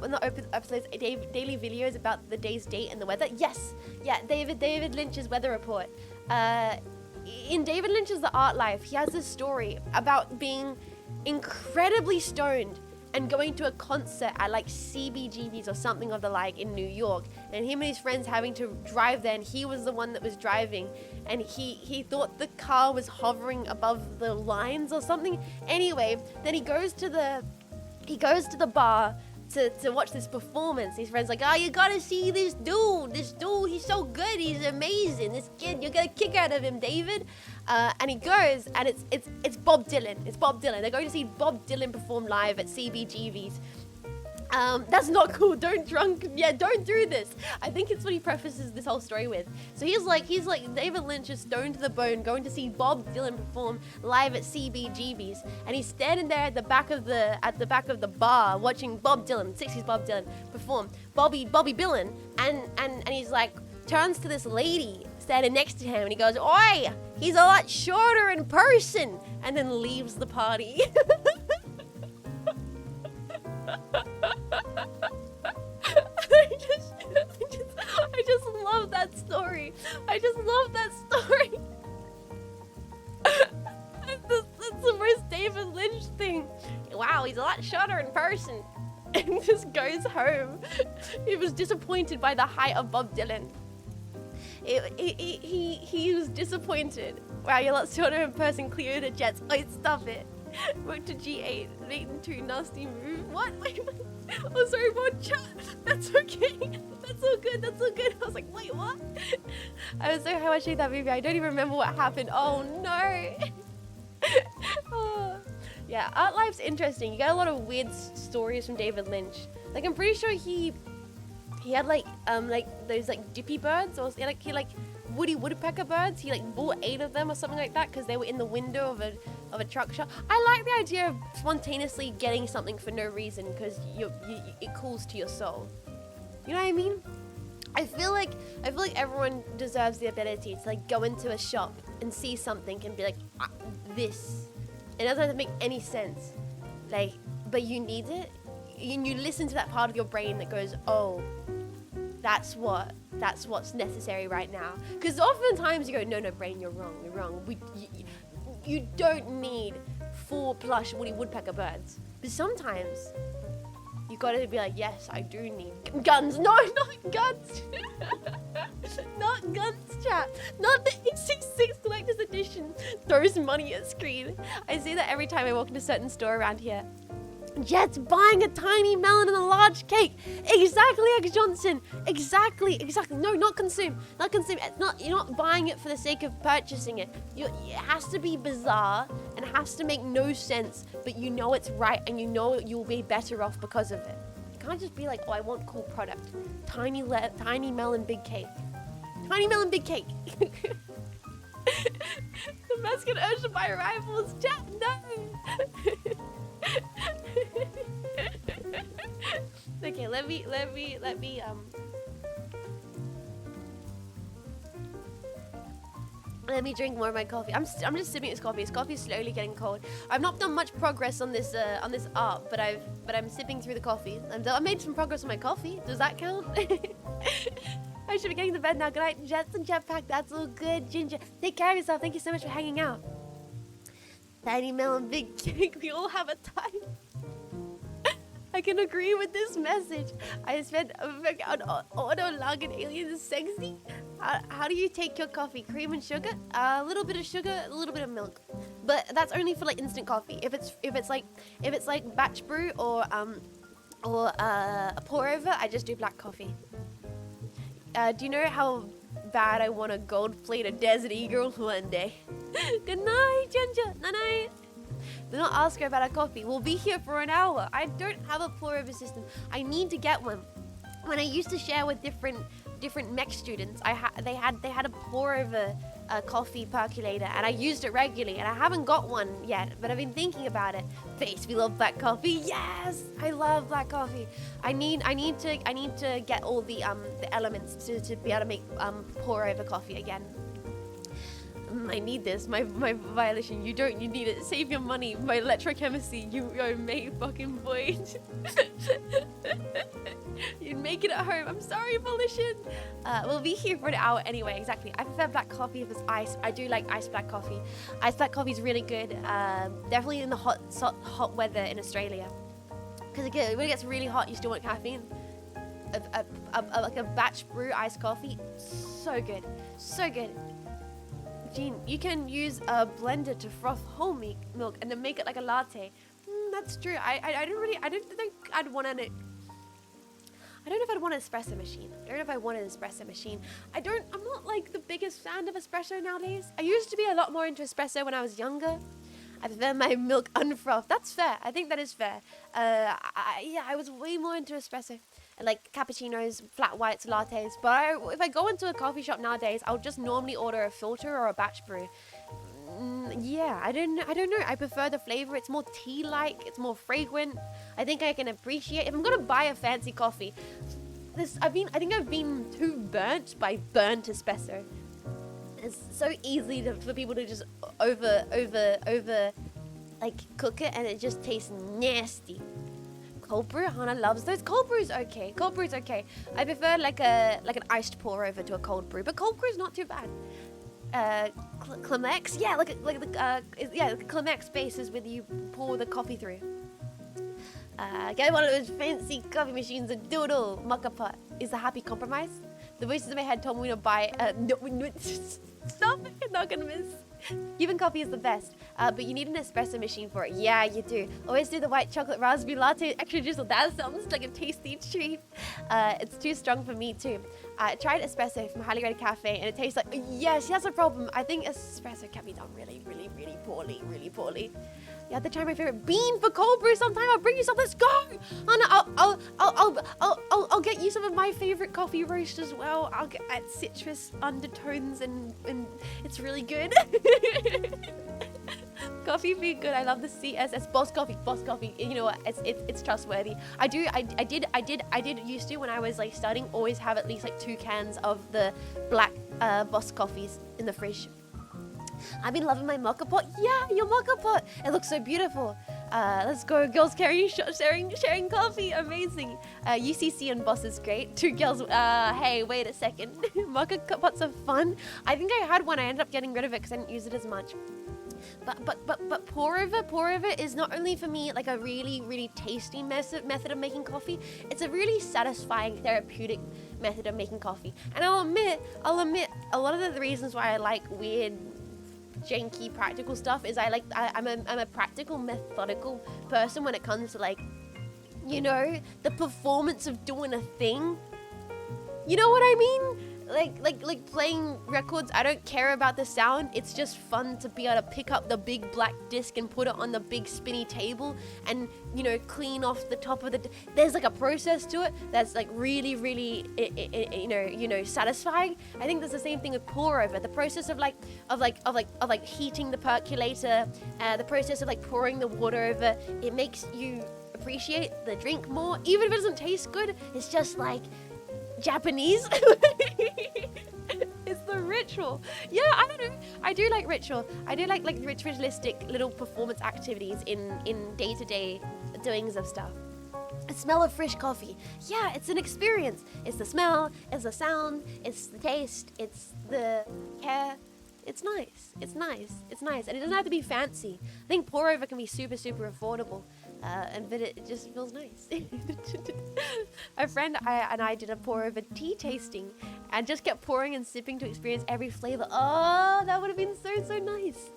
uploads daily videos about the day's date and the weather? Yes. Yeah, David Lynch's weather report. In David Lynch's The Art Life, he has this story about being incredibly stoned and going to a concert at like CBGB's or something of the like in New York, and him and his friends having to drive there, and he was the one that was driving, and he thought the car was hovering above the lines or something. Anyway, then he goes to the bar to watch this performance. His friend's like, oh, you gotta see this dude, he's so good, he's amazing, this kid, you're gonna kick out of him, David. And he goes, and it's Bob Dylan. They're going to see Bob Dylan perform live at CBGB's. That's not cool. Don't do this. I think it's what he prefaces this whole story with. So he's like David Lynch is stoned to the bone, going to see Bob Dylan perform live at CBGB's, and he's standing there at the back of the bar watching Bob Dylan, 60s Bob Dylan perform, Bobby Billin, and he's like turns to this lady standing next to him, and he goes, "Oi, he's a lot shorter in person," and then leaves the party. I just love that story. That's the most David Lynch thing. Wow, he's a lot shorter in person. And just goes home. He was disappointed by the height of Bob Dylan. He was disappointed. Wow, you're a lot shorter in person, clear the jets. Oh, stop it. Wrote to G8, making too nasty move. What? Wait. Oh, sorry, wrong chat. That's okay. That's all good. That's all good. I was like, wait, what? I was so how I showed that movie. I don't even remember what happened. Oh no. Oh. Yeah, Art Life's interesting. You get a lot of weird stories from David Lynch. Like, I'm pretty sure he had like those like dippy birds, or he like woody woodpecker birds. He like bought 8 of them or something like that because they were in the window of a truck shop. I like the idea of spontaneously getting something for no reason because it calls to your soul. You know what I mean? I feel like everyone deserves the ability to like go into a shop and see something and be like, this. It doesn't have to make any sense, like, but you need it. And you listen to that part of your brain that goes, oh, that's what's necessary right now. Because oftentimes you go, no, brain, you're wrong. You don't need 4 plush woody woodpecker birds. But sometimes you gotta be like, yes, I do need guns. No, not guns. Not guns, chat. Not the 866 collector's edition. Throws money at screen. I say that every time I walk into a certain store around here. Jet's buying a tiny melon and a large cake. Exactly, X Johnson. Exactly. No, not consume. It's not. You're not buying it for the sake of purchasing it. It has to be bizarre and it has to make no sense. But you know it's right and you know you'll be better off because of it. You can't just be like, oh, I want cool product. Tiny melon, big cake. Tiny melon, big cake. The Mexican urge to buy rivals. Jet, no. Okay, let me drink more of my coffee. I'm just sipping this coffee. This coffee is slowly getting cold. I've not done much progress on this art, but I'm sipping through the coffee. I made some progress on my coffee. Does that count? I should be getting to bed now. Good night, Jets and Jetpack. That's all good. Ginger, take care of yourself. Thank you so much for hanging out. Tiny melon, big cake. We all have a time. I can agree with this message. I spent on auto log and alien is sexy. How do you take your coffee? Cream and sugar? A little bit of sugar, a little bit of milk. But that's only for like instant coffee. If it's like batch brew or a pour over, I just do black coffee. Do you know how bad I want a gold-plated Desert Eagle one day? Good night, Ginger. Night. Do not ask her about our coffee. We'll be here for an hour. I don't have a pour-over system. I need to get one. When I used to share with different mech students, they had a pour-over coffee percolator, and I used it regularly. And I haven't got one yet, but I've been thinking about it. Face, we love black coffee. Yes, I love black coffee. I need to get all the elements to be able to make pour-over coffee again. I need this. My violation. You don't. You need it. Save your money. My electrochemistry. You may fucking void. You'd make it at home. I'm sorry, Volition. We'll be here for an hour anyway. Exactly. I prefer black coffee if it's ice. I do like iced black coffee. Iced black coffee is really good. Definitely in the hot weather in Australia. Because again, when it gets really hot, you still want caffeine. Like a batch brew iced coffee. So good. So good. Jean, you can use a blender to froth whole milk and then make it like a latte. That's true. I didn't think I'd want it. I don't know if I'd want an espresso machine. I don't know if I want an espresso machine. I'm not like the biggest fan of espresso nowadays. I used to be a lot more into espresso when I was younger. I prefer my milk unfrothed. That's fair. I think that is fair. I was way more into espresso. Like cappuccinos, flat whites, lattes. But if I go into a coffee shop nowadays, I'll just normally order a filter or a batch brew. Yeah, I don't know. I prefer the flavor. It's more tea-like. It's more fragrant. I think I can appreciate. If I'm gonna buy a fancy coffee, I think I've been too burnt by burnt espresso. It's so easy for people to just over like cook it, and it just tastes nasty. Cold brew, Hannah loves those. Cold brew's okay. I prefer like an iced pour over to a cold brew, but cold brew's not too bad. Clymex, yeah, like the Clymex base is where you pour the coffee through. Get one of those fancy coffee machines and do it all. Mocha pot is a happy compromise. The voices in my head told me to buy. No, stop it! You're not gonna miss. Cuban coffee is the best. but you need an espresso machine for it. Yeah, you do. Always do the white chocolate raspberry latte, extra drizzle. That sounds like a tasty treat. It's too strong for me too. I tried espresso from Highly Rated Cafe, and it tastes like, yes, that's a problem. I think espresso can be done really, really, really poorly, really poorly. You have to try my favorite bean for cold brew sometime. I'll bring you some. Let's go. And I'll get you some of my favorite coffee roast as well. I'll get citrus undertones, and it's really good. Coffee be good. I love the CSS Boss Coffee. You know what? It's trustworthy. I did used to, when I was like starting, always have at least like 2 cans of the black Boss coffees in the fridge. I've been loving my mocha pot. Yeah, your mocha pot. It looks so beautiful. Let's go. Girls sharing coffee. Amazing. UCC and Boss is great. 2 girls. Hey, wait a second. Mocha pots are fun. I think I had one. I ended up getting rid of it because I didn't use it as much. But pour over is not only for me like a really, really tasty method of making coffee. It's a really satisfying, therapeutic method of making coffee. And I'll admit, a lot of the reasons why I like weird, janky practical stuff is I'm a practical, methodical person when it comes to like, you know, the performance of doing a thing. You know what I mean? Like playing records, I don't care about the sound. It's just fun to be able to pick up the big black disc and put it on the big spinny table and, you know, clean off the top of the... There's like a process to it that's like really, really, you know, satisfying. I think there's the same thing with pour over. The process of heating the percolator, the process of like pouring the water over, it makes you appreciate the drink more. Even if it doesn't taste good, it's just like Japanese. It's the ritual. Yeah, I don't know. I do like ritual. I do like ritualistic little performance activities in day-to-day doings of stuff. The smell of fresh coffee. Yeah, it's an experience. It's the smell, it's the sound, it's the taste, it's the care. It's nice. It's nice. It's nice. And it doesn't have to be fancy. I think pour over can be super, super affordable. But it just feels nice. A friend and I did a pour over tea tasting and just kept pouring and sipping to experience every flavor. Oh, that would have been so, so nice.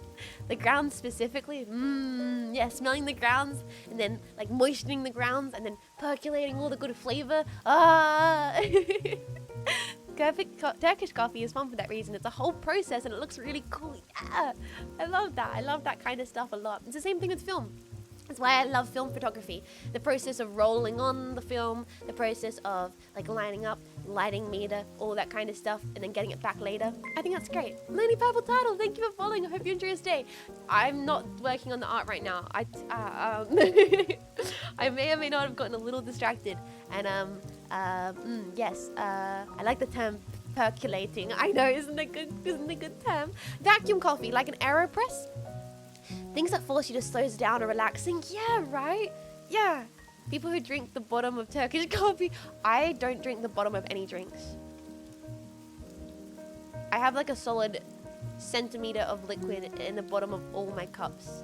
The grounds specifically. Yeah, smelling the grounds and then like moistening the grounds and then percolating all the good flavor. Ah. Turkish coffee is fun for that reason. It's a whole process and it looks really cool. Yeah, I love that. I love that kind of stuff a lot. It's the same thing with film. That's why I love film photography. The process of rolling on the film, the process of like lining up, lighting meter, all that kind of stuff, and then getting it back later. I think that's great. Lenny Purple Title, thank you for following. I hope you enjoy your stay. I'm not working on the art right now. I may or may not have gotten a little distracted. And yes, I like the term percolating. I know, isn't it a good term? Vacuum coffee, like an AeroPress. Things that force you to slow down or relaxing. Yeah, right? Yeah. People who drink the bottom of Turkish coffee. I don't drink the bottom of any drinks. I have like a solid centimeter of liquid in the bottom of all my cups.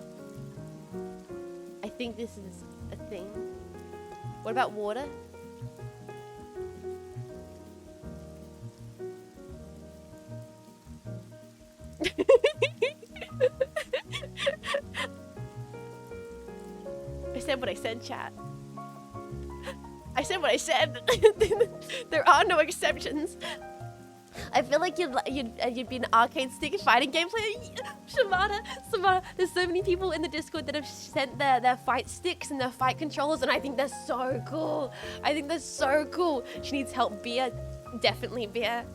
I think this is a thing. What about water? I said what I said, chat. I said what I said. There are no exceptions. I feel like you'd be an arcade stick fighting game player. Shamada, there's so many people in the Discord that have sent their fight sticks and their fight controllers, and I think they're so cool. She needs help. Beer, definitely beer.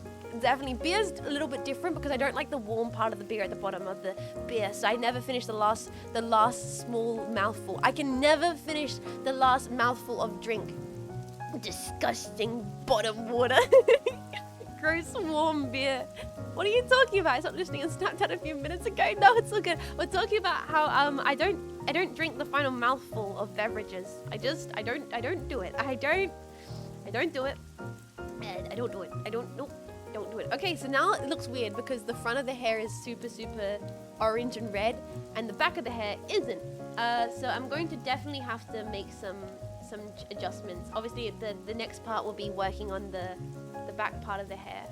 Definitely. Beer's a little bit different because I don't like the warm part of the beer at the bottom of the beer, so I never finish the last small mouthful. I can never finish the last mouthful of drink. Disgusting bottom water. Gross warm beer. What are you talking about? I stopped listening on Snapchat a few minutes ago. No, it's all good. We're talking about how I don't drink the final mouthful of beverages. I don't do it. I don't do it. Don't do it. Okay, so now it looks weird because the front of the hair is super, super orange and red, and the back of the hair isn't. So I'm going to definitely have to make some adjustments. Obviously, the next part will be working on the back part of the hair.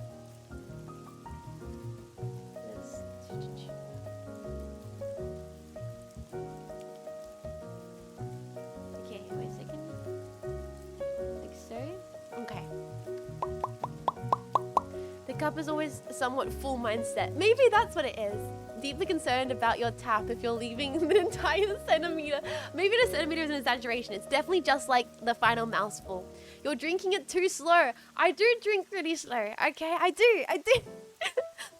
Pick up is always a somewhat full mindset. Maybe that's what it is. Deeply concerned about your tap if you're leaving the entire centimeter. Maybe the centimeter is an exaggeration. It's definitely just like the final mouthful. You're drinking it too slow. I do drink pretty slow, okay? I do.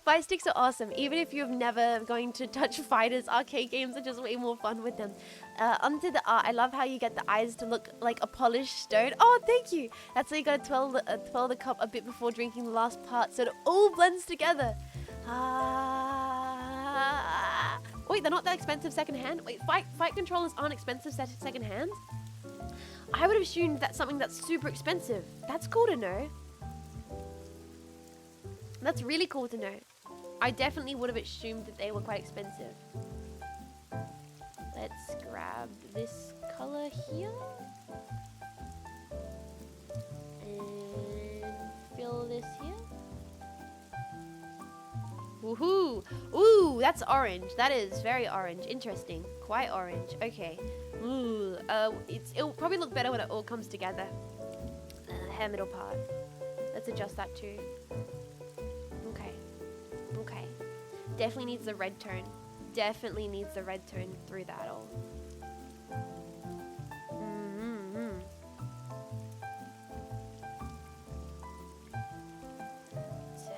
Fight sticks are awesome. Even if you've never going to touch fighters, arcade games are just way more fun with them. Onto the art. I love how you get the eyes to look like a polished stone. Oh, thank you. That's why you gotta twirl the cup a bit before drinking the last part so it all blends together. Wait, they're not that expensive secondhand? Wait, fight controllers aren't expensive secondhand? I would have assumed that's something that's super expensive. That's cool to know. That's really cool to know. I definitely would have assumed that they were quite expensive. Let's grab this color here. And fill this here. Woohoo! Ooh, that's orange. That is very orange. Interesting. Quite orange. Okay. Ooh, it'll probably look better when it all comes together. Hair middle part. Let's adjust that too. Okay. Definitely needs the red tone. Definitely needs the red tone through that all.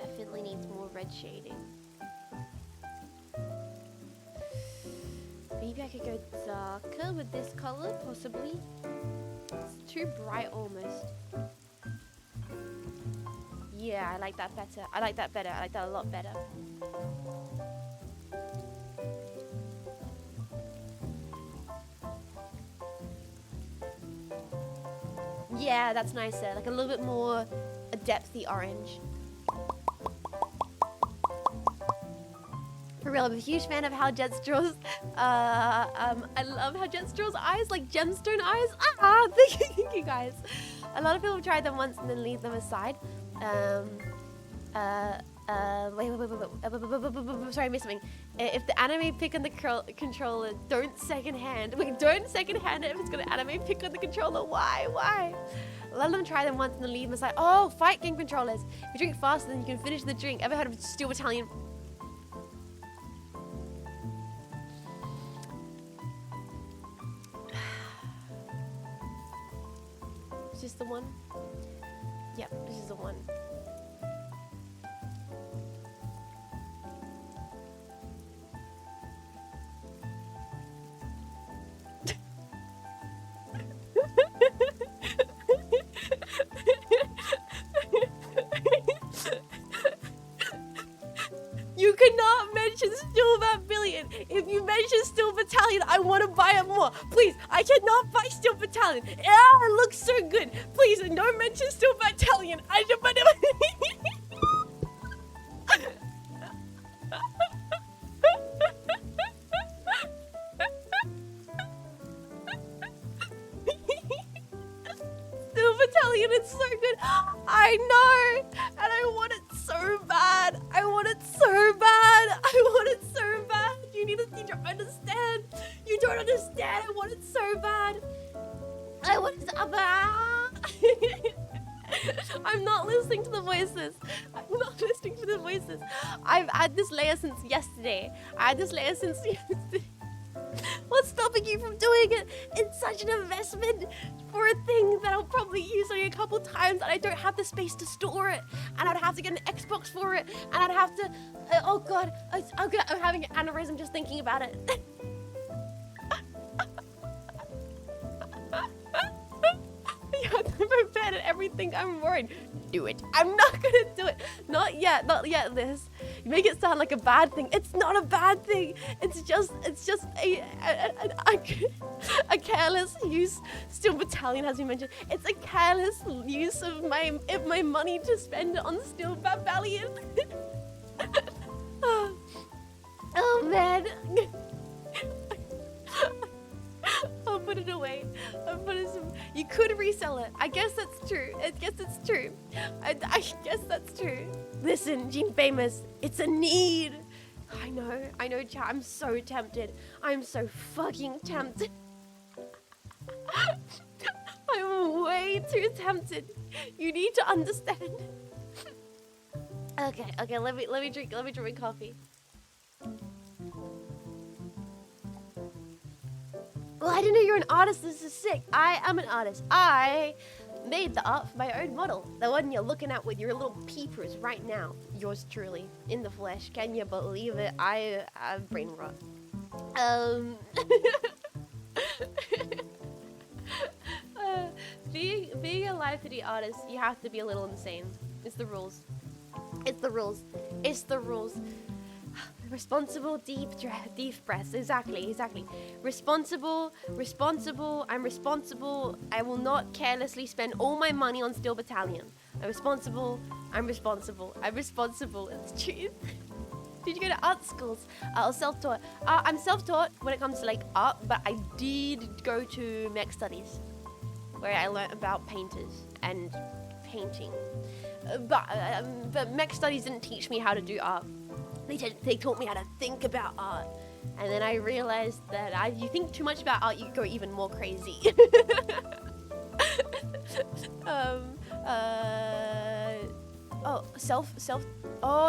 Definitely needs more red shading. Maybe I could go darker with this color, possibly. It's too bright almost. Yeah, I like that better. I like that a lot better. Yeah, that's nicer. Like a little bit more a depthy orange. For real, I'm a huge fan of how Jet draws. I love how Jet draws eyes, like gemstone eyes. Thank you guys. A lot of people try them once and then leave them aside. Wait. Sorry, I missed something. If the anime pick on the controller, don't secondhand. Wait, don't secondhand it if it's gonna anime pick on the controller. Why? A lot of them try them once and then leave them aside. Oh, fight game controllers. If you drink faster, then you can finish the drink. Ever heard of Steel Battalion? Is this the one? Yep, this is the one. You cannot mention Steel Battalion. If you mention Steel Battalion, I want to buy it more. Please, I cannot buy Steel Battalion. It looks so good. Please, don't mention Steel Battalion. I just Steel Battalion, it's so good. I know, and I want it so bad. I want it so bad. You don't understand. You don't understand. I want it so bad. I want it so bad. I'm not listening to the voices. I've had this layer since yesterday. What's stopping you from doing it? It's such an investment for a thing that I'll probably use only a couple times, and I don't have the space to store it, and I'd have to get an Xbox for it, and I'd have to. Oh god, I'm having an aneurysm just thinking about it. You have to prepare and everything. I'm worried. Do it. I'm not gonna do it. Not yet, Liz. You make it sound like a bad thing. It's not a bad thing. It's just a careless use. Steel Battalion, as you mentioned. It's a careless use of my money to spend on Steel Battalion. Oh man. I'll put it away. You could resell it. I guess that's true. I guess that's true. Listen, Jean Faymas, it's a need. I know, chat. I'm so tempted. I'm so fucking tempted. I'm way too tempted. You need to understand. Okay. Let me drink my coffee. Well, I didn't know you're an artist. This is sick. I am an artist. I made the art for my own model. The one you're looking at with your little peepers right now. Yours truly, in the flesh. Can you believe it? I have brain rot. Being a live 3D artist, you have to be a little insane. It's the rules. It's the rules. It's the rules. Responsible, deep breaths. Exactly. Responsible. I'm responsible. I will not carelessly spend all my money on Steel Battalion. I'm responsible. It's true. Did you go to art schools or self-taught? I'm self-taught when it comes to like art, but I did go to mech studies, where I learnt about painters and painting. But mech studies didn't teach me how to do art. They taught me how to think about art. And then I realized that if you think too much about art, you go even more crazy.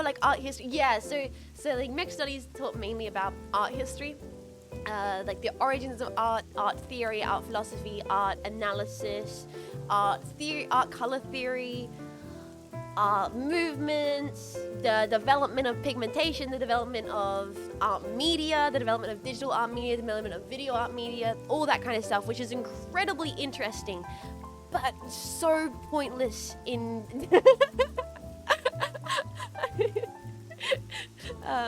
Like art history. Yeah, so like mech studies taught mainly about art history. Like the origins of art, art theory, art philosophy, art analysis, art color theory, art movements, the development of pigmentation, the development of art media, the development of digital art media, the development of video art media, all that kind of stuff, which is incredibly interesting, but so pointless in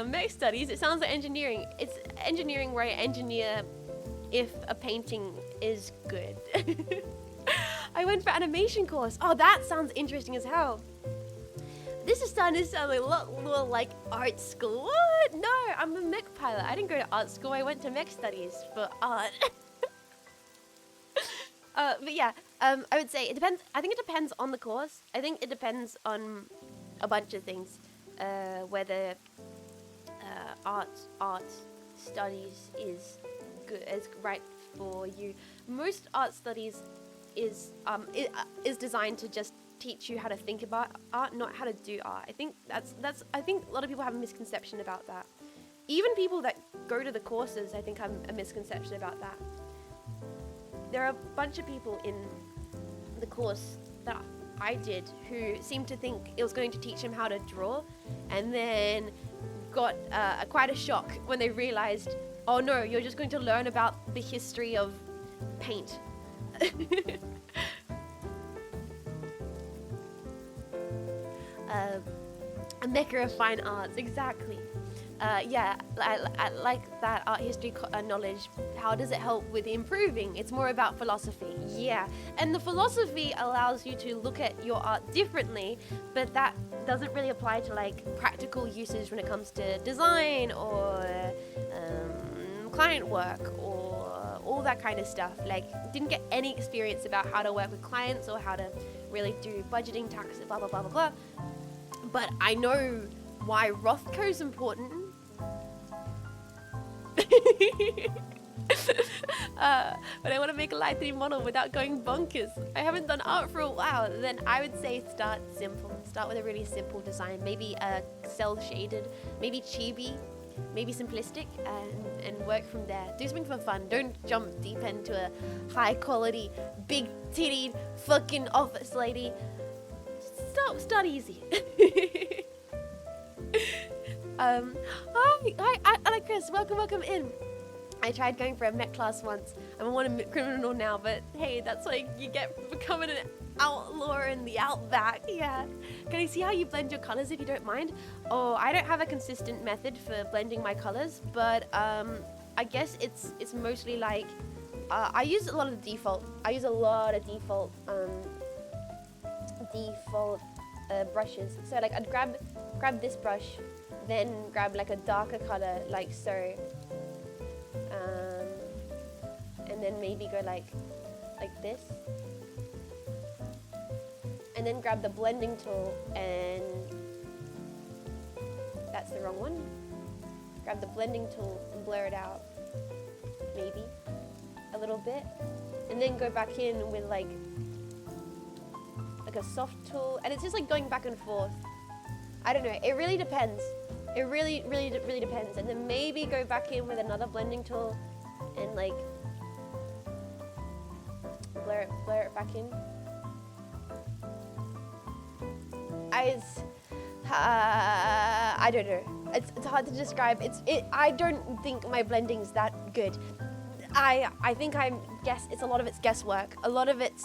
mech studies. It sounds like engineering. It's engineering where I engineer if a painting is good. I went for animation course. Oh, that sounds interesting as hell. This is starting to sound a lot more like art school. What? No, I'm a mech pilot. I didn't go to art school. I went to mech studies for art. But yeah, I would say it depends. I think it depends on the course. I think it depends on a bunch of things. Whether art studies is good, is right for you. Most art studies is designed to just teach you how to think about art, not how to do art. I think that's I think a lot of people have a misconception about that. Even people that go to the courses, I think, have a misconception about that. There are a bunch of people in the course that I did who seemed to think it was going to teach them how to draw, and then got quite a shock when they realized, oh no, you're just going to learn about the history of paint. A mecca of fine arts, exactly. Yeah, I like that art history knowledge. How does it help with improving? It's more about philosophy, yeah. And the philosophy allows you to look at your art differently, but that doesn't really apply to like practical usage when it comes to design or client work or all that kind of stuff. Like, didn't get any experience about how to work with clients or how to really do budgeting, taxes, blah, blah, blah, blah, blah. But I know why Rothko's important. But I want to make a light 3D model without going bonkers. I haven't done art for a while. Then I would say start simple. Start with a really simple design. Maybe cell shaded, maybe chibi, maybe simplistic, and work from there. Do something for fun. Don't jump deep into a high quality, big tittied fucking office lady. Start easy. Hi, Chris. Welcome in. I tried going for a mech class once. I'm a wanted criminal now, but hey, that's like you get for becoming an outlaw in the outback. Yeah. Can I see how you blend your colors if you don't mind? Oh, I don't have a consistent method for blending my colors, but I guess it's mostly like I use a lot of default. I use a lot of default brushes. So like I'd grab this brush, then grab like a darker color like so, and then maybe go like this, and then grab the blending tool, and that's the wrong one. Grab the blending tool and blur it out, maybe a little bit, and then go back in with like a soft tool, and it's just like going back and forth. I don't know. It really depends. It really depends. And then maybe go back in with another blending tool and like blur it back in. I don't know. It's hard to describe. I don't think my blending's that good. I think it's a lot of it's guesswork. A lot of it's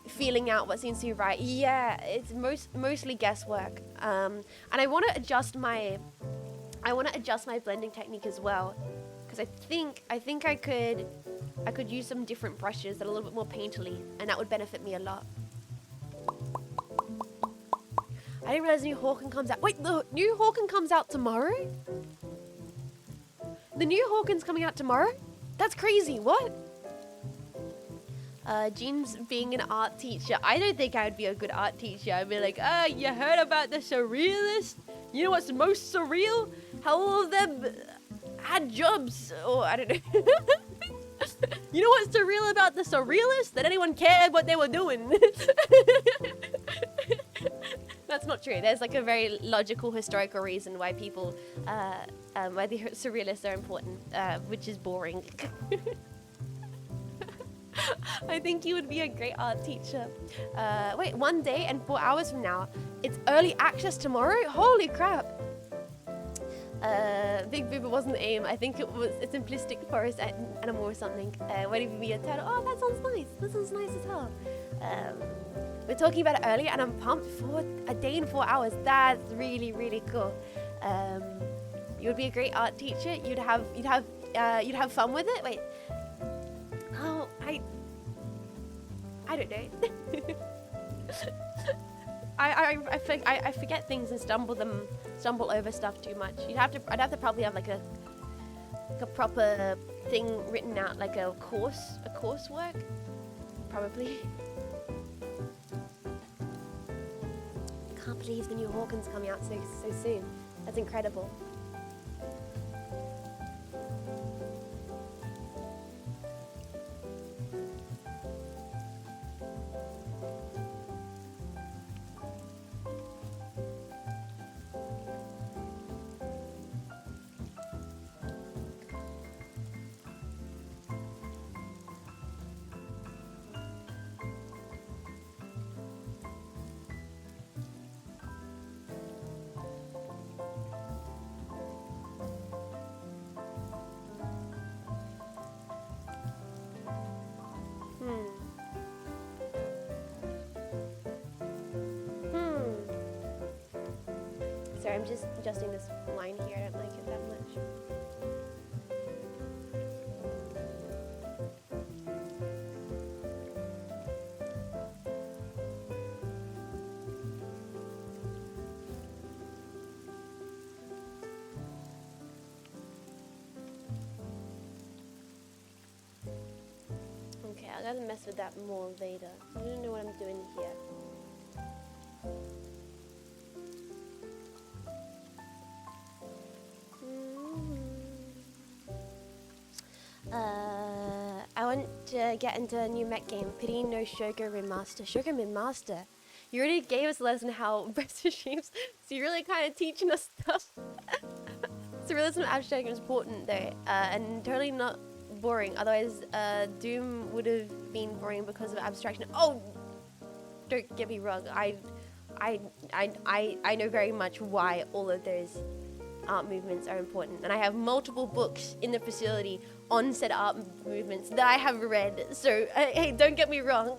feeling out what seems to be right. Yeah, it's mostly guesswork. And I want to adjust my blending technique as well, because I think I could use some different brushes that are a little bit more painterly, and that would benefit me a lot. I didn't realize the new Hawken comes out. Wait, the new Hawken comes out tomorrow? The new Hawken's coming out tomorrow? That's crazy. What? Jean's being an art teacher. I don't think I would be a good art teacher. I'd be like, you heard about the surrealists? You know what's most surreal? How all of them had jobs. Or I don't know. You know what's surreal about the surrealists? That anyone cared what they were doing. That's not true. There's like a very logical historical reason why people, why the surrealists are important, which is boring. I think you would be a great art teacher. Wait, 1 day and 4 hours from now. It's early access tomorrow? Holy crap. Big Boober wasn't the aim. I think it was a simplistic forest animal or something. Waiting for me to tell. Oh, that sounds nice. That sounds nice as hell. We're talking about it earlier, and I'm pumped for a day and 4 hours. That's really, really cool. You would be a great art teacher. You'd have fun with it. Wait. Oh, I don't know. I forget things and stumble over stuff too much. I'd have to probably have like a proper thing written out, like a coursework, probably. Can't believe the new Hawken's coming out so soon. That's incredible. Sorry, I'm just adjusting this line here. I don't like it that much. Okay, I gotta mess with that more later. I don't know what I'm doing here. I want to get into a new mech game. Pity no Shogo Remaster. Shogo Remaster? You already gave us a lesson how best streams, so you're really kind of teaching us stuff. Surrealism and abstract is important though, and totally not boring. Otherwise, Doom would have been boring because of abstraction. Oh, don't get me wrong. I know very much why all of those art movements are important, and I have multiple books in the facility on said art movements that I have read. So hey, don't get me wrong.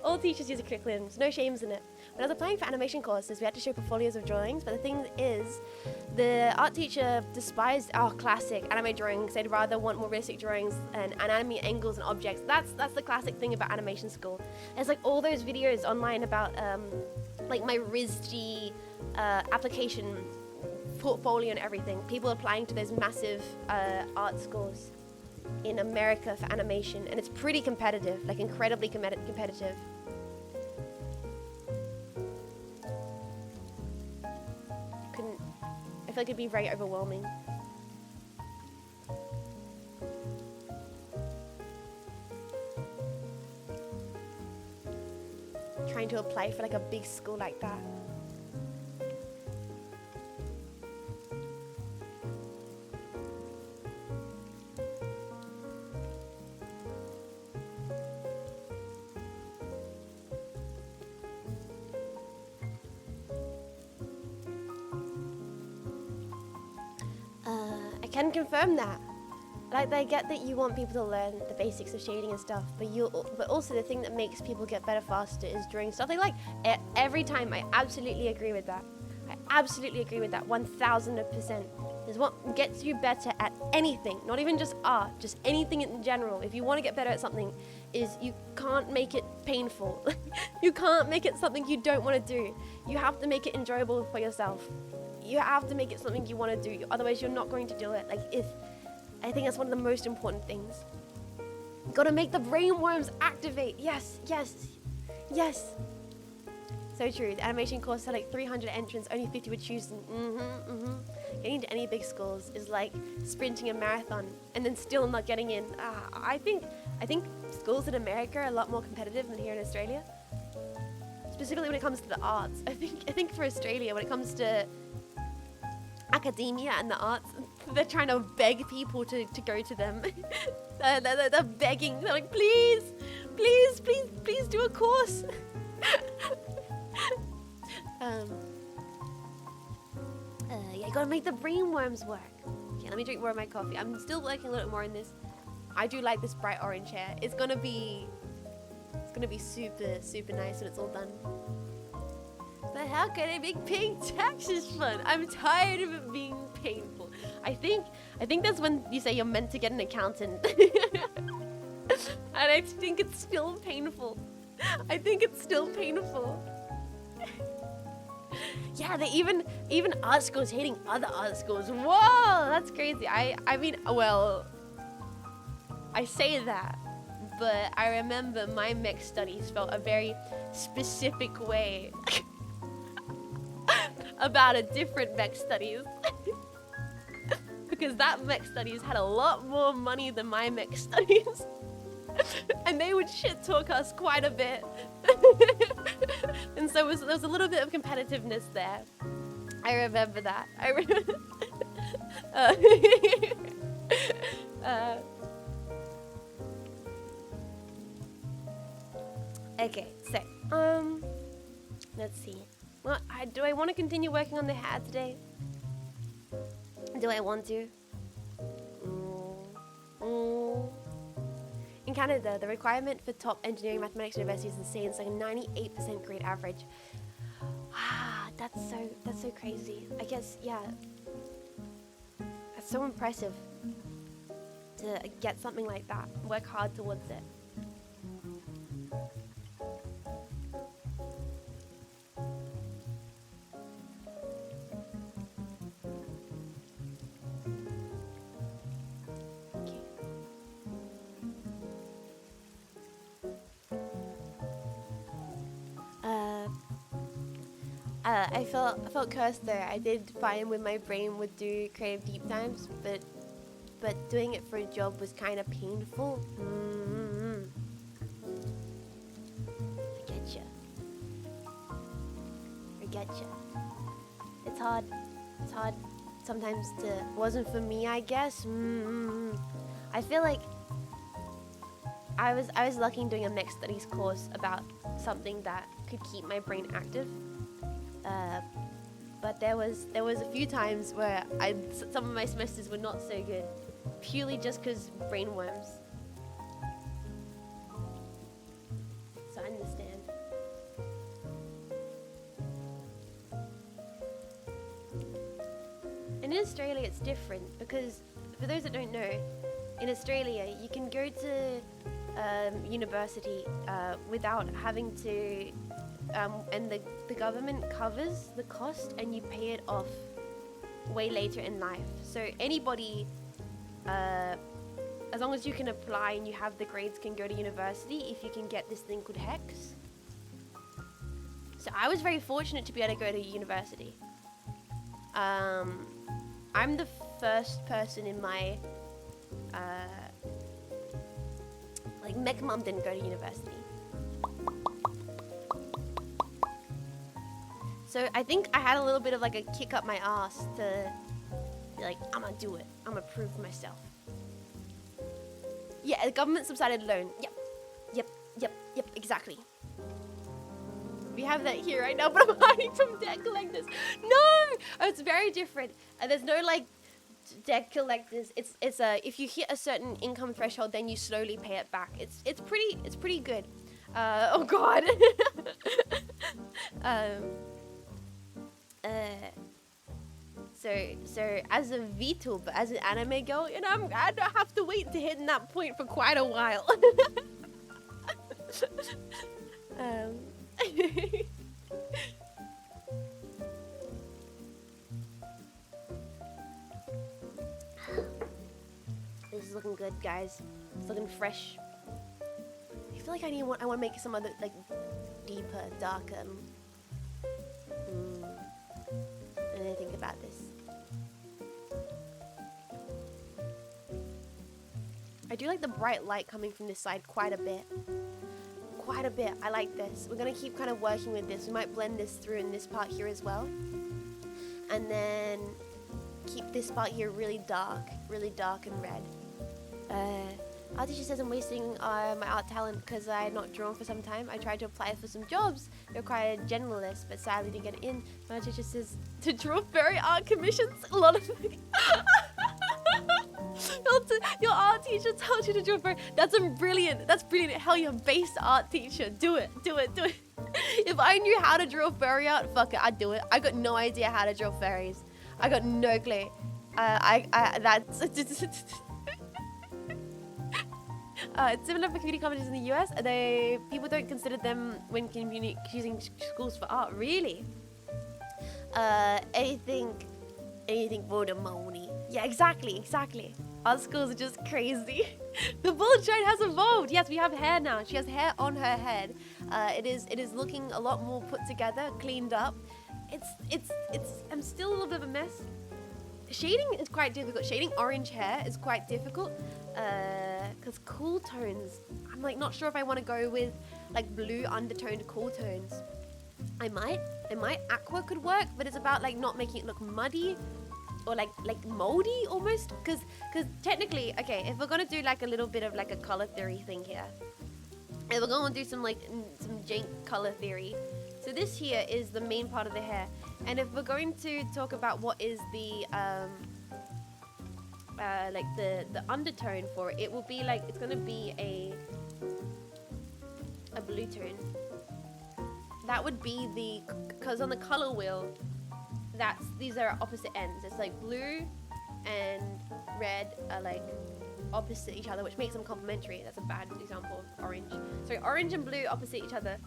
All teachers use curriculums, no shames in it. When I was applying for animation courses, we had to show portfolios of drawings, but the thing is, the art teacher despised our classic anime drawings. They'd rather want more realistic drawings and anime angles and objects. That's the classic thing about animation school. There's like all those videos online about like my RISD application portfolio and everything. People applying to those massive art schools in America for animation, and it's pretty competitive, like incredibly competitive. I feel like it'd be very overwhelming. Trying to apply for like a big school like that. can confirm that. Like, they get that you want people to learn the basics of shading and stuff, but also the thing that makes people get better faster is drawing stuff they like. Every time, I absolutely agree with that. I absolutely agree with that, 1000%. Is what gets you better at anything, not even just art, just anything in general. If you want to get better at something, is you can't make it painful. You can't make it something you don't want to do. You have to make it enjoyable for yourself. You have to make it something you want to do, otherwise you're not going to do it. Like, I think that's one of the most important things. You gotta make the brainworms activate. Yes, yes, yes. So true. The animation course had like 300 entrants, only 50 would choose. Getting to any big schools is like sprinting a marathon and then still not getting in. I think schools in America are a lot more competitive than here in Australia. Specifically when it comes to the arts. I think for Australia, when it comes to academia and the arts, they're trying to beg people to go to them. they're begging. They're like, please do a course. Yeah, you gotta make the brainworms work. Okay, let me drink more of my coffee. I'm still working a little more in this. I do like this bright orange hair. It's gonna be super nice when it's all done. But how can I make paying taxes fun? I'm tired of it being painful. I think that's when you say you're meant to get an accountant. And I think it's still painful. I think it's still painful. Yeah, they even art schools hating other art schools. Whoa, that's crazy. I mean, well, I say that, but I remember my mech studies felt a very specific way about a different mech studies. Because that mech studies had a lot more money than my mech studies. And they would shit talk us quite a bit. And so there was a little bit of competitiveness there. I remember that. Okay, so let's see. Well, do I want to continue working on the hat today? Do I want to? In Canada, the requirement for top engineering mathematics universities is insane. It's like a 98% grade average. That's so crazy. I guess, yeah. That's so impressive to get something like that. Work hard towards it. I felt cursed there. I did fine when my brain would do creative deep dives, but doing it for a job was kind of painful. I get you. It's hard sometimes to. Wasn't for me, I guess. I feel like I was lucky in doing a mech studies course about something that could keep my brain active. But there was a few times where some of my semesters were not so good, purely just because brainworms. So I understand. And in Australia it's different because, for those that don't know, in Australia you can go to university without having to, and the government covers the cost and you pay it off way later in life. So anybody, as long as you can apply and you have the grades, can go to university if you can get this thing called HEX. So I was very fortunate to be able to go to university. I'm the first person in my, like, mech mom didn't go to university. So I think I had a little bit of like a kick up my ass to be like, I'm gonna do it. I'm gonna prove myself. Yeah, the government subsidized loan. Yep, exactly. We have that here right now, but I'm hiding from debt collectors. No! Oh, it's very different. There's no like debt collectors. It's if you hit a certain income threshold, then you slowly pay it back. It's pretty good. Oh god. So as a VTuber, as an anime girl, you know, I don't have to wait to hit that point for quite a while. This is looking good, guys. It's looking fresh. I feel like I want to make some other, like, deeper, darker. And I think about this. I do like the bright light coming from this side quite a bit. Quite a bit. I like this. We're gonna keep kind of working with this. We might blend this through in this part here as well. And then keep this part here really dark and red. Art teacher says I'm wasting my art talent because I had not drawn for some time. I tried to apply for some jobs that required generalists, but sadly didn't get in. My art teacher says to draw fairy art commissions. A lot of your art teacher tells you to draw fairy. That's brilliant. That's brilliant. Hell yeah, base art teacher. Do it. If I knew how to draw fairy art, fuck it, I'd do it. I got no idea how to draw fairies. I got no clue. That's it's similar for community colleges in the US. People don't consider them when choosing schools for art. Really? Anything for the money. Yeah, exactly. Art schools are just crazy. The bullet train has evolved. Yes, we have hair now. She has hair on her head. It is looking a lot more put together, cleaned up. I'm still a little bit of a mess. Shading is quite difficult. Shading orange hair is quite difficult. Because cool tones, I'm like not sure if I want to go with like blue undertoned cool tones. I might. Aqua could work, but it's about like not making it look muddy or like moldy almost. Because technically, okay, if we're gonna do like a little bit of like a color theory thing here, if we're gonna do some jank color theory, so this here is the main part of the hair, and if we're going to talk about what is the like the undertone for it, it will be like it's gonna be a blue tone. That would be because on the color wheel, these are opposite ends. It's like blue and red are like opposite each other, which makes them complementary. That's a bad example of orange. Sorry, orange and blue opposite each other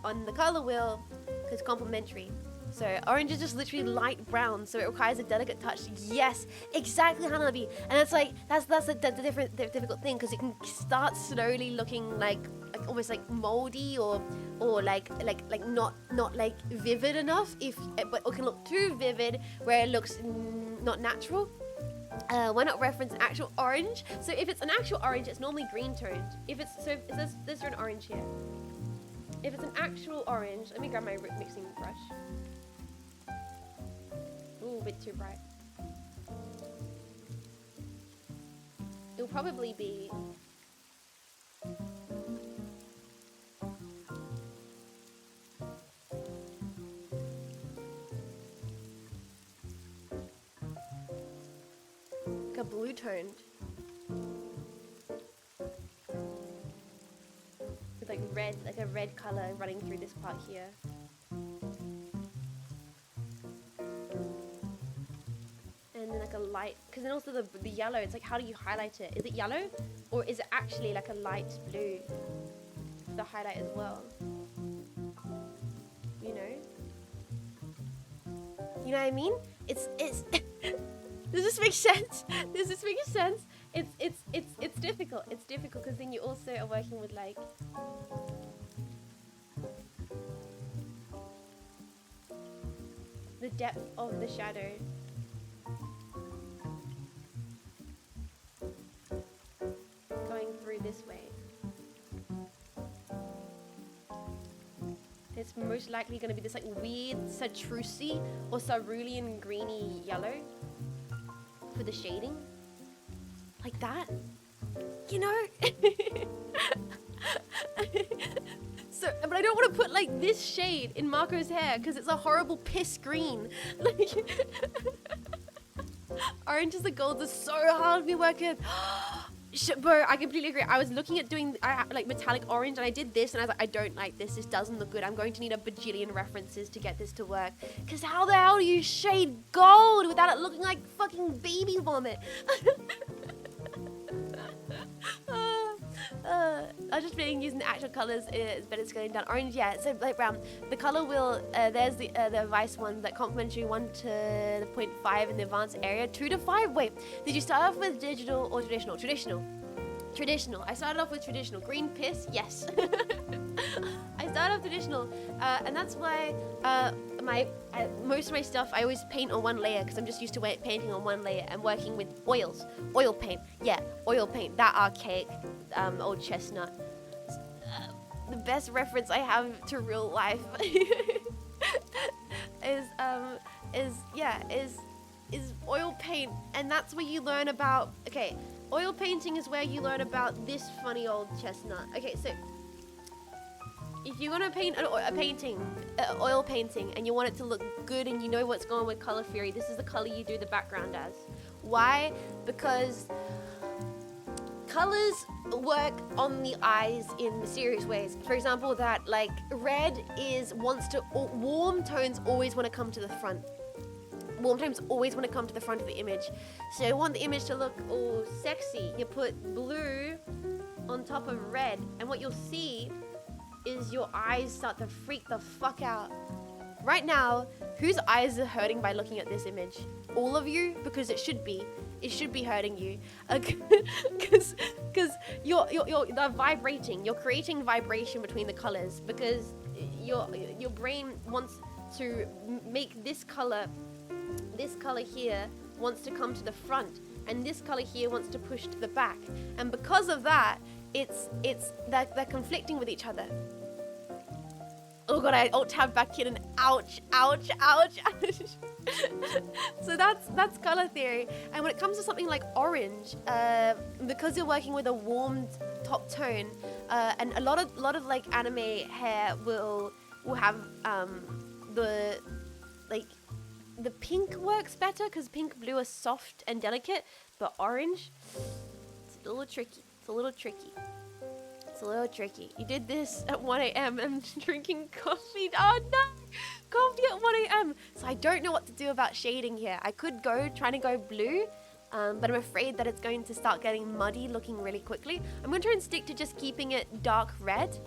on the color wheel because complementary. So orange is just literally light brown, so it requires a delicate touch. Yes, exactly, Hanabi. And it's like that's the difficult thing, because it can start slowly looking like almost like moldy or like not like vivid enough, but it can look too vivid where it looks not natural. Why not reference an actual orange? So if it's an actual orange, it's normally green toned. If there's an orange here. If it's an actual orange, let me grab my mixing brush. Ooh, a bit too bright. It'll probably be like a blue toned. With like red, like a red color running through this part here. And then like a light, because then also the yellow, it's like, how do you highlight it? Is it yellow, or is it actually like a light blue, the highlight as well? You know what I mean? It's does this make sense? Does this make sense? It's difficult. It's difficult because then you also are working with like the depth of the shadow. Going through this way. It's most likely going to be this like weird citrusy or cerulean greeny yellow for the shading. Like that. You know? So, but I don't want to put like this shade in Marco's hair because it's a horrible piss green. Like Oranges and golds are so hard to be working. Bro, I completely agree. I was looking at doing like metallic orange, and I did this, and I was like, I don't like this. This doesn't look good. I'm going to need a bajillion references to get this to work. Because how the hell do you shade gold without it looking like fucking baby vomit? I just being using the actual colors is better scaling down. Orange, yeah, so light brown. The color wheel, there's the advice one, that complimentary 1 to the 0.5 in the advanced area, 2 to 5. Wait, did you start off with digital or traditional? Traditional. I started off with traditional. Green piss, yes. I started off traditional, and that's why most of my stuff I always paint on one layer, because I'm just used to painting on one layer and working with oils. Oil paint, yeah, oil paint. That archaic old chestnut. The best reference I have to real life is oil paint, and that's where you learn about. Okay, oil painting is where you learn about this funny old chestnut. Okay, so if you're gonna paint a painting, oil painting, and you want it to look good and you know what's going on with color theory, this is the color you do the background as. Why? Because colors work on the eyes in mysterious ways. For example, that like red warm tones always want to come to the front. Warm tones always want to come to the front of the image. So you want the image to look all sexy. You put blue on top of red, and what you'll see is your eyes start to freak the fuck out. Right now, whose eyes are hurting by looking at this image? All of you? Because it should be. It should be hurting you. Because they're vibrating. You're creating vibration between the colors, because your brain wants to make this color here wants to come to the front, and this color here wants to push to the back. And because of that, they're conflicting with each other. Oh god, I alt-tab back in and ouch. So that's color theory. And when it comes to something like orange, because you're working with a warmed top tone, and a lot of like anime hair will have the pink works better, because pink, blue are soft and delicate, but orange, it's a little tricky. You did this at 1 a.m. and drinking coffee. Oh no! Coffee at 1 a.m. So I don't know what to do about shading here. I could trying to go blue, but I'm afraid that it's going to start getting muddy looking really quickly. I'm going to try and stick to just keeping it dark red.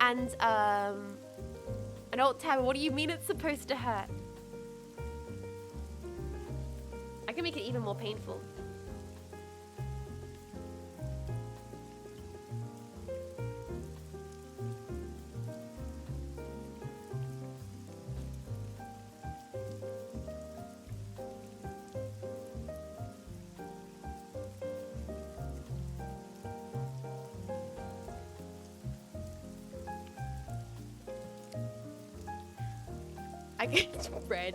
And an alt tab, what do you mean it's supposed to hurt? I can make it even more painful. I get bread.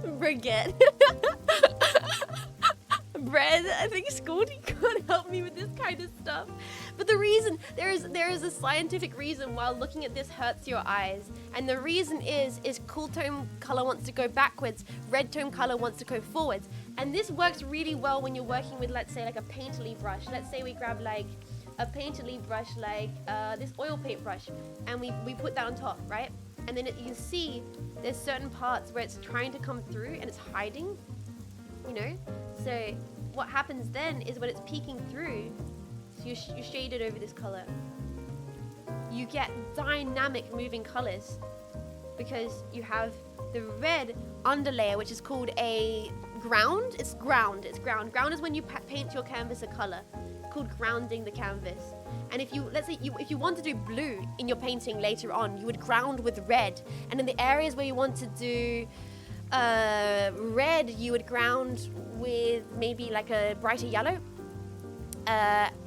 Baguette. Bread. I think Scotty could help me with this kind of stuff. But the reason, there is a scientific reason why looking at this hurts your eyes. And the reason is cool tone color wants to go backwards, red tone color wants to go forwards. And this works really well when you're working with, let's say, like a painterly brush. Let's say we grab like a painterly brush, like this oil paint brush, and we put that on top, right? And then you see there's certain parts where it's trying to come through and it's hiding, you know? So what happens then is when it's peeking through, so you shade it over this color. You get dynamic moving colors because you have the red underlayer, which is called a ground. It's ground. Ground is when you paint your canvas a color, called grounding the canvas. And if you, let's say, if you want to do blue in your painting later on, you would ground with red. And in the areas where you want to do red, you would ground with maybe like a brighter yellow.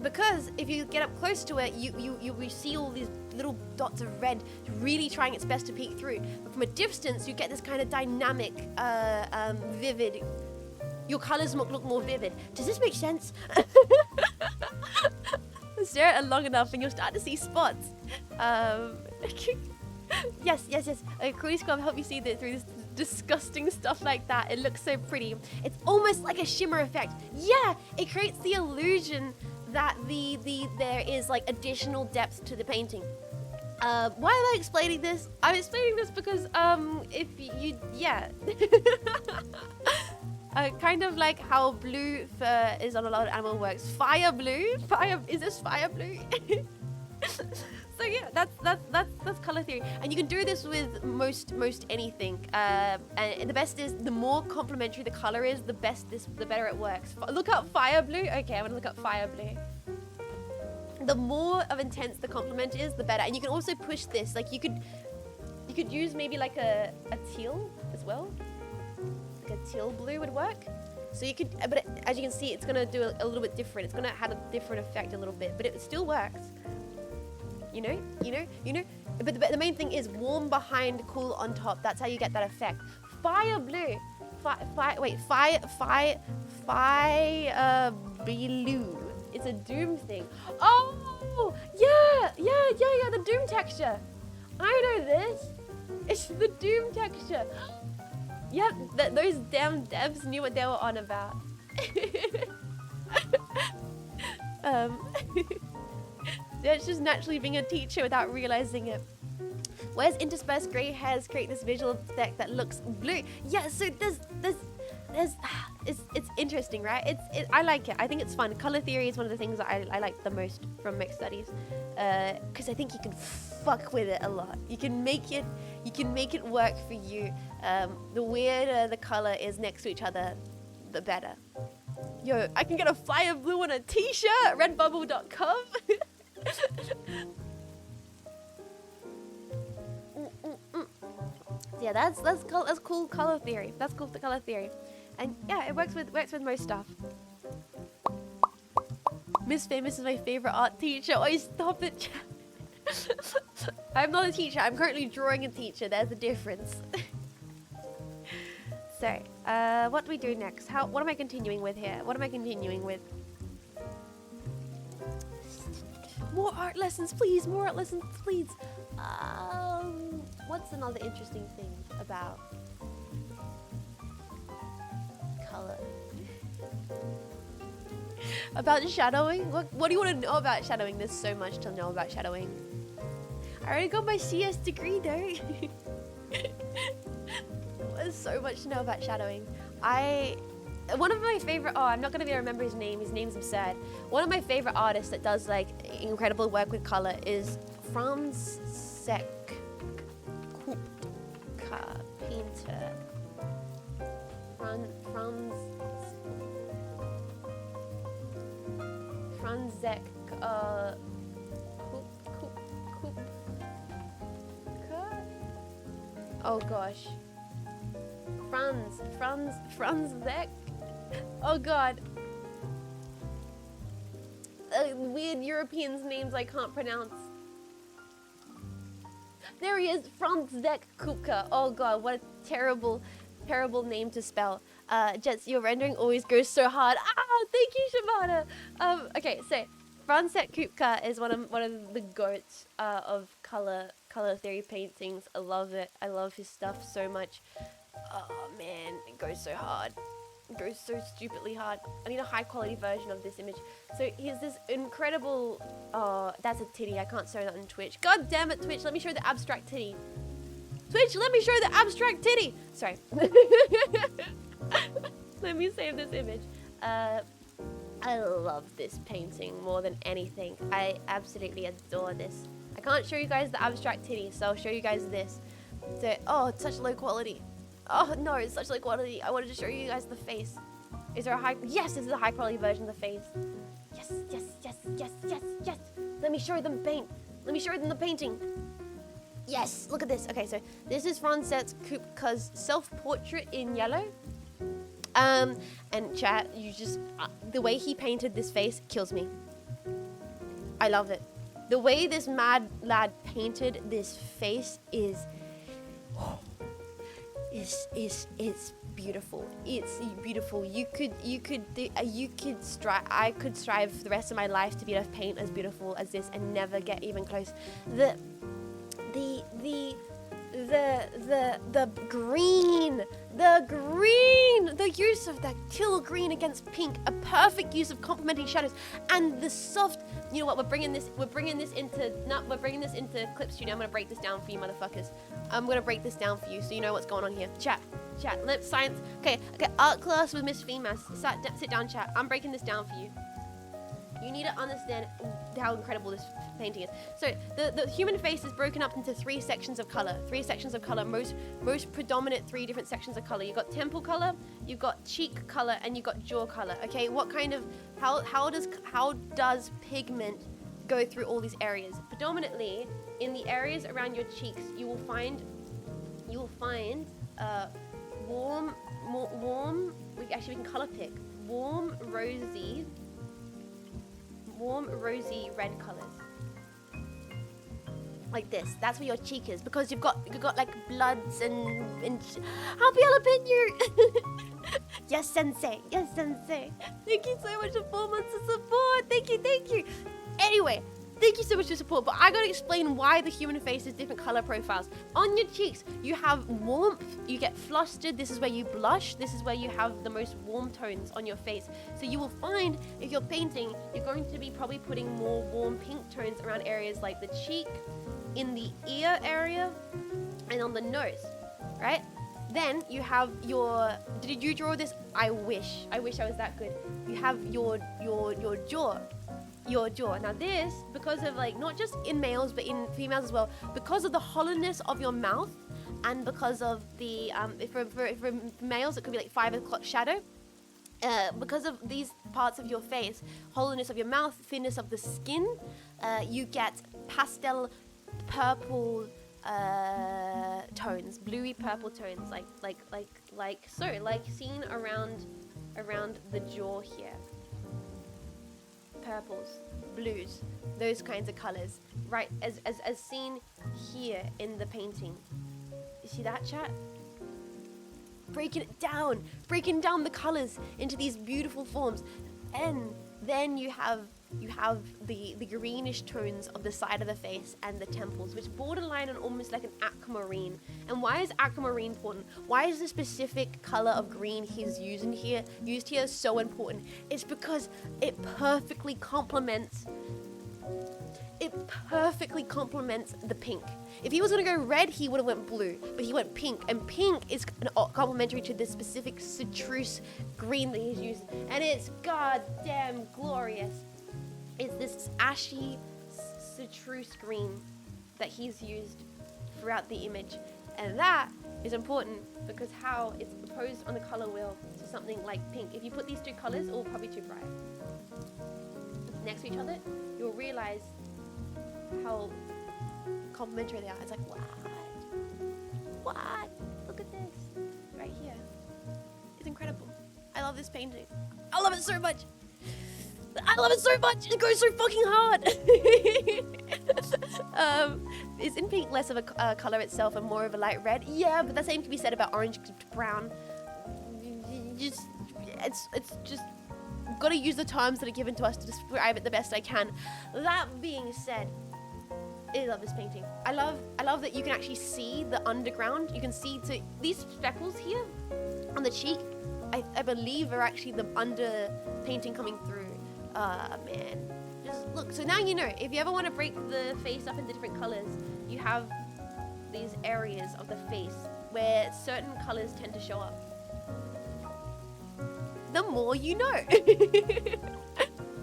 Because if you get up close to it, you see all these little dots of red really trying its best to peek through. But from a distance, you get this kind of dynamic, vivid. Your colors look more vivid. Does this make sense? Stare at it long enough and you'll start to see spots. Yes. Cruise Club help you see through disgusting stuff like that. It looks so pretty. It's almost like a shimmer effect. Yeah, it creates the illusion that there is like additional depth to the painting. Why am I explaining this? I'm explaining this because if you yeah. Kind of like how blue fur is on a lot of animal works. Fire blue? Is this fire blue? So yeah, that's color theory, and you can do this with most anything. And the best is the more complementary the color is, the better it works. Look up fire blue. Okay, I'm gonna look up fire blue. The more of intense the complement is, the better. And you can also push this. Like you could use maybe like a teal as well. Like a teal blue would work. So you could, but as you can see, it's gonna do a little bit different. It's gonna have a different effect a little bit, but it still works. You know. But the main thing is warm behind, cool on top. That's how you get that effect. Fire blue. Fire blue. It's a Doom thing. Oh, yeah, the Doom texture. I know this. It's the Doom texture. Yep, those damn devs knew what they were on about. That's just naturally being a teacher without realizing it. Where's interspersed grey hairs create this visual effect that looks blue? Yeah, so it's interesting, right? I like it. I think it's fun. Color theory is one of the things that I like the most from mech studies, because I think you can fuck with it a lot. You can make it work for you. The weirder the color is next to each other, the better. Yo, I can get a fire blue on a t-shirt. Redbubble.com. Yeah, that's cool color theory. That's cool color theory, and yeah, it works with most stuff. Miss Faymas is my favorite art teacher. Oh, stop it. I'm not a teacher. I'm currently drawing a teacher. There's a difference. So, what do we do next? What am I continuing with here? What am I continuing with? More art lessons, please. More art lessons, please. What's another interesting thing about color? About shadowing? What do you want to know about shadowing? There's so much to know about shadowing. I already got my CS degree though. There's so much to know about shadowing. One of my favorite, I'm not going to be able to remember his name. His name's absurd. One of my favorite artists that does like incredible work with color is Franz Kupka painter. Franzek Kupka? Oh gosh. Franzek? Oh god. Weird Europeans' names I can't pronounce. There he is, Franzek Kupka. Oh god, what a terrible name to spell. Jets, your rendering always goes so hard. Ah, thank you, Shabana. Okay, so Franzek Kupka is one of the goats of color theory paintings. I love it. I love his stuff so much. Oh man, it goes so hard. It goes so stupidly hard. I need a high quality version of this image. So here's this incredible, that's a titty. I can't show that on Twitch. God damn it, Twitch, let me show the abstract titty. Twitch, let me show the abstract titty. Sorry. Let me save this image. I love this painting more than anything. I absolutely adore this. I can't show you guys the abstract titty, so I'll show you guys this. So, oh, it's such low quality. Oh no, it's such low quality. I wanted to show you guys the face. Is there a high? Yes, this is a high quality version of the face. Yes. Let me show them paint. Let me show them the painting. Yes, look at this. Okay, so this is Franzek Kupka's self-portrait in yellow. And chat, you just the way he painted this face kills me. I love it. The way this mad lad painted this face is beautiful. It's beautiful. I could strive for the rest of my life to be able to paint as beautiful as this and never get even close. the green, the use of that teal green against pink, a perfect use of complementing shadows, and the soft. You know what? We're bringing this into Clip Studio. I'm gonna break this down for you, motherfuckers. I'm gonna break this down for you so you know what's going on here. Chat. Lip science. Okay. Art class with Miss Faymas. Sit down, chat. I'm breaking this down for you. You need to understand how incredible this painting is. So the human face is broken up into three sections of color. Most predominant three different sections of color. You've got temple color, you've got cheek color, and you've got jaw color. Okay, how does pigment go through all these areas? Predominantly in the areas around your cheeks, you will find warm. We can color pick warm rosy red colors, like this. That's where your cheek is, because you've got like bloods and happy jalapeno. Yes, sensei. Thank you so much for 4 months of support. Thank you. Anyway, thank you so much for support, but I gotta explain why the human face is different color profiles. On your cheeks, you have warmth, you get flustered, this is where you blush, this is where you have the most warm tones on your face. So you will find, if you're painting, you're going to be probably putting more warm pink tones around areas like the cheek, in the ear area, and on the nose, right? Then you have did you draw this? I wish I was that good. You have your jaw. Now this, because of not just in males but in females as well, because of the hollowness of your mouth, and because of the for males it could be like 5 o'clock shadow, because of these parts of your face, hollowness of your mouth, thinness of the skin, you get pastel purple tones, bluey purple tones, like seen around the jaw here. Purples, blues, those kinds of colors, right, as seen here in the painting. You see that, chat? Breaking down the colors into these beautiful forms, and then you have the greenish tones of the side of the face and the temples, which borderline on almost like an aquamarine. And why is aquamarine important? Why is the specific color of green he's used here so important? It's because it perfectly complements the pink. If he was gonna go red, he would have went blue, but he went pink, and pink is complementary to this specific citrus green that he's used, and it's goddamn glorious. It's this ashy citrus green that he's used throughout the image, and that is important because how it's opposed on the color wheel to something like pink. If you put these two colors, all probably too bright next to each other, you'll realize how complementary they are. It's like, what? Look at this right here. It's incredible. I love this painting. I love it so much. It goes so fucking hard. Is in pink less of a color itself and more of a light red? Yeah, but the same can be said about orange to brown. It's just gotta use the terms that are given to us to describe it the best I can. That being said, I love this painting. I love that you can actually see the underground. You can see these speckles here on the cheek. I believe are actually the under painting coming through. Man, just look. So now you know, if you ever want to break the face up into different colors, you have these areas of the face where certain colors tend to show up. The more you know.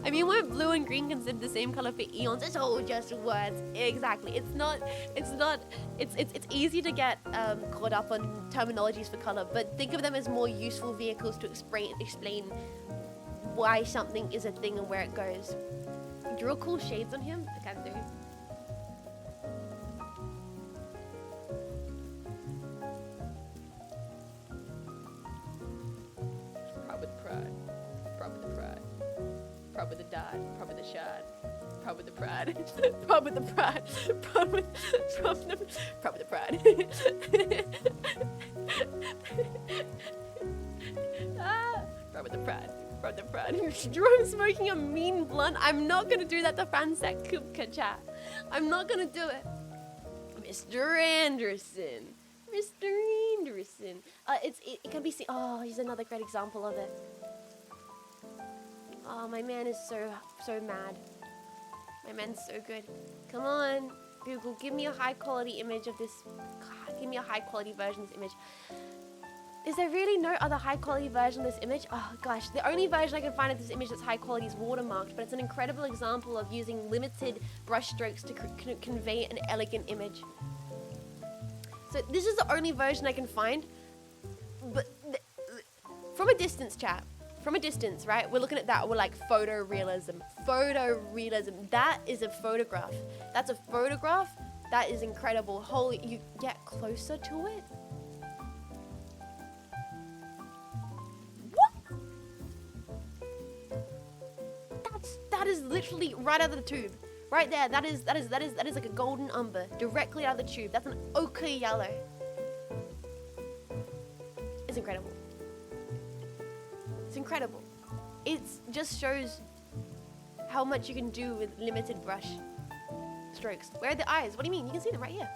I mean, weren't blue and green considered the same color for eons? It's all just words. Exactly. It's easy to get caught up on terminologies for color, but think of them as more useful vehicles to explain why something is a thing and where it goes. Draw cool shades on him? I can do. Proud with pride. Proud with the pride. Proud with the dot. Proud with the shot. Proud with the pride. Proud with the pride. Proud with the pride. Proud with the pride. Proud with the pride. Jerome smoking a mean blunt. I'm not gonna do that to Fransek Kupka chat. I'm not gonna do it. Mr. Anderson. Mr. Anderson. It can be seen. Oh, here's another great example of it. Oh, my man is so mad. My man's so good. Come on, Google, give me a high quality image of this. God, give me a high quality version of this image. Is there really no other high quality version of this image? Oh gosh, the only version I can find of this image that's high quality is watermarked, but it's an incredible example of using limited brush strokes to convey an elegant image. So this is the only version I can find, but from a distance, chat. From a distance, right? We're looking at that. We're like photorealism. Photorealism. That is a photograph. That's a photograph. That is incredible. Holy, you get closer to it. What? That is literally right out of the tube. Right there. That is like a golden umber directly out of the tube. That's an ochre yellow. It's incredible. It's incredible. It just shows how much you can do with limited brush strokes. Where are the eyes? What do you mean? You can see them right here.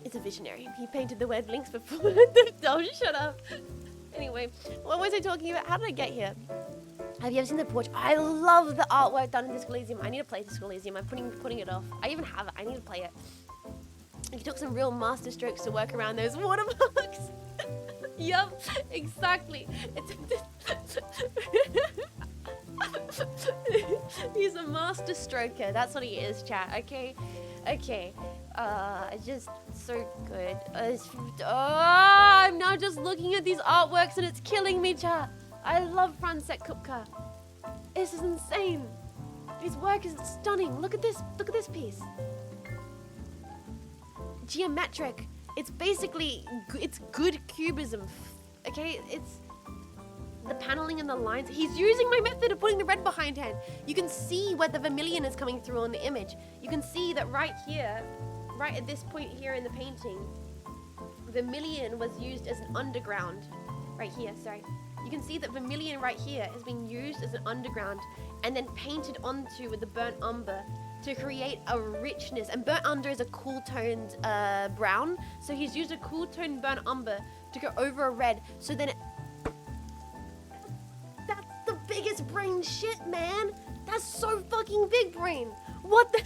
It's a visionary. He painted the word links before. Don't shut up. Anyway, what was I talking about? How did I get here? Have you ever seen the porch? I love the artwork done in Disco Elysium. I need to play Disco Elysium. I'm putting it off. I even have it. I need to play it. He took some real master strokes to work around those watermarks. Yup, exactly. He's a master stroker. That's what he is, chat. Okay. Just so good. I'm now just looking at these artworks and it's killing me, chat. I love Francek Kupka. This is insane. His work is stunning. Look at this. Look at this piece. Geometric. It's basically, it's good cubism. Okay, it's the paneling and the lines. He's using my method of putting the red behind him. You can see where the vermilion is coming through on the image. You can see that right here, right at this point here in the painting, vermilion was used as an underground. Right here, sorry. You can see that vermilion right here has been used as an underground and then painted onto with the burnt umber to create a richness. And burnt umber is a cool toned brown. So he's used a cool toned burnt umber to go over a red. So then that's the biggest brain shit, man. That's so fucking big brain. What the?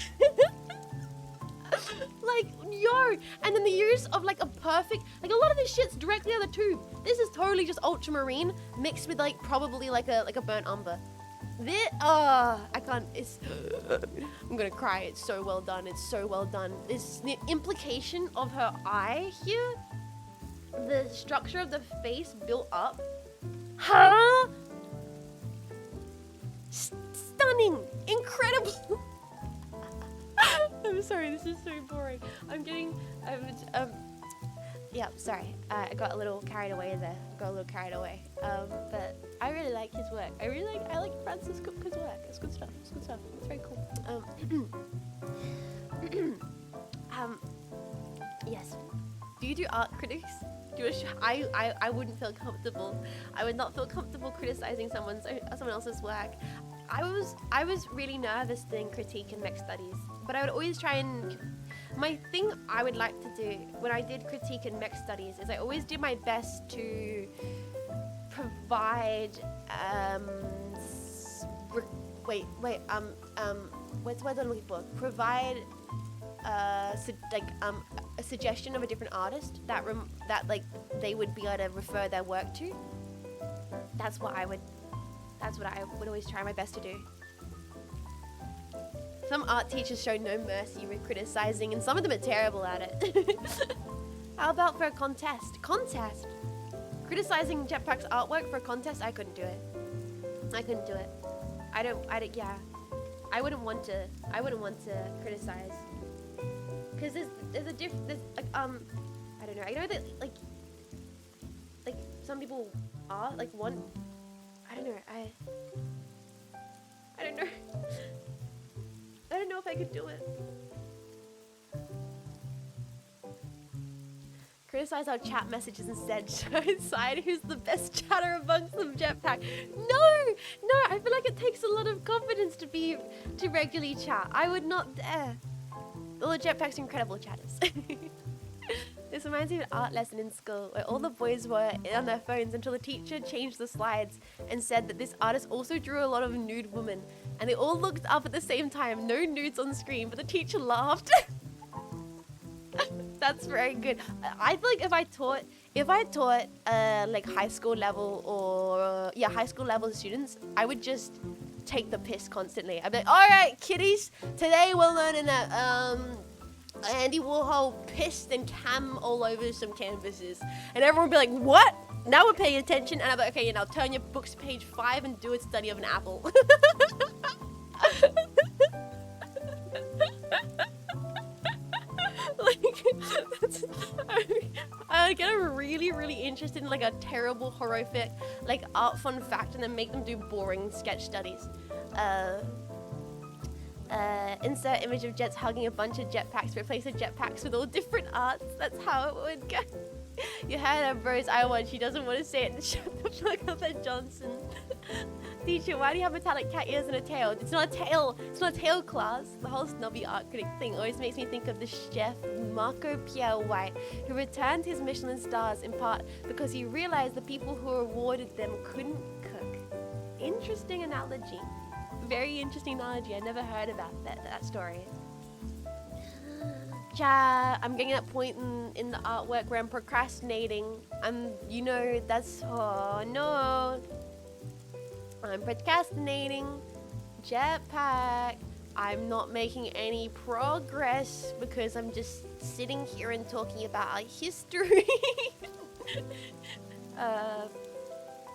Like, yo. And then the use of like a perfect, like a lot of this shit's directly out of the tube. This is totally just ultramarine mixed with like probably like a burnt umber. This, I can't, I'm gonna cry. It's so well done. It's so well done. This, the implication of her eye here, the structure of the face built up. Huh? Stunning. Incredible. I'm sorry, this is so boring. Yeah, sorry. I got a little carried away there. But I really like his work. I like Francis Kupka's work. It's good stuff. It's very cool. Yes. Do you do art critics? I wouldn't feel comfortable. I would not feel comfortable criticizing someone else's work. I was really nervous doing critique and mech studies, but I would always try and. My thing I would like to do when I did critique and mech studies is I always did my best to provide what's the word I'm looking for? Provide a suggestion of a different artist that like they would be able to refer their work to. That's what I would always try my best to do. Some art teachers show no mercy with criticizing, and some of them are terrible at it. How about for a contest? Criticizing Jetpack's artwork for a contest? I couldn't do it. I wouldn't want to criticize. Because there's I don't know. I know that like some people are like one. I don't know. I don't know. I don't know if I could do it. criticized our chat messages instead. So decide who's the best chatter amongst them, Jetpack. No, I feel like it takes a lot of confidence to regularly chat. I would not dare. Although Jetpack's incredible chatters. This reminds me of an art lesson in school where all the boys were on their phones until the teacher changed the slides and said that this artist also drew a lot of nude women. And they all looked up at the same time, no nudes on screen, but the teacher laughed. That's very good. I feel like if I taught like high school level or high school level students, I would just take the piss constantly. I'd be like, all right, kiddies, today we're learning that Andy Warhol pissed and cam all over some canvases. And everyone would be like, what? Now we're paying attention. And I'm like, okay, now turn your books to page 5 and do a study of an apple. I get really interested in like a terrible, horrific, like art fun fact and then make them do boring sketch studies. Insert image of jets hugging a bunch of jetpacks, replace the jetpacks with all different arts. That's how it would go. You heard her, bros. I won. She doesn't want to say it. Shut the fuck up, Ed Johnson. Teacher, why do you have metallic cat ears and a tail? It's not a tail. It's not a tail, class. The whole snobby art critic thing always makes me think of the chef Marco Pierre White, who returned his Michelin stars in part because he realized the people who awarded them couldn't cook. Interesting analogy. Very interesting analogy. I never heard about that story. I'm getting that point in the artwork where I'm procrastinating. Oh no. I'm procrastinating. Jetpack. I'm not making any progress because I'm just sitting here and talking about our history.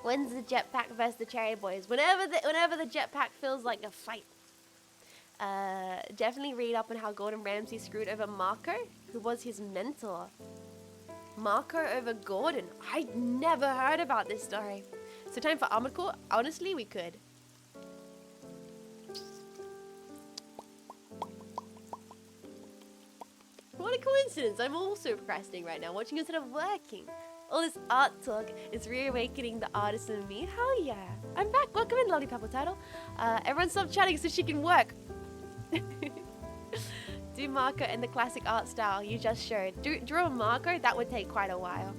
When's the jetpack versus the cherry boys? Whenever the jetpack feels like a fight. Definitely read up on how Gordon Ramsay screwed over Marco, who was his mentor. Marco over Gordon. I never heard about this story. So time for Armored Core? Honestly, we could. What a coincidence. I'm also procrastinating right now, watching instead of working. All this art talk is reawakening the artist in me. Hell yeah. I'm back. Welcome in, Lollipop Title. Everyone stop chatting so she can work. Do Marco in the classic art style you just showed. Draw a Marco? That would take quite a while.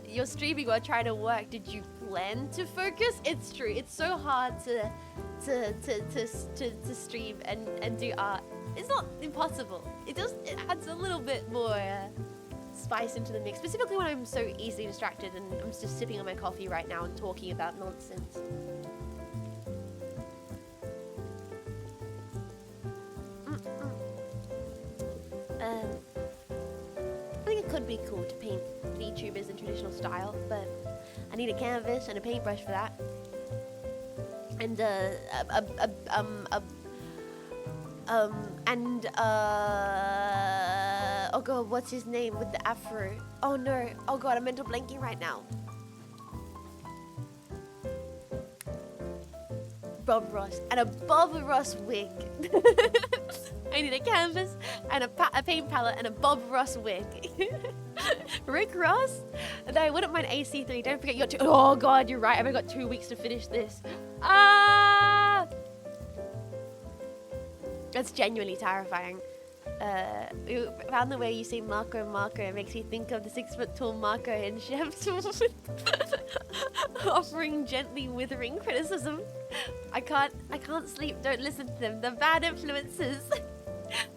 You're streaming while trying to work. Did you plan to focus? It's true. It's so hard to stream and do art. It's not impossible. It adds a little bit more spice into the mix, specifically when I'm so easily distracted and I'm just sipping on my coffee right now and talking about nonsense. I think it could be cool to paint VTubers in traditional style, but I need a canvas and a paintbrush for that. And oh god, what's his name with the afro? Oh no, oh god, I'm mental blanking right now. Bob Ross, and a Bob Ross wig. I need a canvas and a paint palette and a Bob Ross wig. Rick Ross? Though I wouldn't mind AC3. Don't forget you got oh god, you're right. I've only got 2 weeks to finish this. Ah! That's genuinely terrifying. You found the way you say Marco. It makes me think of the 6-foot-tall Marco in Chef's offering gently withering criticism. I can't sleep. Don't listen to them. They're bad influences.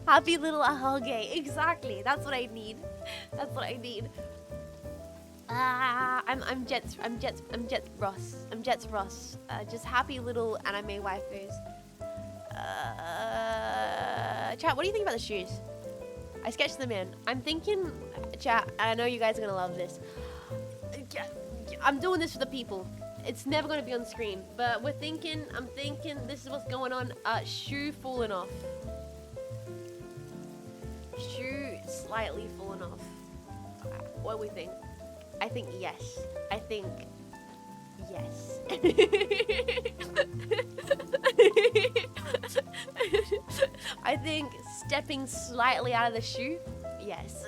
Happy little ahage. Exactly. That's what I need. That's what I need. I'm Jets Ross. Just happy little anime waifus. Chat, what do you think about the shoes? I sketched them in. I'm thinking, chat, I know you guys are gonna love this. I'm doing this for the people. It's never gonna be on screen, but I'm thinking this is what's going on. Shoe falling off. Shoe slightly falling off. What do we think? I think yes. I think yes. I think stepping slightly out of the shoe, yes.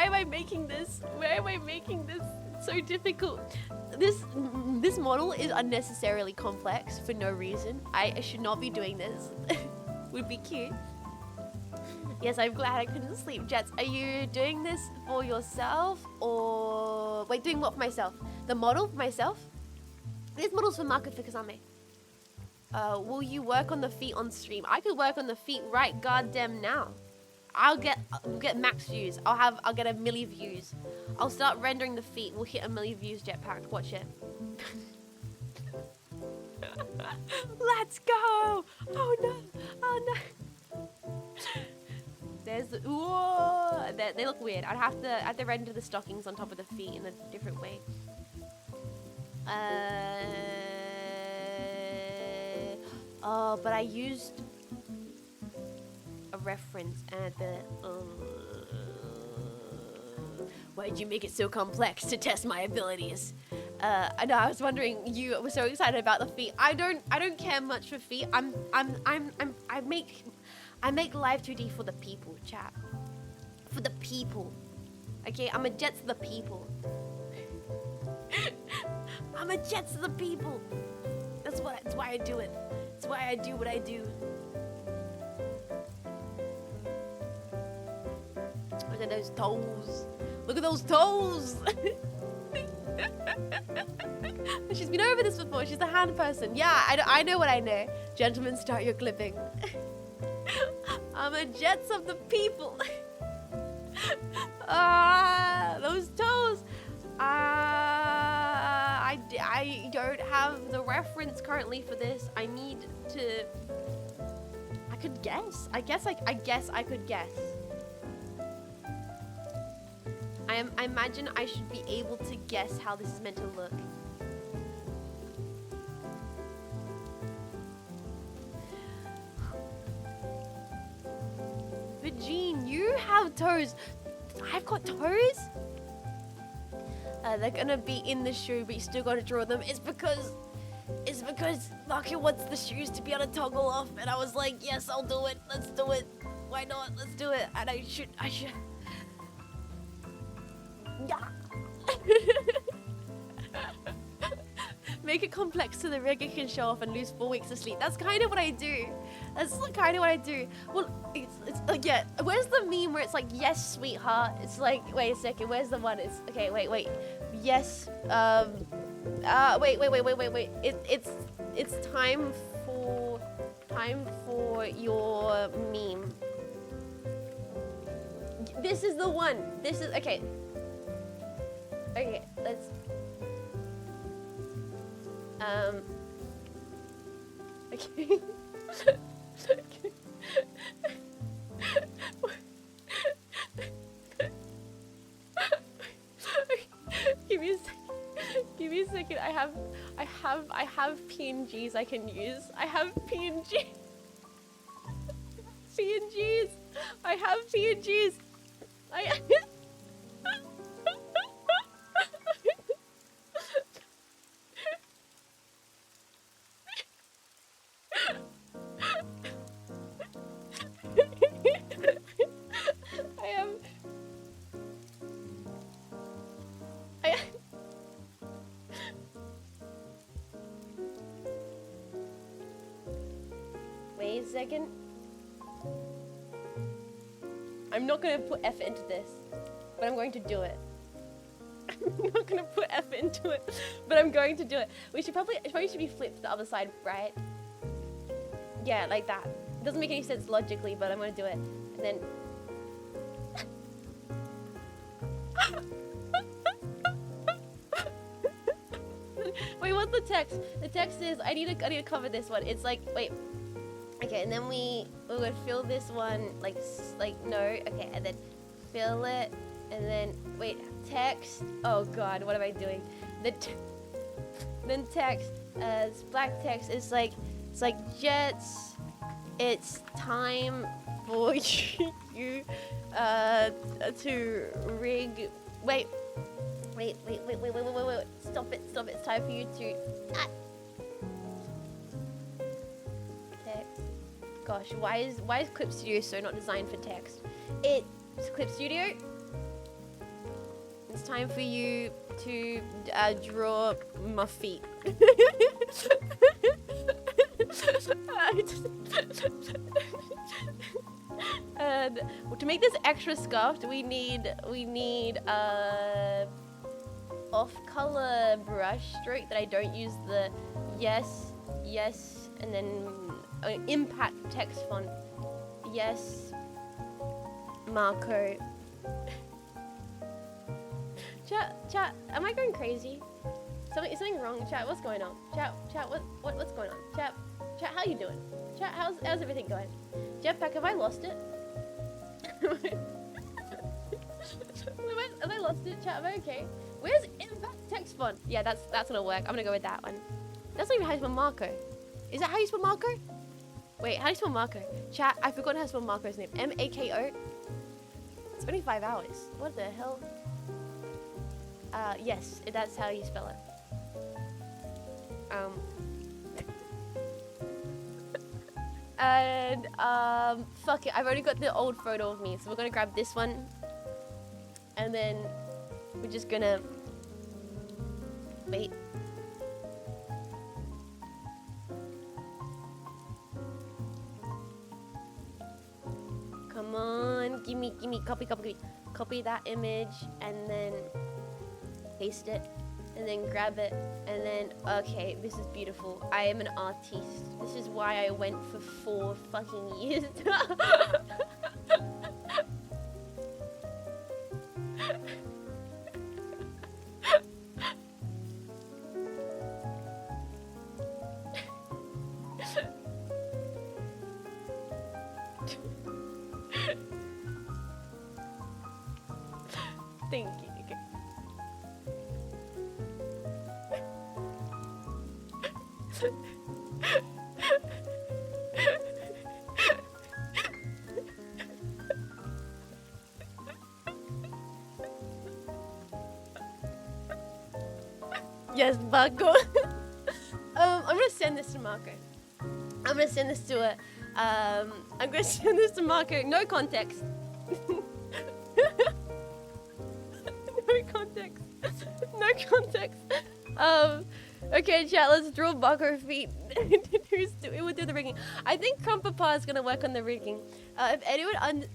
am I making this? Why am I making this so difficult? This model is unnecessarily complex for no reason. I should not be doing this. Would be cute. Yes, I'm glad I couldn't sleep. Jets, are you doing this for yourself or... Wait, doing what for myself? The model for myself? This model's for Marco Fikazame. Will you work on the feet on stream? I could work on the feet right goddamn now. I'll get max views. I'll get 1 million views. I'll start rendering the feet. We'll hit 1 million views, Jetpack. Watch it. Let's go! Oh no! Oh no! There's the whoa! They look weird. I'd have to render the stockings on top of the feet in a different way. Oh, but I used a reference and the. Why did you make it so complex to test my abilities? I know. I was wondering. You were so excited about the feet. I don't care much for feet. I make live 2D for the people, chat. For the people. Okay, I'm a jet to the people. I'm a jet to the people. That's why I do it. That's why I do what I do. Look at those toes. Look at those toes. She's been over this before. She's a hand person. Yeah, I know what I know. Gentlemen, start your clipping. I'm a jets of the people. Those toes. I don't have the reference currently for this. I need to. I could guess. I guess I could guess. I imagine I should be able to guess how this is meant to look. But Jean, you have toes. I've got toes? They're gonna be in the shoe, but you still gotta draw them. It's because Lucky wants the shoes to be able to toggle off, and I was like, yes, I'll do it. Let's do it. Why not? Let's do it. And I should. Yeah. Make it complex so the rigger can show off and lose 4 weeks of sleep. That's kind of what I do. That's kind of what I do. Well, it's yeah. Where's the meme where it's like, yes, sweetheart? It's like, wait a second. Where's the one? It's okay. Wait. Yes. Wait. It's time for your meme. This is the one. This is okay. Okay, let's. Okay. Give me a second. I have PNGs I can use. I have PNGs. I have PNGs. Wait a second. I'm not gonna put effort into this, but I'm going to do it. I'm not gonna put effort into it, but I'm going to do it. It probably should be flipped to the other side, right? Yeah, like that. It doesn't make any sense logically, but I'm gonna do it. And then. Wait, what's the text? The text is I need to cover this one. It's like wait. Okay, and then we would fill this one like no. Okay, and then fill it, and then wait, text. Oh God, what am I doing? Then text. Black text is like it's like jets. It's time for you to rig. Wait. Stop it. It's time for you to. Text. Gosh, why is Clip Studio so not designed for text? It's Clip Studio. It's time for you to draw my feet. And to make this extra scuffed, we need off-color brush stroke that I don't use the yes, and then impact text font. Yes, Marco. Chat, am I going crazy? Is something wrong? Chat, what's going on? Chat, what's going on? Chat, how you doing? Chat, how's everything going? Jetpack, have I lost it? Have I lost it? Chat, am I okay? Where's impact text font? Yeah, that's gonna work. I'm gonna go with that one. That's not even how you spell Marco. Is that how you spell Marco? Wait, how do you spell Marco? Chat, I forgot how to spell Marco's name. M-A-K-O? It's only 5 hours. What the hell? Yes, that's how you spell it. And, fuck it. I've already got the old photo of me, so we're gonna grab this one. And then we're just gonna... Wait. Come on, give me, copy that image, and then paste it, and then grab it, and then, okay, this is beautiful. I am an artiste. This is why I went for 4 fucking years. Thank you. Okay. Yes, Marco. I'm gonna send this to Marco. I'm gonna send this to Marco. No context. No context. Okay, chat, let's draw Marco feet. Who would do the rigging? I think Crumpapa is gonna work on the rigging. If anyone,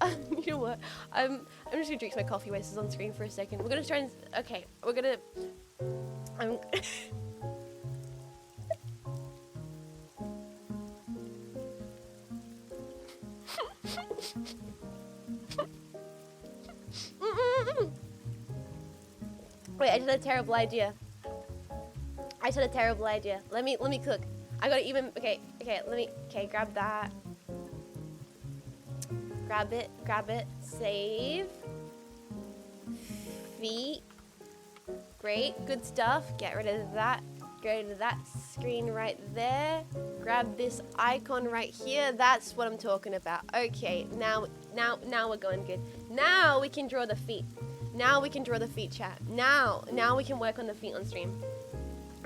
you know what? I'm just gonna drink my coffee while this is on screen for a second. We're gonna try and, okay, we're gonna, Wait, I just had a terrible idea. Let me cook. I gotta even, okay, grab that. Grab it, save. Feet. Great, good stuff. Get rid of that. Get rid of that screen right there. Grab this icon right here. That's what I'm talking about. Okay, now we're going good. Now we can draw the feet. Now we can draw the feet, chat. Now we can work on the feet on stream.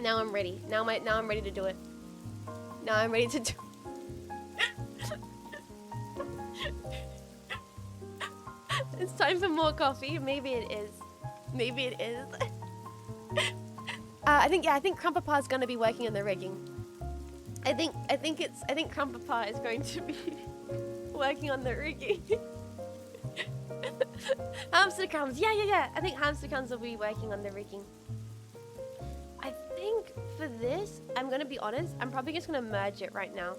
Now I'm ready. Now I'm ready to do it. Now I'm ready to do it. It's time for more coffee. Maybe it is. I think Crumpapa is gonna be working on the rigging. I think Crumpapa is going to be working on the rigging. Hamster crumbs, yeah. I think hamster crumbs will be working on the rigging. I think for this, I'm gonna be honest, I'm probably just gonna merge it right now.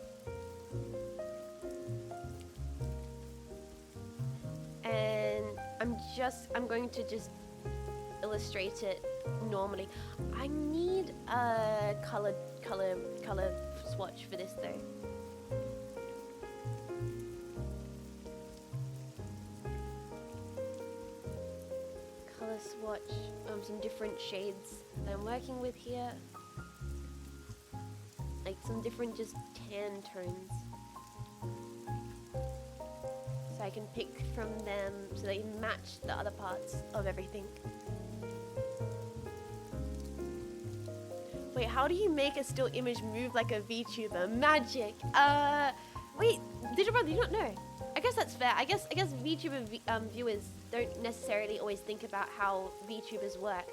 And I'm going to just illustrate it normally. I need a color swatch for this though. Color swatch, some different shades that I'm working with here. Like some different just tan tones. So I can pick from them so they match the other parts of everything. Wait, how do you make a still image move like a VTuber? Magic! Wait, Digital Brother, you don't know? I guess that's fair. I guess VTuber viewers don't necessarily always think about how VTubers work.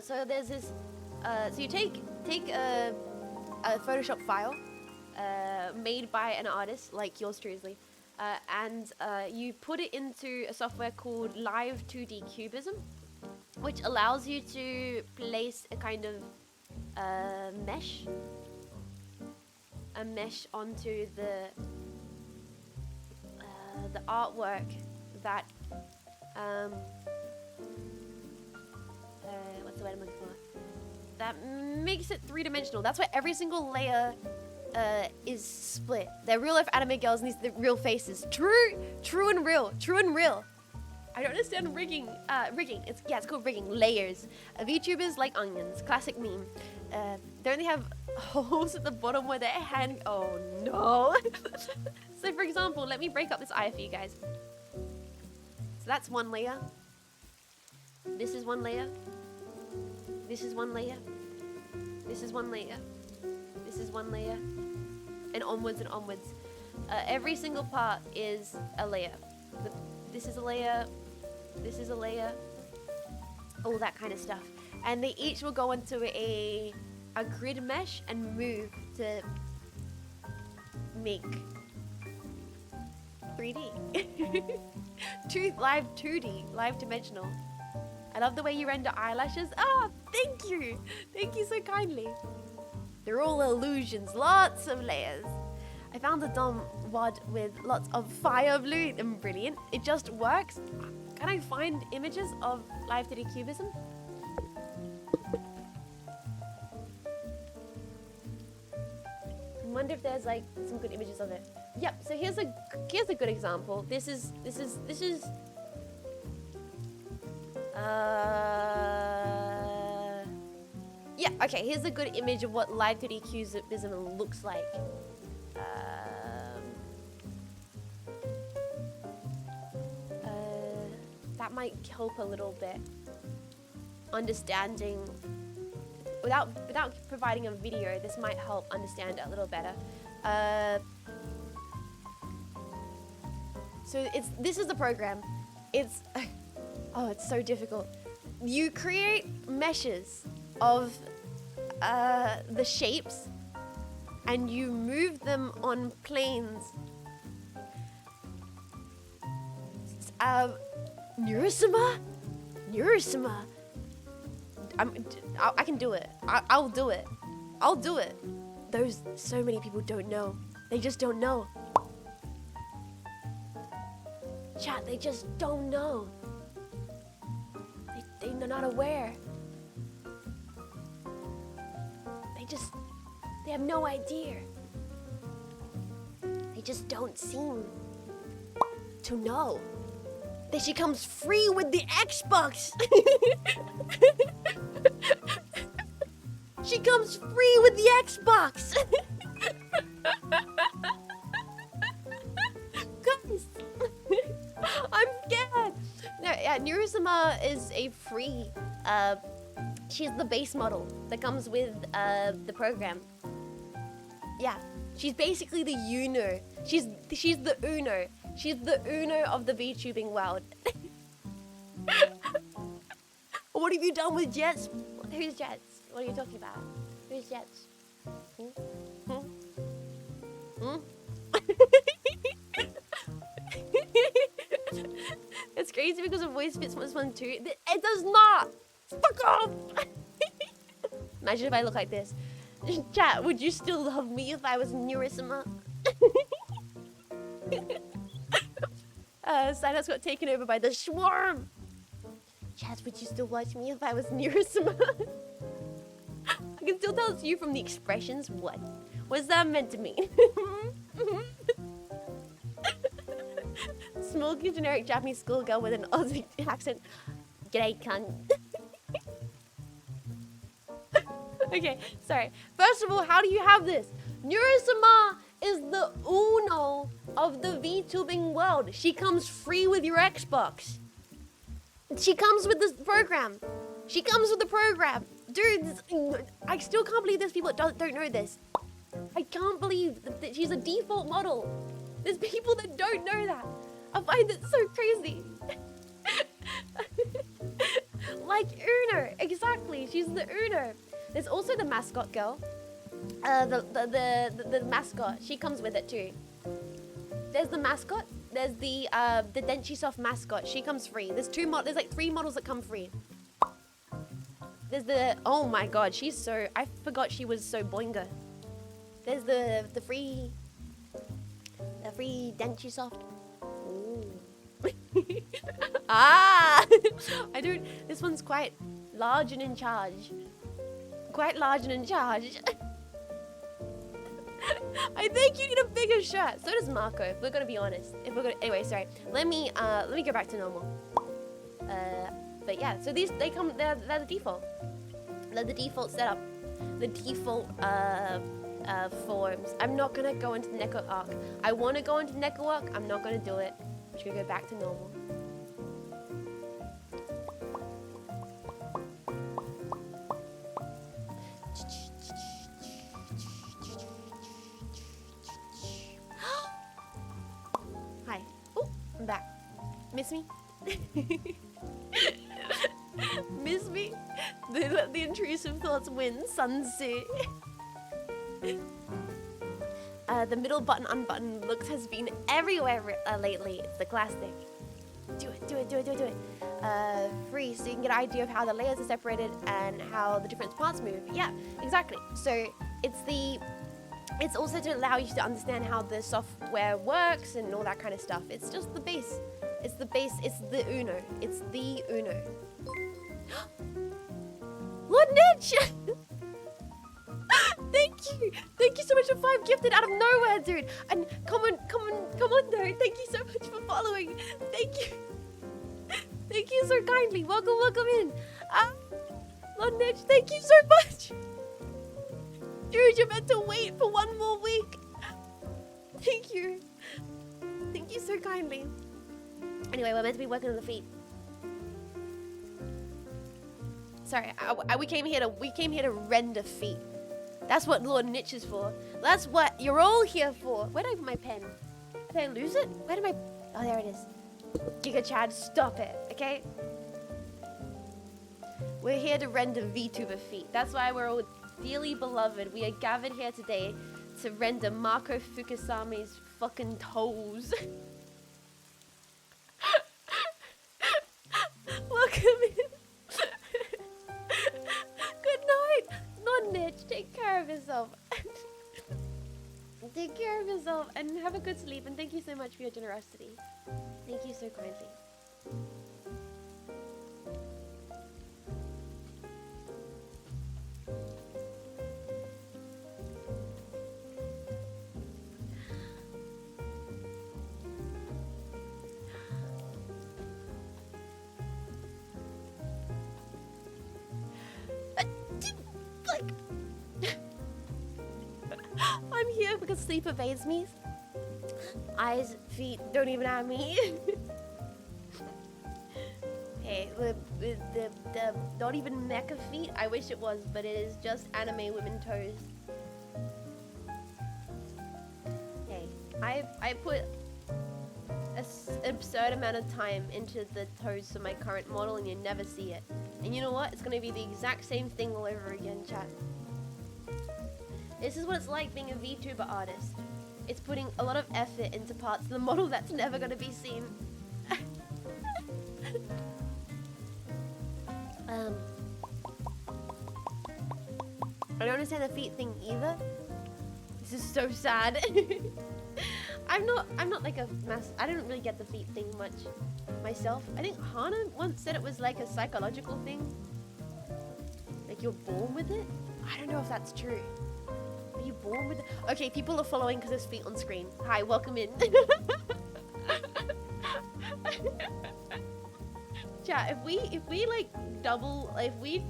So there's this. So you take a Photoshop file made by an artist like yours truly, and you put it into a software called Live 2D Cubism, which allows you to place a kind of mesh onto the artwork that what's the word I'm looking for? That makes it three-dimensional. That's why every single layer is split. They're real-life anime girls, and these are the real faces. True and real. I don't understand rigging. It's called rigging. Layers. VTubers like onions. Classic meme. They only have holes at the bottom where their hand. Oh no. So for example, let me break up this eye for you guys. So that's one layer. This is one layer. This is one layer. This is one layer. This is one layer. And onwards and onwards. Every single part is a layer. This is a layer. This is a layer. All that kind of stuff. And they each will go into a grid mesh and move to make 3D. Live 2D. Live dimensional. I love the way you render eyelashes. Ah, thank you. Thank you so kindly. They're all illusions. Lots of layers. I found a dumb VOD with lots of fire blue and brilliant. It just works. Can I find images of Live 3D Cubism? I wonder if there's like some good images of it. Yep. So here's a good example. This is. Yeah, okay, here's a good image of what Live 3D Cubism looks like. That might help a little bit. Understanding, without providing a video, this might help understand it a little better. So this is the program. It's so difficult. You create meshes of the shapes and you move them on planes. Neurosima? I can do it. I'll do it. I'll do it. So many people don't know. They just don't know. Chat, they just don't know. They're not aware. They have no idea. They just don't seem to know that she comes free with the Xbox. She comes free with the Xbox. Guys, I'm scared. No, yeah, Neurosima is a free. She's the base model that comes with the program. Yeah, she's basically the Uno. She's the Uno. She's the Uno of the VTubing world. What have you done with Jets? Who's Jets? What are you talking about? Who's Jets? It's crazy because her voice fits this one too. It does not! Fuck off! Imagine if I look like this. Chat, would you still love me if I was Neurosima? Cynapse got taken over by the swarm. Chat, would you still watch me if I was Neurosima? I can still tell it's you from the expressions. What was that meant to mean? Smoky generic Japanese schoolgirl with an Aussie accent. G'day, cunt. Okay, sorry. First of all, how do you have this? Neurosima is the Uno of the VTubing world. She comes free with your Xbox. She comes with this program. She comes with the program. Dude, I still can't believe there's people that don't know this. I can't believe that she's a default model. There's people that don't know that. I find it so crazy. Like Uno, exactly. She's the Uno. There's also the mascot girl. The mascot. She comes with it too. There's the mascot. There's the Denchisoft mascot. She comes free. There's like 3 models that come free. There's the, oh my god, she's so, I forgot she was so boinga. There's the free Denchisoft. Ooh. Ah! I don't, this one's quite large and in charge. Quite large and in charge. I think you need a bigger shirt. So does Marco, if we're gonna be honest. Anyway, sorry. Let me go back to normal. But yeah, so they're the default. They're the default setup. The default forms. I'm not gonna go into the Neko arc. I wanna go into Neko arc, I'm not gonna do it. I'm just gonna go back to normal. Hi. Oh, I'm back. Miss me? Miss me? They let the intrusive thoughts win, Sunset. The middle button unbutton looks has been everywhere lately. It's the classic. Do it. Free, so you can get an idea of how the layers are separated and how the different parts move. Yeah, exactly. So it's also to allow you to understand how the software works and all that kind of stuff. It's just the base. It's the base. It's the Uno. It's the Uno. Lord Nitch! Thank you so much for 5 gifted out of nowhere, dude. And come on, no. Thank you so much for following. Thank you so kindly. Welcome in. Lord Nitch, thank you so much. Dude, you're meant to wait for 1 more week. Thank you so kindly. Anyway, we're meant to be working on the feet. Sorry, we came here to render feet. That's what Lord Nitch is for. That's what you're all here for. Where did I put my pen? Did I lose it? Where did my... Oh, there it is. Giga Chad, stop it, okay? We're here to render VTuber feet. That's why we're all dearly beloved. We are gathered here today to render Marco Fukasame's fucking toes. Welcome in. Good night. Lord Nitch, take care of yourself. Take care of yourself and have a good sleep. And thank you so much for your generosity. Thank you so kindly. I'm here because sleep evades me. Eyes, feet, don't even have me. Hey, the not even mecha feet. I wish it was, but it is just anime women toes. Hey, I put an absurd amount of time into the toes for my current model, and you never see it. And you know what? It's gonna be the exact same thing all over again, chat. This is what it's like being a VTuber artist. It's putting a lot of effort into parts of the model that's never gonna be seen. I don't understand the feet thing either. This is so sad. I'm not like a mass. I don't really get the feet thing much myself. I think Hana once said it was like a psychological thing. Like you're born with it. I don't know if that's true. Are you born with it? Okay, people are following because there's feet on screen. Hi, welcome in. Chat, if we like double, if we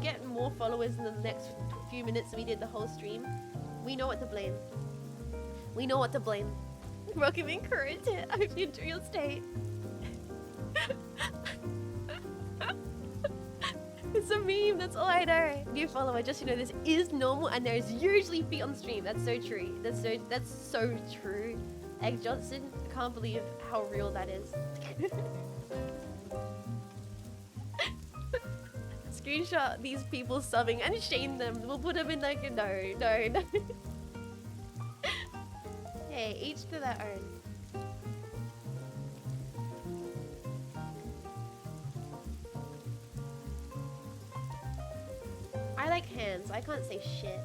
get more followers in the next few minutes than we did the whole stream, we know what to blame. We know what to blame. Welcome in, courage. I hope you enjoy your stay. It's a meme, that's all I know. New follower, just so you know, this is normal and there's usually feet on stream. That's so true. That's so true. Egg Johnson, I can't believe how real that is. Screenshot these people subbing and shame them. We'll put them in like, no. Hey, each to their own. I like hands. I can't say shit.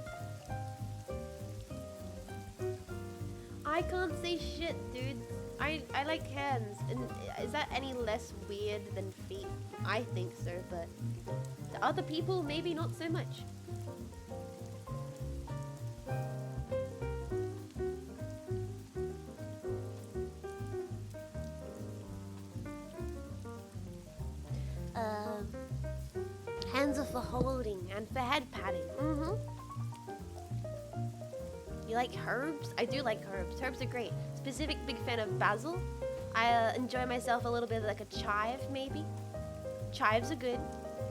I can't say shit, dude. I like hands. And is that any less weird than feet? I think so, but to other people, maybe not so much. Hands are for holding and for head patting. You like herbs? I do like herbs. Herbs are great. Specific big fan of basil. I enjoy myself a little bit like a chive, maybe. Chives are good.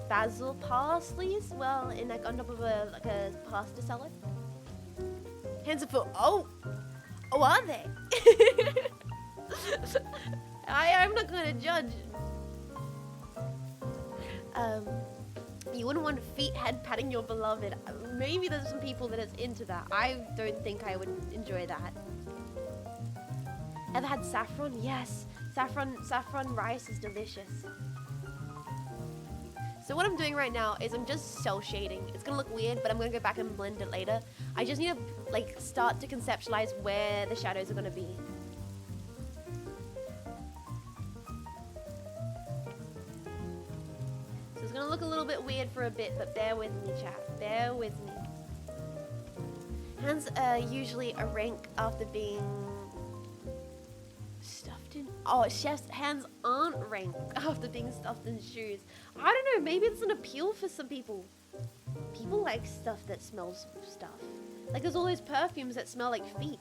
Basil, parsleys, well, in like on top of a pasta salad. Hands are for oh, are they? I'm not gonna judge. You wouldn't want feet head patting your beloved. Maybe there's some people that is into that. I don't think I would enjoy that. Ever had saffron? Yes. Saffron rice is delicious. So what I'm doing right now is I'm just cell shading. It's gonna look weird, but I'm gonna go back and blend it later. I just need to like start to conceptualize where the shadows are gonna be. It's gonna look a little bit weird for a bit, but bear with me, chat. Bear with me. Hands are usually a rank after being stuffed in. Oh, chef's hands aren't rank after being stuffed in shoes. I don't know. Maybe it's an appeal for some people. People like stuff that smells stuff. Like there's all those perfumes that smell like feet.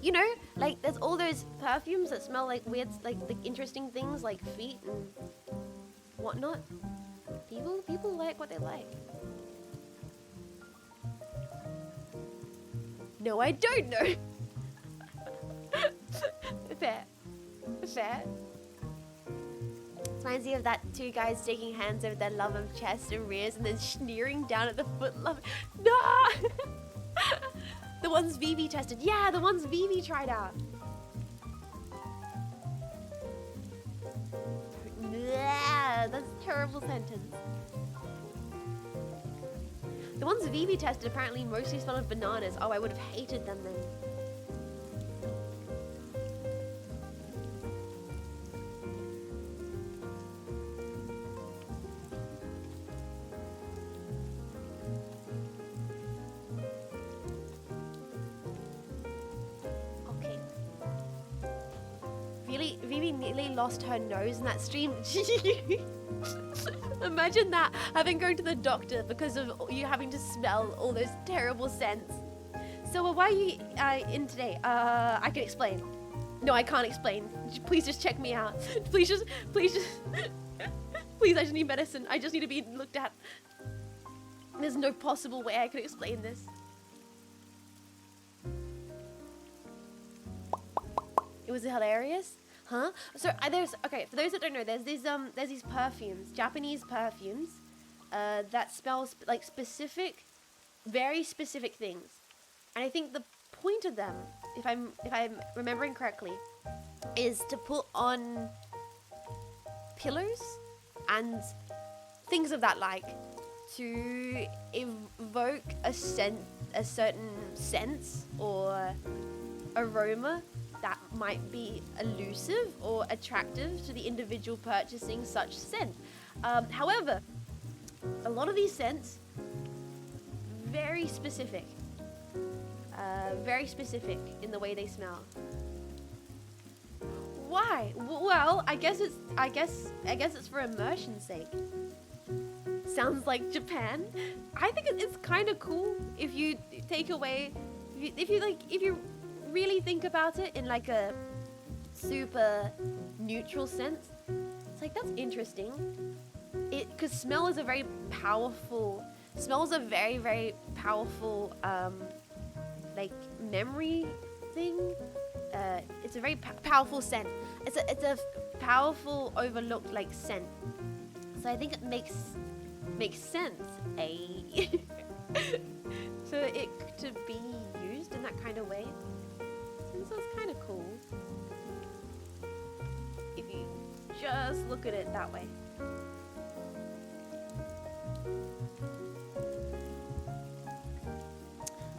You know, like there's all those perfumes that smell like weird, like interesting things like feet and whatnot. People like what they like. No, I don't know. Fair. Reminds me of that two guys taking hands over their love of chest and rears and then sneering down at the foot love. No! The ones Vivi tested. Yeah, the ones Vivi tried out. Yeah, that's a terrible sentence. The ones Vivi tested apparently mostly smell of bananas. Oh, I would have hated them then. Okay. Vivi nearly lost her nose in that stream. Imagine that, having gone to the doctor because of you having to smell all those terrible scents. So why are you in today? I can explain. No, I can't explain. Please just check me out. Please, please, I just need medicine. I just need to be looked at. There's no possible way I could explain this. It was hilarious. Huh? So okay. For those that don't know, there's these perfumes, Japanese perfumes, that smell like specific, very specific things, and I think the point of them, if I'm remembering correctly, is to put on pillows and things of that like, to evoke a certain sense or aroma that might be elusive or attractive to the individual purchasing such scent. However, a lot of these scents, very specific in the way they smell. Why? Well, I guess it's for immersion's sake. Sounds like Japan. I think it's kind of cool if you take away, if you really think about it in like a super neutral sense. It's like, that's interesting. Because smell is a very powerful like memory thing. It's a very powerful scent. It's a powerful overlooked like scent. So I think it makes sense, so it to be used in that kind of way. And so it's kind of cool if you just look at it that way.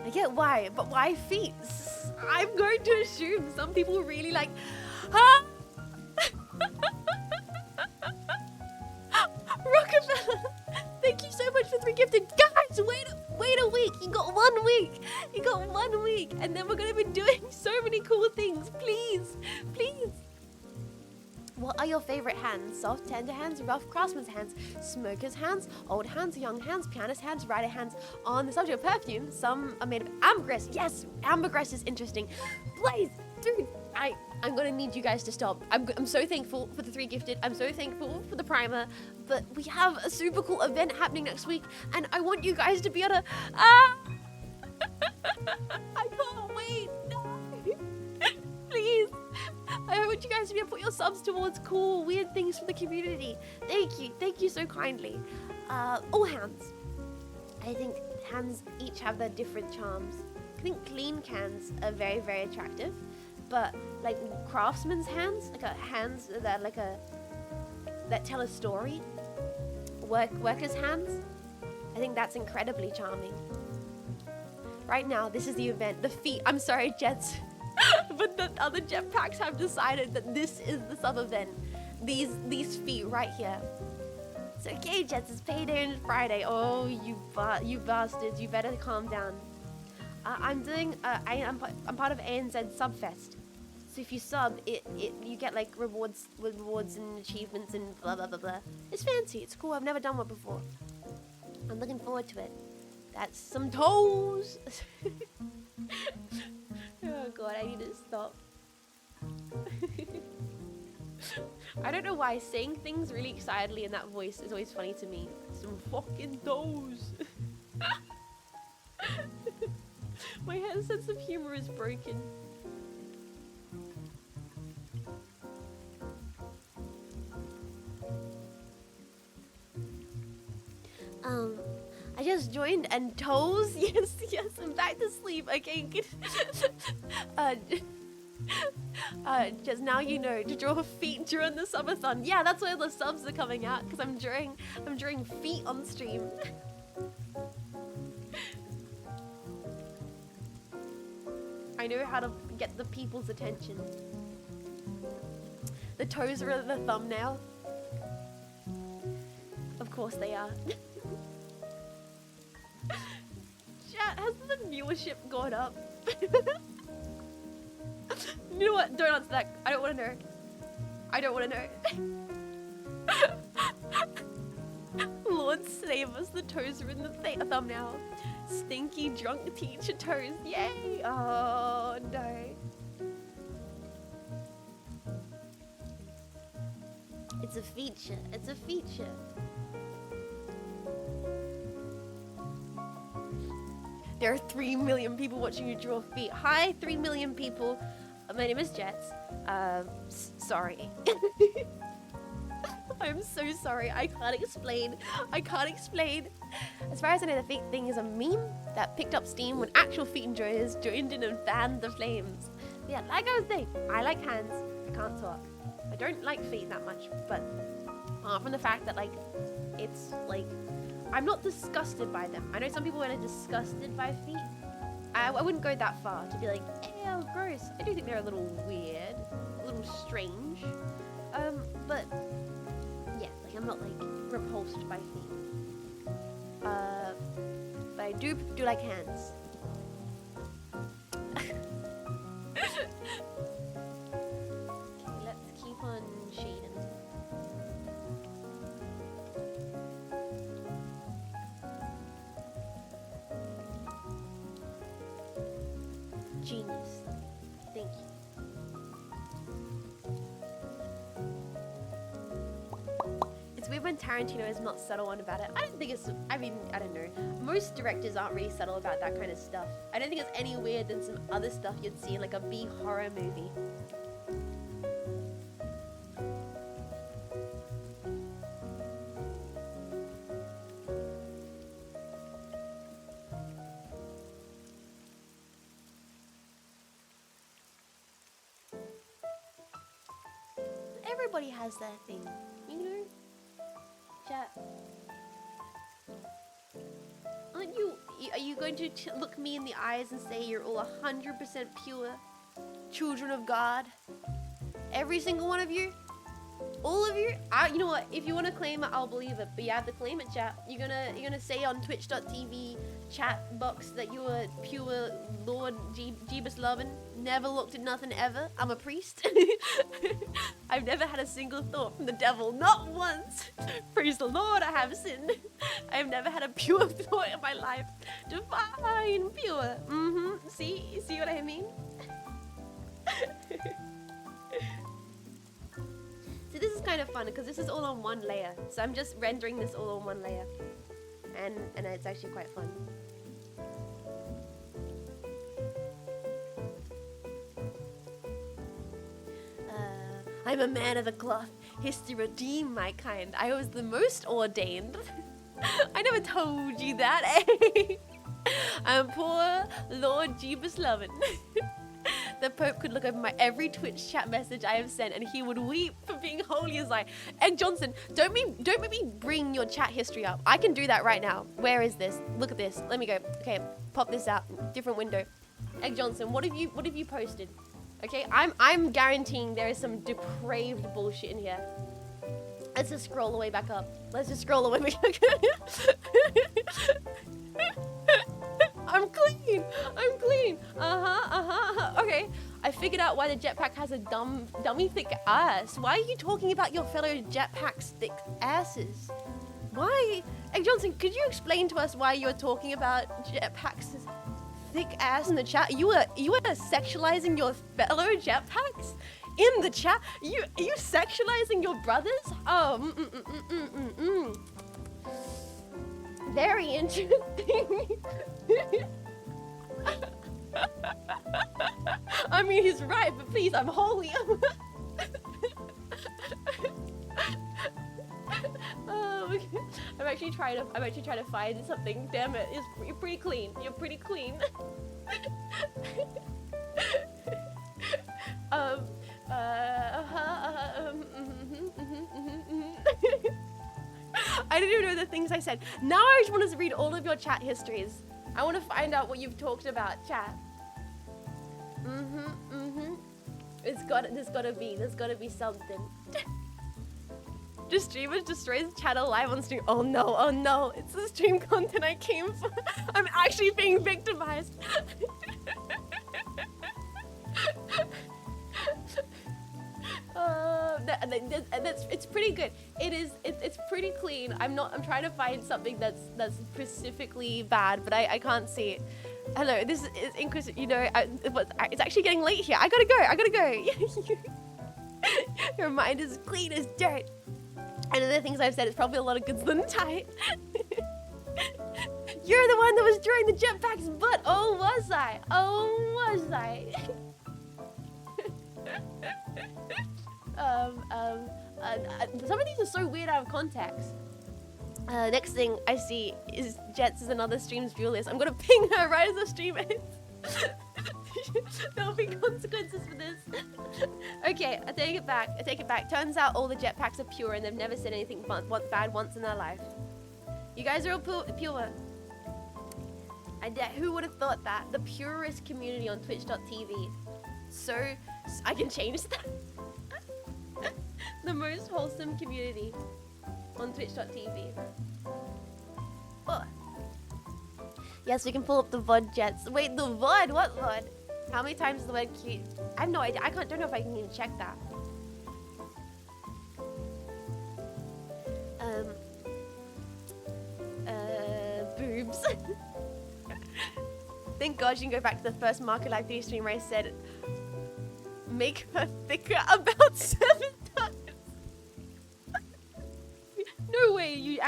I get why, but why feet? I'm going to assume some people really like, huh? Rockefeller, thank you so much for 3 gifted. Guys, wait a week. You got 1 week. You got 1 week, and then we're gonna be doing so many cool things. Please, please. What are your favorite hands? Soft, tender hands, rough craftsman's hands, smoker's hands, old hands, young hands, pianist hands, writer hands. On the subject of perfume, some are made of ambergris. Yes, ambergris is interesting. Blaze, dude, I'm gonna need you guys to stop. I'm so thankful for the 3 gifted. I'm so thankful for the primer. But we have a super cool event happening next week, and I want you guys to be able to. I can't wait. No. Please. I want you guys to be able to put your subs towards cool, weird things for the community. Thank you so kindly. All hands. I think hands each have their different charms. I think clean cans are very, very attractive, but like craftsman's hands, hands that tell a story. Workers' hands. I think that's incredibly charming. Right now, this is the event. The feet. I'm sorry, Jets. But the other jetpacks have decided that this is the sub event. These feet right here. It's okay, Jets. It's payday and Friday. Oh, you bastards! You better calm down. I'm doing. I'm part of ANZ Subfest. So if you sub, you get like rewards and achievements and blah blah blah blah. It's fancy. It's cool. I've never done one before. I'm looking forward to it. That's some toes. Oh god, I need to stop. I don't know why saying things really excitedly in that voice is always funny to me. Some fucking toes. My sense of humor is broken. I just joined and toes. Yes, I'm back to sleep. Okay, good. Just now you know to draw feet during the subathon. Yeah, that's why the subs are coming out, because I'm drawing feet on stream. I know how to get the people's attention. The toes are the thumbnail. Of course they are. Chat, has the viewership gone up? You know what? Don't answer that. I don't want to know. I don't want to know. Lord save us. The toes are in the thumbnail. Stinky drunk teacher toes. Yay! Oh no. It's a feature. It's a feature. There are 3 million people watching you draw feet. Hi, 3 million people. My name is Jets. Sorry. I'm so sorry. I can't explain. As far as I know, the feet thing is a meme that picked up steam when actual feet enjoyers joined in and fanned the flames. But yeah, like I was saying, I like hands. I can't talk. I don't like feet that much, but apart from the fact that it's I'm not disgusted by them. I know some people are disgusted by feet. I wouldn't go that far to be like, ew, gross. I do think they're a little weird, a little strange. But yeah, I'm not repulsed by feet. But I do like hands. Okay, let's keep on shading. Genius. Thank you. It's weird when Tarantino is not subtle on about it. I don't think it's, I mean, I don't know. Most directors aren't really subtle about that kind of stuff. I don't think it's any weird than some other stuff you'd see in like a B horror movie. Everybody has their thing, you know? Chat. Are you going to look me in the eyes and say you're all 100% pure children of God? Every single one of you? All of you? You know what? If you want to claim it, I'll believe it. But you have to claim it, chat. You're gonna say on twitch.tv chat box that you are pure Lord Jeebus loving. Never looked at nothing ever. I'm a priest. I've never had a single thought from the devil. Not once. Praise the Lord, I have sinned. I've never had a pure thought in my life. Divine, pure. See what I mean? So this is kind of fun because this is all on one layer. So I'm just rendering this all on one layer. And it's actually quite fun. I'm a man of the cloth. History redeemed my kind. I was the most ordained. I never told you that, eh? I'm poor Lord Jeebus loving. The Pope could look over my every Twitch chat message I have sent and he would weep for being holy as I. Egg Johnson, don't make me bring your chat history up. I can do that right now. Where is this? Look at this. Let me go. Okay, pop this out. Different window. Egg Johnson, what have you posted? Okay, I'm guaranteeing there is some depraved bullshit in here. Let's just scroll the way back up. Let's just scroll the way back up. I'm clean. Okay, I figured out why the jetpack has a dummy thick ass. Why are you talking about your fellow jetpack's thick asses? Why? Egg Johnson, could you explain to us why you're talking about jetpacks' thick ass in the chat? You were sexualizing your fellow jetpacks in the chat. You sexualizing your brothers? Oh, very interesting. I mean, he's right, but please, I'm holy. Okay. I'm actually trying to find something. Damn it, you're pretty clean. You're pretty clean. I didn't even know the things I said. Now I just want to read all of your chat histories. I want to find out what you've talked about, chat. There's gotta be something. Just streamers destroys channel live on stream. Oh no, it's the stream content I came for. I'm actually being victimized. It's pretty good. It's pretty clean. I'm trying to find something that's specifically bad, but I can't see it. Hello, this is Inquisitor. You know, it's actually getting late here. I gotta go. Your mind is clean as dirt. And the things I've said is probably a lot of goods than tight. You're the one that was drawing the jetpack's butt. Oh, was I? Some of these are so weird out of context. Next thing I see is Jets is another stream's view list. I'm gonna ping her right as the stream ends. There'll be consequences for this. Okay, I take it back. Turns out all the jetpacks are pure and they've never said anything bad once in their life. You guys are all pure. Who would have thought that? The purest community on twitch.tv. So I can change that. The most wholesome community on twitch.tv. Oh. Yes, we can pull up the VOD, Jets. Wait, the VOD? What VOD? How many times is the word cute? I have no idea. Don't know if I can even check that. Boobs. Thank God you can go back to the first Market Life 3 stream where I said, make her thicker about 7 times. No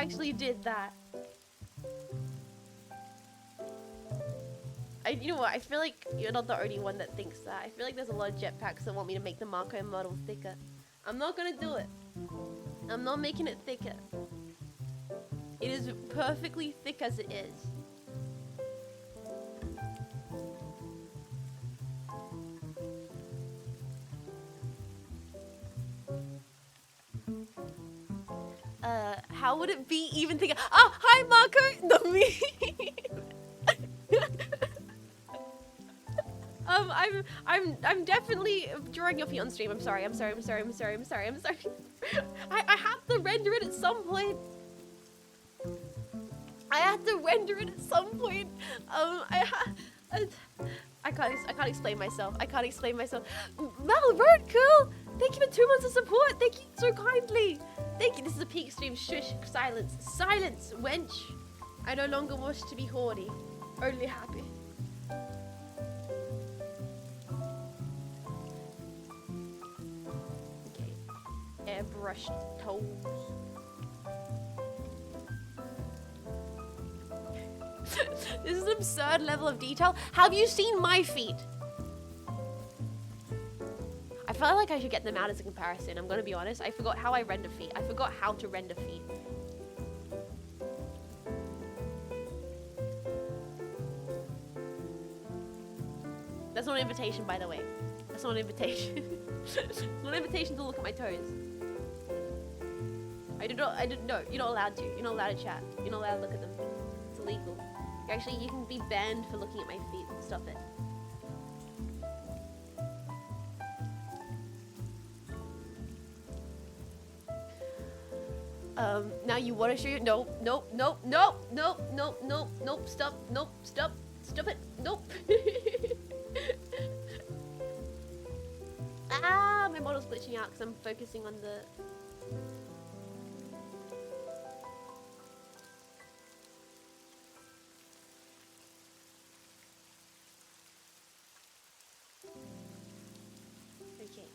actually did that. You know what? I feel like you're not the only one that thinks that. I feel like there's a lot of jetpacks that want me to make the Marco model thicker. I'm not gonna do it. I'm not making it thicker. It is perfectly thick as it is. How would it be even thicker? Oh, hi Marco! The meme! I'm definitely drawing your feet on stream. I'm sorry. I have to render it at some point. I can't explain myself. Mal Road, cool. Thank you for 2 months of support. Thank you so kindly. Thank you. This is a peak stream. Shush. Silence. Silence, wench. I no longer wish to be haughty. Only happy. Okay. Airbrushed toes. This is an absurd level of detail. Have you seen my feet? I felt like I should get them out as a comparison. I'm gonna be honest. I forgot how I render feet. I forgot how to render feet. That's not an invitation, by the way. That's not an invitation. It's not an invitation to look at my toes. I didn't know. You're not allowed to. You're not allowed to chat. You're not allowed to look at them. It's illegal. Actually, you can be banned for looking at my feet. Stop it. Now you want to show you? Nope, stop it, nope. Ah, my model's glitching out because I'm focusing on the... Okay.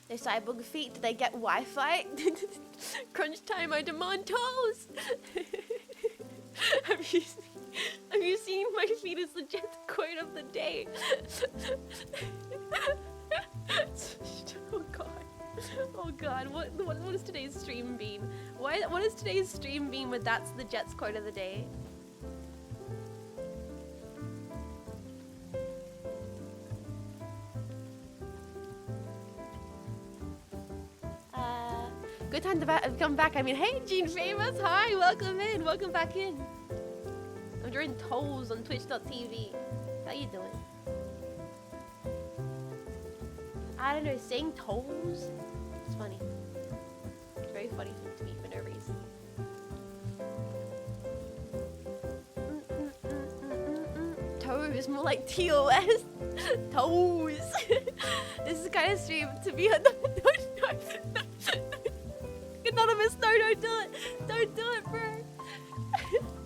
Their cyborg feet, do they get Wi-Fi? Crunch time, I demand tolls! Have you seen my feet as the jet quote of the day? Oh god. Oh god, what is today's stream beam? What is today's stream beam with that's the Jets quote of the day? Good time to come back. I mean, hey, Jean Faymas, hi, welcome in, welcome back in. I'm drawing toes on twitch.tv. How you doing? I don't know, saying toes? It's funny. It's very funny to me for no reason. Toes, more like TOS. Toes. This is the kind of stream to be on. Anonymous, no, don't do it. Don't do it, bro.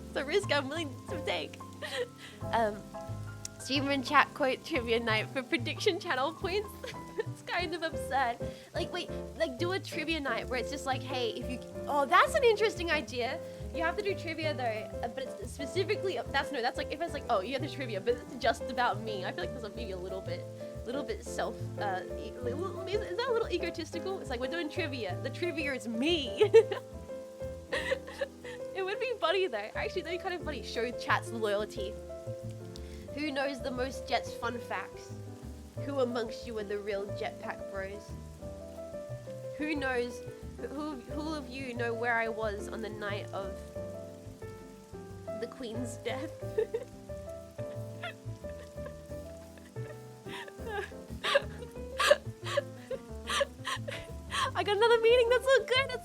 It's a risk I'm willing to take. Streamer and chat quote trivia night for prediction channel points. It's kind of absurd. Like, wait, like do a trivia night where it's just like, hey, if you... Oh, that's an interesting idea. You have to do trivia though, but it's specifically... That's like, if it's like, oh, you have the trivia, but it's just about me. I feel like there's maybe a little bit self, is that a little egotistical? It's like, we're doing trivia. The trivia is me. It would be funny though. Actually, that'd be kind of funny. Show chat's loyalty. Who knows the most Jets fun facts? Who amongst you are the real jetpack bros? Who knows, who of you know where I was on the night of the Queen's death? I got another meeting, that's so good.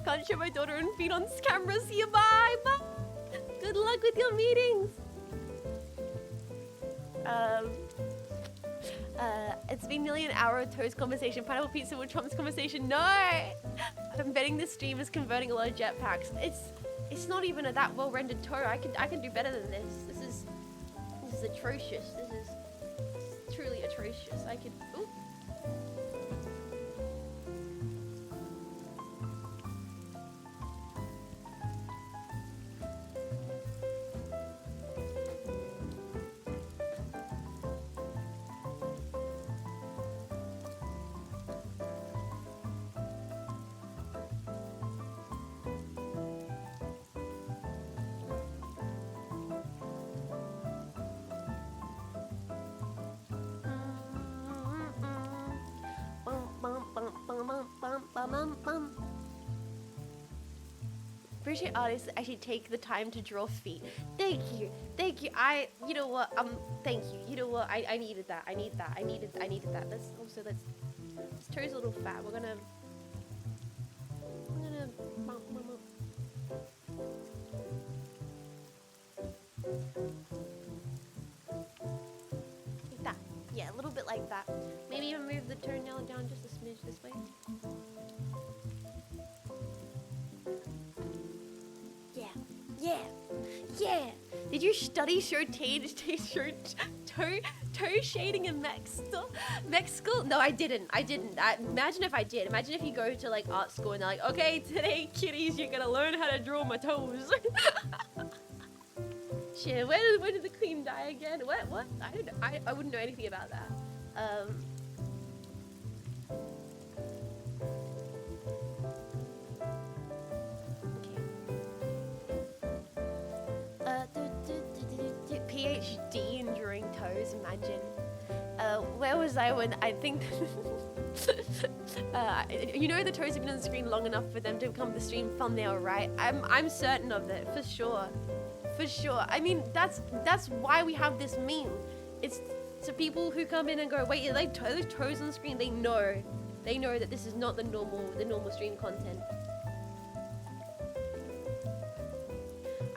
Can't show my daughter and feet on camera, see you, bye. Good luck with your meetings. It's been nearly an hour of toast conversation. Pineapple pizza with Trump's conversation. No! I'm betting this stream is converting a lot of jetpacks. It's not even a that well rendered toe. I can do better than this. This is atrocious. This is truly atrocious. I could. Ooh. Appreciate artists that actually take the time to draw feet. Thank you. You know what? Thank you. You know what? I needed that. I needed that. Let's this toe's a little fat. We're gonna like that. Yeah, a little bit like that. Maybe even move the toenail down just a smidge this way. Yeah. Did you study toe shading in mech school? No, I didn't. Imagine if I did. Imagine if you go to like art school and they're like, okay, today, kiddies, you're gonna learn how to draw my toes. Shit, where did the queen die again? What? I wouldn't know anything about that. PhD in drawing toes, imagine. Where was I when I think you know the toes have been on the screen long enough for them to become the stream thumbnail, right? I'm certain of it, for sure. I mean, that's why we have this meme. It's to people who come in and go, wait, like those toes on the screen, they know that this is not the normal stream content.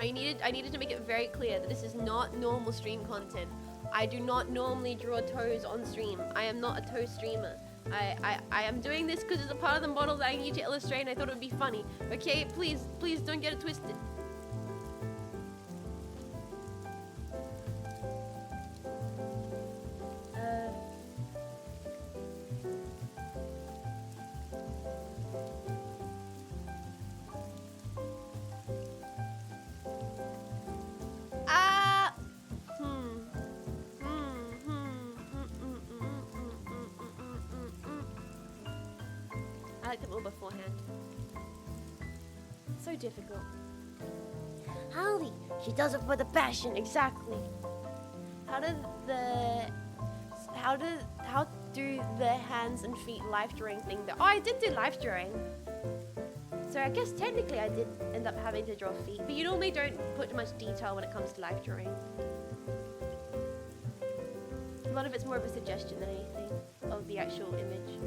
I needed to make it very clear that this is not normal stream content. I do not normally draw toes on stream. I am not a toe streamer. I am doing this because it's a part of the model that I need to illustrate and I thought it would be funny. Okay, please don't get it twisted. I like them all beforehand. So difficult. Howdy! She does it for the passion, exactly. How do the hands and feet life drawing thing though? Oh, I did do life drawing. So I guess technically I did end up having to draw feet, but you normally don't put much detail when it comes to life drawing. A lot of it's more of a suggestion than anything of the actual image.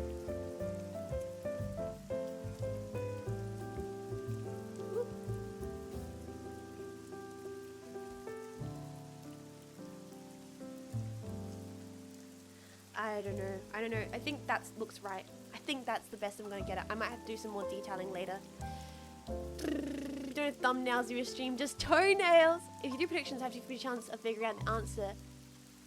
I don't know. I think that looks right. I think that's the best I'm gonna get it. I might have to do some more detailing later. Don't have thumbnails of your stream, just toenails. If you do predictions, have you a chance of figuring out the answer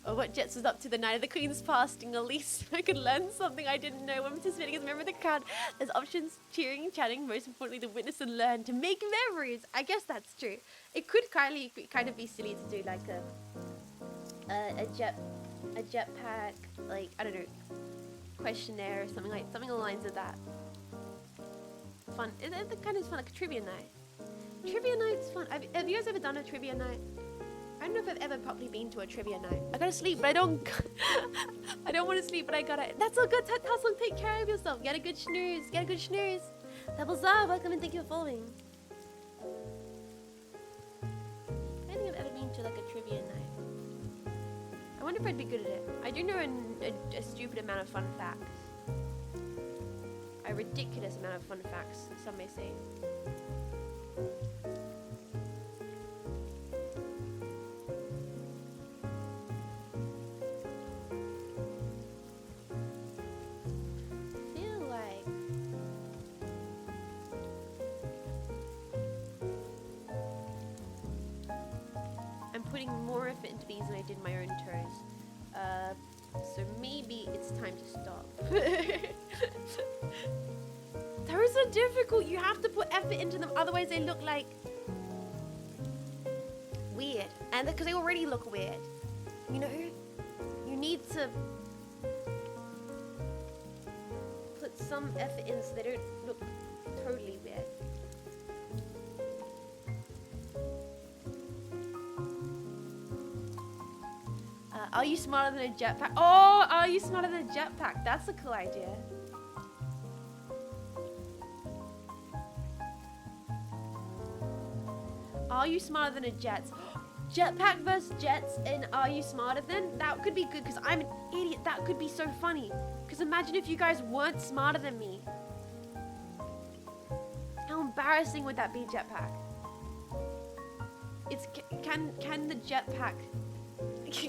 or what Jets was up to the night of the Queen's passing. At least I could learn something I didn't know when participating as a member of the crowd. There's options: cheering, chatting, most importantly, the witness and learn to make memories. I guess that's true. It could kind of be silly to do like a jetpack, like, I don't know, questionnaire or something along the lines of that. Fun. It's kind of fun, like a trivia night. Trivia night's fun. Have you guys ever done a trivia night? I don't know if I've ever properly been to a trivia night. I gotta sleep, but I don't. I don't want to sleep, but I gotta. That's all good. Hustle, take care of yourself. Get a good snooze. Doubles up. Welcome and thank you for following. I don't think I've ever been to like a trivia night. I wonder if I'd be good at it. I do know a stupid amount of fun facts. A ridiculous amount of fun facts, some may say. I feel like I'm putting more effort into these than I did my own toes. so maybe it's time to stop. Those are difficult. You have to put effort into them, otherwise they look like weird. And because they already look weird, you know, you need to put some effort in so they don't look totally weird. Are you smarter than a jetpack? Oh, are you smarter than a jetpack? That's a cool idea. Are you smarter than a Jets? Jetpack versus Jets and Are You Smarter Than? That could be good because I'm an idiot. That could be so funny. Because imagine if you guys weren't smarter than me. How embarrassing would that be, Jetpack? It's can the Jetpack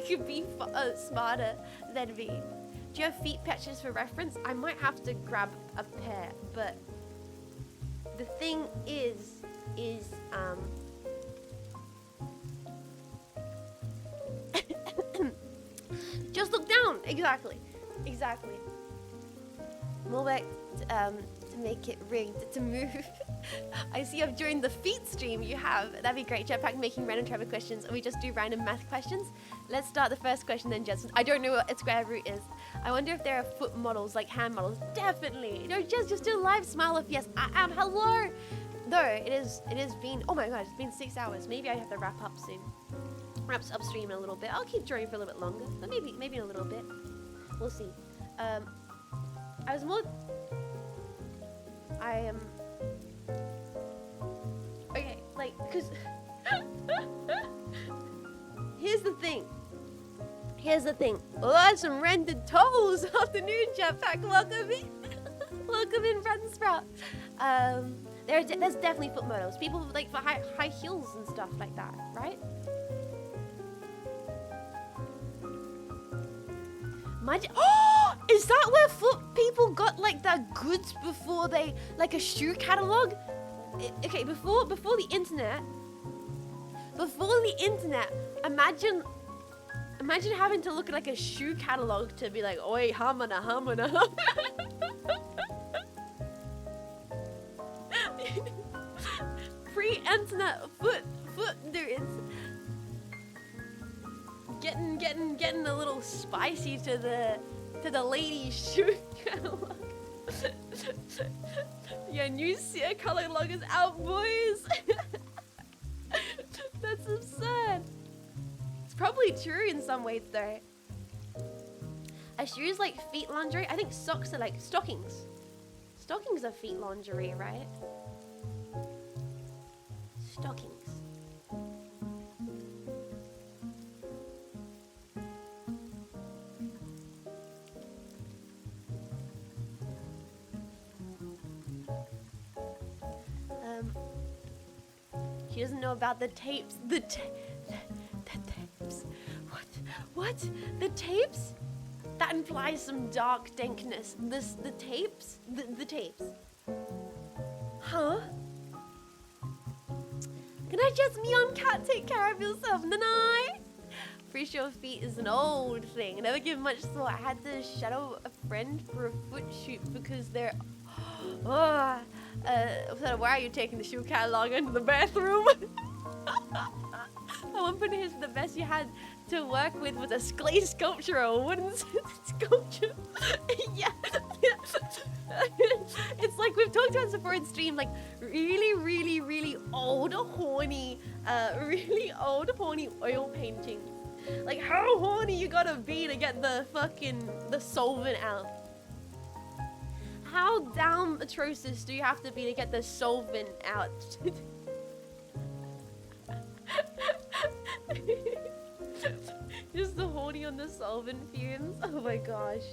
could be smarter than me? Do you have feet patches for reference? I might have to grab a pair, but the thing is just look down. Exactly. More back to make it rigged to move. I see I've joined the feet stream. You have. That'd be great. Jetpack making random trivia questions, or we just do random math questions. Let's start the first question then, Jess. I don't know what a square root is. I wonder if there are foot models, like hand models. Definitely. No, Jess, just do a live smile if yes. I am. Hello. No, it is been, oh my god, it's been 6 hours. Maybe I have to wrap up soon. Wraps upstream in a little bit. I'll keep drawing for a little bit longer, but maybe in a little bit. We'll see. Okay, like, cause here's the thing. Oh, some rendered toes. Afternoon, Jetpack. Welcome in. Welcome in, Sprout. There's definitely foot models. People like for high heels and stuff like that, right? Oh, is that where foot people got like their goods before they, like a shoe catalog? Okay, before the internet, imagine having to look at like a shoe catalog to be like, oi, hamana. Pre-internet foot dudes. Getting a little spicy to the ladies' shoe catalog. Yeah, new Sear catalog is out, boys. That's absurd. It's probably true in some ways though. A shoe is like feet lingerie. I think socks are like stockings. Stockings are feet lingerie, right? Stockings. She doesn't know about the tapes. The tapes. What? The tapes? That implies some dark dankness. The tapes? The tapes. Huh? Can I just me on cat take care of yourself, Nanai? Pretty sure feet is an old thing. I never give much thought. I had to shadow a friend for a foot shoot because they're so why are you taking the shoe catalog into the bathroom? At one point, the best you had to work with was a clay sculpture or a wooden sculpture. Yeah. It's like we've talked about this before in stream, like really old, horny oil painting. Like how horny you gotta be to get the solvent out? How down atrocious do you have to be to get the solvent out? Just the horny on the solvent fumes. Oh my gosh.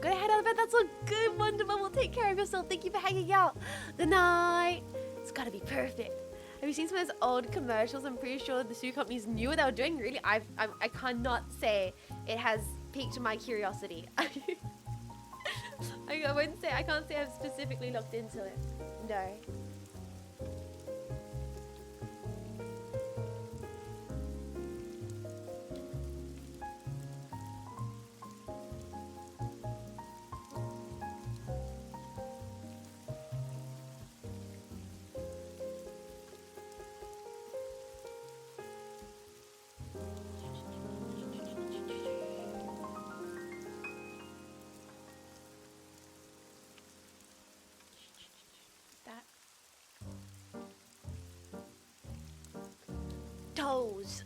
Go ahead out of bed. That's a good one. We'll take care of yourself. Thank you for hanging out. Good night. It's gotta be perfect. Have you seen some of those old commercials? I'm pretty sure the shoe companies knew what they were doing. Really, I cannot say it has piqued my curiosity. I can't say I've specifically looked into it. No. Toes.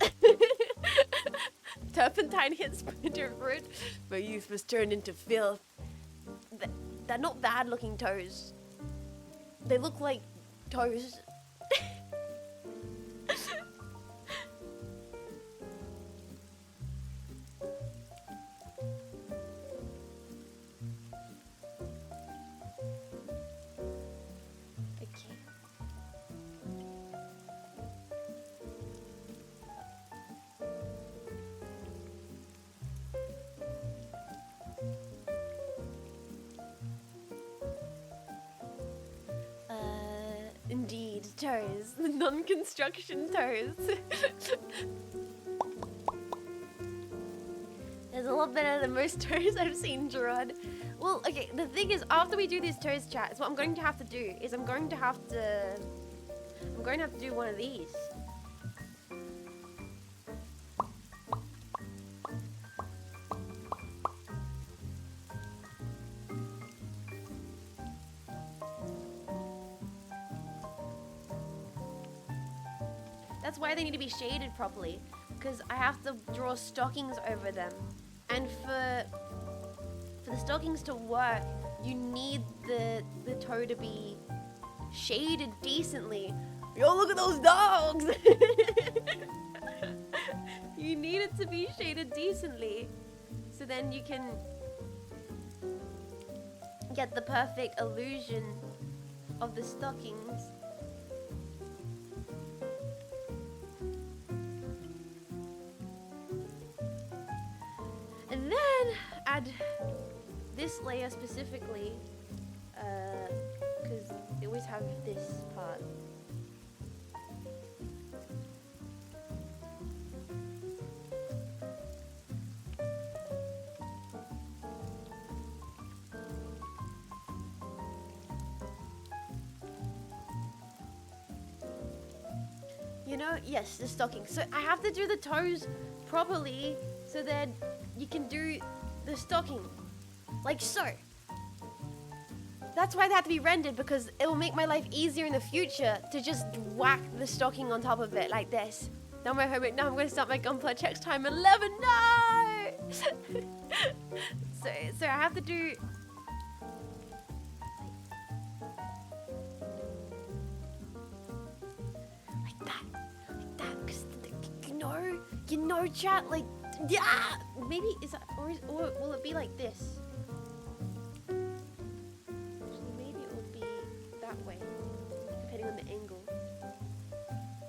Turpentine hits Splinter Fruit. My youth was turned into filth. They're not bad looking toes. They look like toes. Indeed, toes. Non-construction toes. There's a lot better than most toes I've seen drawn. Well, okay, the thing is, after we do these toes chats, what I'm going to have to do is I'm going to have to do one of these. That's why they need to be shaded properly, because I have to draw stockings over them. And for the stockings to work, you need the toe to be shaded decently. Yo, look at those dogs! You need it to be shaded decently, so then you can get the perfect illusion of the stockings. And then add this layer specifically, because they always have this part. You know, yes, the stocking. So I have to do the toes properly so that you can do the stocking. Like so. That's why they have to be rendered, because it will make my life easier in the future to just whack the stocking on top of it like this. Now my homework, now I'm going to start my Gunpla checks time 11. No! so I have to do... Like that. Cause you know, chat, like, yeah! Maybe, is that, or will it be like this? Actually, maybe it will be that way, depending on the angle.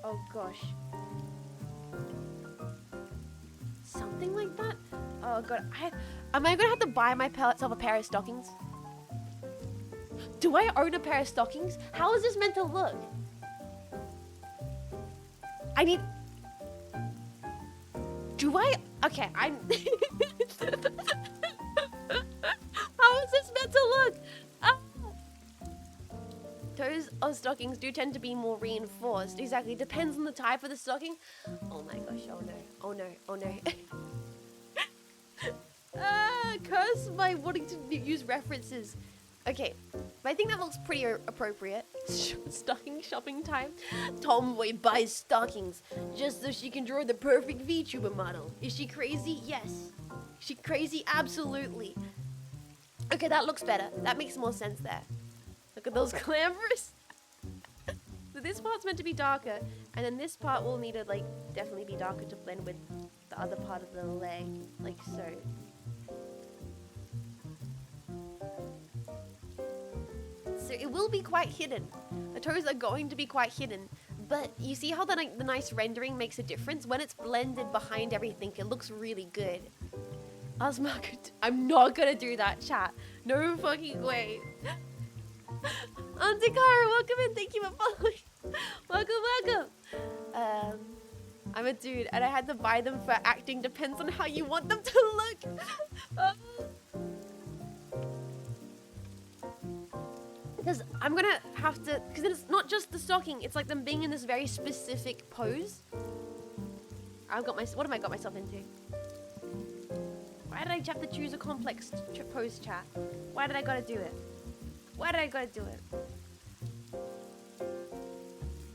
Oh gosh. Something like that? Oh god, am I gonna have to buy myself a pair of stockings? Do I own a pair of stockings? How is this meant to look? I need... Do I? Okay, I'm... How is this meant to look? Ah. Toes of stockings do tend to be more reinforced. Exactly, depends on the type of the stocking. Oh my gosh, oh no, oh no, oh no. Curse by wanting to use references. Okay, but I think that looks pretty appropriate. Stocking shopping time. Tomboy buys stockings just so she can draw the perfect VTuber model. Is she crazy? Yes. Is she crazy? Absolutely. Okay, that looks better. That makes more sense there. Look at those clambers. So this part's meant to be darker, and then this part will need to like definitely be darker to blend with the other part of the leg, like so. So it will be quite hidden. The toes are going to be quite hidden, but you see how the nice rendering makes a difference? When it's blended behind everything, it looks really good. I'm not gonna do that, chat. No fucking way. Antikara, welcome in. Thank you for following. Welcome. I'm a dude, and I had to buy them for acting. Depends on how you want them to look. Because I'm gonna have to, because it's not just the stocking, it's like them being in this very specific pose. What have I got myself into? Why did I have to choose a complex pose, chat? Why did I gotta do it? Why did I gotta do it?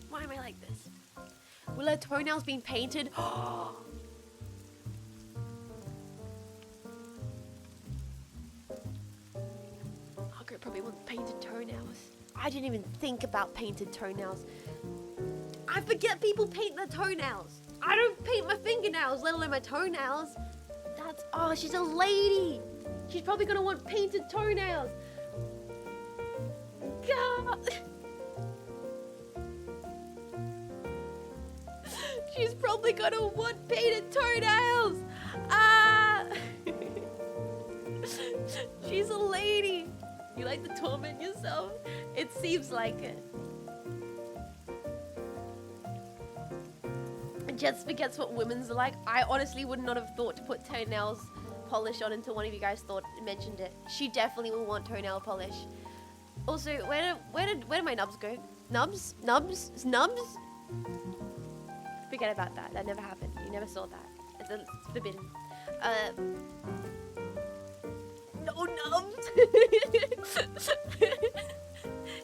Why am I like this? Will her toenails being painted? Margaret probably wants painted toenails. I didn't even think about painted toenails. I forget people paint their toenails. I don't paint my fingernails, let alone my toenails. Oh, she's a lady. She's probably gonna want painted toenails. God. She's probably gonna want painted toenails. She's a lady. You like to torment yourself? It seems like it. Jets forgets what women's are like. I honestly would not have thought to put toenails polish on until one of you guys mentioned it. She definitely will want toenail polish. Also, where did my nubs go? Nubs? Forget about that. That never happened. You never saw that. It's forbidden. No nubs.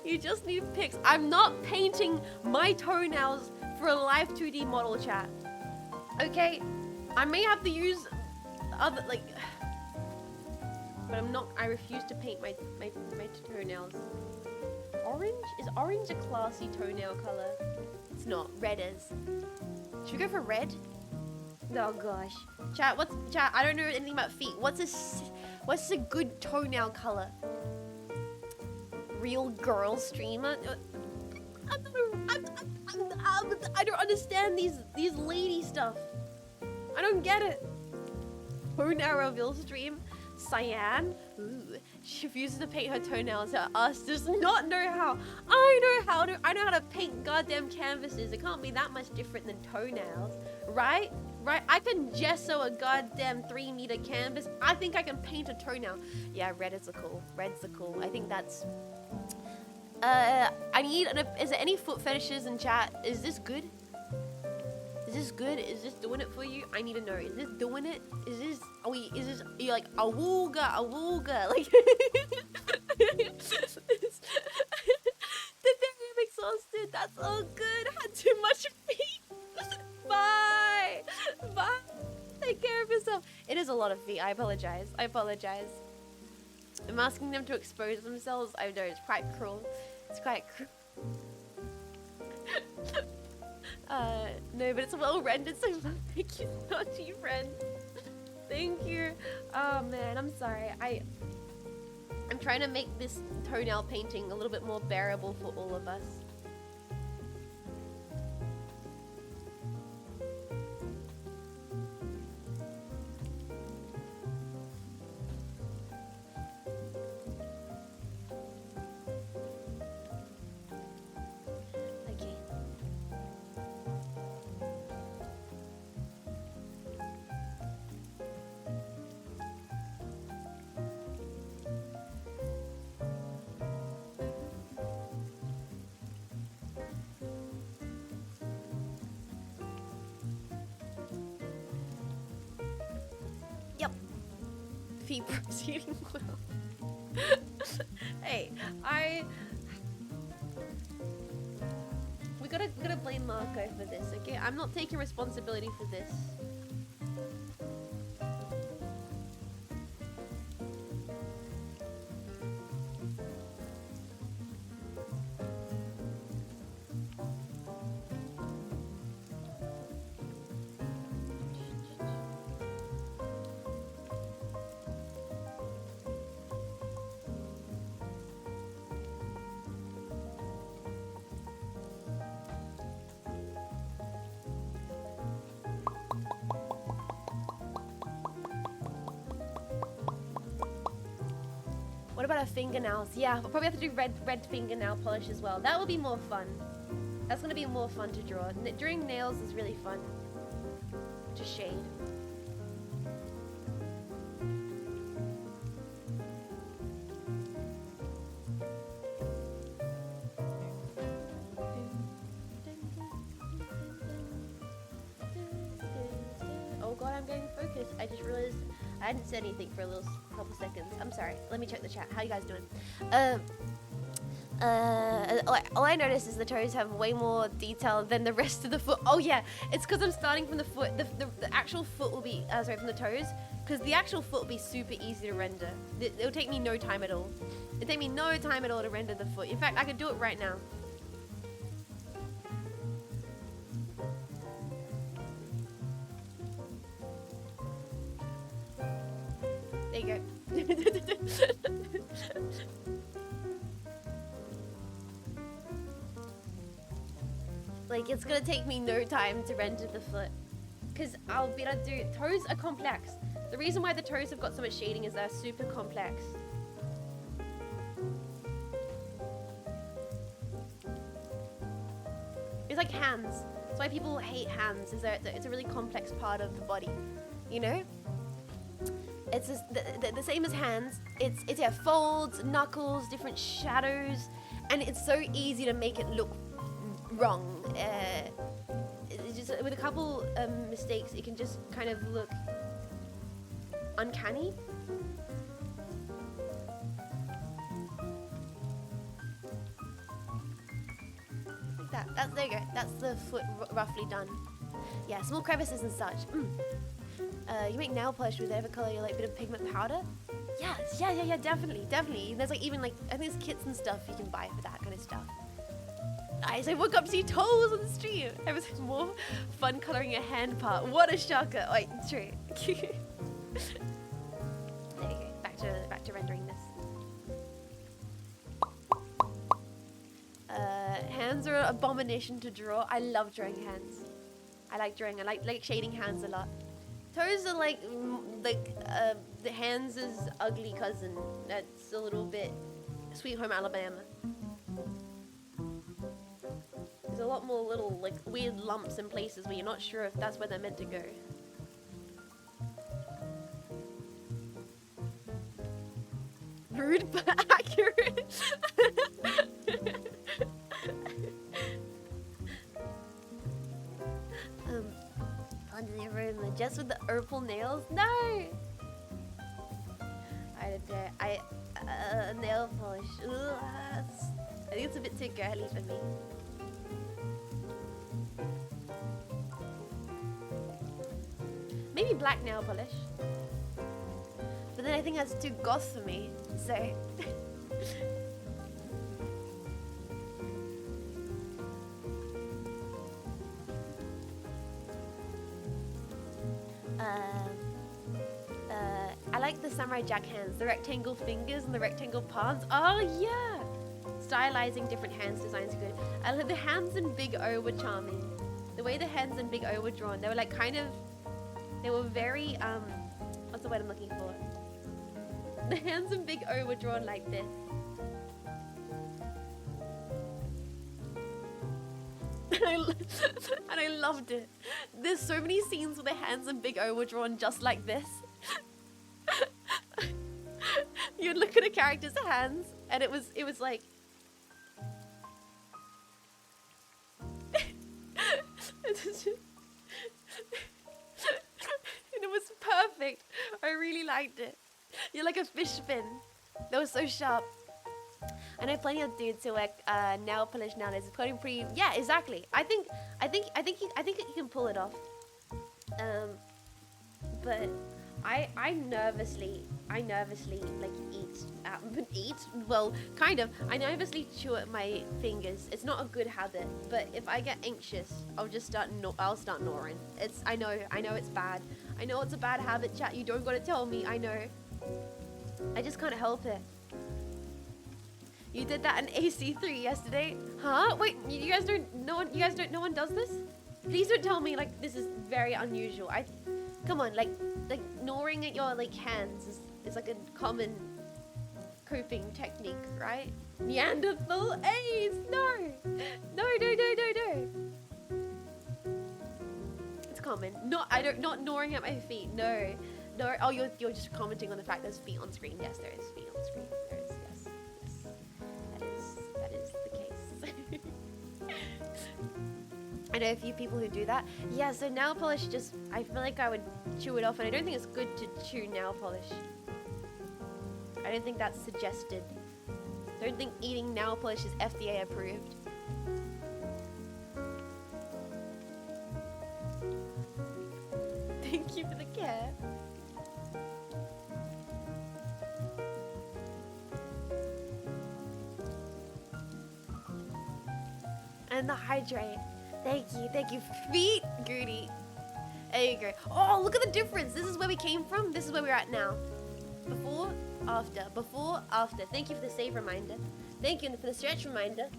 You just need pics. I'm not painting my toenails for a live 2D model, chat. Okay, I may have to use other but I'm not. I refuse to paint my toenails. Orange? Is orange a classy toenail color? It's not. Red is. Should we go for red? Oh gosh, chat. Chat? I don't know anything about feet. What's a good toenail color? Real girl streamer. I don't understand these lady stuff. I don't get it. Toenail reveal stream. Cyan. Ooh, she refuses to paint her toenails. Her ass does not know how. I know how to paint goddamn canvases. It can't be that much different than toenails, right? Right? I can gesso a goddamn 3-meter canvas. I think I can paint a toenail. Yeah, red's the cool. Red's the cool. I think that's. Is there any foot fetishes in chat? Is this good? Is this good? Is this doing it for you? I need to know. Is this doing it? Are you like, awooga? Like, I'm exhausted. That's all good. I had too much feet. Bye. Take care of yourself. It is a lot of feet. I apologize. I'm asking them to expose themselves. I know, it's quite cruel. No, but it's well rendered, so thank you, naughty friend. Thank you. Oh man, I'm sorry. I'm trying to make this toenail painting a little bit more bearable for all of us. Proceeding well. Hey, we gotta blame Marco for this, okay? I'm not taking responsibility for this. What about our fingernails? Yeah, we'll probably have to do red fingernail polish as well. That will be more fun. That's gonna be more fun to draw. Drawing nails is really fun. To shade. Oh god, I'm getting focused. I just realized I hadn't said anything for a little couple seconds. I'm sorry. Let me check the chat. How you guys doing? All I noticed is the toes have way more detail than the rest of the foot. Oh yeah, it's because I'm starting from the foot. The actual foot will be, sorry, from the toes. Because the actual foot will be super easy to render. It'll take me no time at all. It'll take me no time at all to render the foot. In fact, I could do it right now. There you go. Like, it's gonna take me no time to render the foot. Because I'll be able to do... Toes are complex. The reason why the toes have got so much shading is they're super complex. It's like hands. That's why people hate hands. Is that it's a really complex part of the body. You know? It's just the same as hands. It's yeah, folds, knuckles, different shadows, and it's so easy to make it look wrong. It's just with a couple mistakes, it can just kind of look uncanny. Like that. There you go. That's the foot roughly done. Yeah, small crevices and such. You make nail polish with whatever color you like, bit of pigment powder. Yeah, definitely. There's like even like I think there's kits and stuff you can buy for that kind of stuff. Nice. I woke up to see toes on the stream. It was more fun coloring a hand part. What a shocker! Wait, true. There you go. Back to rendering this. Hands are an abomination to draw. I love drawing hands. I like drawing. I like shading hands a lot. Toes are like the hands' ugly cousin. That's a little bit Sweet Home Alabama. There's a lot more little like weird lumps in places where you're not sure if that's where they're meant to go. Rude but accurate. Under the room, just with the purple nails. No. Nail polish. Ugh, I think it's a bit too girly for me. Maybe black nail polish. But then I think that's too goth for me. So. I like the Samurai Jack hands, the rectangle fingers and the rectangle palms. Oh yeah! Stylizing different hands designs are good. I like the hands in Big O were charming. The way the hands in Big O were drawn, they were like kind of, they were very, what's the word I'm looking for? The hands in Big O were drawn like this. And I loved it. There's so many scenes where the hands in Big O were drawn just like this. You'd look at a character's hands and it was like and it was perfect. I really liked it. You're like a fish fin. That was so sharp. I know plenty of dudes who wear nail polish nowadays. It's pretty. Yeah, exactly. I think you can pull it off. But I nervously like eat. Well, kind of. I nervously chew at my fingers. It's not a good habit. But if I get anxious, I'll start gnawing. I know it's bad. I know it's a bad habit, chat. You don't gotta tell me. I know. I just can't help it. You did that in AC3 yesterday? Huh? Wait, you guys don't, no one does this? Please don't tell me, like, this is very unusual. Come on, like gnawing at your, like, hands is like a common coping technique, right? Neanderthal AIDS. No. It's common. Not gnawing at my feet. No. Oh, you're just commenting on the fact there's feet on screen. Yes, there is feet on screen. There is. Yes. That is the case. I know a few people who do that. Yeah, so nail polish I feel like I would chew it off, and I don't think it's good to chew nail polish. I don't think that's suggested. I don't think eating nail polish is FDA approved. Thank you for the care. And the hydrate. Thank you. Feet, Goody. There you go. Oh, look at the difference. This is where we came from. This is where we're at now. Before, after. Before, after. Thank you for the save reminder. Thank you for the stretch reminder.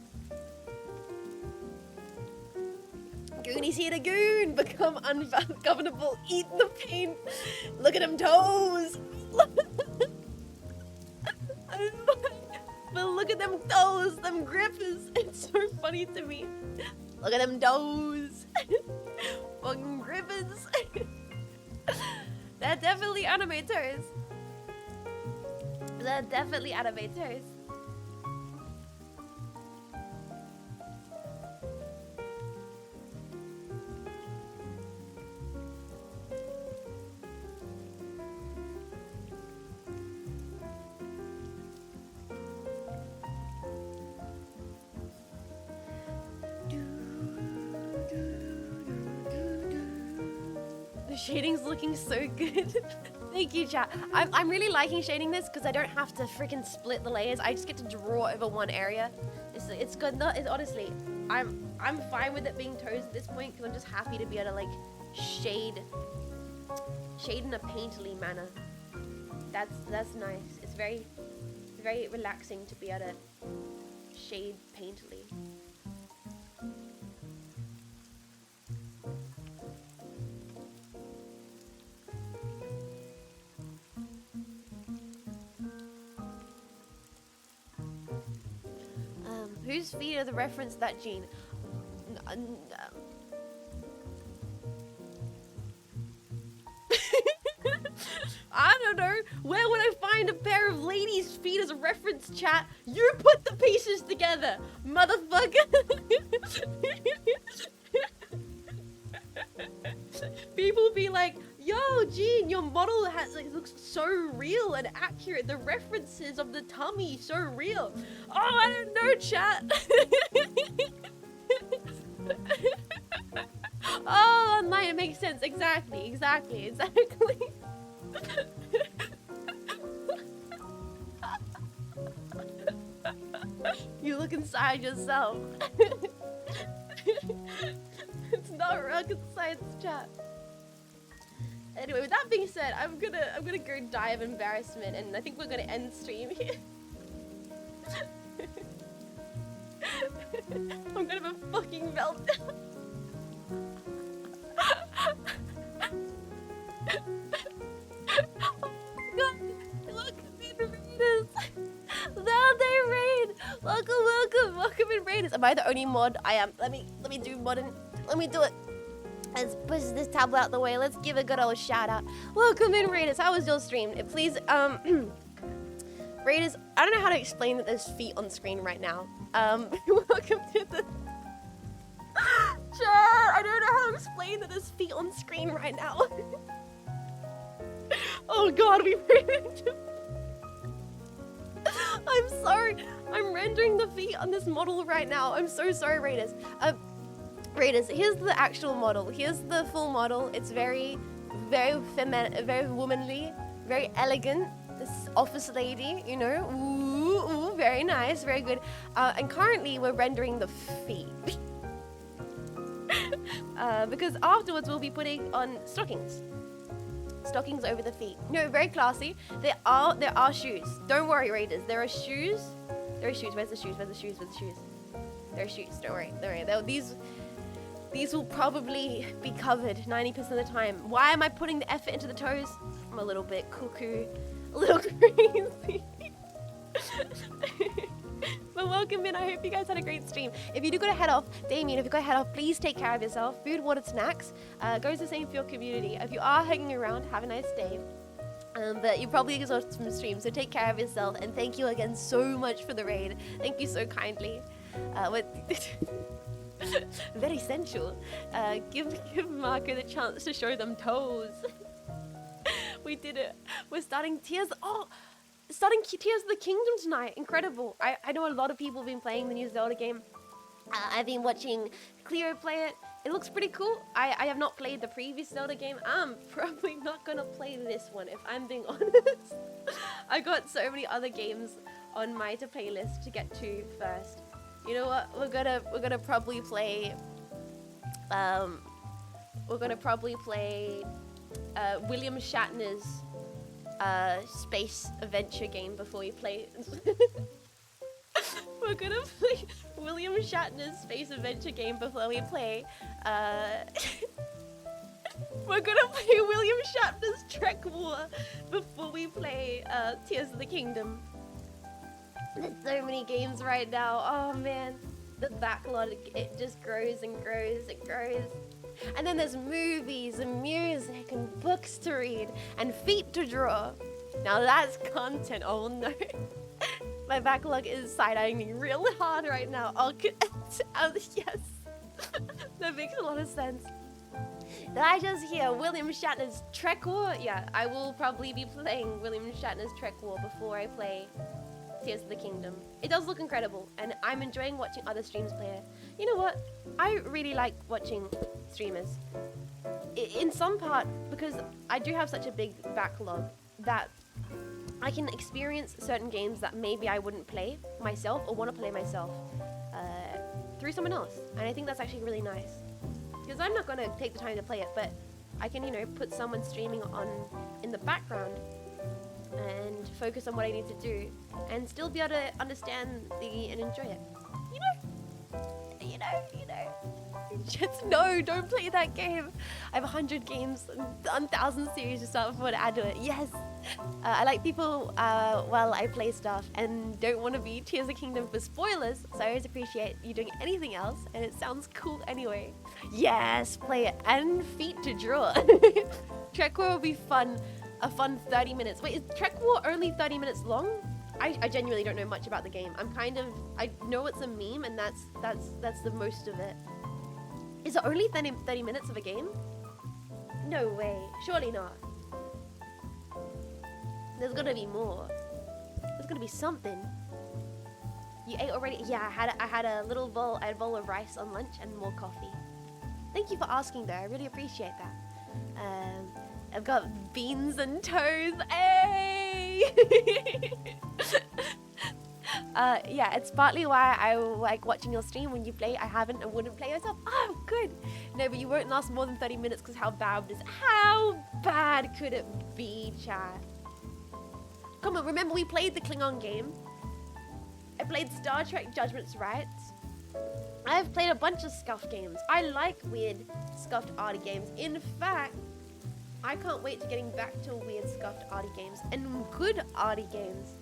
Goonie's here to goon. Become ungovernable. Eat the pain. Look at them toes. But look at them toes. Them grippers. It's so funny to me. Look at them toes. Fucking grippers. They're definitely anime toes. They're definitely anime toes. The shading's looking so good. Thank you, chat. I'm really liking shading this because I don't have to freaking split the layers. I just get to draw over one area. It's good. No, honestly, I'm fine with it being toes at this point because I'm just happy to be able to like shade in a painterly manner. That's nice. It's very relaxing to be able to shade painterly. Whose feet are the reference to that gene? I don't know. Where would I find a pair of ladies' feet as a reference, chat? You put the pieces together, motherfucker. People be like, yo, Jean, your model looks so real and accurate. The references of the tummy, so real. Oh, I don't know, chat. Oh, online, it makes sense. Exactly. You look inside yourself. It's not rocket science, chat. Anyway, with that being said, I'm gonna go die of embarrassment, and I think we're gonna end stream here. I'm gonna have a fucking meltdown. Oh my god! Look, the raiders! They raid! Welcome in raiders. Am I the only mod? I am. Let me do modern. Let me do it. Let's push this tablet out the way. Let's give a good old shout out. Welcome in, Raiders. How was your stream? Please, Raiders, I don't know how to explain that there's feet on screen right now. Welcome to the... Chat, I don't know how to explain that there's feet on screen right now. Oh god, we ran into... I'm sorry. I'm rendering the feet on this model right now. I'm so sorry, Raiders. Raiders, here's the actual model. Here's the full model. It's very feminine, very womanly, very elegant. This office lady, you know. Ooh, very nice, very good. And currently we're rendering the feet. Because afterwards we'll be putting on stockings. Stockings over the feet. No, very classy. There are shoes. Don't worry, Raiders. There are shoes. There are shoes. Where's the shoes? There are shoes. Don't worry. These will probably be covered 90% of the time. Why am I putting the effort into the toes? I'm a little bit cuckoo, a little crazy. But welcome in. I hope you guys had a great stream. If you do gotta head off, Damien, if you gotta head off, please take care of yourself. Food, water, snacks. Goes the same for your community. If you are hanging around, have a nice day. But you're probably exhausted from the stream, so take care of yourself. And thank you again so much for the raid. Thank you so kindly. Very sensual. Give Marco the chance to show them toes. We did it. We're starting Tears. Oh, starting Tears of the Kingdom tonight. Incredible. I know a lot of people have been playing the new Zelda game. I've been watching Cleo play it. It looks pretty cool. I have not played the previous Zelda game. I'm probably not gonna play this one if I'm being honest. I got so many other games on my to play list to get to first. You know what? We're gonna probably play. William Shatner's space adventure game before we play. We're gonna play William Shatner's space adventure game before we play. We're gonna play William Shatner's Trek War before we play Tears of the Kingdom. There's so many games right now. Oh man, the backlog, it just grows and grows and grows. And then there's movies and music and books to read and feet to draw. Now that's content. Oh no. My backlog is side-eyeing me real hard right now. Yes. That makes a lot of sense. Did I just hear William Shatner's Trek War? Yeah, I will probably be playing William Shatner's Trek War before I play Tears of the Kingdom. It does look incredible, and I'm enjoying watching other streams play it. You know what? I really like watching streamers. In some part, because I do have such a big backlog that I can experience certain games that maybe I wouldn't play myself or want to play myself through someone else. And I think that's actually really nice. Because I'm not going to take the time to play it, but I can, put someone streaming on in the background and focus on what I need to do and still be able to understand and enjoy it. You know. Just no, don't play that game. I have 100 games and 1,000 series to start before I add to it. Yes. I like people while I play stuff and don't want to be Tears of the Kingdom for spoilers, so I always appreciate you doing anything else, and it sounds cool anyway. Yes, play it and feet to draw. Trek War will be fun. A fun 30 minutes. Wait, is Trek War only 30 minutes long? I genuinely don't know much about the game. I know it's a meme, and that's the most of it. Is it only 30 minutes of a game? No way. Surely not. There's gotta be more. There's gotta be something. You ate already? Yeah, I had a little bowl. I had a bowl of rice on lunch and more coffee. Thank you for asking, though. I really appreciate that. I've got beans and toes. Hey! Yeah, it's partly why I like watching your stream when you play. I haven't and wouldn't play myself. Oh, good. No, but you won't last more than 30 minutes because how bad it is. How bad could it be, chat? Come on, remember we played the Klingon game. I played Star Trek Judgment's Rights. I've played a bunch of scuffed games. I like weird scuffed arty games. In fact, I can't wait to getting back to weird scuffed arty games and good arty games.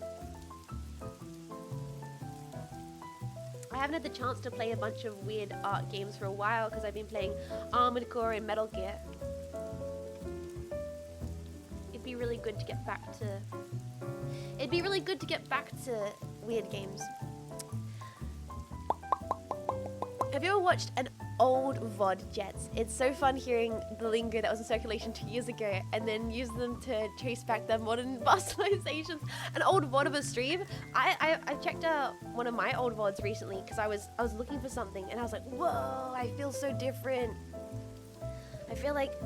I haven't had the chance to play a bunch of weird art games for a while because I've been playing Armored Core and Metal Gear. It'd be really good to get back to weird games. Have you ever watched an old VOD, Jets? It's so fun hearing the lingo that was in circulation 2 years ago and then use them to trace back their modern bastardization. An old VOD of a stream. I checked out one of my old VODs recently because I was looking for something and I was like, whoa, I feel so different. I feel like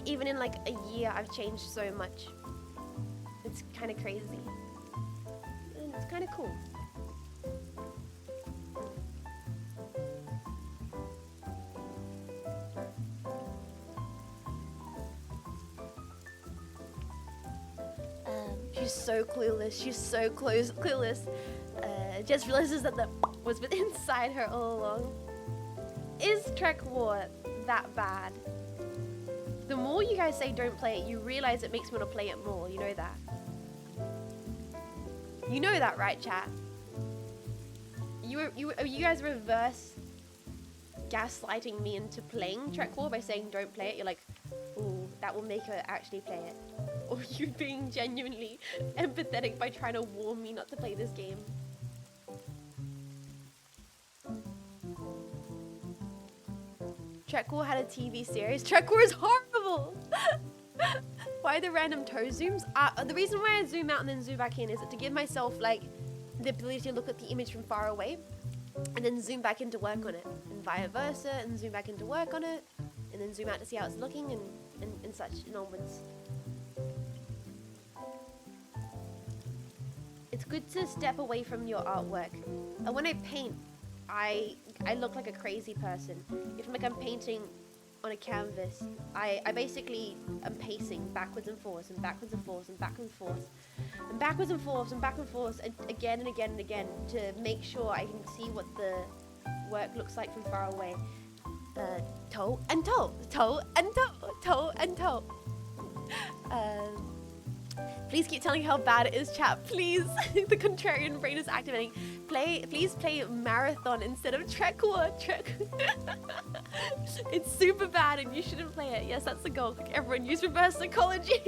even in like a year I've changed so much. It's kind of crazy. And it's kind of cool. She's so clueless. She's so clueless. Just realizes that the was inside her all along. Is Trek War that bad? The more you guys say don't play it, you realize it makes me want to play it more. You know that. You know that, right, chat? You guys reverse gaslighting me into playing Trek War by saying don't play it. You're like, ooh, that will make her actually play it. Or you being genuinely empathetic by trying to warn me not to play this game. Trek War had a TV series. Trek War is horrible! Why the random toe zooms? The reason why I zoom out and then zoom back in is to give myself like the ability to look at the image from far away and then zoom back in to work on it, and vice versa, and zoom back in to work on it, and then zoom out to see how it's looking, and such, and onwards. It's good to step away from your artwork. And when I paint, I look like a crazy person. If like I'm painting on a canvas, I basically am pacing backwards and forwards and backwards and forwards and backwards and forwards and backwards and forwards and back and forwards again and again and again to make sure I can see what the work looks like from far away. Toe and toe, toe and toe, toe and toe. Please keep telling how bad it is, chat. Please. The contrarian brain is activating. Please play Marathon instead of Trek War. It's super bad and you shouldn't play it. Yes, that's the goal. Everyone use reverse psychology.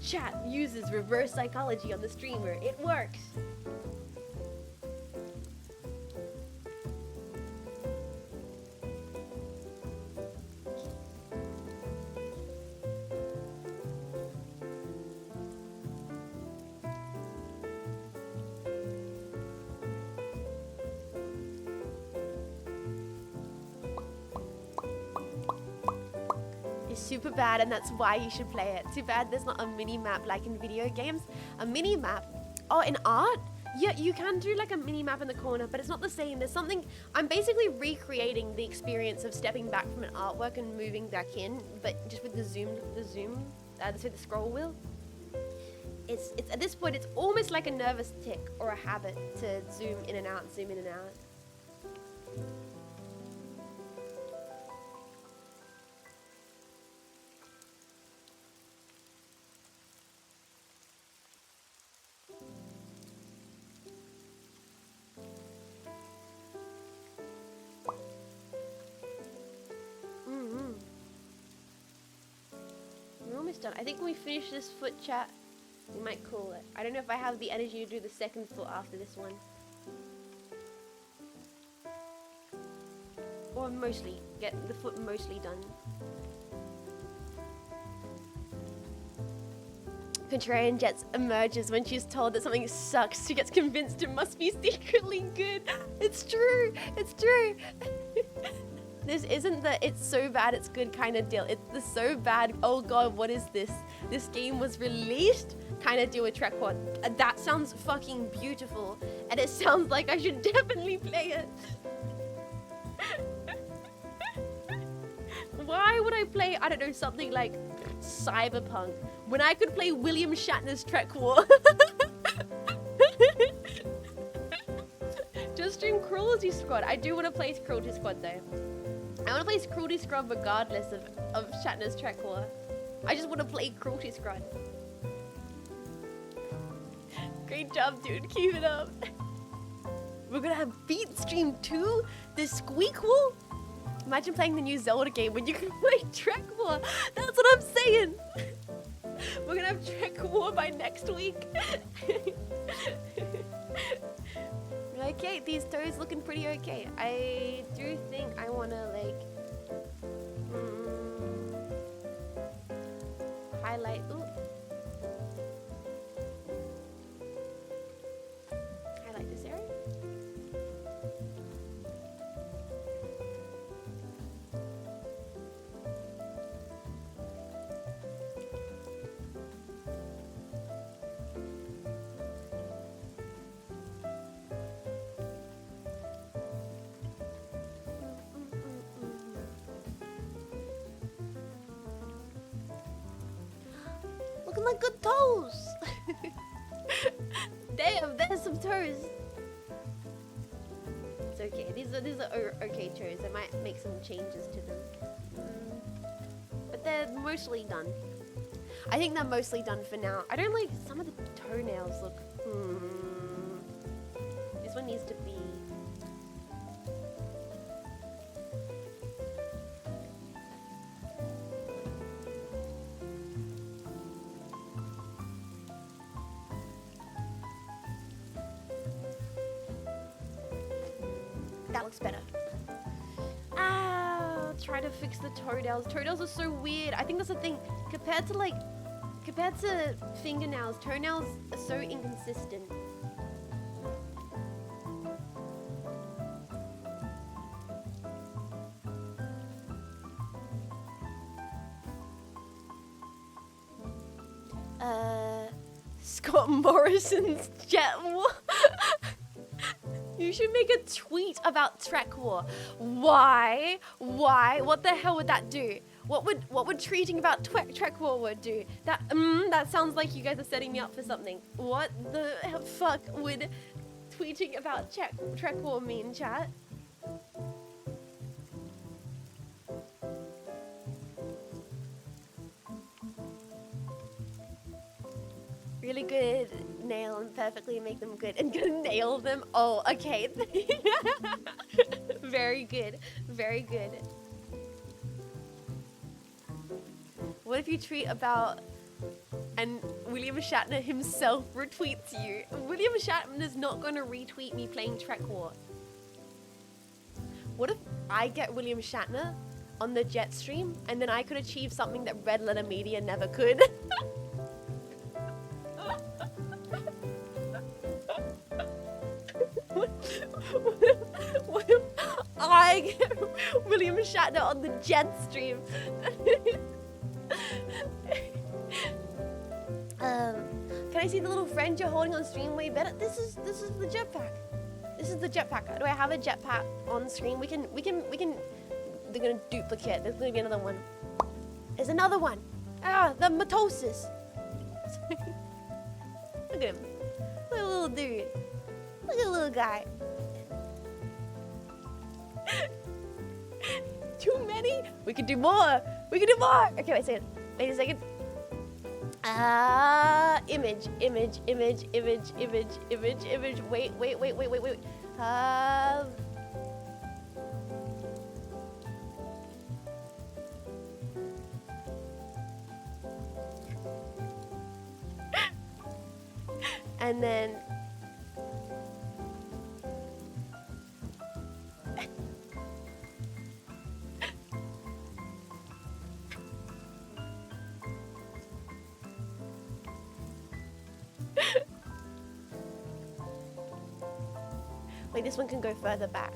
Chat uses reverse psychology on the streamer. It works. Super bad, and that's why you should play it. Too bad there's not a mini map like in video games. A mini map? Oh, in art? Yeah, you can do like a mini map in the corner, but it's not the same. There's something. I'm basically recreating the experience of stepping back from an artwork and moving back in, but just with the scroll wheel. It's at this point, it's almost like a nervous tick or a habit to zoom in and out, zoom in and out. Done. I think when we finish this foot chat, we might call it. I don't know if I have the energy to do the second foot after this one. Or mostly, get the foot mostly done. Contrarian Jets emerges when she's told that something sucks. She gets convinced it must be secretly good. It's true. It's true. This isn't the it's so bad it's good kind of deal. It's the so bad, oh god, what is this? This game was released kind of deal with Trek War. That sounds fucking beautiful. And it sounds like I should definitely play it. Why would I play, I don't know, something like Cyberpunk when I could play William Shatner's Trek War? Just stream Cruelty Squad. I do want to play Cruelty Squad though. I want to play Cruelty Squad regardless of Shatner's Trek War. I just want to play Cruelty Squad. Great job, dude. Keep it up. We're gonna have Beat Stream 2? The Squeak Wall? Imagine playing the new Zelda game when you can play Trek War. That's what I'm saying. We're gonna have Trek War by next week. Okay, these toes looking pretty okay. I do think I wanna like highlight. Ooh. Highlight this area. Looking like good toes. Damn, there's some toes. It's okay. These are okay toes. I might make some changes to them, but they're mostly done. I think they're mostly done for now. I don't like some of the toenails look. This one needs to be... That looks better. Try to fix the toenails. Toenails are so weird. I think that's the thing. Compared to fingernails, toenails are so inconsistent. Scott Morrison's Jet War. You should make a tweet about Trek War. Why? Why? What the hell would that do? What would tweeting about Trek War would do? That sounds like you guys are setting me up for something. What the fuck would tweeting about Trek War mean, chat? Really good nail and perfectly make them good and gonna nail them. Oh, okay. Very good. Very good. What if you tweet about and William Shatner himself retweets you? William Shatner's not gonna retweet me playing Trek War. What if I get William Shatner on the Jet stream and then I could achieve something that Red Letter Media never could? What if I get William Shatner on the Jet stream? Can I see the little friend you're holding on stream way better? This is the jetpack. This is the jetpack. Do I have a jetpack on screen? We can. They're gonna duplicate. There's gonna be another one. There's another one. The mitosis. Look at him. Look at the little dude. Look at the little guy. Too many? We could do more. We could do more. Okay, wait a second. Wait a second. Image. Wait. And then wait, this one can go further back.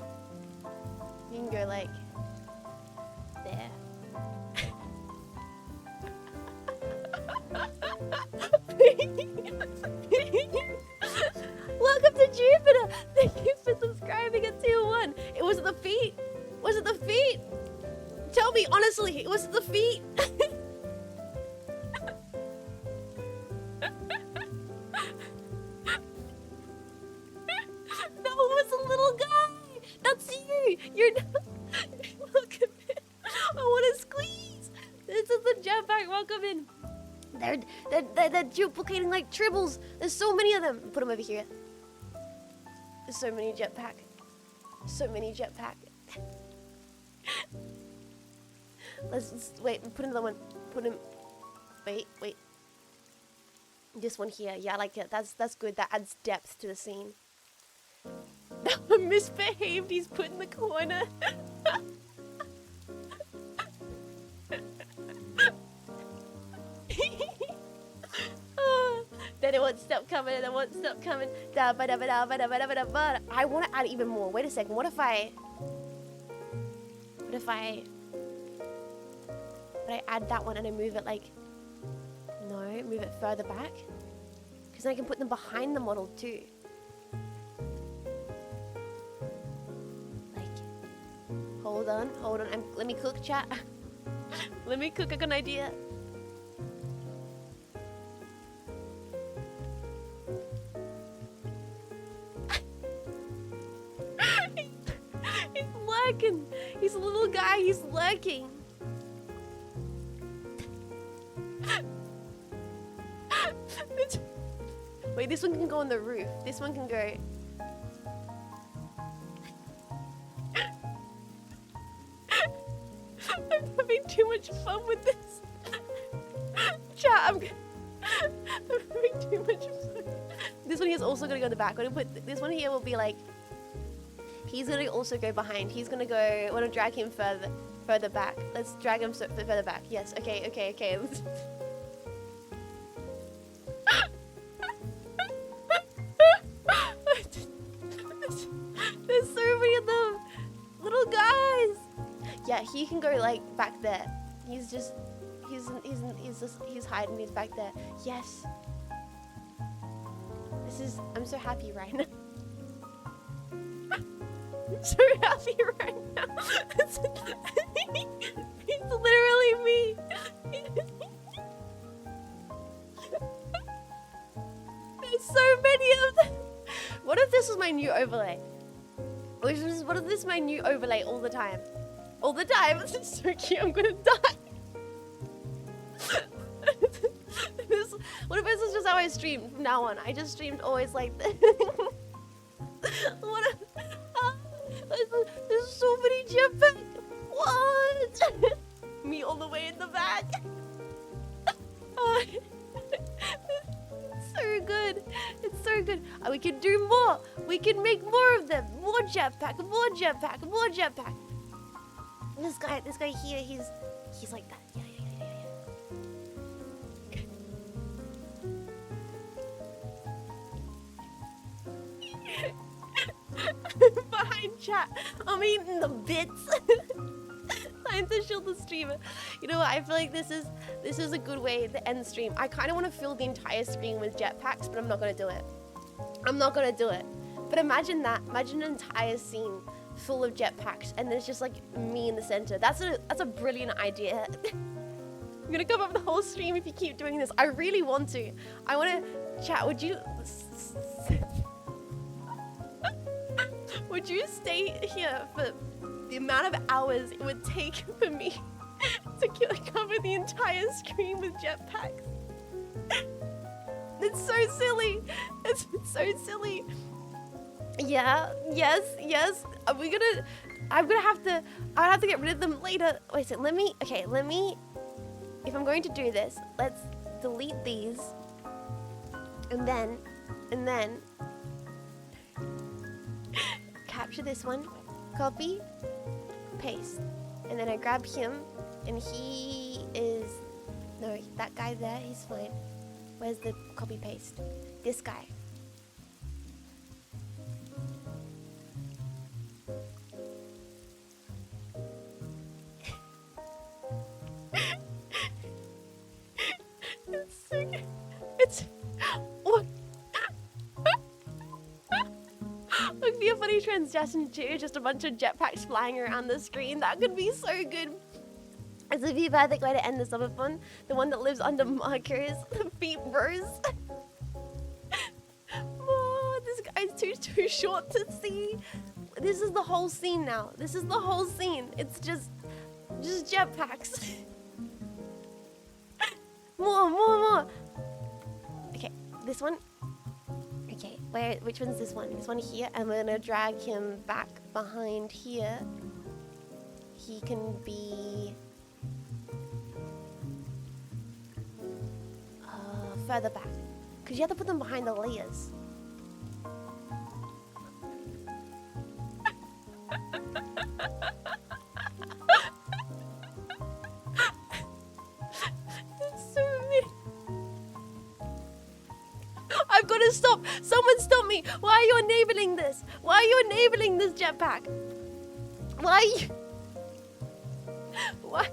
You can go like there. Welcome to Jupiter! Thank you for subscribing at tier 1. It was the feet. Was it the feet? Tell me honestly, was it the feet? That was a little guy. That's you. You're not. Look at it. I want to squeeze. This is the jetpack. Welcome in. They're duplicating like tribbles. There's so many of them. Put them over here. There's so many jetpack. So many jetpack. Let's wait. Put another one. Put him. Wait. This one here. Yeah, I like it. That's good. That adds depth to the scene. Misbehaved. He's put in the corner. Then it won't stop coming, and it won't stop coming. I want to add even more. Wait a second. What if I add that one and I move it like... No, move it further back. Because then I can put them behind the model too. Like... Hold on. Let me cook, chat. Let me cook. I got an idea. He's a little guy, he's lurking. Wait, this one can go on the roof. This one can go. I'm having too much fun with this. Chat, I'm having too much fun. This one here is also gonna go in the back. I'm gonna put this one here will be like. He's gonna also go behind. He's gonna go. I want to drag him further back. Let's drag him further back. Yes. Okay. There's so many of them, little guys. Yeah, he can go like back there. He's hiding. He's back there. Yes. I'm so happy right now. I'm so happy right now. It's literally me. There's so many of them. What if this was my new overlay? What if this is my new overlay all the time? All the time. This is so cute. I'm gonna die. What if this is just how I stream from now on? I just streamed always like this. What if, there's so many jetpacks. What? Me all the way in the back. It's so good. It's so good. We can do more. We can make more of them. More jetpack. More jetpack. More jetpack. This guy here. He's like that. Yeah. Behind chat, I'm eating the bits. Time to shield the streamer. You know what? I feel like this is a good way to end the stream. I kind of want to fill the entire screen with jetpacks, but I'm not gonna do it. But imagine that. Imagine an entire scene full of jetpacks, and there's just like me in the center. That's a brilliant idea. I'm gonna cover up the whole stream if you keep doing this. I really want to. I want to chat. Would you? Would you stay here for the amount of hours it would take for me to cover the entire screen with jetpacks? It's so silly. It's so silly. Yeah. Yes. I'll have to get rid of them later. Wait a second. Let me. If I'm going to do this, let's delete these, and then. Capture this one, copy, paste, and then I grab him, and he is, no, that guy there, he's fine. Where's the copy paste? This guy. It's so good. It's, what? Would be a funny transition too, just a bunch of jetpacks flying around the screen. That could be so good. It's a very perfect way to end the summer fun. The one that lives under markers, the feet bros. Oh, this guy's too short to see. This is the whole scene now. This is the whole scene. It's just jetpacks. More. Okay, this one. Okay, which one's this one? This one here, and we're gonna drag him back behind here. He can be further back, because you have to put them behind the layers. I've got to stop. Someone stop me. Why are you enabling this? Why are you enabling this jetpack? Why are you... Why?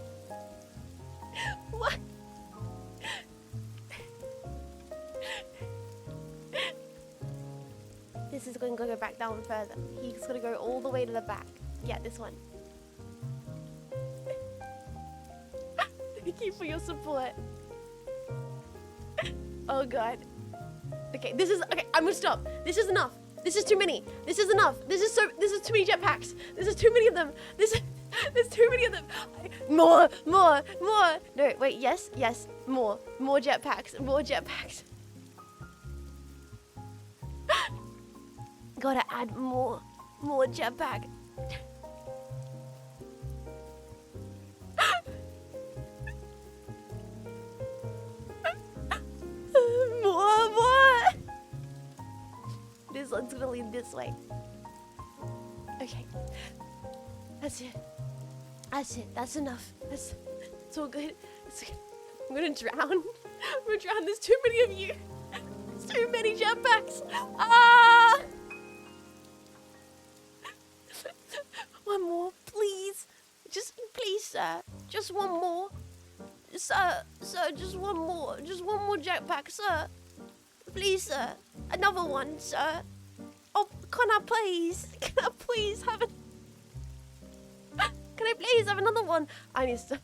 This is going to go back down further. He's going to go all the way to the back. Yeah, this one. Thank you for your support. Oh god. Okay, I'm gonna stop. This is enough. This is too many. This is enough. This is too many jetpacks. There's too many of them. There's too many of them. More. No, wait, yes. More jetpacks. gotta add more jetpack. More. This one's gonna lead this way. Okay. That's it. That's it. That's enough. It's all good. It's good. I'm gonna drown. I'm gonna drown. There's too many of you. There's too many jetpacks. Ah! One more, please. Just, please, sir. Just one more. Sir, just one more. Just one more jetpack, sir. Please, sir. Another one, sir. Oh, can I please have a... Can I please have another one? I need to...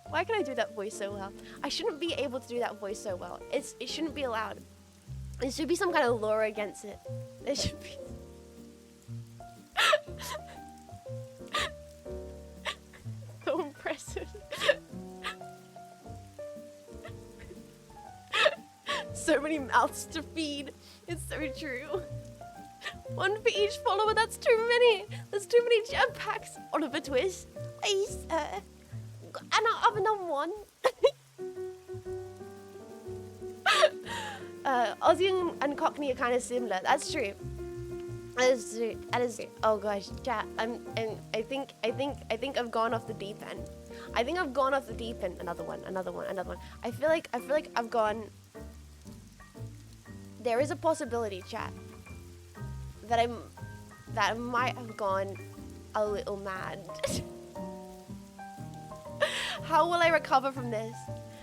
Why can I do that voice so well? I shouldn't be able to do that voice so well. It shouldn't be allowed. There should be some kind of law against it. There should be... So impressive. So many mouths to feed. It's so true. One for each follower, that's too many. There's too many jetpacks. Oliver Twist. Please, and I'll have another one. Aussie and Cockney are kind of similar. That's true. That is true. That is true. Oh gosh, chat. I think I've gone off the deep end. I think I've gone off the deep end. Another one. I feel like I've gone. There is a possibility, chat, that I might have gone a little mad. How will I recover from this?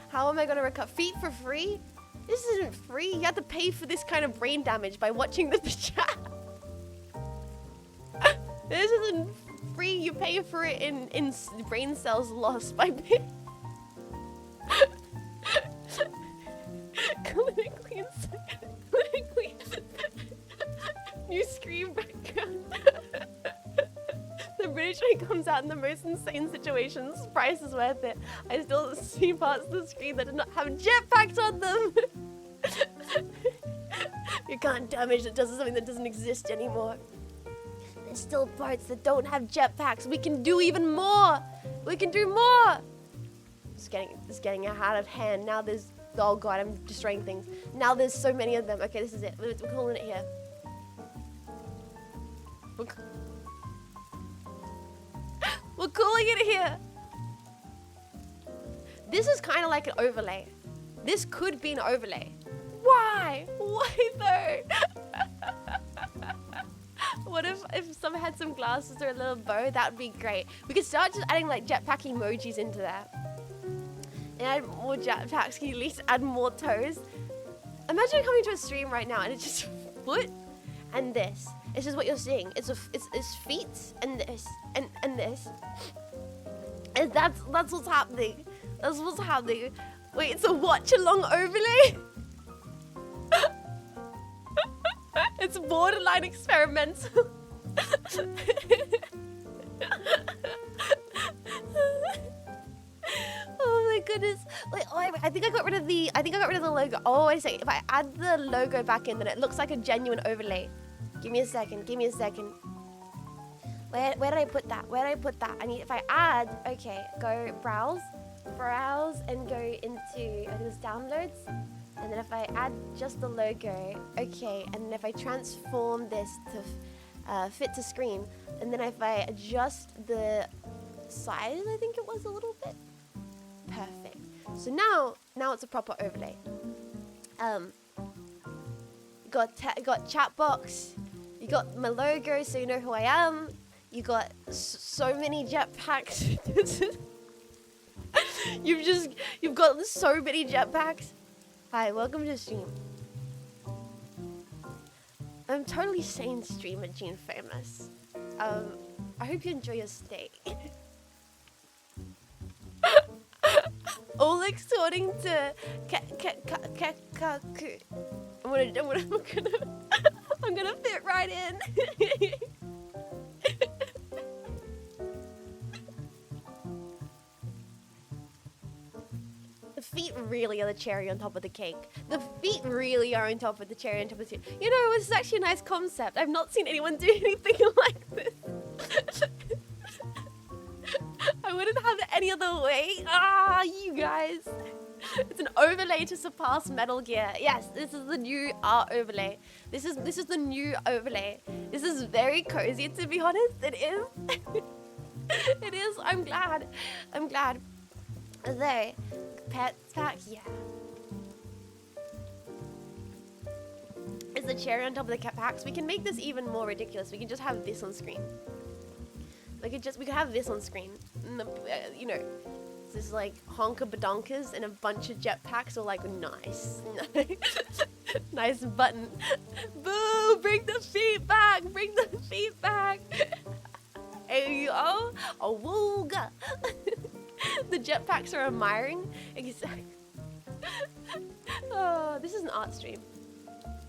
How am I gonna recover? Feet for free? This isn't free. You have to pay for this kind of brain damage by watching the chat. This isn't free. You pay for it in brain cells lost by paying. Clinically. New screen background. The British one comes out in the most insane situations. Price is worth it. I still see parts of the screen that do not have jetpacks on them. You can't damage that does something that doesn't exist anymore. There's still parts that don't have jetpacks. We can do even more. We can do more. It's getting out of hand. Now there's... Oh god, I'm destroying things. Now there's so many of them. Okay, this is it. We're calling it here. We're calling it here. This is kind of like an overlay. This could be an overlay. Why? Why though? What if someone had some glasses or a little bow? That would be great. We could start just adding like jetpack emojis into that. And add more jetpacks. Can you at least add more toes? Imagine coming to a stream right now and it's just foot and this. This is what you're seeing. It's feet and this and this. And that's what's happening. That's what's happening. Wait, it's a watch along overlay? It's borderline experimental. Oh my goodness. Wait, I think I got rid of the logo. Oh, I say if I add the logo back in, then it looks like a genuine overlay. Give me a second. Where did I put that? I need, if I add, okay, go browse and go into, I think it's downloads. And then if I add just the logo, okay, and then if I transform this to fit to screen, and then if I adjust the size, I think it was a little bit, perfect. So now it's a proper overlay. Got chat box, you got my logo so you know who I am, you got so many jetpacks. You've got so many jetpacks. Hi, welcome to the stream. I'm totally sane streamer Jean Faymas. I hope you enjoy your stay. Oleg's sorting to I'm gonna fit right in. feet really are the cherry on top of the cake. The feet really are on top of the cherry on top of the cake. You know, this is actually a nice concept. I've not seen anyone do anything like this. I wouldn't have it any other way. Ah, you guys. It's an overlay to surpass Metal Gear. Yes, this is the new art overlay. This is the new overlay. This is very cozy, to be honest. It is. It is. I'm glad. I'm glad. There. Pets pack, yeah. It's the cherry on top of the packs. We can make this even more ridiculous. We can just have this on screen. We could have this on screen. You know, this is like honker badonkers and a bunch of jetpacks are like nice. Nice button. Boo! Bring the feet back! Bring the feet back! Ayo! Awooga! The jetpacks are admiring. Exactly. Oh, this is an art stream.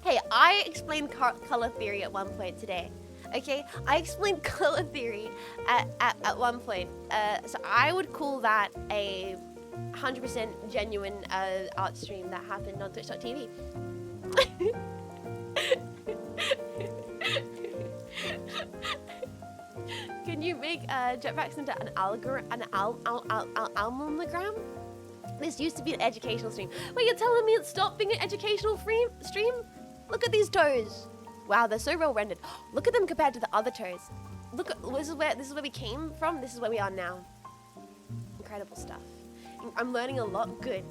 Hey, I explained color theory at one point today. Okay, I explained color theory at one point. So I would call that a 100% genuine art stream that happened on Twitch.tv. Can you make jetpacks into an almonogram? This used to be an educational stream. Wait, you're telling me it stopped being an educational stream? Look at these toes. Wow, they're so well rendered. Look at them compared to the other toes. Look, this is where we came from. This is where we are now. Incredible stuff. I'm learning a lot. Good.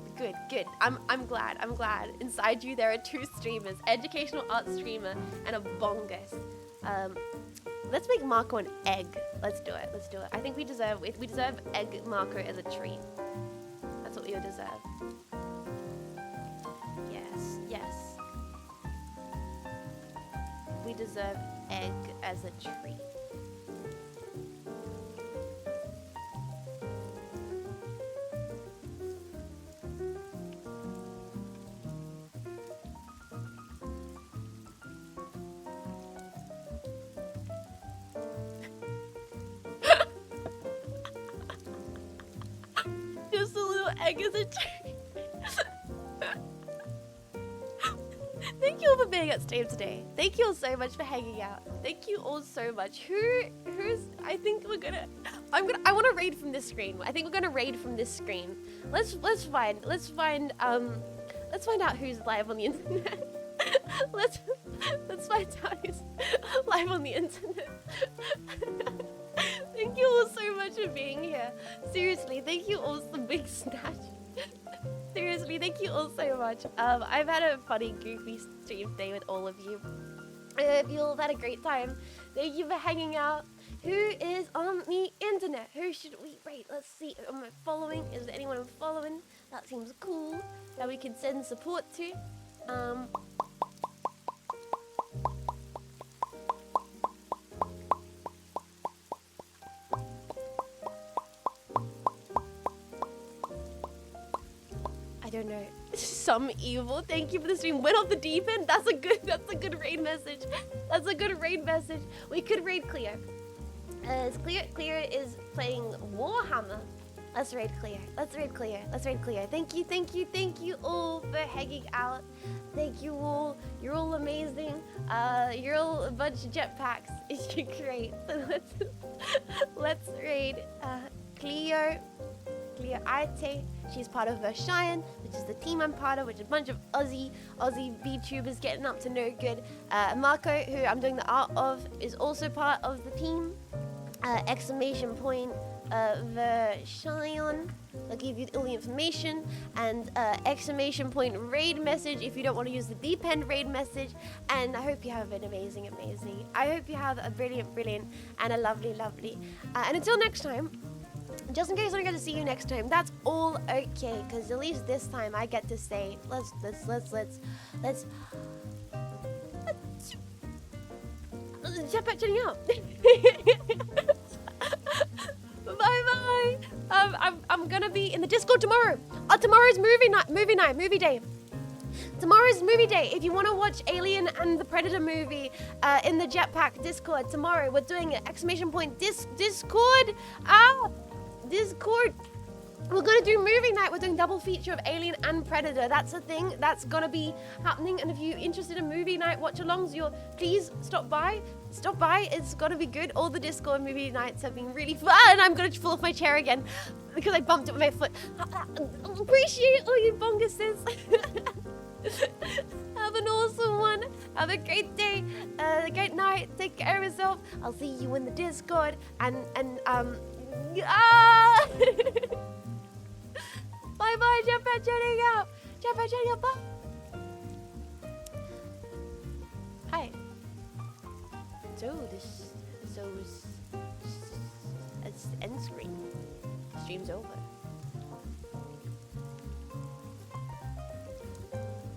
I'm glad. Inside you, there are two streamers: educational art streamer and a bongus. Let's make Marco an egg. Let's do it. I think we deserve egg Marco as a treat. That's what we deserve. Yes. We deserve egg as a treat. Just a little egg as a treat. Thank you all for being at stream today. Thank you all so much for hanging out. Thank you all so much. I think I want to raid from this screen. I think we're gonna raid from this screen. Let's find out who's live on the internet. let's find out who's live on the internet. Thank you all so much for being here. Seriously, thank you all for big snatch. Seriously, thank you all so much. I've had a funny, goofy stream today with all of you. I hope you all have had a great time. Thank you for hanging out. Who is on the internet? Who should we rate? Let's see. Am I following? Is there anyone I'm following? That seems cool. That we can send support to. I don't know. Some evil. Thank you for the stream. Went off the deep end. That's a good raid message. That's a good raid message. We could raid Cleo. Cleo is playing Warhammer. Let's raid Cleo. Thank you all for hanging out. Thank you all. You're all amazing. You're all a bunch of jetpacks. You're great. So let's raid Cleo Arte. She's part of Cheyenne, which is the team I'm part of, which is a bunch of Aussie VTubers getting up to no good. Marco, who I'm doing the art of, is also part of the team. Exclamation point Cheyenne. I'll give you all the information, and exclamation point raid message if you don't want to use the deep end raid message. And I hope you have an amazing. I hope you have a brilliant, and a lovely. And until next time. Just in case I don't get to see you next time, that's all okay, because at least this time I get to say, let's jetpack turning out. Bye. I'm gonna be in the Discord tomorrow. Tomorrow's movie day. Tomorrow's movie day. If you want to watch Alien and the Predator movie in the Jetpack Discord tomorrow, we're doing it. Exclamation point Discord. Discord. We're gonna do movie night. We're doing double feature of Alien and Predator. That's a thing that's gonna be happening. And if you're interested in movie night watch-alongs, please stop by. Stop by. It's gonna be good. All the Discord movie nights have been really fun. I'm gonna fall off my chair again because I bumped it with my foot. Appreciate all you bonguses. Have an awesome one. Have a great day. A great night. Take care of yourself. I'll see you in the Discord. Bye bye, Jetpack jetting out. Jetpack jetting out. Bye. Hi. It's end screen. Stream's over.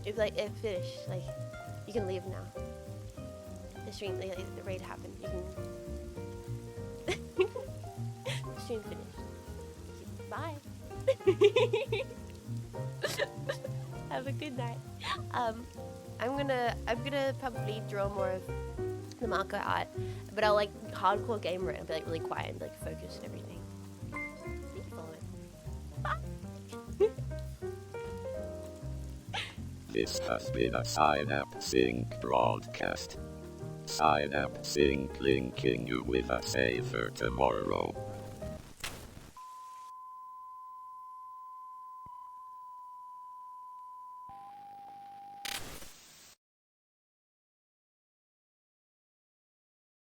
If it finished, like you can leave now. The stream, the raid happened. You can. The stream finished. Bye. Have a good night. I'm gonna probably draw more of the marker art, but I'll like hardcore gamer it and be like really quiet and like focused and everything. Thank you for it. This has been a Cynapse Inc. broadcast. Cynapse Inc. linking you with a safer tomorrow.